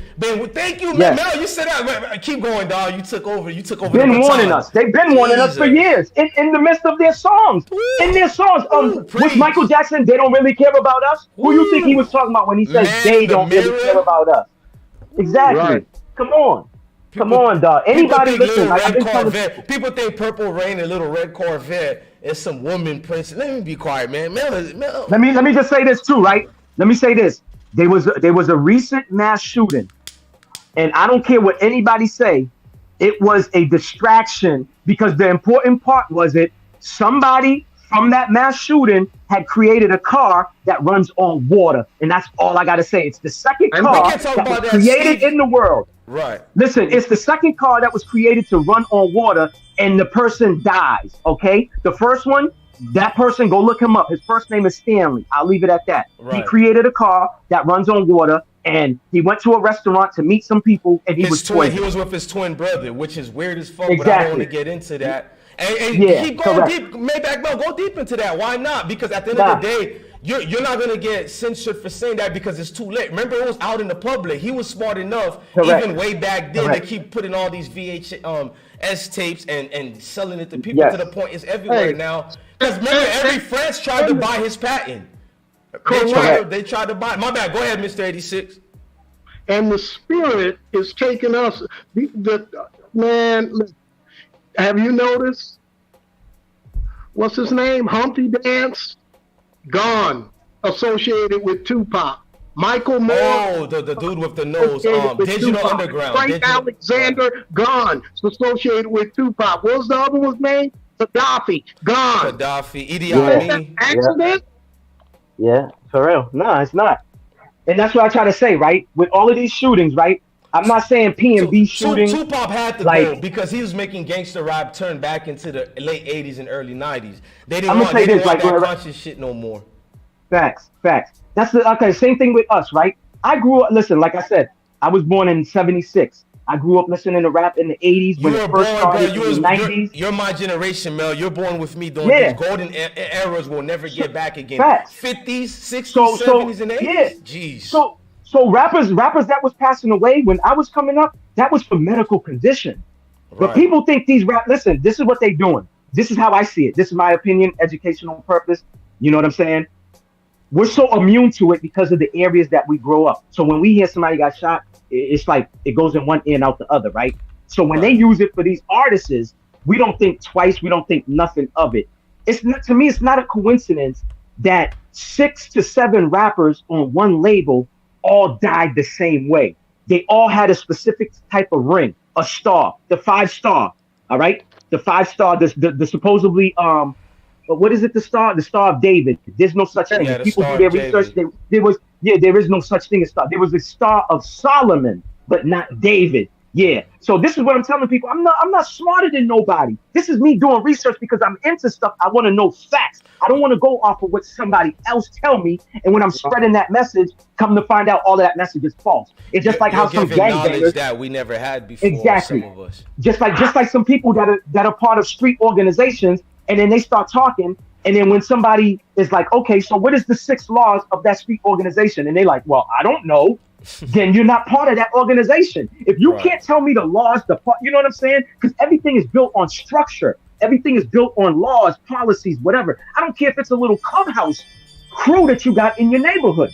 Thank you, man. Mel, you said that. Keep going, dog. You took over. Been warning us. They've been warning us for years in the midst of their songs. In their songs, with Michael Jackson, they don't really care about us. Who you think he was talking about when he said they don't really care about us? Exactly. Right. Come on. Come on, dog. Anybody listen? People think Purple Rain and Little Red Corvette is some woman Prince. Let me be quiet, man. Let me just say this too, right? Let me say this. There was a recent mass shooting, and I don't care what anybody say. It was a distraction because the important part was somebody from that mass shooting had created a car that runs on water, and that's all I gotta say. It's the second car that was created in the world. Right. Listen, it's the second car that was created to run on water, and the person dies. Okay, the first one, that person, go look him up. His first name is Stanley. I'll leave it at that. Right. He created a car that runs on water, and he went to a restaurant to meet some people, and he was with his twin brother, which is weird as fuck. Exactly. But I don't want to get into that. And keep going deep. Maybach Mel, go deep into that. Why not? Because at the end of the day, you're not gonna get censored for saying that because it's too late. Remember, it was out in the public. He was smart enough, even way back then, to keep putting all these VHS tapes and selling it to people to the point it's everywhere now. Because remember, every France tried to buy his patent. They tried to buy. My bad. Go ahead, Mr. 86. And the spirit is taking us. Man, have you noticed? What's his name? Humpty Dance. Gone, associated with Tupac. Michael Moore. Oh, the dude with the nose. Digital Tupac. Underground. Frank Alexander, gone. Associated with Tupac. What was the other one's name? Gaddafi, gone. Idi Amin. Accident? Yeah, for real. No, it's not. And that's what I try to say, right? With all of these shootings, right? I'm not saying P&B shooting. Tupac had to go because he was making gangster rap turn back into the late 80s and early 90s. They didn't want that conscious shit no more. Facts. That's same thing with us, right? I grew up, listen, like I said, I was born in 76. I grew up listening to rap in the 80s when it first started in the 90s. You're my generation, Mel. You're born with me during these golden eras we'll never get back again. Facts. 50s, 60s, 70s, and 80s? Yeah. Jeez. So rappers that was passing away when I was coming up, that was for medical condition. But people think these rap. Listen, this is what they doing. This is how I see it. This is my opinion, educational purpose. You know what I'm saying? We're so immune to it because of the areas that we grow up. So when we hear somebody got shot, it's like it goes in one ear and out the other, right? So when they use it for these artists, we don't think twice. We don't think nothing of it. It's not, to me, it's not a coincidence that 6 to 7 rappers on one label all died the same way. They all had a specific type of ring, a star, the 5-star. All right, the 5-star, the supposedly what is it? The star of David. There's no such thing. People do their research. There is no such thing as star. There was the Star of Solomon, but not David. Yeah. So this is what I'm telling people. I'm not smarter than nobody. This is me doing research because I'm into stuff. I want to know facts. I don't want to go off of what somebody else tell me. And when I'm spreading that message, come to find out all of that message is false. It's just like how some gangbangers that we never had before. Exactly. Some of us. Just like some people that are part of street organizations, and then they start talking. And then when somebody is like, okay, so what is the 6 laws of that street organization? And they're like, well, I don't know. Then you're not part of that organization. If you can't tell me the laws, you know what I'm saying? Because everything is built on structure. Everything is built on laws, policies, whatever. I don't care if it's a little clubhouse crew that you got in your neighborhood.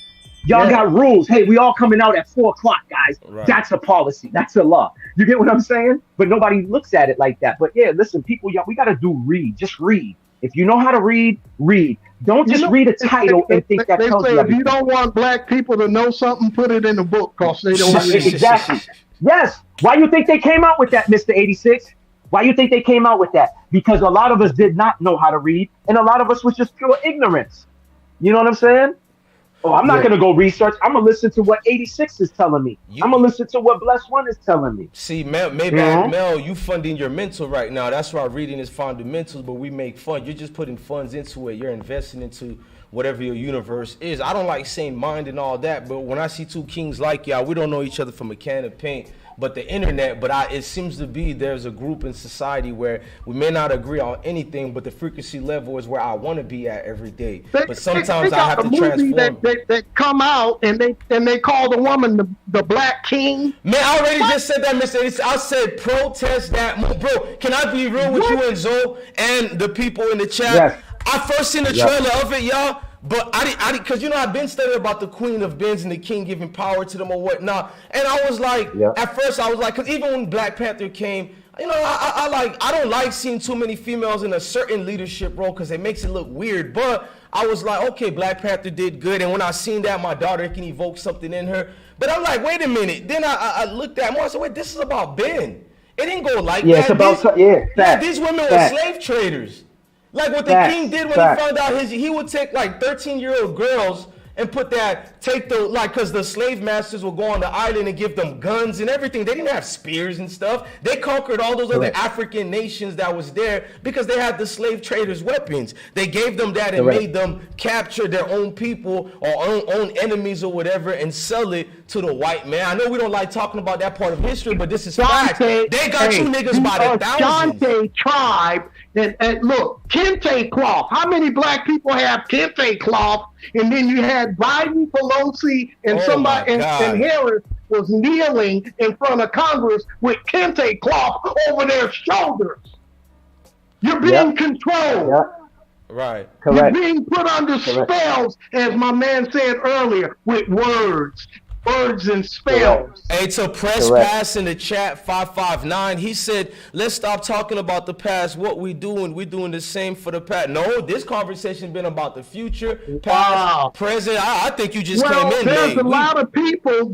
Y'all got rules. Hey, we all coming out at 4 o'clock, guys. Right. That's a policy. That's a law. You get what I'm saying? But nobody looks at it like that. But yeah, listen, people, we got to read. Just read. If you know how to read, read. Don't just read a title and think that tells you everything. If you don't want black people to know something, put it in the book because they don't read it. Exactly. Yes. Why you think they came out with that, Mr. 86? Why you think they came out with that? Because a lot of us did not know how to read, and a lot of us was just pure ignorance. You know what I'm saying? Oh, I'm not going to go research. I'm going to listen to what 86 is telling me. I'm going to listen to what Bless One is telling me. See, Mel, you funding your mental right now. That's why reading is fundamentals, but we make fun. You're just putting funds into it. You're investing into whatever your universe is. I don't like saying mind and all that, but when I see two kings like y'all, we don't know each other from a can of paint, but the internet, it seems to be there's a group in society where we may not agree on anything, but the frequency level is where I want to be at every day. But sometimes I have to transform. That come out and they call the woman the Black King. Man, I already just said that, Mr. I said protest that. Bro, can I be real with you and Zoe and the people in the chat? Yes. I first seen the trailer of it, y'all. But I didn't, because I've been studying about the Queen of Benz and the King giving power to them or whatnot. And I was like, at first I was like, because even when Black Panther came, I don't like seeing too many females in a certain leadership role because it makes it look weird. But I was like, okay, Black Panther did good. And when I seen that, my daughter can evoke something in her. But I'm like, wait a minute. Then I looked at more. I said, wait, this is about Ben. It didn't go like that. It's about, these women were slave traders. Like what the king did when he found out he would take like 13-year-old girls and because the slave masters would go on the island and give them guns and everything. They didn't have spears and stuff. They conquered all those other African nations that was there because they had the slave traders' weapons. They gave them that and made them capture their own people or own enemies or whatever and sell it to the white man. I know we don't like talking about that part of history, but this is fact. They got you niggas by the thousands. Dante tribe. And look, kente cloth. How many black people have kente cloth? And then you had Biden, Pelosi, and somebody, and Harris was kneeling in front of Congress with kente cloth over their shoulders. You're being controlled. Right. You're being put under spells, as my man said earlier, with words and spells. Hey, to Press Pass in the chat 559, he said, let's stop talking about the past. What we doing? We doing the same for the past. No, this conversation been about the future, past, present. I think you just came in. There's a lot of people.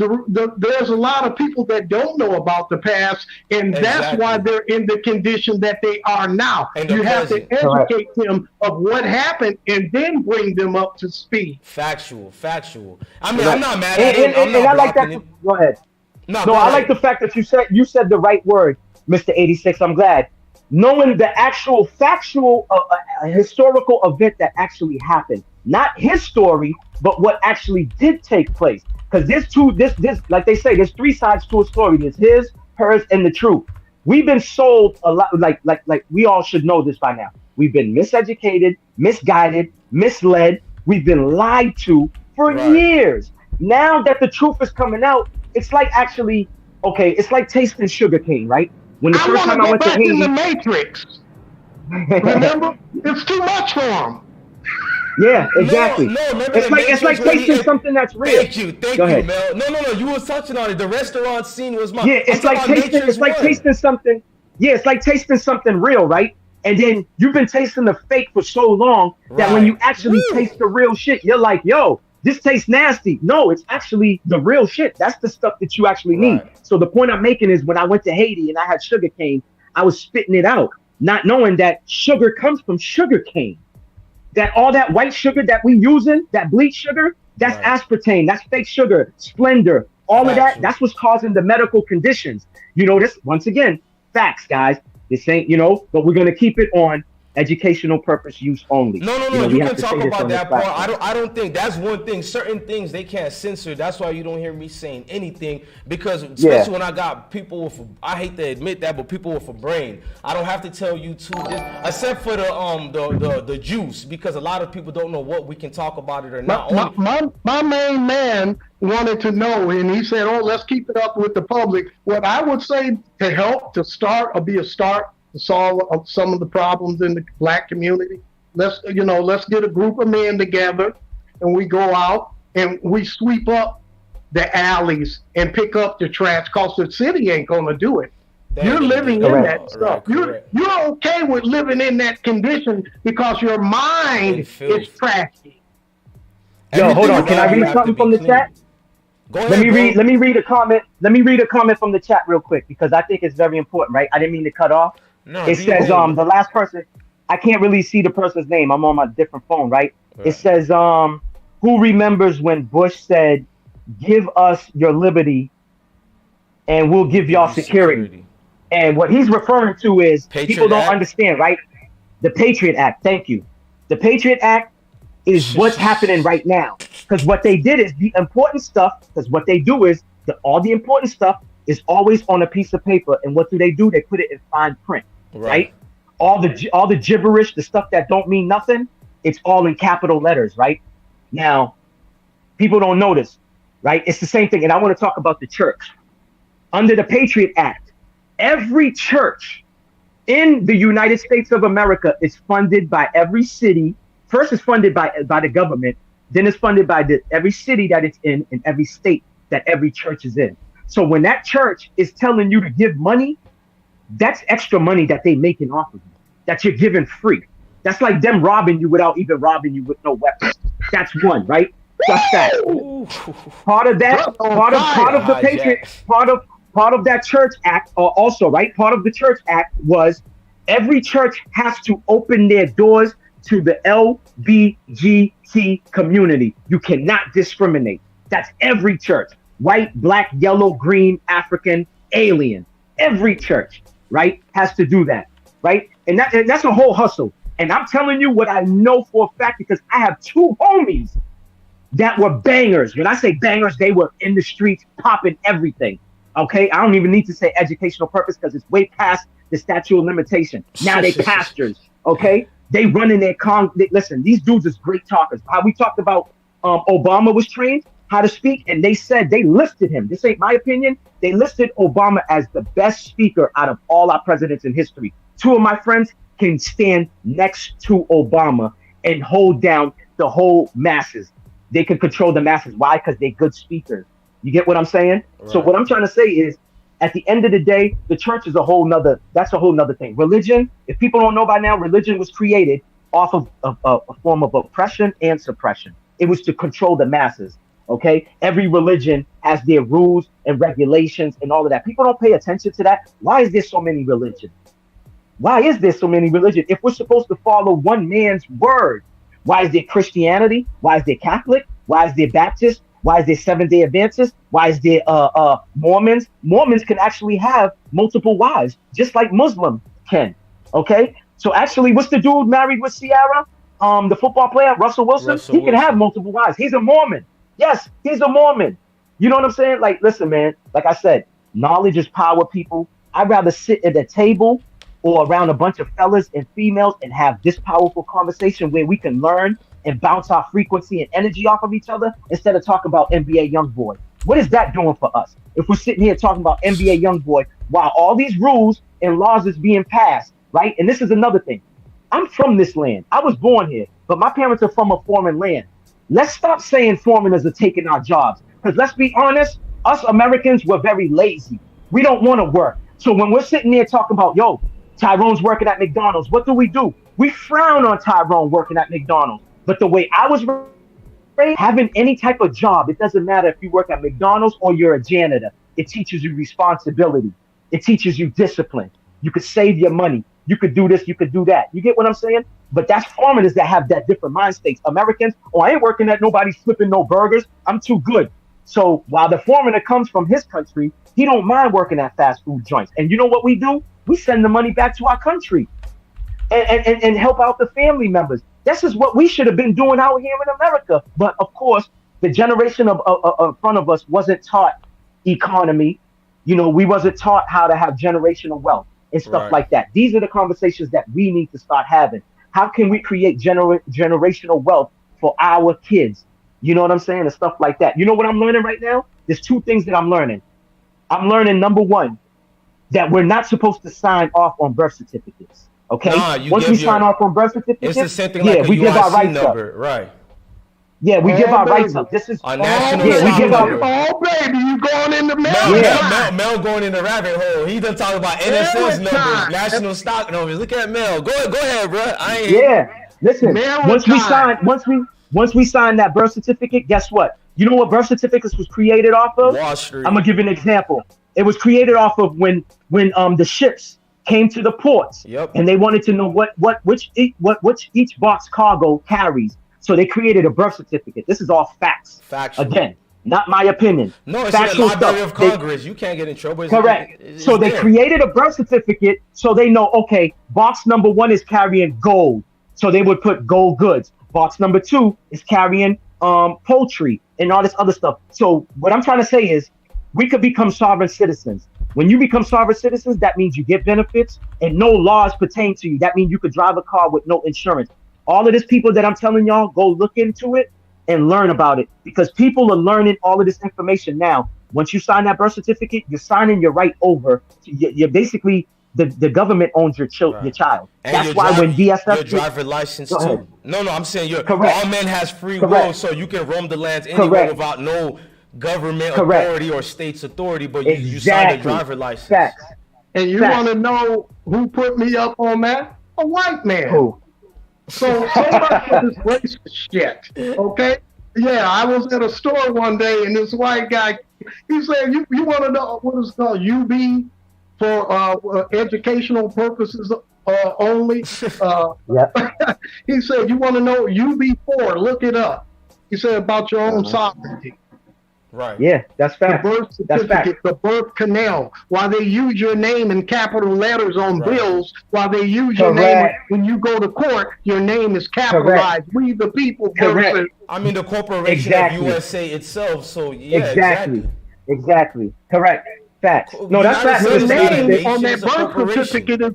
There's a lot of people that don't know about the past, and that's why they're in the condition that they are now. You have to educate them of what happened, and then bring them up to speed. Factual. I mean, I'm not mad at him. And I like that. Go ahead. I like the fact that you said the right word, Mr. 86. I'm glad. Knowing the actual factual historical event that actually happened, not his story, but what actually did take place. Because this like they say, there's 3 sides to a story. There's his, hers, and the truth. We've been sold a lot. Like we all should know this by now. We've been miseducated, misguided, misled. We've been lied to for years. Now that the truth is coming out, it's like it's like tasting sugar cane, right? When the I first want to time I go went to back in the Haiti, Matrix. Remember? It's too much for him. yeah, exactly. No, remember it's the like Matrix tasting when he- something that's real. Thank you, Go ahead. Mel. No, you was touching on it. The restaurant scene was my. Yeah, it's like tasting. It's like tasting something. Yeah, it's like tasting something real, right? And then you've been tasting the fake for so long that when you actually taste the real shit, you're like, yo, this tastes nasty. No, it's actually the real shit. That's the stuff that you actually need. So the point I'm making is when I went to Haiti and I had sugar cane, I was spitting it out, not knowing that sugar comes from sugar cane. That all that white sugar that we using, that bleach sugar, that's aspartame, that's fake sugar, Splendor, all of that, that's what's causing the medical conditions. You know, this, once again, facts, guys. This ain't, but we're gonna keep it on educational purpose use only. No, you can talk about that part. I don't think that's one thing. Certain things they can't censor. That's why you don't hear me saying anything, because especially when I got people with, I hate to admit that, but people with a brain. I don't have to tell you except for the juice, because a lot of people don't know what we can talk about it or not. My main man wanted to know, and he said, "Oh, let's keep it up with the public." What I would say to help to start or be a start to solve some of the problems in the black community. Let's get a group of men together and we go out and we sweep up the alleys and pick up the trash, because the city ain't gonna do it. You're living in that stuff. You're okay with living in that condition because your mind is trashy. Yo, hold on. Can I read something from the chat? Go ahead, Let me read a comment. Let me read a comment from the chat real quick, because I think it's very important, right? I didn't mean to cut off. No, it says the last person, I can't really see the person's name. I'm on my different phone, right? It says who remembers when Bush said, "Give us your liberty and we'll give y'all security." And what he's referring to is people don't understand, right? The Patriot Act. Thank you. The Patriot Act is what's happening right now, because what they did is the important stuff. Because what they do is all the important stuff is always on a piece of paper, and what do? They put it in fine print, right? All the gibberish, the stuff that don't mean nothing, it's all in capital letters, right? Now, people don't notice, right? It's the same thing, and I want to talk about the church. Under the Patriot Act, every church in the United States of America is funded by every city. First, it's funded by the government, then it's funded by every city that it's in and every state that every church is in. So when that church is telling you to give money, that's extra money that they making off of you, that you're giving free. That's like them robbing you without even robbing you with no weapons. That's one, right? That's that. Part of that, part of the Patriot, part of that church act, also, right? Part of the church act was every church has to open their doors to the LBGT community. You cannot discriminate. That's every church. White, black, yellow, green, African, alien. Every church, right, has to do that, right? And that's a whole hustle. And I'm telling you what I know for a fact, because I have two homies that were bangers. When I say bangers, they were in the streets popping everything, okay? I don't even need to say educational purpose, because it's way past the statute of limitation. Now they pastors, okay? They run in their listen, these dudes is great talkers. How we talked about Obama was trained how to speak, and they said they listed him. This ain't my opinion. They listed Obama as the best speaker out of all our presidents in history. Two of my friends can stand next to Obama and hold down the whole masses. They can control the masses. Why? Because they're good speakers. You get what I'm saying? Right. So what I'm trying to say is, at the end of the day, the church is that's a whole nother thing. Religion, if people don't know by now, religion was created off of a form of oppression and suppression. It was to control the masses. Okay, every religion has their rules and regulations and all of that. People don't pay attention to that. Why is there so many religions? Why is there so many religions? If we're supposed to follow one man's word, why is there Christianity? Why is there Catholic? Why is there Baptist? Why is there Seventh-day Adventists? Why is there Mormons? Mormons can actually have multiple wives, just like Muslims can. Okay, so actually, what's the dude married with Ciara? The football player, Russell Wilson. He can have multiple wives. He's a Mormon. Yes, he's a Mormon. You know what I'm saying? Like, listen, man, like I said, knowledge is power, people. I'd rather sit at a table or around a bunch of fellas and females and have this powerful conversation where we can learn and bounce our frequency and energy off of each other instead of talking about NBA Youngboy. What is that doing for us? If we're sitting here talking about NBA Youngboy, while all these rules and laws is being passed, right? And this is another thing. I'm from this land. I was born here, but my parents are from a foreign land. Let's stop saying foreigners are taking our jobs. Because let's be honest, us Americans, we're very lazy. We don't want to work. So when we're sitting there talking about, yo, Tyrone's working at McDonald's, what do? We frown on Tyrone working at McDonald's. But the way I was raised, having any type of job, it doesn't matter if you work at McDonald's or you're a janitor. It teaches you responsibility. It teaches you discipline. You could save your money. You could do this, you could do that. You get what I'm saying? But that's foreigners that have that different mind states. Americans, I ain't working at nobody's flipping no burgers. I'm too good. So while the foreigner comes from his country, he don't mind working at fast food joints. And you know what we do? We send the money back to our country and help out the family members. This is what we should have been doing out here in America. But of course, the generation of front of us wasn't taught economy. We wasn't taught how to have generational wealth and stuff like that. These are the conversations that we need to start having. How can we create generational wealth for our kids? You know what I'm saying? And stuff like that. You know what I'm learning right now? There's two things that I'm learning. I'm learning, number one, that we're not supposed to sign off on birth certificates. Okay? Once we sign off on birth certificates, it's the same thing like we give our rights number. up. Right. Yeah, we give our rights up. This is our national we give our. Oh, baby, you going in the mail? Mel going in the rabbit hole. He done talking about NSS numbers, national stock numbers. Look at Mel. Go ahead, bro. I ain't. Yeah. Listen. Once we sign that birth certificate, guess what? You know what birth certificates was created off of? Wall Street. I'm gonna give you an example. It was created off of when the ships came to the ports, and they wanted to know which each box cargo carries. So they created a birth certificate. This is all facts. Factual. Again, not my opinion. No, it's factual the Library stuff. of Congress. You can't get in trouble. Correct. So they created a birth certificate so they know, okay, box number 1 is carrying gold. So they would put gold goods. Box number 2 is carrying poultry and all this other stuff. So what I'm trying to say is we could become sovereign citizens. When you become sovereign citizens, that means you get benefits and no laws pertain to you. That means you could drive a car with no insurance. All of this people that I'm telling y'all, go look into it and learn about it, because people are learning all of this information now. Once you sign that birth certificate, you're signing your right over. You're basically the government owns your child. And that's why when DSS your driver license too. No, I'm saying all men has free will, so you can roam the lands anywhere without no government authority or state's authority, but you sign a driver license. Facts. And you want to know who put me up on that? A white man. Who? So much of this racist shit, okay? Yeah, I was at a store one day and this white guy, he said, you want to know what is called UB for educational purposes only? He said, you want to know UB4, look it up. He said about your own sovereignty. Right. Yeah, that's fact. The birth certificate, the birth canal. While they use your name in capital letters on bills, while they use your name when you go to court, your name is capitalized. We the people. Correct. I mean the corporation of USA itself. So yeah, exactly. Correct. Facts. No, that's fact. The name on that birth certificate is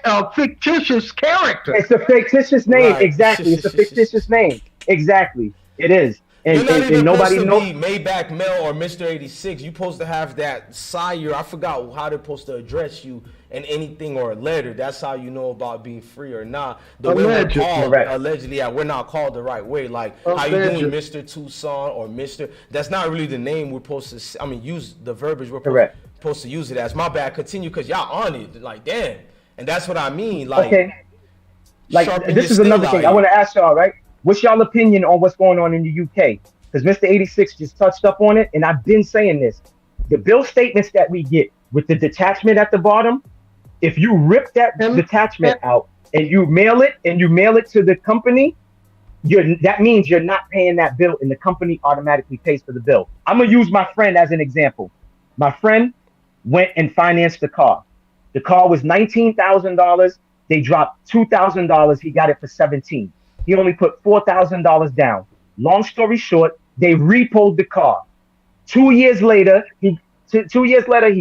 a fictitious character. It's a fictitious name. Right. Exactly. It's a fictitious name. Exactly. It is. You're not even nobody supposed to be Maybach Mel or Mr. 86. You're supposed to have that sire. I forgot how they're supposed to address you in anything or a letter. That's how you know about being free or not. The way we're called, allegedly, we're not called the right way. Like, how you doing, Mr. Tucson or Mr. That's not really the name we're supposed to, use the verbiage we're supposed to use it as. My bad, continue, because y'all on it. Like, damn. And that's what I mean. Like, this is another thing I want to ask y'all, right? What's y'all opinion on what's going on in the UK? Because Mr. 86 just touched up on it, and I've been saying this. The bill statements that we get with the detachment at the bottom, if you rip that detachment out and you mail it to the company, that means you're not paying that bill, and the company automatically pays for the bill. I'm going to use my friend as an example. My friend went and financed the car. The car was $19,000. They dropped $2,000. He got it for $17,000. He only put $4,000 down. Long story short, they repoed the car. 2 years later, he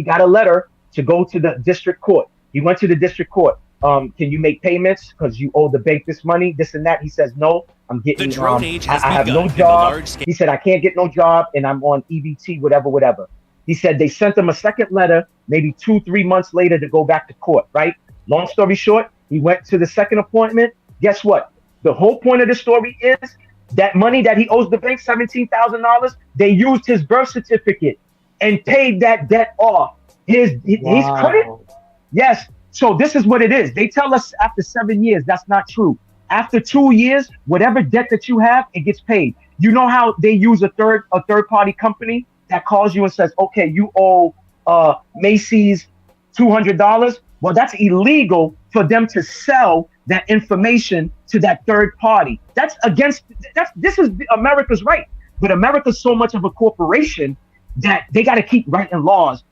got a letter to go to the district court. He went to the district court. Can you make payments because you owe the bank this money, this and that? He says, no, I'm getting, I have no job. He said, I can't get no job and I'm on EBT, whatever. He said they sent him a second letter, maybe 2-3 months later, to go back to court, right? Long story short, he went to the second appointment. Guess what? The whole point of the story is that money that he owes the bank, $17,000, they used his birth certificate and paid that debt off. His credit? Yes. So this is what it is. They tell us after 7 years, that's not true. After 2 years, whatever debt that you have, it gets paid. You know how they use a third party company that calls you and says, okay, you owe Macy's $200. Well, that's illegal for them to sell that information to that third party. This is America's right. But America's so much of a corporation that they got to keep writing laws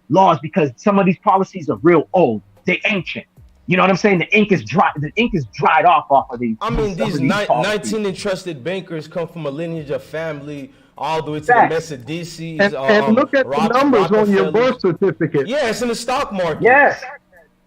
because some of these policies are real old. They're ancient. You know what I'm saying? The ink is dry. The ink is dried off of these. I mean, these 19 entrusted bankers come from a lineage of family all the way to the Mercedes. And look at the numbers on your birth certificate. Yeah, it's in the stock market.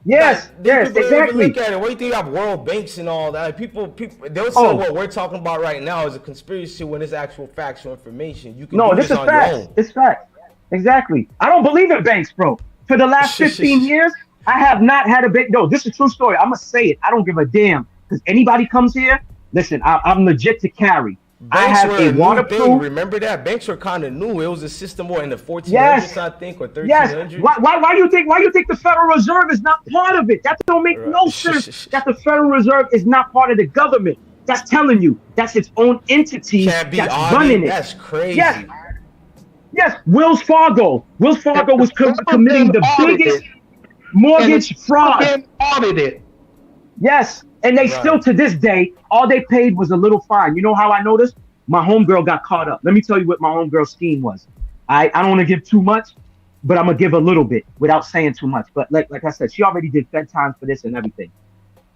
Yes, exactly. Look at it. What do you think about world banks and all that? Like, people, they'll say what we're talking about right now is a conspiracy when it's actual factual information. You can this is facts. It's facts. Exactly. I don't believe in banks, bro. For the last 15 years, I have not had a bank. No, this is a true story. I'm going to say it. I don't give a damn. Because anybody comes here, listen, I'm legit to carry. Banks I have a waterproof. Remember that? Banks were kind of new. It was a system in the 1400s, I think, or 1300s. Yes. Why do you think the Federal Reserve is not part of it? That don't make no sense. That the Federal Reserve is not part of the government. That's telling you that's its own entity that's running it. That's crazy. Yes. Wells Fargo was committing the biggest mortgage fraud. Audited. Yes. And they still, to this day, all they paid was a little fine. You know how I noticed? My homegirl got caught up. Let me tell you what my homegirl's scheme was. I don't want to give too much, but I'm going to give a little bit without saying too much. But like I said, she already did Fed time for this and everything.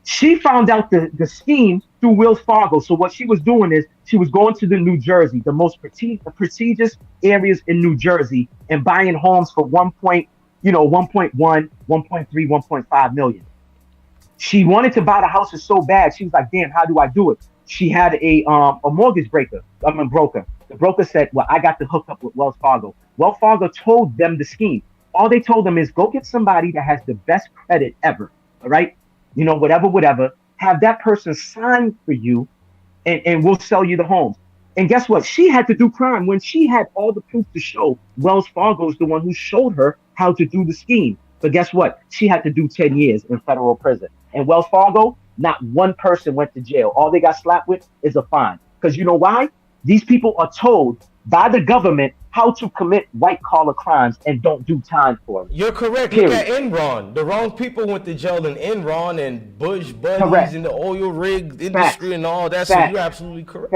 She found out the scheme through Wells Fargo. So what she was doing is she was going to the New Jersey, the most prestigious areas in New Jersey, and buying homes for 1.1, 1.3, 1.5 million. She wanted to buy the houses so bad. She was like, damn, how do I do it? She had a mortgage broker. The broker said, well, I got to hook up with Wells Fargo. Wells Fargo told them the scheme. All they told them is go get somebody that has the best credit ever. All right. Whatever. Have that person sign for you and we'll sell you the homes. And guess what? She had to do crime when she had all the proof to show. Wells Fargo is the one who showed her how to do the scheme. But guess what? She had to do 10 years in federal prison. And Wells Fargo, not one person went to jail. All they got slapped with is a fine. Because you know why? These people are told by the government how to commit white-collar crimes and don't do time for them. You're correct. Period. Look at Enron. The wrong people went to jail in Enron and Bush buddies in the oil rig industry and all that. So you're absolutely correct.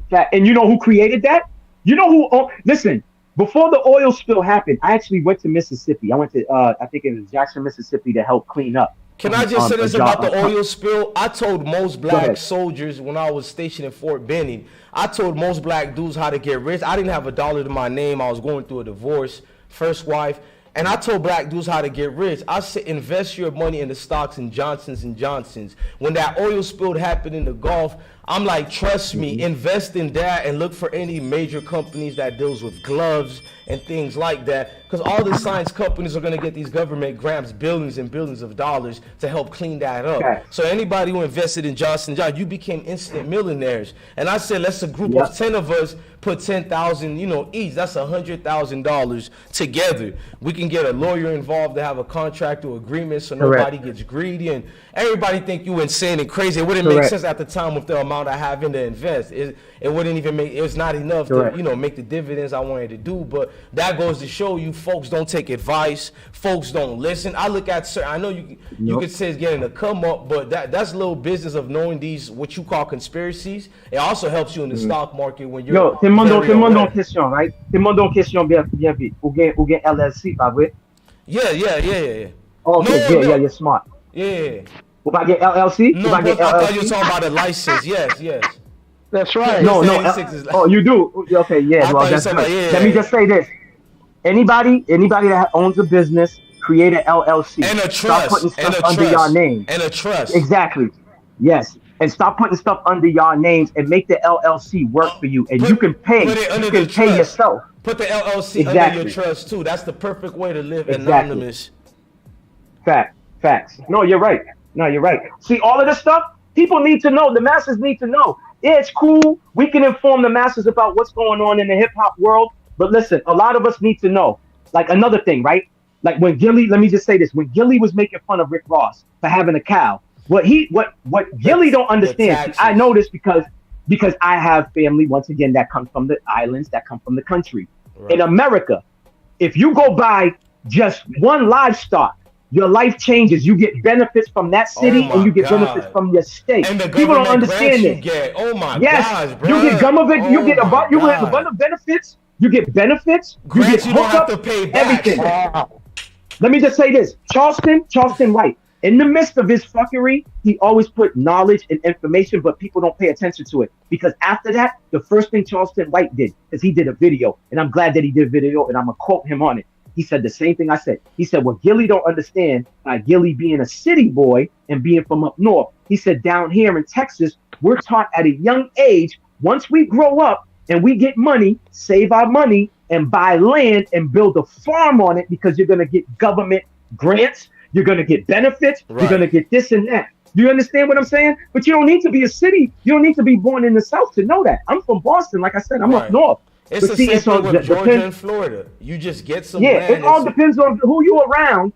Facts. And you know who created that? You know who? Listen. Before the oil spill happened, I actually went to Mississippi. I went to, I think it was Jackson, Mississippi, to help clean up. Can I just say this about the oil spill? I told most black soldiers when I was stationed in Fort Benning, I told most black dudes how to get rich. I didn't have $1 to my name. I was going through a divorce, first wife. And I told black dudes how to get rich. I said, invest your money in the stocks in Johnson's & Johnson's. When that oil spill happened in the Gulf, I'm like, trust me, invest in that and look for any major companies that deals with gloves and things like that. Because all the science companies are going to get these government grants, billions and billions of dollars to help clean that up. Okay. So anybody who invested in Johnson & Johnson, you became instant millionaires. And I said, let's a group of 10 of us put 10,000, each. That's $100,000 together. We can get a lawyer involved to have a contract or agreement so nobody gets greedy. And everybody think you insane and crazy. It wouldn't make sense at the time with the amount I have in to invest. It wouldn't even make, it's not enough to, make the dividends I wanted to do. But that goes to show you folks don't take advice. Folks don't listen. I look at, I know you could say it's getting a come up, but that's a little business of knowing these, what you call conspiracies. It also helps you in the stock market when you're te mando une question, right? Te mando une question bien vite. Ou gen LLC, pas vrai? Yeah. Oh, okay, yeah, you're smart. Yeah. Ou pas gen LLC? No, I thought you were talking about a license. Yes. That's right. No. Oh, you do? Okay, yeah. Well, that's good. Let me just say this. Anybody that owns a business, create an LLC. And a trust. Stop putting stuff under your name. And a trust. Exactly. Yes. And stop putting stuff under your names and make the LLC work for you. And you can pay. You can pay yourself. Put the LLC under your trust too. That's the perfect way to live anonymous. Facts. No, you're right. See, all of this stuff, people need to know. The masses need to know. Yeah, it's cool. We can inform the masses about what's going on in the hip hop world. But listen, a lot of us need to know. Like another thing, right? Like when Gilly, let me just say this: when Gilly was making fun of Rick Ross for having a cow, what Gilly don't understand. See, I know this because I have family once again that comes from the islands, that come from the country. Right. In America, if you go buy just one livestock, your life changes. You get benefits from that city, and you get benefits from your state. And the people don't understand it. Yes, bro. You get government. You get a bunch of benefits. You get benefits. Grants you don't have to pay back. Everything. Let me just say this: Charleston White. In the midst of his fuckery, he always put knowledge and information, but people don't pay attention to it. Because after that, the first thing Charleston White did, because he did a video, and I'm glad that he did a video, and I'm gonna quote him on it. He said the same thing I said. He said, what Gilly don't understand, Gilly being a city boy and being from up north, he said down here in Texas, we're taught at a young age, once we grow up and we get money, save our money and buy land and build a farm on it because you're going to get government grants, you're going to get benefits, you're going to get this and that. Do you understand what I'm saying? But you don't need to be a city. You don't need to be born in the South to know that. I'm from Boston. Like I said, I'm up north. It's the same thing with Georgia and Florida. You just get some land. It all depends on who you around.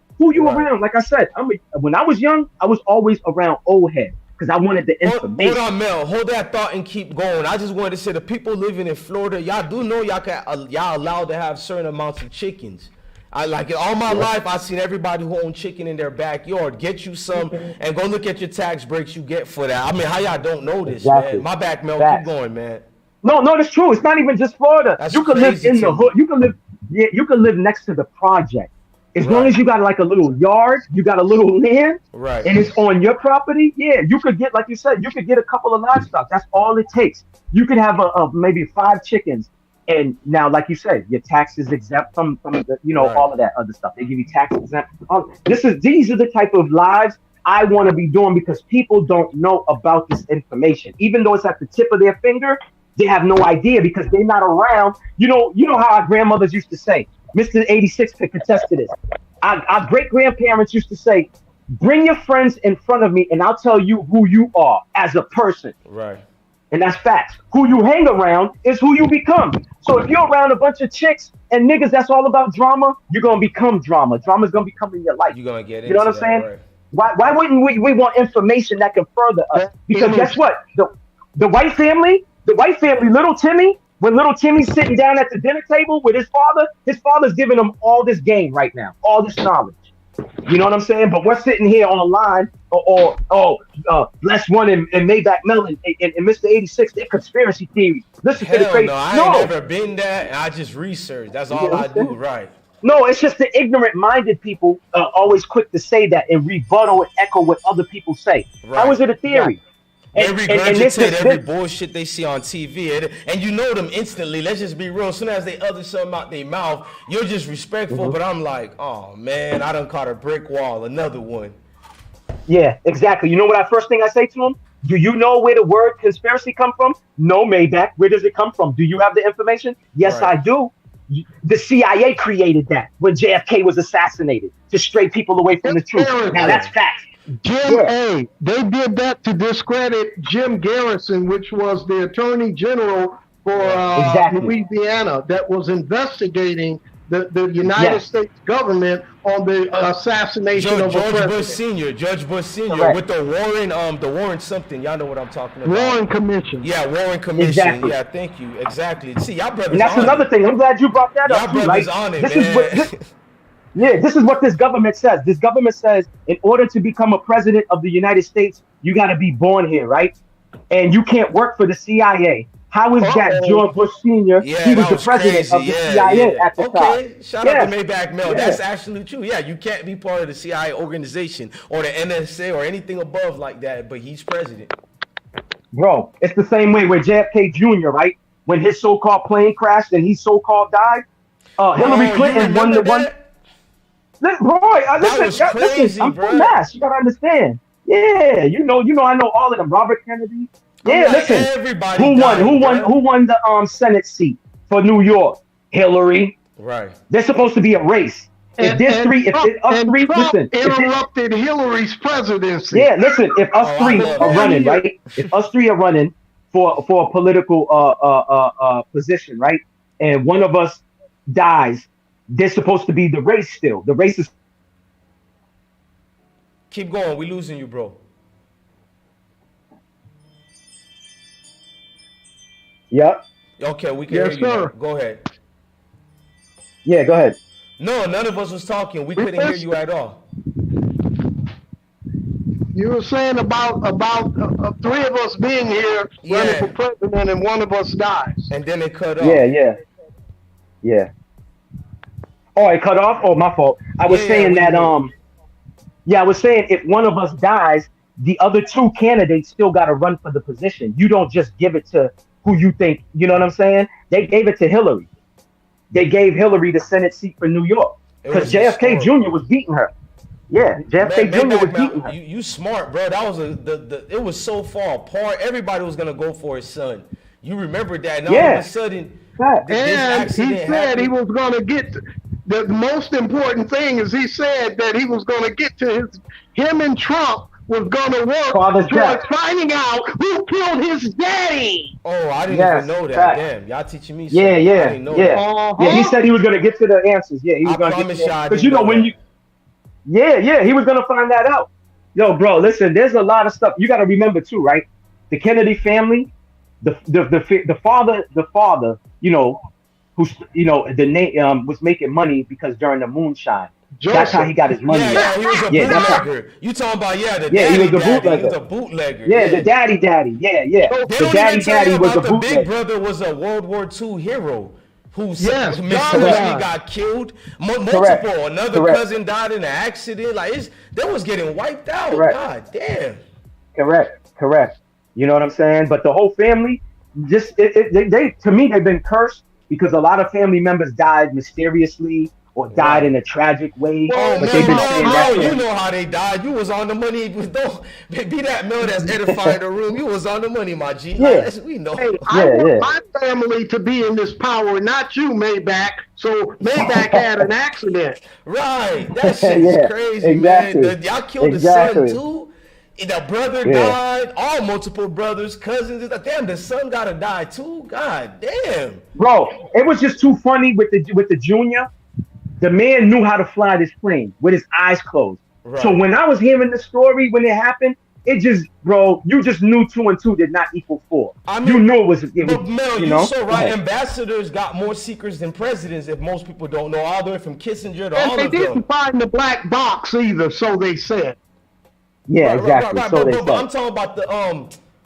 Like I said, when I was young, I was always around old head because I wanted the information. Hold on, Mel. Hold that thought and keep going. I just wanted to say the people living in Florida, y'all do know y'all allowed to have certain amounts of chickens. I like it. All my life, I've seen everybody who own chicken in their backyard. Get you some and go look at your tax breaks you get for that. I mean, how y'all don't know this, man? My back, Mel. Keep going, man. No, that's true. It's not even just Florida. You can live in the hood. You can live next to the project. As long as you got like a little yard, you got a little land, and it's on your property. Yeah, you could get, like you said, you could get a couple of livestock. That's all it takes. You could have maybe 5 chickens, and now, like you said, your tax is exempt from the, all of that other stuff. They give you tax exempt. These are the type of lives I want to be doing because people don't know about this information, even though it's at the tip of their finger. They have no idea because they're not around. You know how our grandmothers used to say, Mr. 86 could contest to this. Our great-grandparents used to say, bring your friends in front of me and I'll tell you who you are as a person. Right. And that's facts. Who you hang around is who you become. So if you're around a bunch of chicks and niggas that's all about drama, you're going to become drama. Drama's going to become in your life. You're going to get into You know what I'm saying? Right. Why wouldn't we want information that can further us? Because guess what? The white family, little Timmy, when little Timmy's sitting down at the dinner table with his father's giving him all this game right now, all this knowledge. You know what I'm saying? But we're sitting here on a line, Bless One and Maybach Melon and Mr. 86, they're conspiracy theories. Listen to the crazy. No, I ain't never been that. I just research. That's all I do, right? No, it's just the ignorant-minded people always quick to say that and rebuttal and echo what other people say. Right. How is it a theory? Yeah. They regurgitate every bullshit they see on TV, and you know them instantly. Let's just be real. As soon as they utter something out their mouth, you're just respectful. But I'm like, oh man, I done caught a brick wall. Another one. Yeah, exactly. You know what? First thing I say to them? Do you know where the word conspiracy come from? No, Maybach. Where does it come from? Do you have the information? Yes, I do. The CIA created that when JFK was assassinated to stray people away from the truth. Now that's facts. They did that to discredit Jim Garrison, which was the Attorney General for Louisiana, that was investigating the United States government on the assassination of a president. Judge Bush Sr. with the Warren something. Y'all know what I'm talking about. Warren Commission. Yeah, Warren Commission. Exactly. Yeah, thank you. Exactly. See, y'all brothers. And that's another thing. I'm glad you brought that up. Y'all brothers on it, man. This is what this government says. This government says, in order to become a president of the United States, you got to be born here, right? And you can't work for the CIA. How is that George Bush Sr.? He was the president of the CIA at the time. Okay, shout out to Maybach Mel. That's actually true. Yeah, you can't be part of the CIA organization or the NSA or anything above like that, but he's president. Bro, it's the same way with JFK Jr., right? When his so-called plane crashed and he so-called died, Hillary Clinton won the one. Listen, I'm from Mass. You gotta understand. Yeah, you know, I know all of them. Robert Kennedy. Yeah, listen. Everybody who won the Senate seat for New York? Hillary. Right. They're supposed to be a race. If us three, listen. Interrupted Hillary's presidency. Yeah, listen. If us three are running, right? If us three are running for a political position, right? And one of us dies, they're supposed to be the race still. The race is. Keep going. We losing you, bro. Yep. Okay, we can hear you. Now. Go ahead. Yeah, go ahead. No, none of us was talking. We couldn't hear you at all. You were saying about three of us being here running for president, and one of us dies. And then it cut off. Yeah. Oh, it cut off. Oh, my fault. I was saying that. I was saying if one of us dies, the other two candidates still got to run for the position. You don't just give it to who you think. You know what I'm saying? They gave it to Hillary. They gave Hillary the Senate seat for New York because JFK Jr. was beating her. Yeah, JFK Jr. was beating her. You smart, bro. That was it was so far apart. Everybody was gonna go for his son. You remember that? And all of a sudden, and he said he was gonna get. The most important thing is he said that he was gonna get to him and Trump was gonna work towards finding out who killed his daddy. Oh, I didn't even know that. Damn, y'all teaching me something. Yeah. I didn't know that. Yeah, he said he was gonna get to the answers. Yeah, he was gonna get to because you know when you. Yeah, he was gonna find that out. Yo, bro, listen, there's a lot of stuff you got to remember too, right? The Kennedy family, the father, you know, who's the name was making money because during the moonshine. That's how he got his money. Yeah, he was a bootlegger. You talking about the daddy, he was a bootlegger. He was a bootlegger. Yeah, the daddy. Yeah. The daddy was a bootlegger. The big brother was a World War II hero who mysteriously got killed. Multiple. Another cousin died in an accident. Like they was getting wiped out. Correct. God damn. Correct. You know what I'm saying? But the whole family, they to me they've been cursed because a lot of family members died mysteriously. Or died in a tragic way. Oh, but they've been saying that. You know how they died. You was on the money. Don't be that man that's edifying the room. You was on the money, my G. Yeah. We know. Hey, I want my family to be in this power, not you, Maybach. So Maybach had an accident. Right. That shit is crazy, man. Y'all killed the son too. The brother died. All multiple brothers, cousins. Damn, the son gotta die too. God damn. Bro, it was just too funny with the junior. The man knew how to fly this plane with his eyes closed. Right. So when I was hearing the story when it happened, it just, bro, you just knew 2 and 2 did not equal 4. I mean, you knew it was Mel, you know? So right. Ambassadors got more secrets than presidents, if most people don't know, all the way from Kissinger to all of them. They didn't find the black box either, so they said. Yeah, exactly. Right. So but I'm talking about the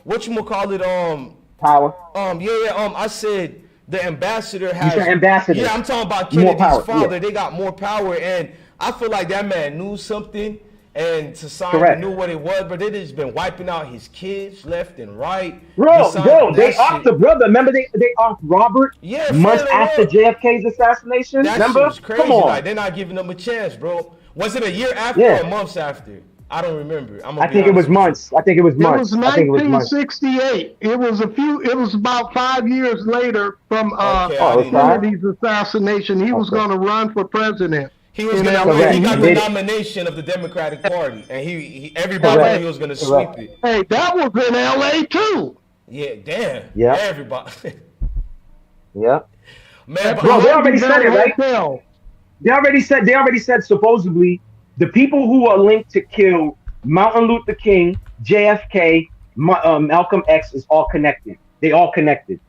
whatchamacallit, power. I said the ambassador has. You said ambassador. Yeah, I'm talking about Kennedy's father. Yeah. They got more power, and I feel like that man knew something, and society knew what it was, but they just been wiping out his kids left and right. Bro, they offed the brother. Remember they offed Robert months after JFK's assassination? That remember? Was crazy. Come on. Like, they're not giving them a chance, bro. Was it a year after or months after? I don't remember. I think it was months. It was 1968. It was about 5 years later from Kennedy's assassination. He was going to run for president. He was going to win. He got the nomination of the Democratic Party, and everybody knew he was going to sweep it. Hey, that was in L.A. too. Yeah, damn. Yeah. Everybody. Yeah. Man, bro, they already said it, right? They already said supposedly the people who are linked to kill Martin Luther King, JFK, Malcolm X is all connected. They all connected.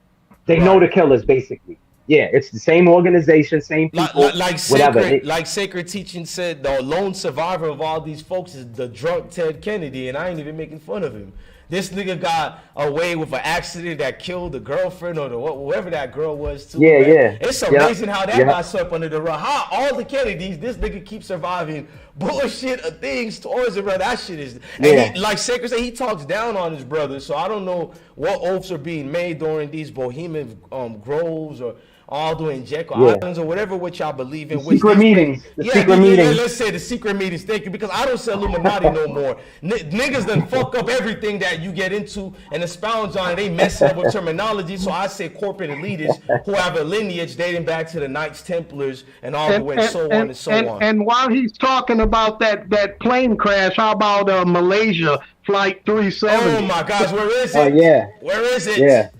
They know the killers, basically. Yeah, it's the same organization, same people, like Sacred Teaching said, the lone survivor of all these folks is the drunk Ted Kennedy, and I ain't even making fun of him. This nigga got away with an accident that killed the girlfriend or whoever that girl was too. Yeah, man. yeah. It's amazing how that got swept under the rug. How all the Kennedys, this nigga keeps surviving bullshit things towards him, bro. That shit is. And like Sacred said, he talks down on his brother. So I don't know what oaths are being made during these Bohemian groves or all doing Jekyll Islands or whatever what y'all believe in. Secret meetings. Secret meetings. Let's say the secret meetings. Thank you, because I don't say Illuminati no more. Niggas done fuck up everything that that you get into and expound on, they mess up with terminology. So I say corporate elitists who have a lineage dating back to the Knights Templars and all the way, and so on and so on. And while he's talking about that plane crash, how about Malaysia Flight 370? Oh my gosh, where is it? Oh yeah. Where is it? Yeah.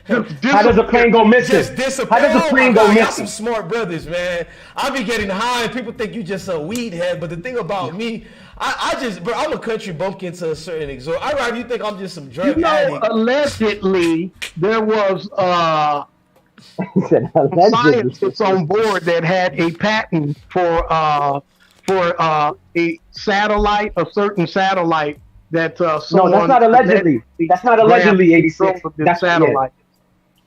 How does a plane go missing? How does a plane go Y'all missing? some smart brothers, man. I be getting high and people think you just a weed head, but the thing about me, I just, bro, I'm a country bumpkin to a certain extent. I rather you think I'm just some drug addict. Allegedly, there was scientists on board that had a patent for a satellite, a certain satellite that someone. No, that's not allegedly. That's not allegedly. 86. That's satellite. Yeah.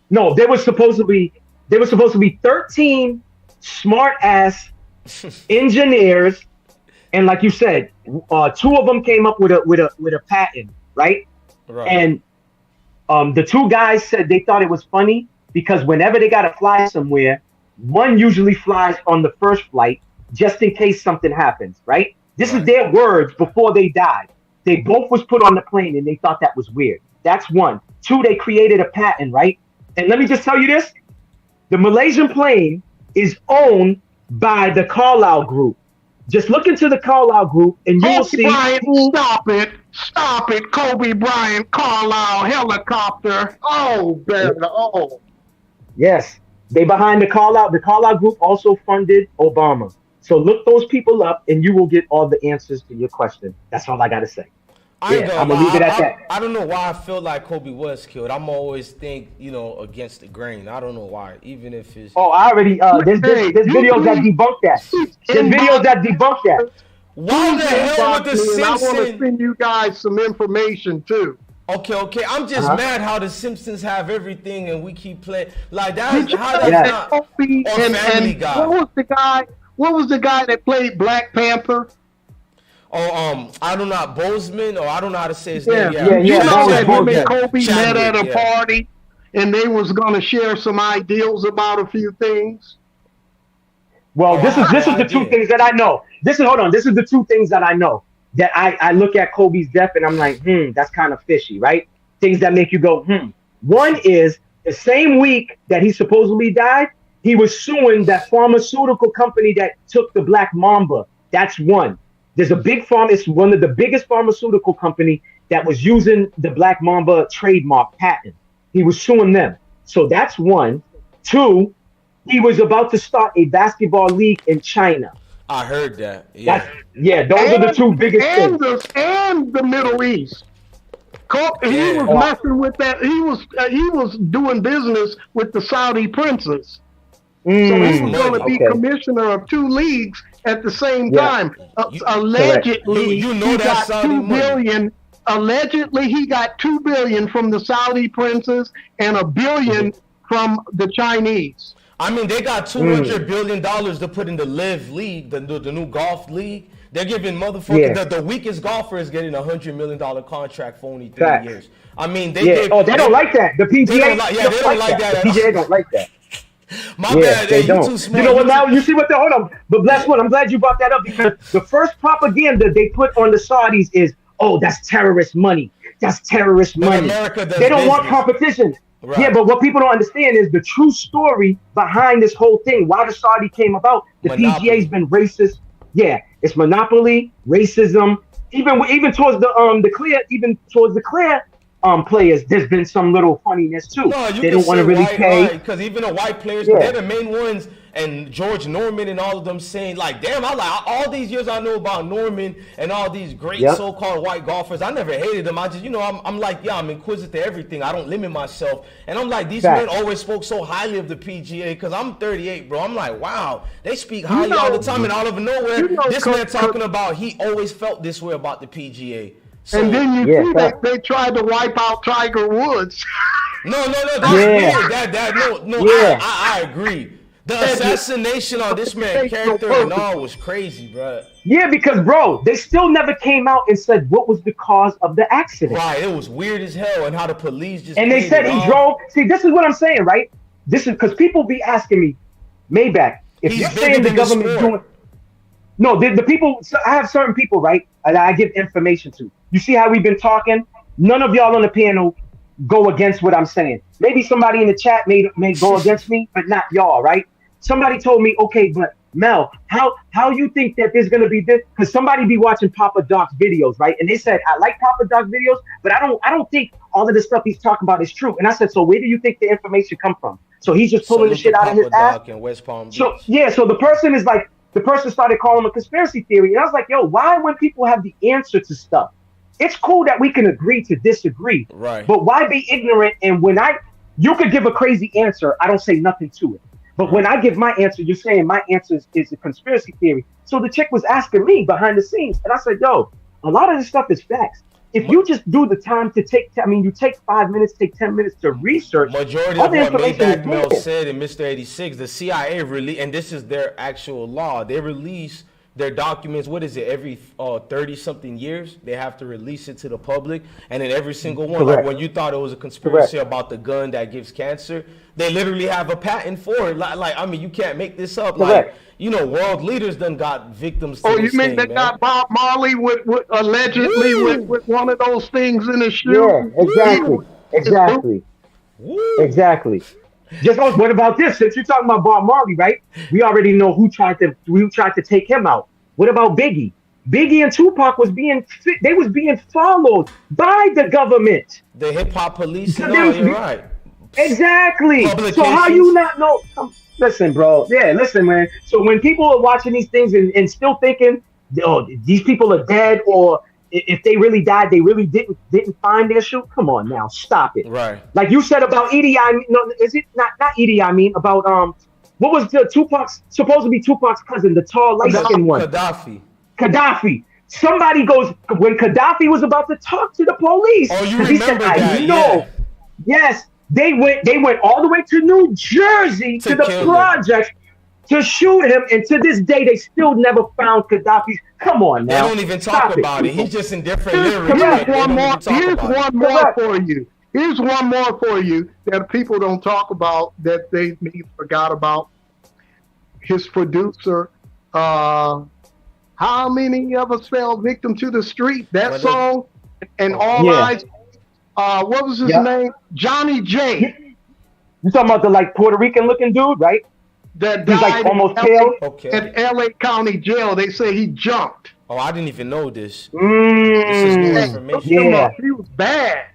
No, there was supposed to be 13 smart ass engineers, and like you said, 2 of them came up with a patent, right? Right. And the 2 guys said they thought it was funny because whenever they gotta fly somewhere, one usually flies on the first flight just in case something happens, right? This is their words before they died. They both was put on the plane and they thought that was weird. That's 1. 2, they created a patent, right? And let me just tell you this. The Malaysian plane is owned by the Carlyle Group. Just look into the Carlyle Group and you will see. Bryant, stop it. Kobe Bryant, Carlyle helicopter. Oh, baby. Oh. Yes. They behind the Carlyle. The Carlyle Group also funded Obama. So look those people up and you will get all the answers to your question. That's all I got to say. I'm gonna leave it at that. I don't know why I feel like Kobe was killed. I'm always think, against the grain. I don't know why, even if it's. Oh, I already. There's videos that debunk that. There's videos that debunk that. Why the hell with the Simpsons? I want to send you guys some information too. Okay. I'm just mad how the Simpsons have everything and we keep playing like that. How that's not Kobe and Family Guy. What was the guy that played Black Panther? Oh, I don't know, Bozeman, or I don't know how to say his name. Yeah. You know that him and Kobe met at a party, and they was gonna share some ideals about a few things. Well, this is the 2 things that I know. This is the 2 things that I know. That I look at Kobe's death and I'm like, that's kind of fishy, right? Things that make you go, One is the same week that he supposedly died, he was suing that pharmaceutical company that took the Black Mamba. That's one. There's a big it's one of the biggest pharmaceutical company that was using the Black Mamba trademark patent. He was suing them. So that's 1. 2, he was about to start a basketball league in China. I heard that. Yeah. Those are the 2 biggest things. And the Middle East. He was messing with that. He was doing business with the Saudi princes. So he was going to be commissioner of 2 leagues at the same time. Allegedly, he got $2 billion. Allegedly, he got $2 billion from the Saudi princes and $1 billion from the Chinese. I mean, they got $200 billion to put in the Live League, the new golf league. They're giving motherfuckers the weakest golfer is getting $100 million contract for only 3 years. I mean, they don't like that. The PGA, they don't like that. The PGA don't like that. My bad, they don't. You too smart. You know what? Now you see what hold on. But bless one. I'm glad you brought that up because the first propaganda they put on the Saudis is, that's terrorist money. That's terrorist money. They don't want competition. Right. Yeah, but what people don't understand is the true story behind this whole thing. Why the Saudi came about? The PGA's been racist. Yeah, it's monopoly, racism. Even towards the clear players, there's been some little funniness too. No, they don't want to really pay because even the white players, they're the main ones. And George Norman and all of them saying like, damn, all these years I know about Norman and all these great so-called white golfers. I never hated them. I just, I'm like, I'm inquisitive to everything. I don't limit myself. And I'm like, these men always spoke so highly of the PGA because I'm 38, bro. I'm like, wow, they speak highly all the time. And all of nowhere, this man talking about he always felt this way about the PGA. So, and then you see that they tried to wipe out Tiger Woods. No, that's weird. I agree. The assassination on this man's character and all was crazy, bro. Yeah, because, bro, they still never came out and said what was the cause of the accident. Right, it was weird as hell and how the police just... And they said he drove... See, this is what I'm saying, right? This is because people be asking me, Maybach, if you're saying the government's doing... No, the people... So I have certain people, right, that I give information to. You see how we've been talking? None of y'all on the panel go against what I'm saying. Maybe somebody in the chat may go against me, but not y'all, right? Somebody told me, okay, but Mel, how you think that there's gonna be this? Because somebody be watching Papa Doc's videos, right? And they said, I like Papa Doc's videos, but I don't think all of the stuff he's talking about is true. And I said, so where do you think the information come from? So he's just pulling the shit out of his ass. In West Palm Beach. So yeah, so the person started calling him a conspiracy theory, and I was like, yo, why when people have the answer to stuff? It's cool that we can agree to disagree, right? But why be ignorant? And you could give a crazy answer, I don't say nothing to it. But when I give my answer, you're saying my answer is a conspiracy theory. So the chick was asking me behind the scenes, and I said, yo, a lot of this stuff is facts. If you just do the time to you take 5 minutes, take 10 minutes to research. Majority of what Maybach Mel said in Mr. 86, the CIA release, and this is their actual law, they release their documents, what is it, every 30-something years, they have to release it to the public, and in every single one, Correct. like when you thought it was a conspiracy Correct. about the gun that gives cancer, they literally have a patent for it. Like I mean, you can't make this up. Correct. Like, you know, world leaders done got victims to Oh, this you mean thing, they man. got Bob Marley with allegedly with one of those things in his shoe? Yeah, exactly. Just what about this? Since you're talking about Bob Marley, right? We already know who tried to take him out. What about Biggie? Biggie and Tupac was being followed by the government. The hip hop police. No, you're right. Exactly. So how you not know? Listen, bro. Yeah, listen, man. So when people are watching these things and still thinking, oh, these people are dead, or if they really died, they really didn't find their shoe. Come on now, stop it. Right. Like you said about Edie Amin. No, is it not Edie Amin? About what was the Tupac's supposed to be Tupac's cousin, the tall light-skinned one? Gaddafi. Somebody goes when Gaddafi was about to talk to the police. Oh, you remember he said, that? I know. Yeah. Yes, they went all the way to New Jersey to the projects to shoot him, and to this day they still never found Gaddafi's. Come on now. They don't even talk about it. He's just in different lyrics. Here's one more for you. Here's one more for you that people don't talk about that he forgot about. His producer, how many of us fell victim to the street? That song and All Eyes. What was his name? Johnny J. You talking about the Puerto Rican looking dude, right? That he's died almost killed at LA County Jail. They say he jumped. Oh, I didn't even know this. This is new information. Yeah. He was bad.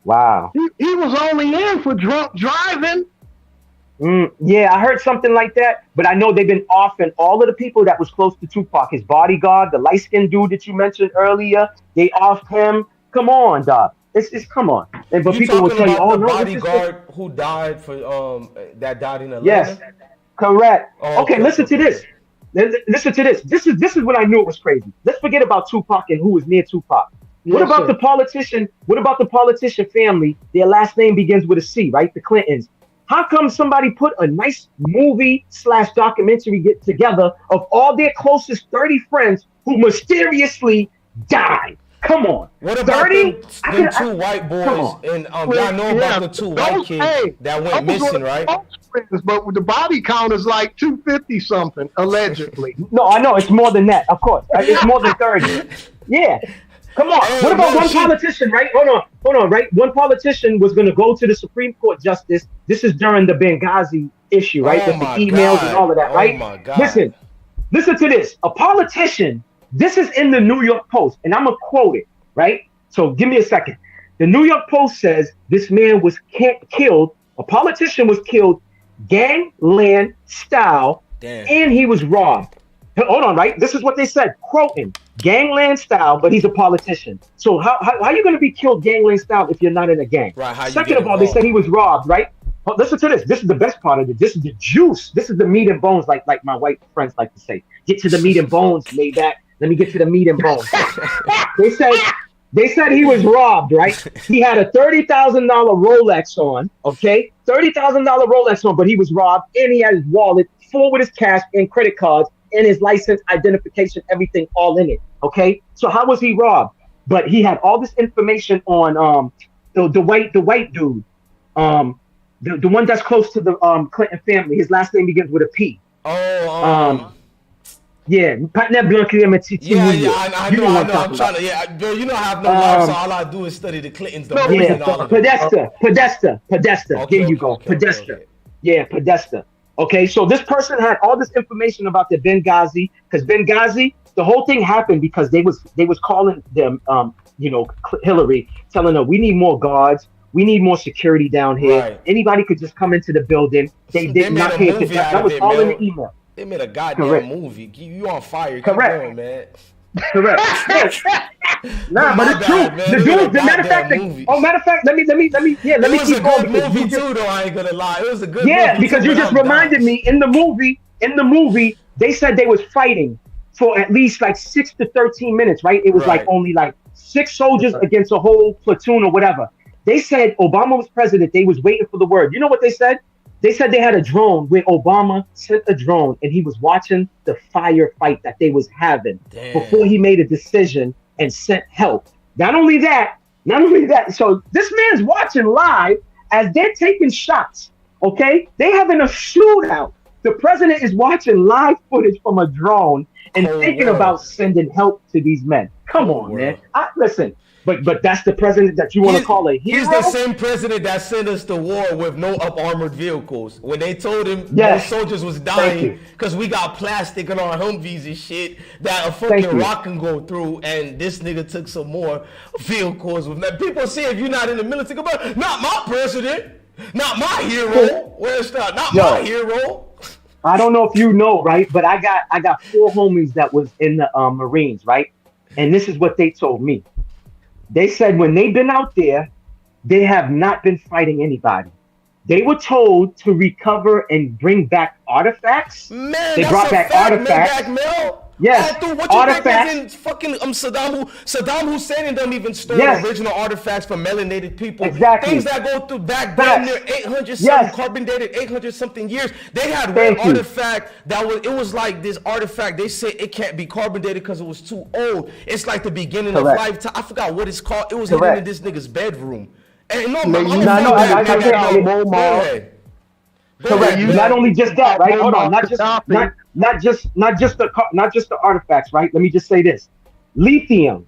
Wow. He was only in for drunk driving. Yeah, I heard something like that, but I know they've been offing all of the people that was close to Tupac, his bodyguard, the light-skinned dude that you mentioned earlier. They offed him. Come on, dog. It's come on. But people will tell you, oh no, bodyguard who died for that died in Atlanta. Yes, correct. Oh, okay, listen to this. Listen to this. This is when I knew it was crazy. Let's forget about Tupac and who was near Tupac. What about the politician? What about the politician family? Their last name begins with a C, right? The Clintons. How come somebody put a nice movie/documentary get together of all their closest 30 friends who mysteriously died? Come on. What about 30? them two white boys? And y'all know about the two white kids that went missing, right? But the body count is like 250 something, allegedly. No, I know. It's more than that, of course. It's more than 30. Yeah. Come on. Hey, what about one politician, right? Hold on, right? One politician was going to go to the Supreme Court justice. This is during the Benghazi issue, right? With the emails and all of that, right? Oh my God. Listen to this. A politician, this is in the New York Post, and I'm going to quote it, right? So give me a second. The New York Post says this man was killed, a politician was killed gangland style, and he was robbed. Hold on, right? This is what they said, quoting, gangland style, but he's a politician. So how are you going to be killed gangland style if you're not in a gang? Right. Second of all, they said he was robbed, right? But listen to this. This is the best part of it. This is the juice. This is the meat and bones, like my white friends like to say. Get to the meat and bones, Maybach. Let me get to the meat and bones. They said he was robbed, right? He had a $30,000 Rolex on, okay? $30,000 Rolex on, but he was robbed, and he had his wallet full with his cash and credit cards and his license, identification, everything all in it, okay? So how was he robbed? But he had all this information on the white dude, the one that's close to the Clinton family. His last name begins with a P. Yeah, Patna Blanca and Titi. Yeah, You I know know. what I'm trying to. Yeah, bro, you know I have no life, so all I do is study the Clintons, the Bushes, and all of them. Podesta. Okay, There you go. okay. Podesta. Yeah, Podesta. Okay, so this person had all this information about the Benghazi, because Benghazi, the whole thing happened because they was calling them, Hillary, telling her we need more guards, we need more security down here. Right. Anybody could just come into the building. They did not pay attention. That was all in the email. They made a goddamn movie. You on fire? Keep going, man. Correct. Nah, but it's true. The dude, matter of fact, let me keep going. Movie too, though. I ain't gonna lie, it was a good movie. Yeah, because you just reminded me in the movie, they said they was fighting for at least like 6 to 13 minutes, right? It was like only like 6 soldiers against a whole platoon or whatever. They said Obama was president. They was waiting for the word. You know what they said? They said they had a drone where Obama sent a drone and he was watching the firefight that they was having before he made a decision and sent help. Not only that. So this man's watching live as they're taking shots. Okay, they having a shootout. The president is watching live footage from a drone and thinking about sending help to these men. Come on, man. Listen. But that's the president that you want to call a hero? He's the same president that sent us to war with no up-armored vehicles. When they told him most soldiers was dying because we got plastic in our Humvees and shit that a fucking rock can go through, and this nigga took some more vehicles. People say if you're not in the military, but not my president, not my hero. Where's that? Not my hero. I don't know if you know, right? But I got 4 homies that was in the Marines, right? And this is what they told me. They said when they've been out there, they have not been fighting anybody. They were told to recover and bring back artifacts. Man, they brought back artifacts. Yes, what you artifacts. Think fucking Saddam Hussein and them even stole original artifacts from melanated people. Exactly. Things that go through back then near 800 something carbon dated 800 something years. They had one artifact it was like this artifact. They said it can't be carbon dated because it was too old. It's like the beginning of lifetime. I forgot what it's called. It was hidden in this nigga's bedroom. And Correct. Not only just that, right? Hold on. Not just the artifacts, right? Let me just say this: lithium.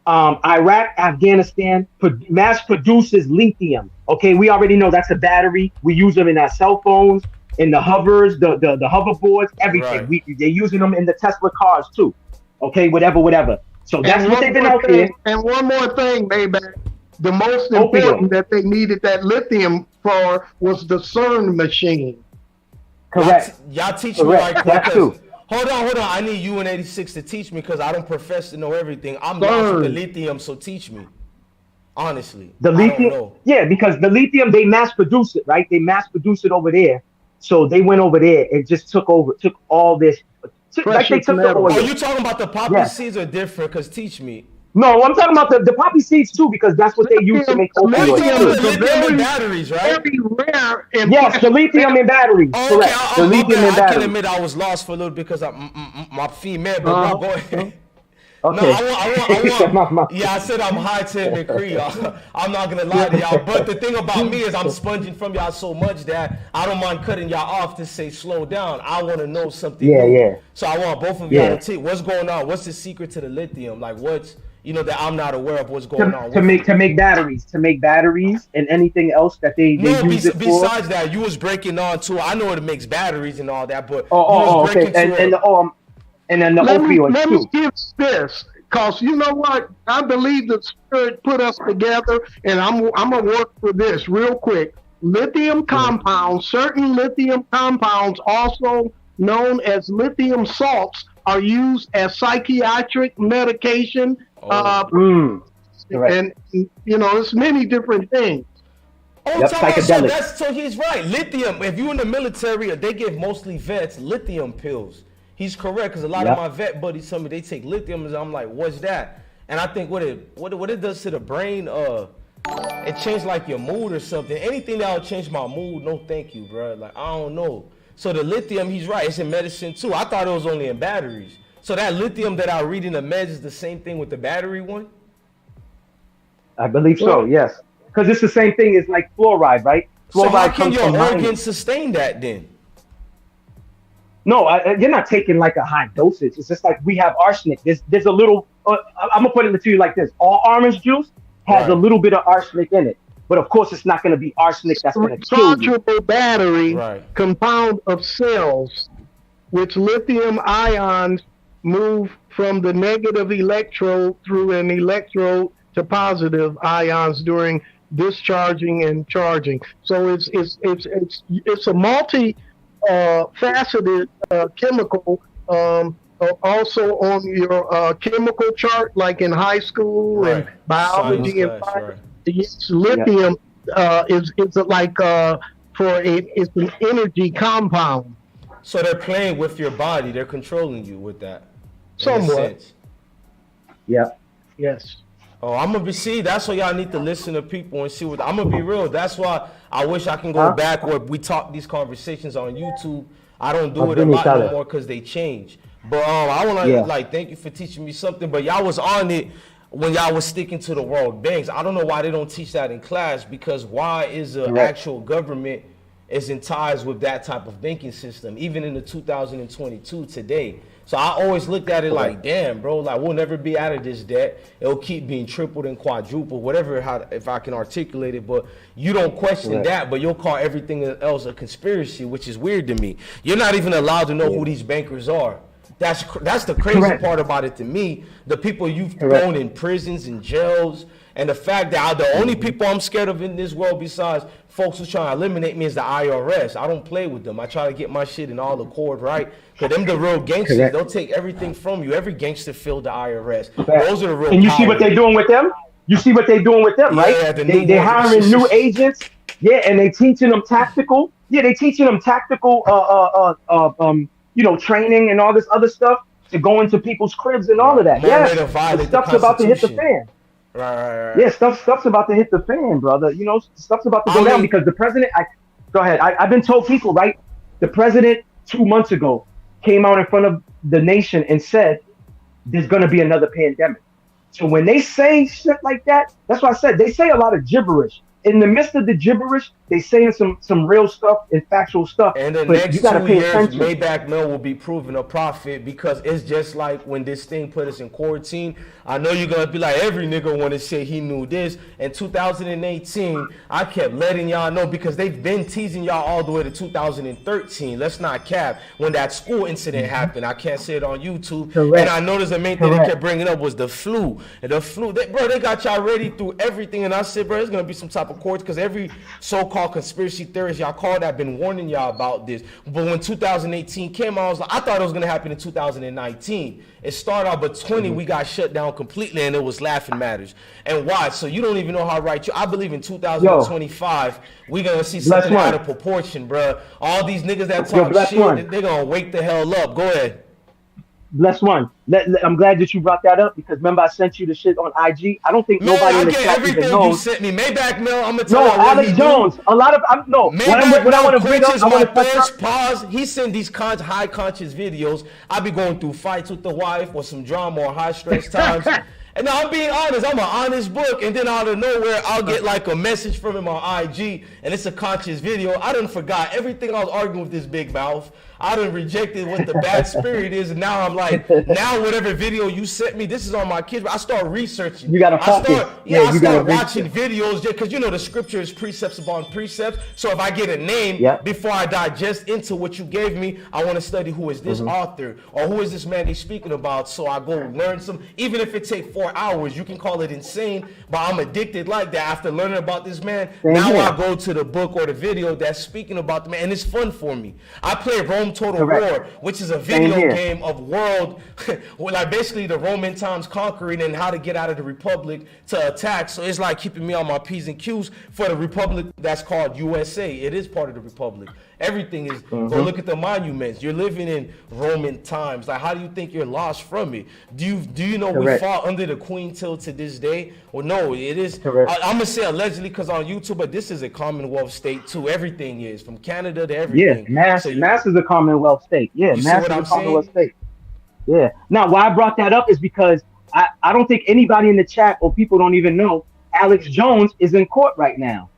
Iraq, Afghanistan mass produces lithium. Okay, we already know that's a battery. We use them in our cell phones, in the hovers, the hoverboards, everything. Right. They're using them in the Tesla cars too. Okay, whatever. So that's what they've been out there. And one more thing, baby. The most important that they needed that lithium for was the CERN machine. Correct. Y'all teach me right quick. Hold on. I need you and 86 to teach me because I don't profess to know everything. I'm lost with the lithium, so teach me. Honestly. The lithium, because the lithium, they mass produce it, right? They mass produce it over there. So they went over there and just took all this. Like they took over. Are you talking about the poppy seeds or different? Because teach me. No, I'm talking about the poppy seeds too, because that's what they use to make opioids. Lithium in batteries, right? Very rare. Yes, the lithium in batteries. Correct. The lithium in batteries. I can admit I was lost for a little bit because my female, but go ahead. Okay. No, I want. Yeah, I said I'm high tech and Creole. I'm not gonna lie to y'all, but the thing about me is I'm sponging from y'all so much that I don't mind cutting y'all off to say slow down. I want to know something. Yeah. So I want both of y'all to take what's going on. What's the secret to the lithium? Like what's that I'm not aware of what's going on. To make batteries, and anything else that they use it for. Besides that, you was breaking on too. I know it makes batteries and all that, but okay. And then the opioids let too. me give this, because you know what? I believe the Spirit put us together, and I'm gonna work for this real quick. Lithium compounds, certain lithium compounds, also known as lithium salts, are used as psychiatric medication. And it's many different things. Psychedelics. So he's right. Lithium. If you in the military, they give mostly vets lithium pills. He's correct because a lot of my vet buddies tell me they take lithium, and I'm like, what's that? And I think what it does to the brain, it changed like your mood or something. Anything that will change my mood, no thank you, bro. Like I don't know. So the lithium, he's right. It's in medicine too. I thought it was only in batteries. So that lithium that I read in the meds is the same thing with the battery one? I believe so, yes. Because it's the same thing as like fluoride, right? Fluoride so how can your organs sustain that then? No, you're not taking like a high dosage. It's just like we have arsenic. There's a little. I'm gonna put it to you like this: all orange juice has a little bit of arsenic in it, but of course it's not gonna be arsenic that's gonna kill you. Rechargeable battery compound of cells, which lithium ions move from the negative electrode through an electrode to positive ions during discharging and charging. So it's a multi faceted chemical, also on your chemical chart, like in high school and biology and yes, lithium is like it's an energy compound. So they're playing with your body. They're controlling you with that. Somewhat. Yeah. Yes. Oh, I'm gonna see. That's why y'all need to listen to people and see what. I'm gonna be real. That's why I wish I can go back where we talk these conversations on YouTube. I don't do it a lot no more because they change. But I want to like thank you for teaching me something. But y'all was on it when y'all was sticking to the world banks. I don't know why they don't teach that in class, because why is the actual government is in ties with that type of banking system, even in the 2022 today. So I always looked at it like, damn, bro, like we'll never be out of this debt. It'll keep being tripled and quadrupled, whatever, if I can articulate it. But you don't question that, but you'll call everything else a conspiracy, which is weird to me. You're not even allowed to know who these bankers are. That's the crazy part about it to me. The people you've thrown in prisons and jails, and the fact that the only people I'm scared of in this world besides folks who's trying to eliminate me is the IRS. I don't play with them. I try to get my shit in all accord, right? Because them the real gangsters. They'll take everything from you. Every gangster failed the IRS. Those are the real And you see what they're doing with them? You see what they're doing with them, right? Yeah, they're hiring new agents. Yeah, and they teaching them tactical. Yeah, they teaching them tactical training and all this other stuff to go into people's cribs and all of that. Yeah, the stuff's about to hit the fan. Right. Yeah, stuff's about to hit the fan, brother. You know, stuff's about to go down because the president. Go ahead. I've been told people, right? The president 2 months ago came out in front of the nation and said there's going to be another pandemic. So when they say shit like that, that's why I said they say a lot of gibberish. In the midst of the gibberish, they saying some real stuff and factual stuff. And the next 2 years, Maybach Mill will be proven a profit, because it's just like when this thing put us in quarantine. I know you're going to be like, every nigga want to say he knew this. In 2018, I kept letting y'all know, because they've been teasing y'all all the way to 2013. Let's not cap. When that school incident happened, I can't say it on YouTube. And I noticed the main thing they kept bringing up was the flu. And the flu, they got y'all ready through everything. And I said, bro, there's going to be some type of courts, because every so-called conspiracy theorist y'all called, I've been warning y'all about this. But when 2018 came, I thought it was going to happen in 2019. It started out, but 20 we got shut down completely, and it was laughing matters. And why? So you don't even know how right you. I believe in 2025 we're gonna see something out of proportion, bro. All these niggas that talk shit, they're gonna wake the hell up. Go ahead. Bless one. I'm glad that you brought that up, because remember I sent you the shit on IG. I don't think nobody in the chat even knows. You sent me. Maybach Mill, I'm gonna tell you. Alex Jones. A lot of what I want to bring up. I want to first pause. He send these high conscious videos. I be going through fights with the wife or some drama or high stress times. And now I'm being honest, I'm an honest book, and then out of nowhere, I'll get like a message from him on IG, and it's a conscious video. I done forgot everything I was arguing with this big mouth. I done rejected what the bad spirit is, and now I'm like, now whatever video you sent me, this is on my kids. I start researching. You gotta focus. I start watching videos, because you know the scripture is precepts upon precepts. So if I get a name, before I digest into what you gave me, I want to study who is this author, or who is this man he's speaking about. So I go learn some, even if it takes 4 hours, you can call it insane, but I'm addicted like that. After learning about this man, I go to the book or the video that's speaking about the man, and it's fun for me. I play Rome Total War, which is a video game of world, like basically the Roman times conquering and how to get out of the Republic to attack. So it's like keeping me on my P's and Q's for the Republic that's called USA. It is part of the Republic. Everything is, go look at the monuments. You're living in Roman times. Like, how do you think you're lost from it? Do you know we fought under the Queen till to this day? Well, no, it is. I'm going to say allegedly, because on YouTube, but this is a Commonwealth state too. Everything is, from Canada to everything. Yeah, Mass is a Commonwealth state. Yeah, Mass is a Commonwealth state. Yeah. Now, why I brought that up is because I don't think anybody in the chat, or people don't even know, Alex Jones is in court right now.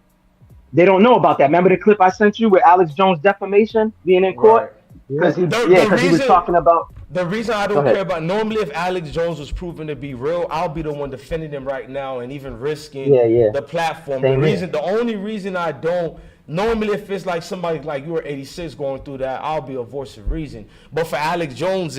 They don't know about that. Remember the clip I sent you with Alex Jones defamation being in court? Because he was talking about. The reason I don't care about, normally if Alex Jones was proven to be real, I'll be the one defending him right now and even risking the platform. The only reason I don't, normally if it's like somebody like you or 86 going through that, I'll be a voice of reason. But for Alex Jones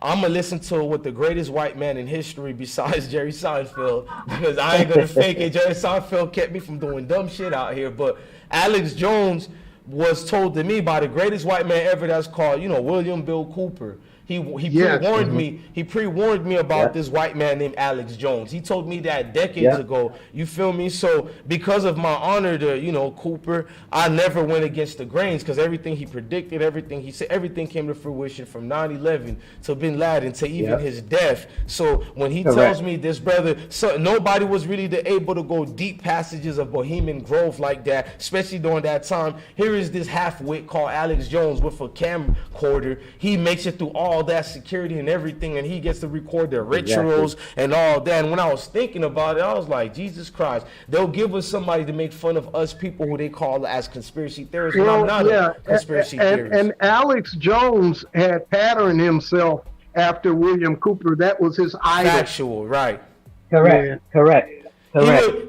I'm going to listen to what the greatest white man in history besides Jerry Seinfeld, because I ain't going to fake it. Jerry Seinfeld kept me from doing dumb shit out here. But Alex Jones was told to me by the greatest white man ever, that's called, William Bill Cooper. He pre-warned me. He pre-warned me about this white man named Alex Jones. He told me that decades ago. You feel me? So because of my honor to Cooper, I never went against the grains, because everything he predicted, everything he said, everything came to fruition from 9/11 to Bin Laden to even his death. So when he tells me this, brother, so nobody was really able to go deep passages of Bohemian Grove like that, especially during that time. Here is this half-wit called Alex Jones with a camcorder. He makes it through all that security and everything, and he gets to record their rituals and all that. And when I was thinking about it, I was like, Jesus Christ, they'll give us somebody to make fun of us people who they call as conspiracy theorists. Well, I'm not a conspiracy theorist. And Alex Jones had patterned himself after William Cooper. That was his idol. Factual, right. Correct.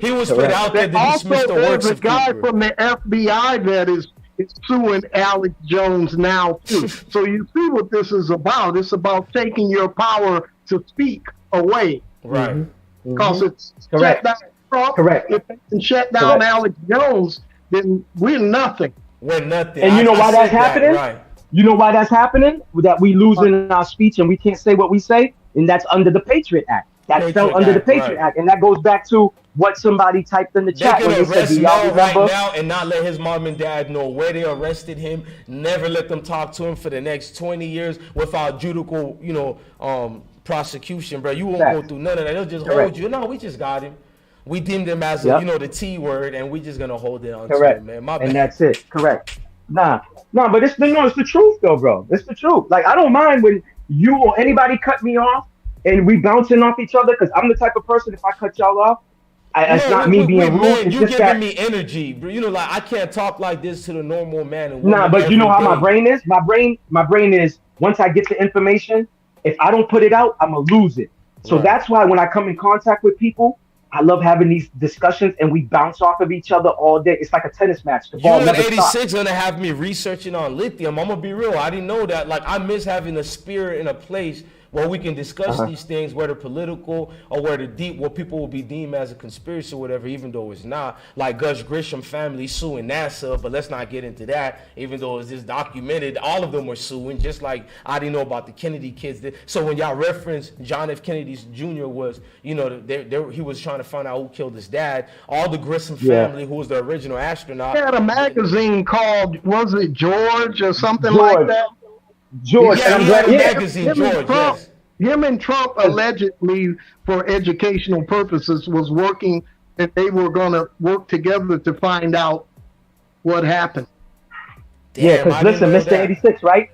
He was put out there to dismiss the works of Cooper. There's a guy from the FBI that is suing Alex Jones now too. So you see what this is about. It's about taking your power to speak away. Right. Because it's shut down Trump. Correct. If they can shut down Alex Jones, then we're nothing. We're nothing. And you know why that's happening? Right. You know why that's happening? That we losing our speech and we can't say what we say? And that's under the Patriot Act. That fell under the Patriot Act. And that goes back to what somebody typed in the chat. They can arrest Mel right now and not let his mom and dad know where they arrested him. Never let them talk to him for the next 20 years without judicial, prosecution, bro. You won't go through none of that. They'll just hold you. No, we just got him. We deemed him as the T word, and we just gonna hold it on to him, man. My bad. And that's it. Correct. Nah, but it's the truth though, bro. It's the truth. Like, I don't mind when you or anybody cut me off and we bouncing off each other, because I'm the type of person, if I cut y'all off, it's not me being rude. Man, you're giving me energy, bro. Like, I can't talk like this to the normal man and woman. Nah, but you know how my brain is? My brain is, once I get the information, if I don't put it out, I'm gonna lose it. So that's why when I come in contact with people, I love having these discussions and we bounce off of each other all day. It's like a tennis match. The ball never stops. 86 gonna have me researching on lithium. I'm gonna be real. I didn't know that. Like, I miss having a spirit in a place where we can discuss these things, whether political or whether deep, what people will be deemed as a conspiracy or whatever, even though it's not. Like Gus Grisham family suing NASA, but let's not get into that, even though it's just documented. All of them were suing, just like I didn't know about the Kennedy kids. So when y'all reference John F. Kennedy Jr. was, he was trying to find out who killed his dad. All the Grisham family, who was the original astronaut. He had a magazine called, was it George or something like that? George, and I'm glad. Him and Trump allegedly, for educational purposes, was working, and they were going to work together to find out what happened. Yeah, because listen, Mr. 86, right?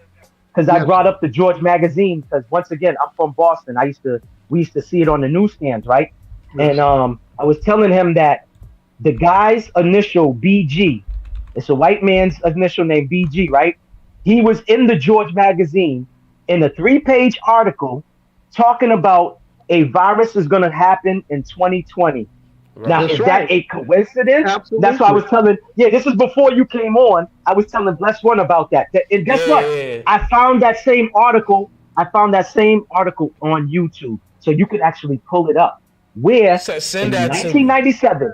Because I brought up the George magazine, because once again, I'm from Boston. We used to see it on the newsstands, right? And I was telling him that the guy's initial BG, it's a white man's initial name, BG, right? He was in the George magazine in a 3-page article talking about a virus is going to happen in 2020. Right. Now, is that a coincidence? Absolutely. That's why I was telling, this is before you came on. I was telling Bless One about that. And guess what? I found that same article. I found that same article on YouTube. So you could actually pull it up. Where in 1997,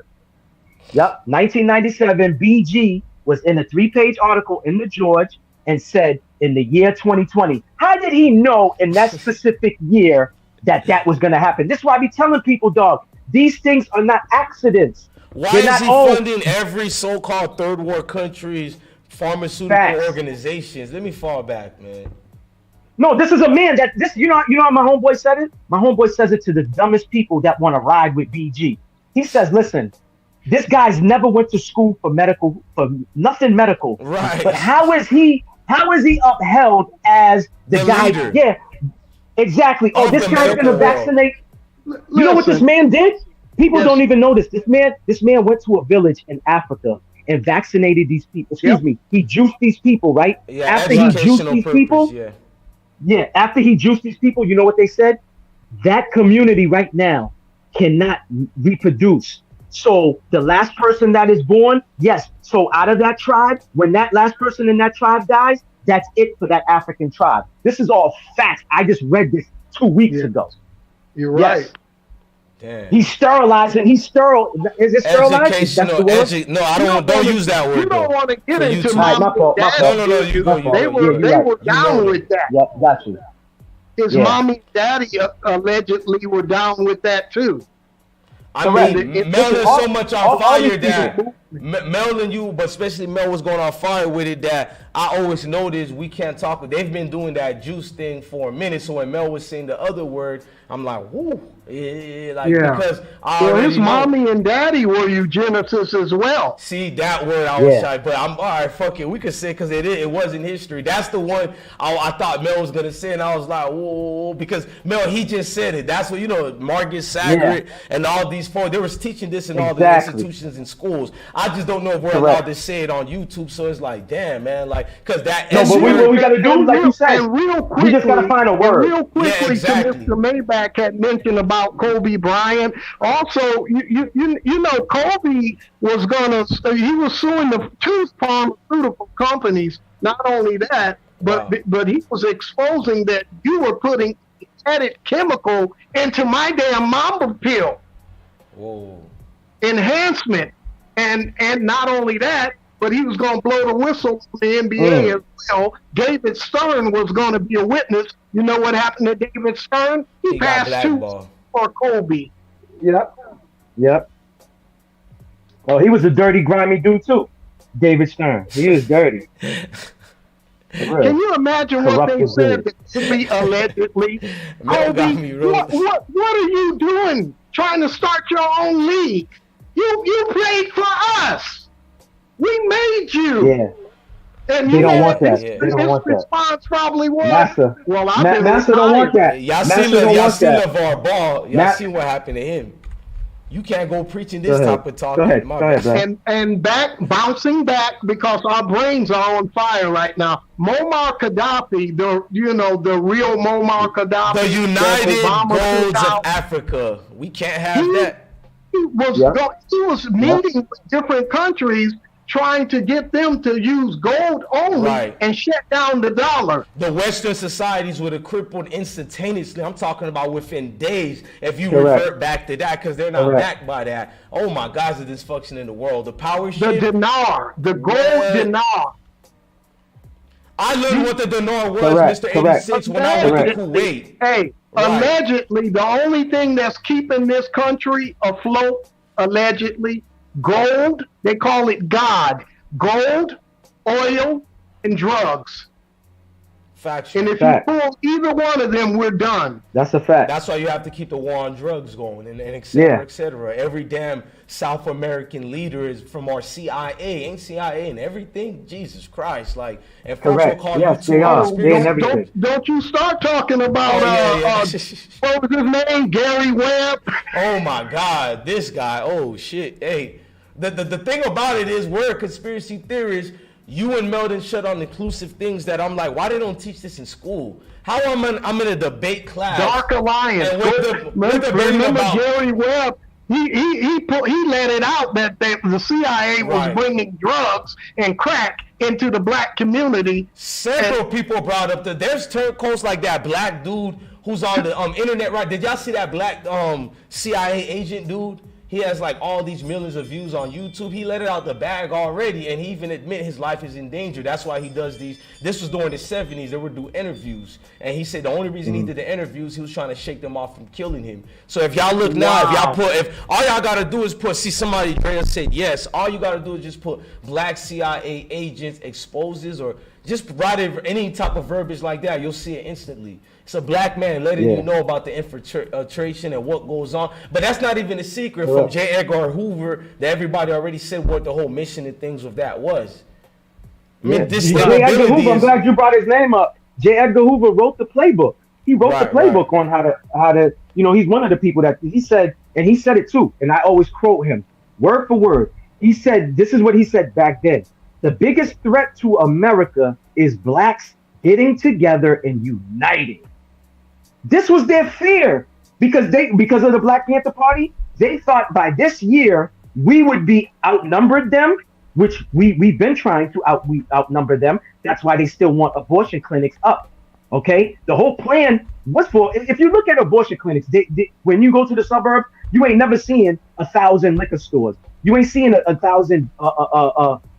1997, BG was in a 3-page article in the George and said in the year 2020. How did he know in that specific year that was going to happen? This is why I be telling people, dog, these things are not accidents. Why is he funding every so-called third world country's pharmaceutical organizations? Let me fall back, man. No, this is a man that you know how my homeboy said it? My homeboy says it to the dumbest people that want to ride with BG. He says, listen, this guy's never went to school for nothing medical. Right. But how is he upheld as the guy? Leader. Yeah, exactly. Oh, this guy's gonna vaccinate. You know what this man did? People don't even know this. This man went to a village in Africa and vaccinated these people. Excuse me. He juiced these people, right? Yeah, after he juiced these people, after he juiced these people, you know what they said? That community right now cannot reproduce. So the last person that is born, yes. So out of that tribe, when that last person in that tribe dies, that's it for that African tribe. This is all facts. I just read this 2 weeks ago. You're right. Yes. Damn. He's sterilizing. He's sterile. Is it sterilized? No, I don't use that word. You don't want to get into my fault. No, you They were down with that. Yeah, got you. His mommy and daddy allegedly were down with that too. I mean, Mel is so much on fire that Mel and you, but especially Mel, was going on fire with it that I always noticed we can't talk. They've been doing that juice thing for a minute. So when Mel was saying the other word, I'm like, whoo. Because his mommy and daddy were eugenicists as well. See, that word I was shy, but I'm all right, fuck it. We could say because it was in history. That's the one I thought Mel was going to say, and I was like, whoa, because Mel, he just said it. That's what, Margaret Saget and all these folks, they was teaching this in all the institutions and schools. I just don't know if we're allowed to say it on YouTube, so it's like, damn, man, because that. No, but what we got to do, like you said, we just got to find a word. Real quickly, Mr. Maybach had mentioned about Kobe Bryant. Also, you know, Kobe was he was suing the two pharmaceutical companies. Not only that, but he was exposing that you were putting added chemical into my damn Mamba pill. Whoa. Enhancement. And not only that, but he was going to blow the whistle for the NBA as well. David Stern was going to be a witness. You know what happened to David Stern? He passed 2 for Kobe. Yep. Well, he was a dirty, grimy dude too. David Stern. He was dirty. Can you imagine what they said that Kobe allegedly? Kobe, what are you doing? Trying to start your own league? You played for us. We made you. Yeah. And they don't want that. His response probably was, Massa. Well, Massa don't want that. Y'all seen LeVar Ball. Y'all seen what happened to him. You can't go preaching this type of talk. Go ahead, and bouncing back, because our brains are on fire right now. Muammar Gaddafi, the real Muammar Gaddafi. The United Golds of Africa. We can't have that. He was meeting with different countries, trying to get them to use gold only and shut down the dollar. The Western societies would have crippled instantaneously. I'm talking about within days if you revert back to that, because they're not backed by that. Oh my God, the dysfunction in the world. The power shit. The dinar. The gold dinar. I learned what the dinar was, Mr. 86, when I went to Kuwait. Hey, allegedly, the only thing that's keeping this country afloat, allegedly, gold, they call it God. Gold, oil, and drugs. Factual. And if you pull either one of them, we're done. That's a fact. That's why you have to keep the war on drugs going, and et cetera, et cetera. Every damn South American leader is from our CIA, ain't CIA and everything. Jesus Christ, and folks will call you they are. They and everything. Don't you start talking about what was his name, Gary Webb? Oh my God, this guy. Oh shit. Hey, the thing about it is, we're conspiracy theorists. You and Meldon shut on inclusive things that I'm like, why they don't teach this in school? How I'm in a debate class? Dark Alliance. Remember Gary Webb? He let it out that the CIA was bringing drugs and crack into the black community. Several people brought up there's turncoats like that black dude who's on the internet. Right? Did y'all see that black CIA agent dude? He has all these millions of views on YouTube. He let it out the bag already, and he even admit his life is in danger. That's why he does these. This was during the 70s. They would do interviews, and he said the only reason he did the interviews, he was trying to shake them off from killing him. So if y'all look now, if all y'all gotta do is somebody said yes. All you gotta do is just put black CIA agents exposes, or just write any type of verbiage like that. You'll see it instantly. It's a black man letting you know about the infiltration and what goes on. But that's not even a secret from J. Edgar Hoover that everybody already said what the whole mission and things of that was. J. Edgar Hoover, I'm glad you brought his name up. J. Edgar Hoover wrote the playbook. He wrote the playbook on how to, he's one of the people that he said it too. And I always quote him, word for word. He said, this is what he said back then. The biggest threat to America is blacks getting together and uniting. This was their fear because of the Black Panther Party. They thought by this year we would be outnumbered them, which we've been trying to outnumber them. That's why they still want abortion clinics up. Okay, the whole plan was for. If you look at abortion clinics, when you go to the suburbs, you ain't never seeing 1,000 liquor stores. You ain't seeing 1,000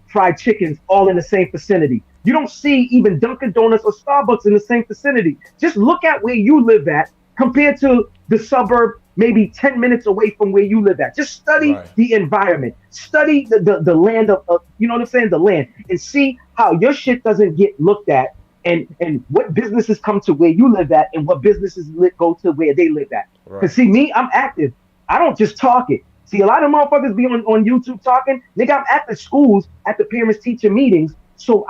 fried chickens all in the same vicinity. You don't see even Dunkin' Donuts or Starbucks in the same vicinity. Just look at where you live at compared to the suburb, maybe 10 minutes away from where you live at. Just study the environment, study the land of you know what I'm saying, the land, and see how your shit doesn't get looked at, and what businesses come to where you live at, and what businesses go to where they live at. Because see, me, I'm active. I don't just talk it. See, a lot of motherfuckers be on YouTube talking. Nigga, I'm at the schools, at the parents-teacher meetings. So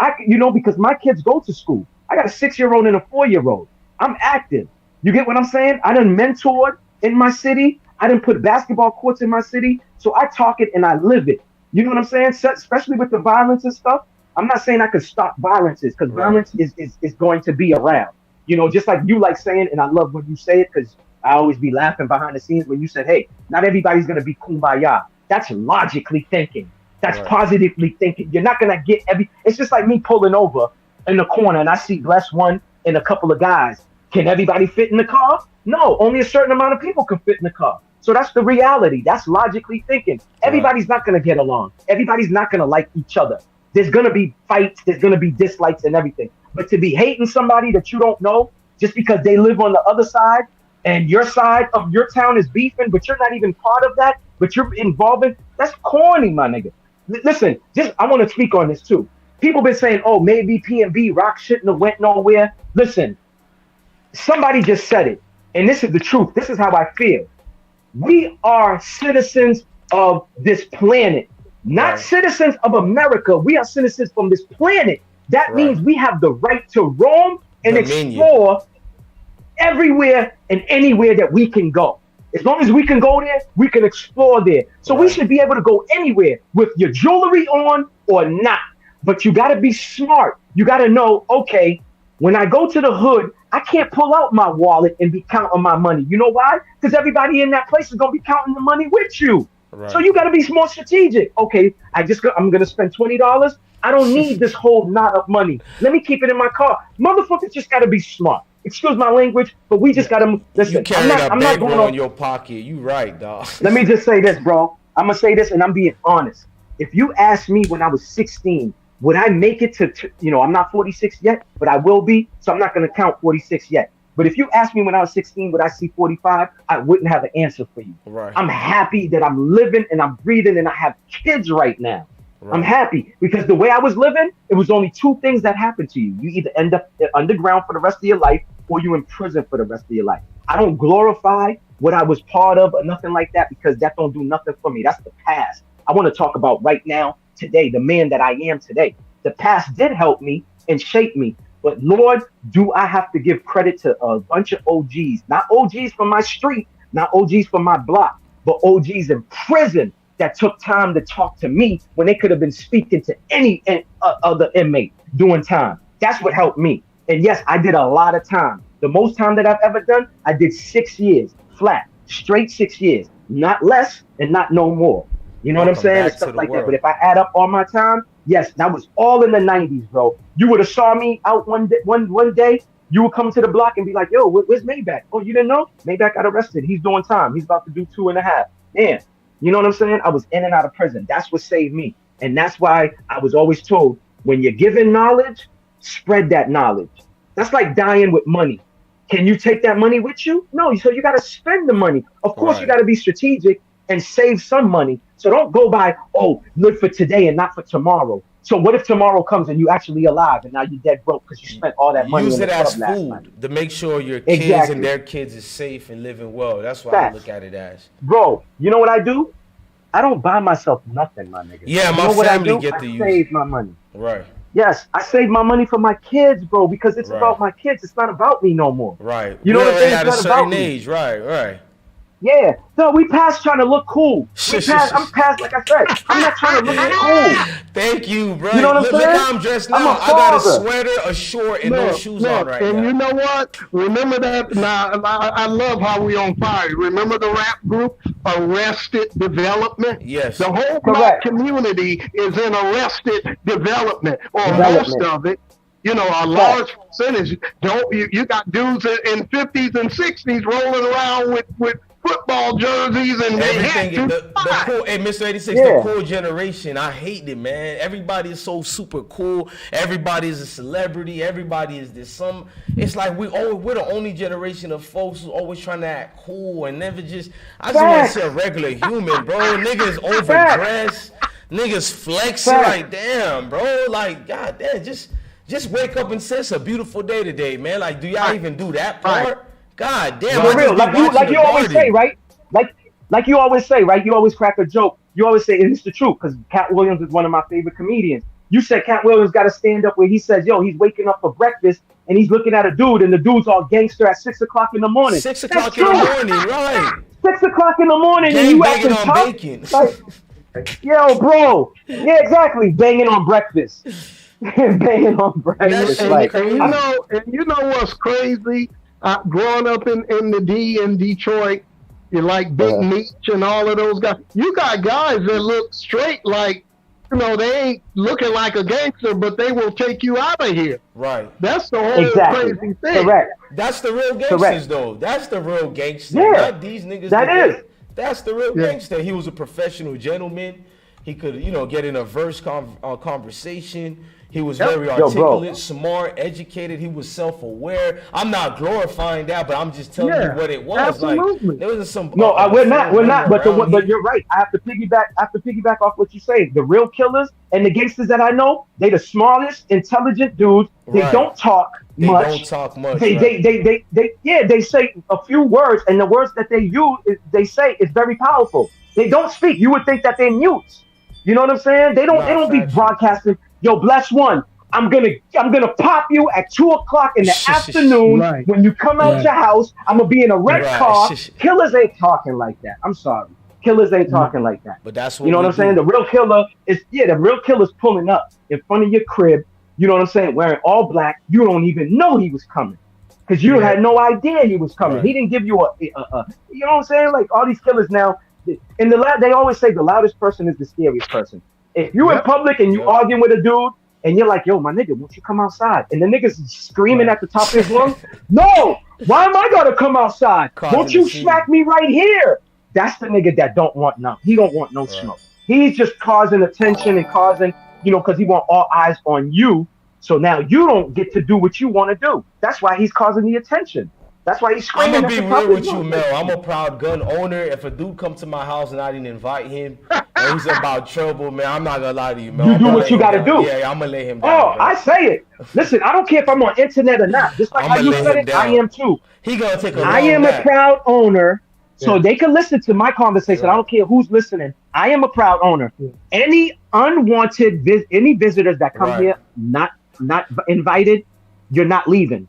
because my kids go to school. I got a 6-year-old and a 4-year-old. I'm active. You get what I'm saying? I done mentored in my city. I done put basketball courts in my city. So I talk it and I live it. You know what I'm saying? Especially with the violence and stuff. I'm not saying I could stop violences, because violence is going to be around. You know, just like you like saying, and I love when you say it, because I always be laughing behind the scenes when you said, hey, not everybody's going to be kumbaya. That's logically thinking. That's positively thinking. You're not going to get it's just like me pulling over in the corner and I see Bless One and a couple of guys. Can everybody fit in the car? No, only a certain amount of people can fit in the car. So that's the reality. That's logically thinking. Everybody's not going to get along. Everybody's not going to like each other. There's going to be fights. There's going to be dislikes and everything. But to be hating somebody that you don't know just because they live on the other side and your side of your town is beefing, but you're not even part of that, but you're involved in, that's corny, my nigga. Listen, I want to speak on this too. People been saying, oh, maybe P&B Rock shouldn't have went nowhere. Listen, somebody just said it, and this is the truth. This is how I feel. We are citizens of this planet, not citizens of America. We are citizens from this planet. That means we have the right to roam and explore everywhere and anywhere that we can go. As long as we can go there, we can explore there. So we should be able to go anywhere with your jewelry on or not. But you got to be smart. You got to know, okay, when I go to the hood, I can't pull out my wallet and be counting my money. You know why? Because everybody in that place is going to be counting the money with you. So you got to be more strategic. Okay, I'm going to spend $20. I don't need this whole knot of money. Let me keep it in my car. Motherfuckers just got to be smart. Excuse my language, but we just got to listen. You carry I'm not going on your pocket. You right, dog. Let me just say this, bro. I'm going to say this, and I'm being honest. If you asked me when I was 16, would I make it to I'm not 46 yet, but I will be, so I'm not going to count 46 yet. But if you asked me when I was 16, would I see 45? I wouldn't have an answer for you. Right. I'm happy that I'm living and I'm breathing and I have kids right now. Right. I'm happy because the way I was living, it was only two things that happened to you. You either end up underground for the rest of your life or you in prison for the rest of your life. I don't glorify what I was part of or nothing like that because that don't do nothing for me. That's the past. I want to talk about right now, today, the man that I am today. The past did help me and shape me. But Lord, do I have to give credit to a bunch of OGs, not OGs from my street, not OGs from my block, but OGs in prison that took time to talk to me when they could have been speaking to any other inmate doing time. That's what helped me. And yes, I did a lot of time. The most time that I've ever done, I did 6 years, flat, straight 6 years, not less and not no more. You know what I'm saying? And stuff like that. But if I add up all my time, yes, that was all in the 90s, bro. You would have saw me out one day. You would come to the block and be like, yo, where's Maybach? Oh, you didn't know? Maybach got arrested. He's doing time. He's about to do 2.5. Man, you know what I'm saying? I was in and out of prison. That's what saved me. And that's why I was always told, when you're given knowledge, spread that knowledge. That's like dying with money. Can you take that money with you? No, so you got to spend the money. Of course, you got to be strategic and save some money. So don't go by, oh, live for today and not for tomorrow. So what if tomorrow comes and you actually alive and now you're dead broke because you spent all that money? Use it as food to make sure your kids and their kids is safe and living well. That's why I look at it as. Bro, you know what I do? I don't buy myself nothing, my nigga. Yeah, my family get to use. I save my money. Right. Yes, I save my money for my kids, bro, because it's about my kids. It's not about me no more. Right. You know what I'm saying? At a certain age. Right. Yeah, no, we past trying to look cool. I'm past, like I said, I'm not trying to look cool. Thank you, bro. You know what I'm Look saying? how I'm dressed now. I'm a I got a father. sweater, a short, and no shoes on right and now. you know what? Remember that? Now, I love how we on fire. Remember the rap group, Arrested Development? Yes. The whole black community is in Arrested Development, or most of it. You know, a large percentage. You got dudes in 50s and 60s rolling around with football jerseys and everything. The cool, hey, Mr. 86, the cool generation. I hate it, man. Everybody is so super cool. Everybody is a celebrity. Everybody is this some. It's like we're the only generation of folks who always trying to act cool and never just. I just want to see a regular human, bro. Niggas overdressed. Niggas flexing like damn, bro. Like god damn, just wake up and say it's a beautiful day today, man. Like, do y'all even do that part? God damn, For real, like you always say, right? Like you always say, right? You always crack a joke. You always say, and it's the truth, because Cat Williams is one of my favorite comedians. You said Cat Williams got to stand up where he says, yo, he's waking up for breakfast and he's looking at a dude and the dude's all gangster at 6 o'clock in the morning. 6 o'clock in the morning, right? 6 o'clock in the morning and you acting tough. Bacon. Like, yo, bro. Yeah, exactly. Banging on breakfast. Banging on breakfast. And you know what's crazy? Growing up in the D in Detroit, you like Big Meech and all of those guys. You got guys that look straight like, you know, they ain't looking like a gangster, but they will take you out of here. Right. That's the whole crazy thing. Correct. That's the real gangsters, though. That's the real gangster. Yeah. Not these niggas. That's the real gangster. He was a professional gentleman. He could, you know, get in a verse conversation. He was very articulate, smart, educated. He was self-aware. I'm not glorifying that, but I'm just telling you what it was. Absolutely. Like there was some. No, we're not. But you're right. I have to piggyback off what you say. The real killers and the gangsters that I know, they the smartest, intelligent dudes. They don't talk much. They don't talk much. They say a few words, and the words that they say is very powerful. They don't speak. You would think that they're mutes. You know what I'm saying? They don't be broadcasting. Yo, bless one. I'm gonna pop you at 2 o'clock in the afternoon when you come out your house. I'm gonna be in a red car. Killers ain't talking like that. I'm sorry. Killers ain't talking like that. But that's what you know what I'm saying. The real killer is pulling up in front of your crib. You know what I'm saying? Wearing all black. You don't even know he was coming because you had no idea he was coming. He didn't give you a. You know what I'm saying? Like all these killers now. They always say the loudest person is the scariest person. If you in public and you arguing with a dude and you're like, yo, my nigga, won't you come outside? And the nigga's screaming at the top of his lungs, no, why am I gonna come outside? Won't you smack me right here? That's the nigga that don't want none. He don't want no smoke. He's just causing attention and causing, you know, because he want all eyes on you. So now you don't get to do what you want to do. That's why he's causing the attention. That's why he's screaming. I'm gonna be real with you, Mel. I'm a proud gun owner. If a dude come to my house and I didn't invite him, and he's about trouble, man, I'm not gonna lie to you, Mel. You do what you gotta do. Yeah, I'm gonna lay him down. Oh, bro. I say it. Listen, I don't care if I'm on internet or not. Just like how you said it, I am too. He gonna take a. I am a proud owner, so they can listen to my conversation. I don't care who's listening. I am a proud owner. Any unwanted any visitors that come here, not invited, you're not leaving.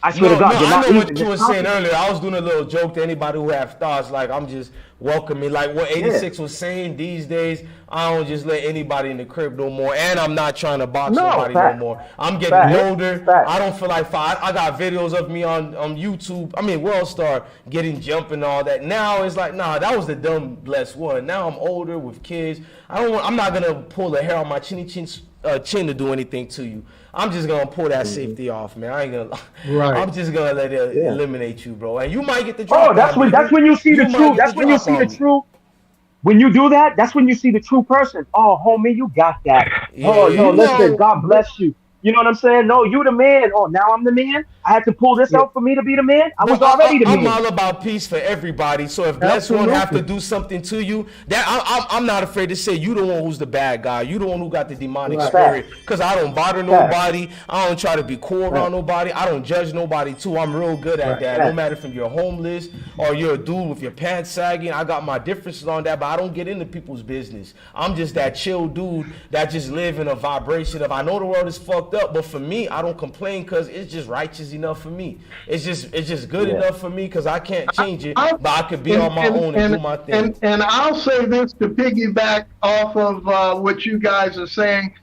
I swear to God, you're not I know leaving. what you were saying earlier. I was doing a little joke to anybody who have thoughts like I'm just welcoming. Like what 86 was saying, these days, I don't just let anybody in the crib no more. And I'm not trying to box nobody no more. I'm getting older. I don't feel like I got videos of me on YouTube. I mean, World Star getting jumped and all that. Now it's like, nah, that was the dumb blessed one. Now I'm older with kids. I'm not going to pull a hair on my chin to do anything to you. I'm just gonna pull that safety off, man. I ain't gonna. I'm just gonna let it eliminate you, bro. And you might get the drop. Oh, that's when you see the truth. That's when you see the truth. When you do that, that's when you see the true person. Oh, homie, you got that. Listen, God bless you. You know what I'm saying? No, you the man. Oh, now I'm the man. I had to pull this out for me to be the man. I was already the man. I'm all about peace for everybody. So if blessed one have to do something to you, that I'm not afraid to say you the one who's the bad guy. You the one who got the demonic spirit. Because I don't bother nobody. I don't try to be cool around nobody. I don't judge nobody too. I'm real good at that. No matter if you're homeless or you're a dude with your pants sagging. I got my differences on that, but I don't get into people's business. I'm just that chill dude that just live in a vibration of I know the world is fucked fucked up. But for me, I don't complain because it's just righteous enough for me. It's just good enough for me because I can't change it, but I could be on my own and do my thing. And I'll say this to piggyback off of what you guys are saying.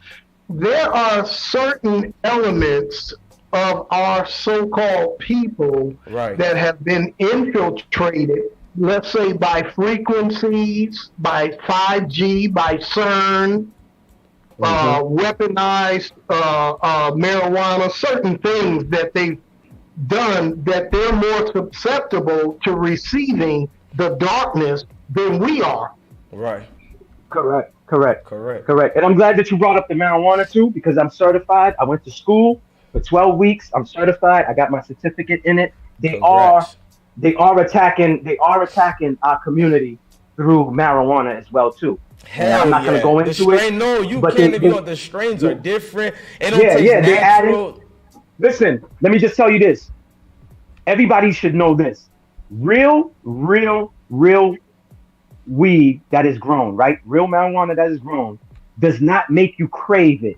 There are certain elements of our so-called people that have been infiltrated, let's say by frequencies, by 5G, by CERN, weaponized marijuana, certain things that they've done that they're more susceptible to receiving the darkness than we are. Right. Correct. And I'm glad that you brought up the marijuana too, because I'm certified. I went to school for 12 weeks. I'm certified. I got my certificate in it. They are attacking our community through marijuana as well too. Hell I'm not gonna go into it. No, you can't. If you know the strains are different. It don't They taste natural. added. Listen, let me just tell you this. Everybody should know this. Real weed that is grown, right? Real marijuana that is grown does not make you crave it,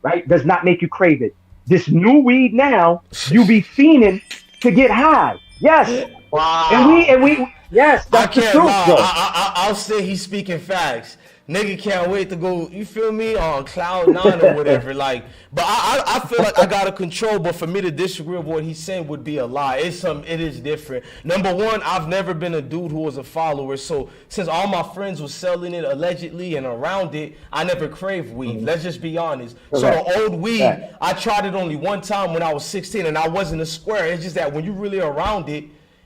right? Does not make you crave it. This new weed now, you be fiending to get high. Yes. Wow. And we yes, that's the truth, bro. I'll say he's speaking facts. Nigga can't wait to go, you feel me, on cloud 9 or whatever. Like, but I feel like I got to control, but for me to disagree with what he's saying would be a lie. It is different. Number one, I've never been a dude who was a follower, so since all my friends was selling it allegedly and around it, I never craved weed. Let's just be honest. So the old weed, I tried it only one time when I was 16 and I wasn't a square. It's just that when you really around it,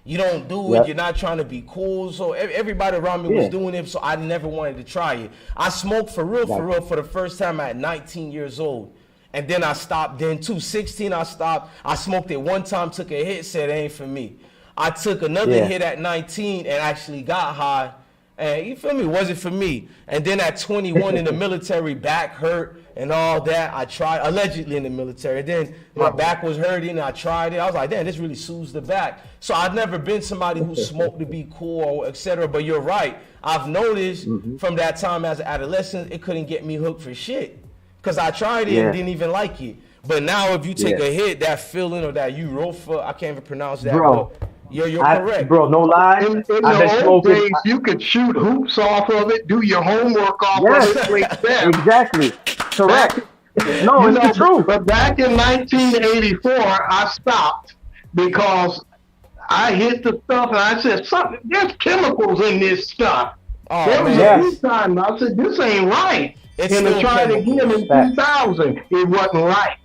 you don't do it. You're not trying to be cool. So everybody around me was doing it, so I never wanted to try it. I smoked for real for the first time at 19 years old. And then I stopped then too. 16, I stopped. I smoked it one time, took a hit, said it ain't for me. I took another hit at 19 and actually got high. And you feel me? It wasn't for me. And then at 21 in the military, back hurt and all that. I tried, allegedly in the military. Then my back was hurting and I tried it. I was like, damn, this really soothes the back. So I've never been somebody who smoked to be cool or etc. But you're right. I've noticed from that time as an adolescent, it couldn't get me hooked for shit. Because I tried it and didn't even like it. But now if you take a hit, that feeling or that Europa, I can't even pronounce that. Bro. You're correct. Bro, no lie. In the old days, you could shoot hoops off of it, do your homework off of it, like that. Exactly. Correct. No, it's the truth. But back in 1984, I stopped because I hit the stuff and I said, there's chemicals in this stuff. There was a few times I said, this ain't right. And I tried again in 2000. It wasn't right.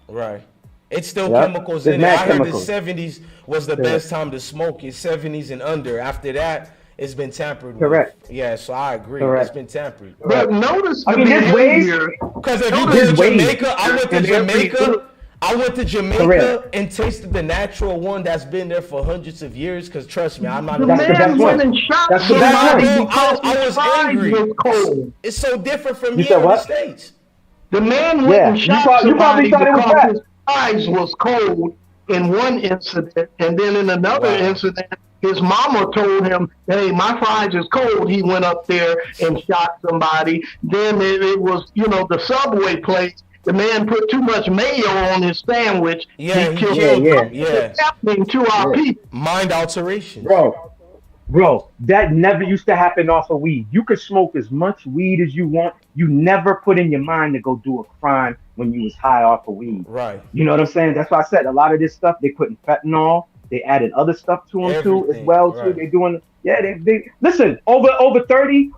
Right. It's still chemicals in it. I heard chemicals. the 70s was the best time to smoke it, 70s and under. After that, it's been tampered with. Correct. Yeah, so I agree. Correct. It's been tampered. But notice the there's ways. Because if you go to Jamaica, I went to Jamaica and tasted the natural one that's been there for hundreds of years. Because trust me, I'm not. The man went and shot somebody because his fries was cold. It's so different from here in the States. The man went and shot somebody because his fries was cold in one incident, and then in another incident, his mama told him, hey, my fries is cold. He went up there and shot somebody. Then it was, the Subway place. The man put too much mayo on his sandwich. Yeah, he killed him. It's happening to our people. Mind alteration. Bro, that never used to happen off of weed. You could smoke as much weed as you want. You never put in your mind to go do a crime when you was high off of weed. Right. You know what I'm saying? That's why I said a lot of this stuff, they putting fentanyl. They added other stuff to them too, as well too. They doing, they listen, over 30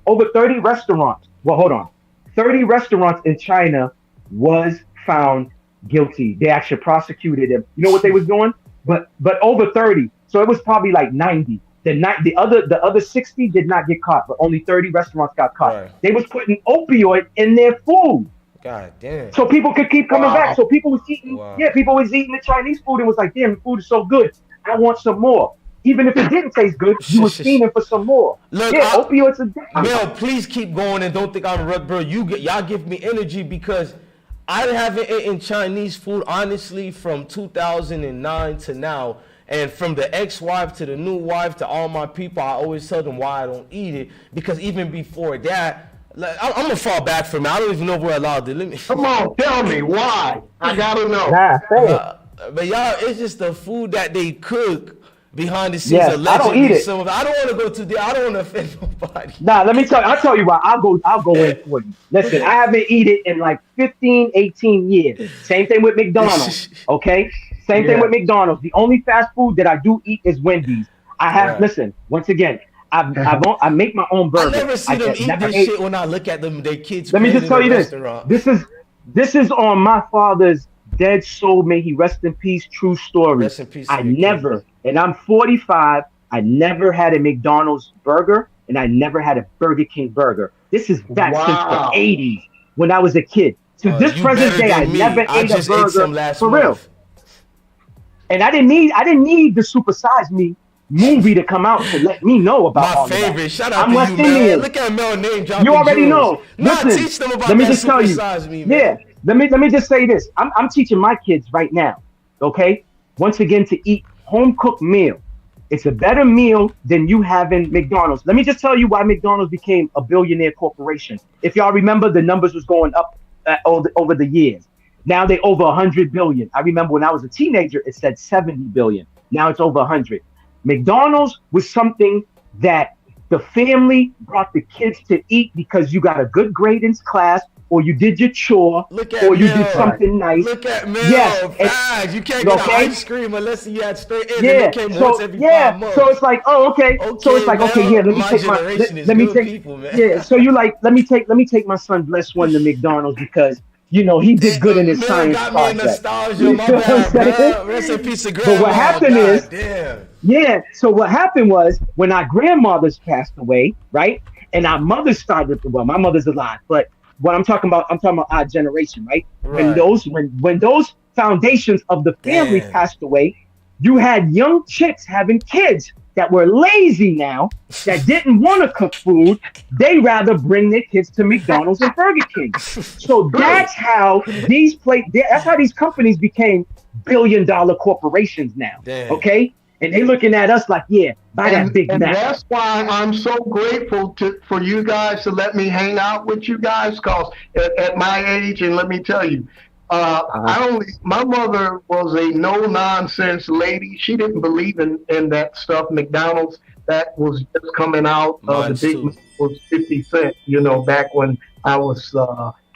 restaurants. Well, hold on. 30 restaurants in China was found guilty. They actually prosecuted them. You know what they was doing? But over 30. So it was probably like 90. The other 60 did not get caught, but only 30 restaurants got caught. Right. They was putting opioid in their food. God damn. So people could keep coming back. So people was eating, people was eating the Chinese food and was like, damn, the food is so good. I want some more. Even if it didn't taste good, you was fiending for some more. Look, opioids are different. Mel, please keep going and don't think I'm a bro. Y'all give me energy because I haven't eaten Chinese food, honestly, from 2009 to now. And from the ex-wife to the new wife to all my people, I always tell them why I don't eat it. Because even before that, I'm gonna fall back from it. I don't even know if we're allowed to. Let me. Come on, tell me why. I gotta know. But y'all, it's just the food that they cook behind the scenes. Yes, I don't eat it. I don't want to go too deep. I don't want to offend nobody. Nah, let me tell you. I'll tell you why. I'll go in for you. Listen, I haven't eaten it in like 15, 18 years. Same thing with McDonald's. Okay. Same thing with McDonald's. The only fast food that I do eat is Wendy's. I have listen. Once again, I make my own burger. I never see them eat this shit when I look at them. Their kids. Let me just tell you this. This is on my father's dead soul. May he rest in peace. True story. Rest in peace. I never, and I'm 45. I never had a McDonald's burger, and I never had a Burger King burger. This is back since the 80s when I was a kid. To this present day, I never ate a burger for real. And I didn't need the Super Size Me movie to come out to let me know about all favorite. Of that. Shout out to you, man. Look at Mel name dropping. You already know. Listen, teach them about that Super Size Me, man. Yeah. Let me just say this. I'm teaching my kids right now, okay? Once again, to eat home cooked meal. It's a better meal than you having McDonald's. Let me just tell you why McDonald's became a billionaire corporation. If y'all remember, the numbers was going up over the years. Now they over 100 billion. I remember when I was a teenager, it said 70 billion. Now it's over 100. McDonald's was something that the family brought the kids to eat because you got a good grade in class, or you did your chore, or you did something nice. Look at me. Yes. You can't get an ice cream unless you had straight in. Yeah. And it came once every 5 months. So it's like, oh, okay. So it's like, okay, yeah, let me take people, man. Yeah. So you like, let me take my son Bless one to McDonald's because he did good in his science got project. Me in nostalgia, my bad, man. Rest in peace of grandma. But what happened is, damn. Yeah. So what happened was when our grandmothers passed away, right? And our mothers started. Well, my mother's alive, but what I'm talking about our generation, right? When those foundations of the family passed away, you had young chicks having kids that were lazy now, that didn't want to cook food. They rather bring their kids to McDonald's and Burger King. So that's how these companies became billion-dollar corporations now. Damn. Okay? And they looking at us like, yeah, buy that Big Mac. And that's why I'm so grateful for you guys to let me hang out with you guys, because at my age, and let me tell you, my mother was a no-nonsense lady. She didn't believe in that stuff. McDonald's, that was just coming out. The Big Mac was 50 cents, back when I was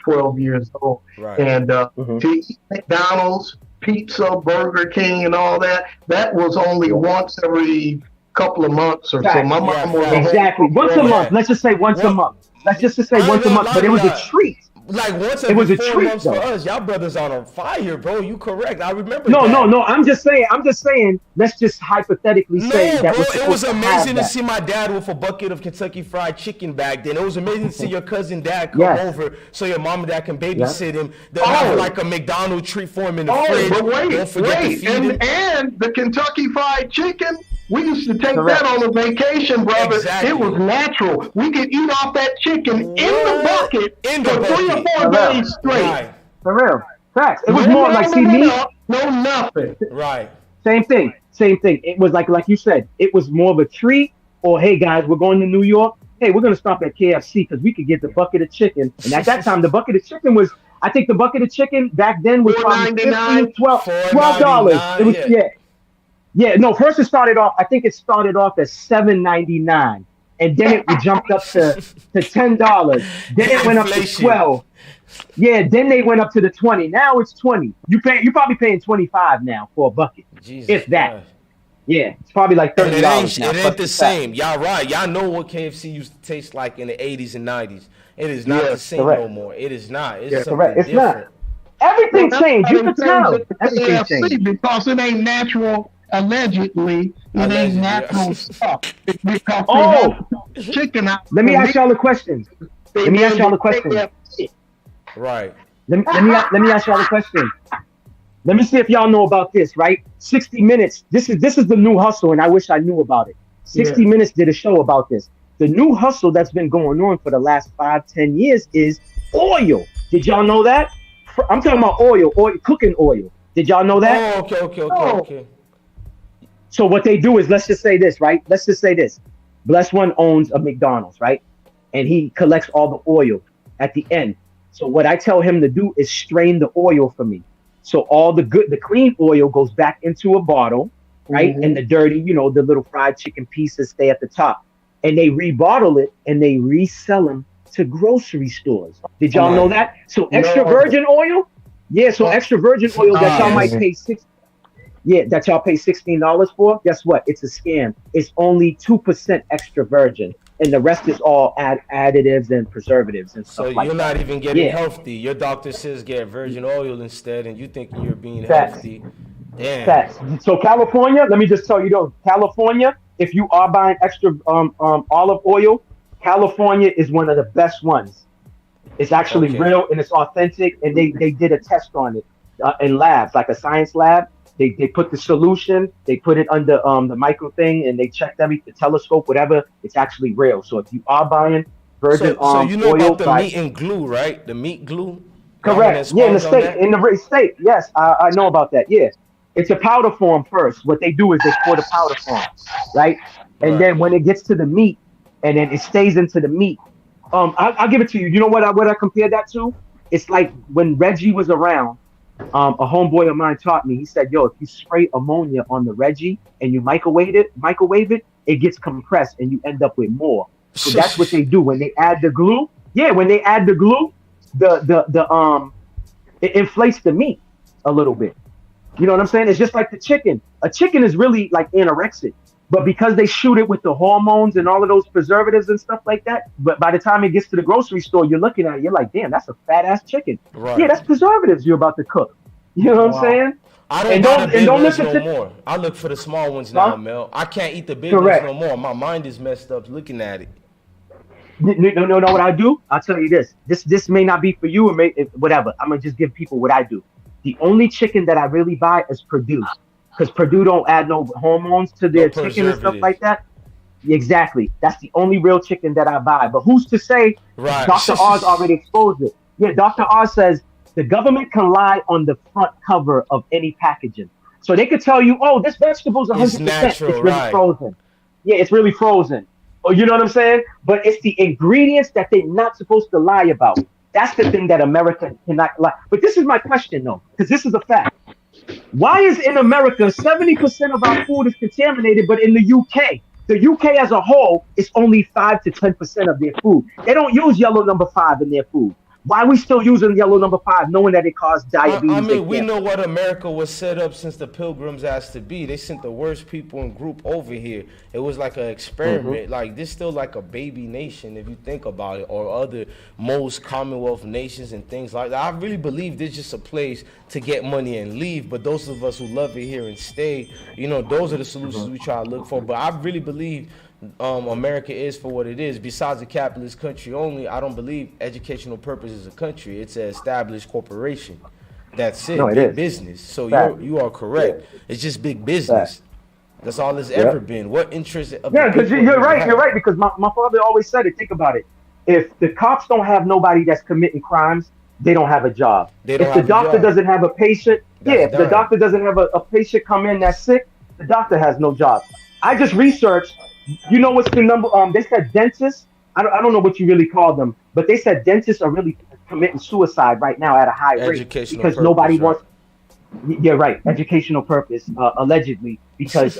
12 years old. Right. And to eat McDonald's, pizza, Burger King, and all that was only once every couple of months or so. My mom was exactly once a month. Let's just say once a month. Let's just say once a month, but it was a treat. Like once every 4 months for us. Y'all brothers on fire, bro. You correct. I remember. No. I'm just saying. Let's just hypothetically say that. Bro, it was amazing to see my dad with a bucket of Kentucky Fried Chicken back then. It was amazing to see your cousin dad come over so your mom and dad can babysit him. They'll have like a McDonald's treat for him in the fridge. But wait. And the Kentucky Fried Chicken, we used to take that on a vacation, brother. Exactly. It was natural. We could eat off that chicken in the bucket for 3 or 4 days straight. Right. For real. Facts. It was more like, see me? No, nothing. Right. Same thing. It was like you said, it was more of a treat, or hey guys, we're going to New York. Hey, we're going to stop at KFC because we could get the bucket of chicken. And at that time, the bucket of chicken was, I think the bucket of chicken back then was probably $12. It was, Yeah, no, first it started off at $7.99. And then it jumped up to $10. Then it went up to $12. Yeah, then they went up to the 20. Now it's 20. You're probably paying 25 now for a bucket. Jesus if that. Christ. Yeah, it's probably like $30 now. It ain't the same. Y'all right. Y'all know what KFC used to taste like in the 80s and 90s. It is not the same no more. It is not. It's something It's different. not. Everything changed. You can tell. Everything changed. Because it ain't natural. Allegedly, it ain't natural stuff. Chicken out. Let me ask y'all a question. Right. Let me ask y'all a question. Let me see if y'all know about this, right? 60 Minutes. This is the new hustle, and I wish I knew about it. 60 Minutes did a show about this. The new hustle that's been going on for the last 5-10 years is oil. Did y'all know that? I'm talking about oil, cooking oil. Did y'all know that? Oh, okay. So what they do is, let's just say this, right? Let's just say this. Bless One owns a McDonald's, right? and he collects all the oil at the end. So what I tell him to do is strain the oil for me. So all the clean oil goes back into a bottle, right? And the dirty, the little fried chicken pieces stay at the top. And they rebottle it and they resell them to grocery stores. Did y'all know that? So extra virgin oil? Yeah, so extra virgin oil that y'all might pay that y'all pay $16 for, guess what? It's a scam. It's only 2% extra virgin. And the rest is all additives and preservatives and stuff like that. So you're not even getting healthy. Your doctor says get virgin oil instead, and you think you're being healthy. Damn. Facts. So California, let me just tell you though, California, if you are buying extra olive oil, California is one of the best ones. It's actually real and it's authentic, and they did a test on it in labs, like a science lab. They put the solution, they put it under the micro thing, and they checked the telescope, whatever. It's actually real. So if you are buying virgin so you know oil, about the meat and glue, right? The meat glue. Correct. Yeah, in the state. Yes, I know about that. Yeah, it's a powder form first. What they do is they pour the powder form, right? And then when it gets to the meat, and then it stays into the meat. I'll give it to you. You know what I compare that to? It's like when Reggie was around. A homeboy of mine taught me. He said, "Yo, if you spray ammonia on the Reggie and you microwave it, it gets compressed and you end up with more." So that's what they do when they add the glue. Yeah, when they add the glue, it inflates the meat a little bit. You know what I'm saying? It's just like the chicken. A chicken is really like anorexic, but because they shoot it with the hormones and all of those preservatives and stuff like that, but by the time it gets to the grocery store, you're looking at it, you're like, damn, that's a fat ass chicken. Right. Yeah, that's preservatives you're about to cook. You know what I'm saying? I don't listen to more. I look for the small ones now, Mel. I can't eat the big ones no more. My mind is messed up looking at it. No, what I do? I'll tell you this. This may not be for you, or whatever. I'm gonna just give people what I do. The only chicken that I really buy is Purdue. Because Purdue don't add no hormones to their chicken and stuff like that. Exactly. That's the only real chicken that I buy. But who's to say Dr. Oz already exposed it? Yeah, Dr. Oz says the government can lie on the front cover of any packaging. So they could tell you, oh, this vegetable is 100%. Natural, it's really frozen. Yeah, it's really frozen. Oh, you know what I'm saying? But it's the ingredients that they're not supposed to lie about. That's the thing that America cannot lie. But this is my question, though, because this is a fact. Why is in America 70% of our food is contaminated, but in the UK as a whole is only 5 to 10% of their food? They don't use yellow number 5 in their food. Why are we still using yellow number 5, knowing that it causes diabetes? I mean, we know what America was set up since the Pilgrims asked to be. They sent the worst people in group over here. It was like an experiment. Like, this still like a baby nation, if you think about it, or other most Commonwealth nations and things like that. I really believe this is just a place to get money and leave. But those of us who love it here and stay, those are the solutions we try to look for. But I really believe America is for what it is. Besides a capitalist country only, I don't believe educational purpose is a country. It's an established corporation. That's it. No, it big is. Business. So you are correct. It's just big business. That's all it's ever been. What interest of because you're right, because my father always said it. Think about it. If the cops don't have nobody that's committing crimes, they don't have a job. If the doctor doesn't have a patient, if the doctor doesn't have a patient come in that's sick, the doctor has no job. I just researched. You know what's the number? They said dentists. I don't know what you really call them, but they said dentists are really committing suicide right now at a high rate because nobody wants. Yeah, right. Educational purpose, allegedly, because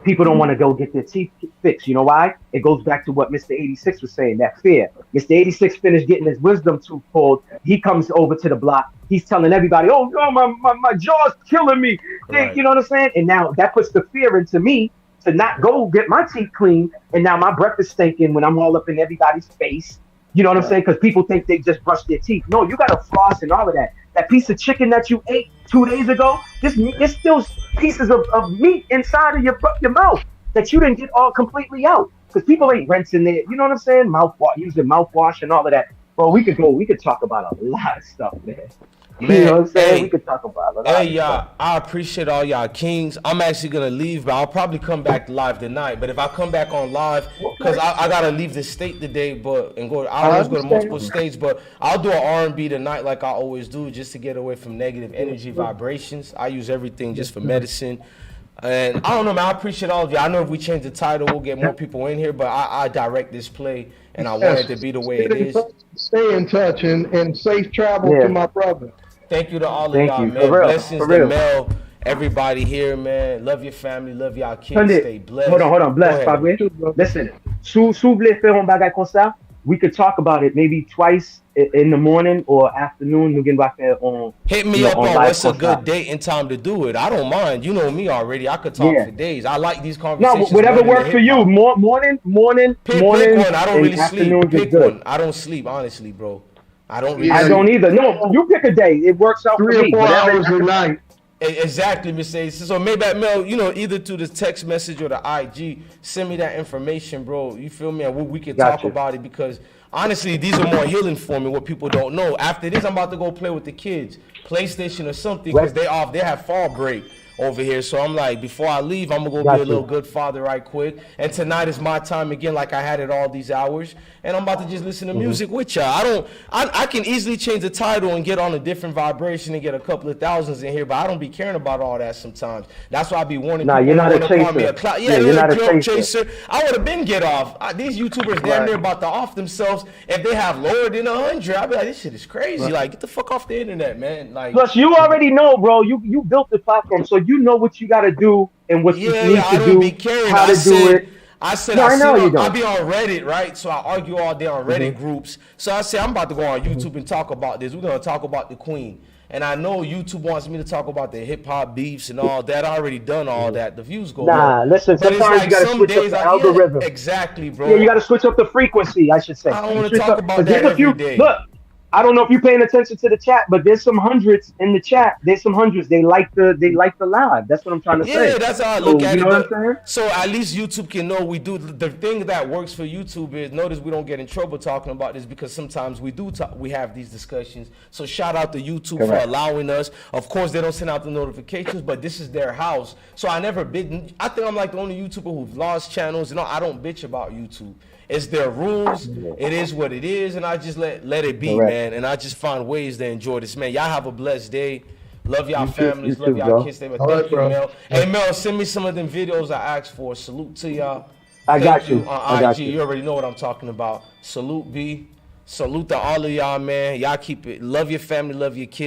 people don't want to go get their teeth fixed. You know why? It goes back to what Mr. 86 was saying. That fear. Mr. 86 finished getting his wisdom tooth pulled. He comes over to the block. He's telling everybody, "Oh no, my jaw's killing me." Right. You know what I'm saying? And now that puts the fear into me to not go get my teeth clean, and now my breath is stinking when I'm all up in everybody's face. You know what I'm saying? Because people think they just brush their teeth. No, you got to floss and all of that. That piece of chicken that you ate 2 days ago, there's still pieces of meat inside of your mouth that you didn't get all completely out. Because people ain't rinsing their, you know what I'm saying? Using mouthwash and all of that. Well, we could talk about a lot of stuff, man. You know what I'm saying? We could talk about a lot of y'all, I appreciate all y'all kings. I'm actually going to leave, but I'll probably come back live tonight. But if I come back on live, because I got to leave the state today, I always go to multiple states, but I'll do an R&B tonight like I always do, just to get away from negative energy vibrations. I use everything just for medicine. And I don't know, man. I appreciate all of you. I know if we change the title, we'll get more people in here. But I direct this play, and I want it to be the way it is. Stay in touch and safe travel to my brother. Thank you to all of y'all, man. Blessings to Mel, everybody here, man. Love your family, love y'all kids. Stay blessed. Hold on, bless, Fabrice. Listen, sous voulez faire un bagage comme ça, we could talk about it maybe twice in the morning or afternoon. Hit me up on what's a good date and time to do it. I don't mind. You know me already. I could talk for days. I like these conversations. No, whatever works for you. Morning. Pick one. I don't really sleep. Pick good. one. I don't sleep, honestly, bro. I don't either. No, you pick a day. It works out for me. 3 or 4 hours a night. Exactly, Miss A. So maybe that Mel, either through the text message or the IG, send me that information, bro. You feel me? And we can talk about it because honestly, these are more healing for me. What people don't know. After this, I'm about to go play with the kids, PlayStation or something, because they have fall break over here. So I'm like, before I leave, I'm gonna go be a little good father right quick. And tonight is my time again, like I had it all these hours. And I'm about to just listen to music with y'all. I can easily change the title and get on a different vibration and get a couple of thousands in here, but I don't be caring about all that sometimes. That's why I be warning people. You're not a chaser. You're not a chaser. I would have been get off. These YouTubers damn near about to off themselves if they have lower than 100. I'd be like, this shit is crazy. Like, get the fuck off the internet, man. Like, plus, you already know, bro. You built the platform, so you know what you got to do and what you need to do. Be how to do it. I be on Reddit, right? So I argue all day on Reddit groups. So I say I'm about to go on YouTube and talk about this. We're gonna talk about the Queen. And I know YouTube wants me to talk about the hip hop beefs and all that. I already done all that. The views go up. Listen, sometimes you gotta switch up the algorithm. Exactly, bro. Yeah, you gotta switch up the frequency, I should say. I don't want to talk about that every day. Look, I don't know if you're paying attention to the chat, but there's some hundreds in the chat. There's some hundreds. They like the live. That's what I'm trying to say. Yeah, that's how I look at it. What I'm saying? So at least YouTube can know we do. The thing that works for YouTube is, notice we don't get in trouble talking about this because sometimes we do we have these discussions. So shout out to YouTube for allowing us. Of course, they don't send out the notifications, but this is their house. So I never bitch. I think I'm like the only YouTuber who've lost channels. I don't bitch about YouTube. It's their rules. It is what it is, and I just let it be, man. And I just find ways to enjoy this, man. Y'all have a blessed day. Love y'all families. Love y'all kids. Thank you, Mel. Hey, Mel, send me some of them videos I asked for. Salute to y'all. I got you. On IG, you already know what I'm talking about. Salute, B. Salute to all of y'all, man. Y'all keep it. Love your family. Love your kids.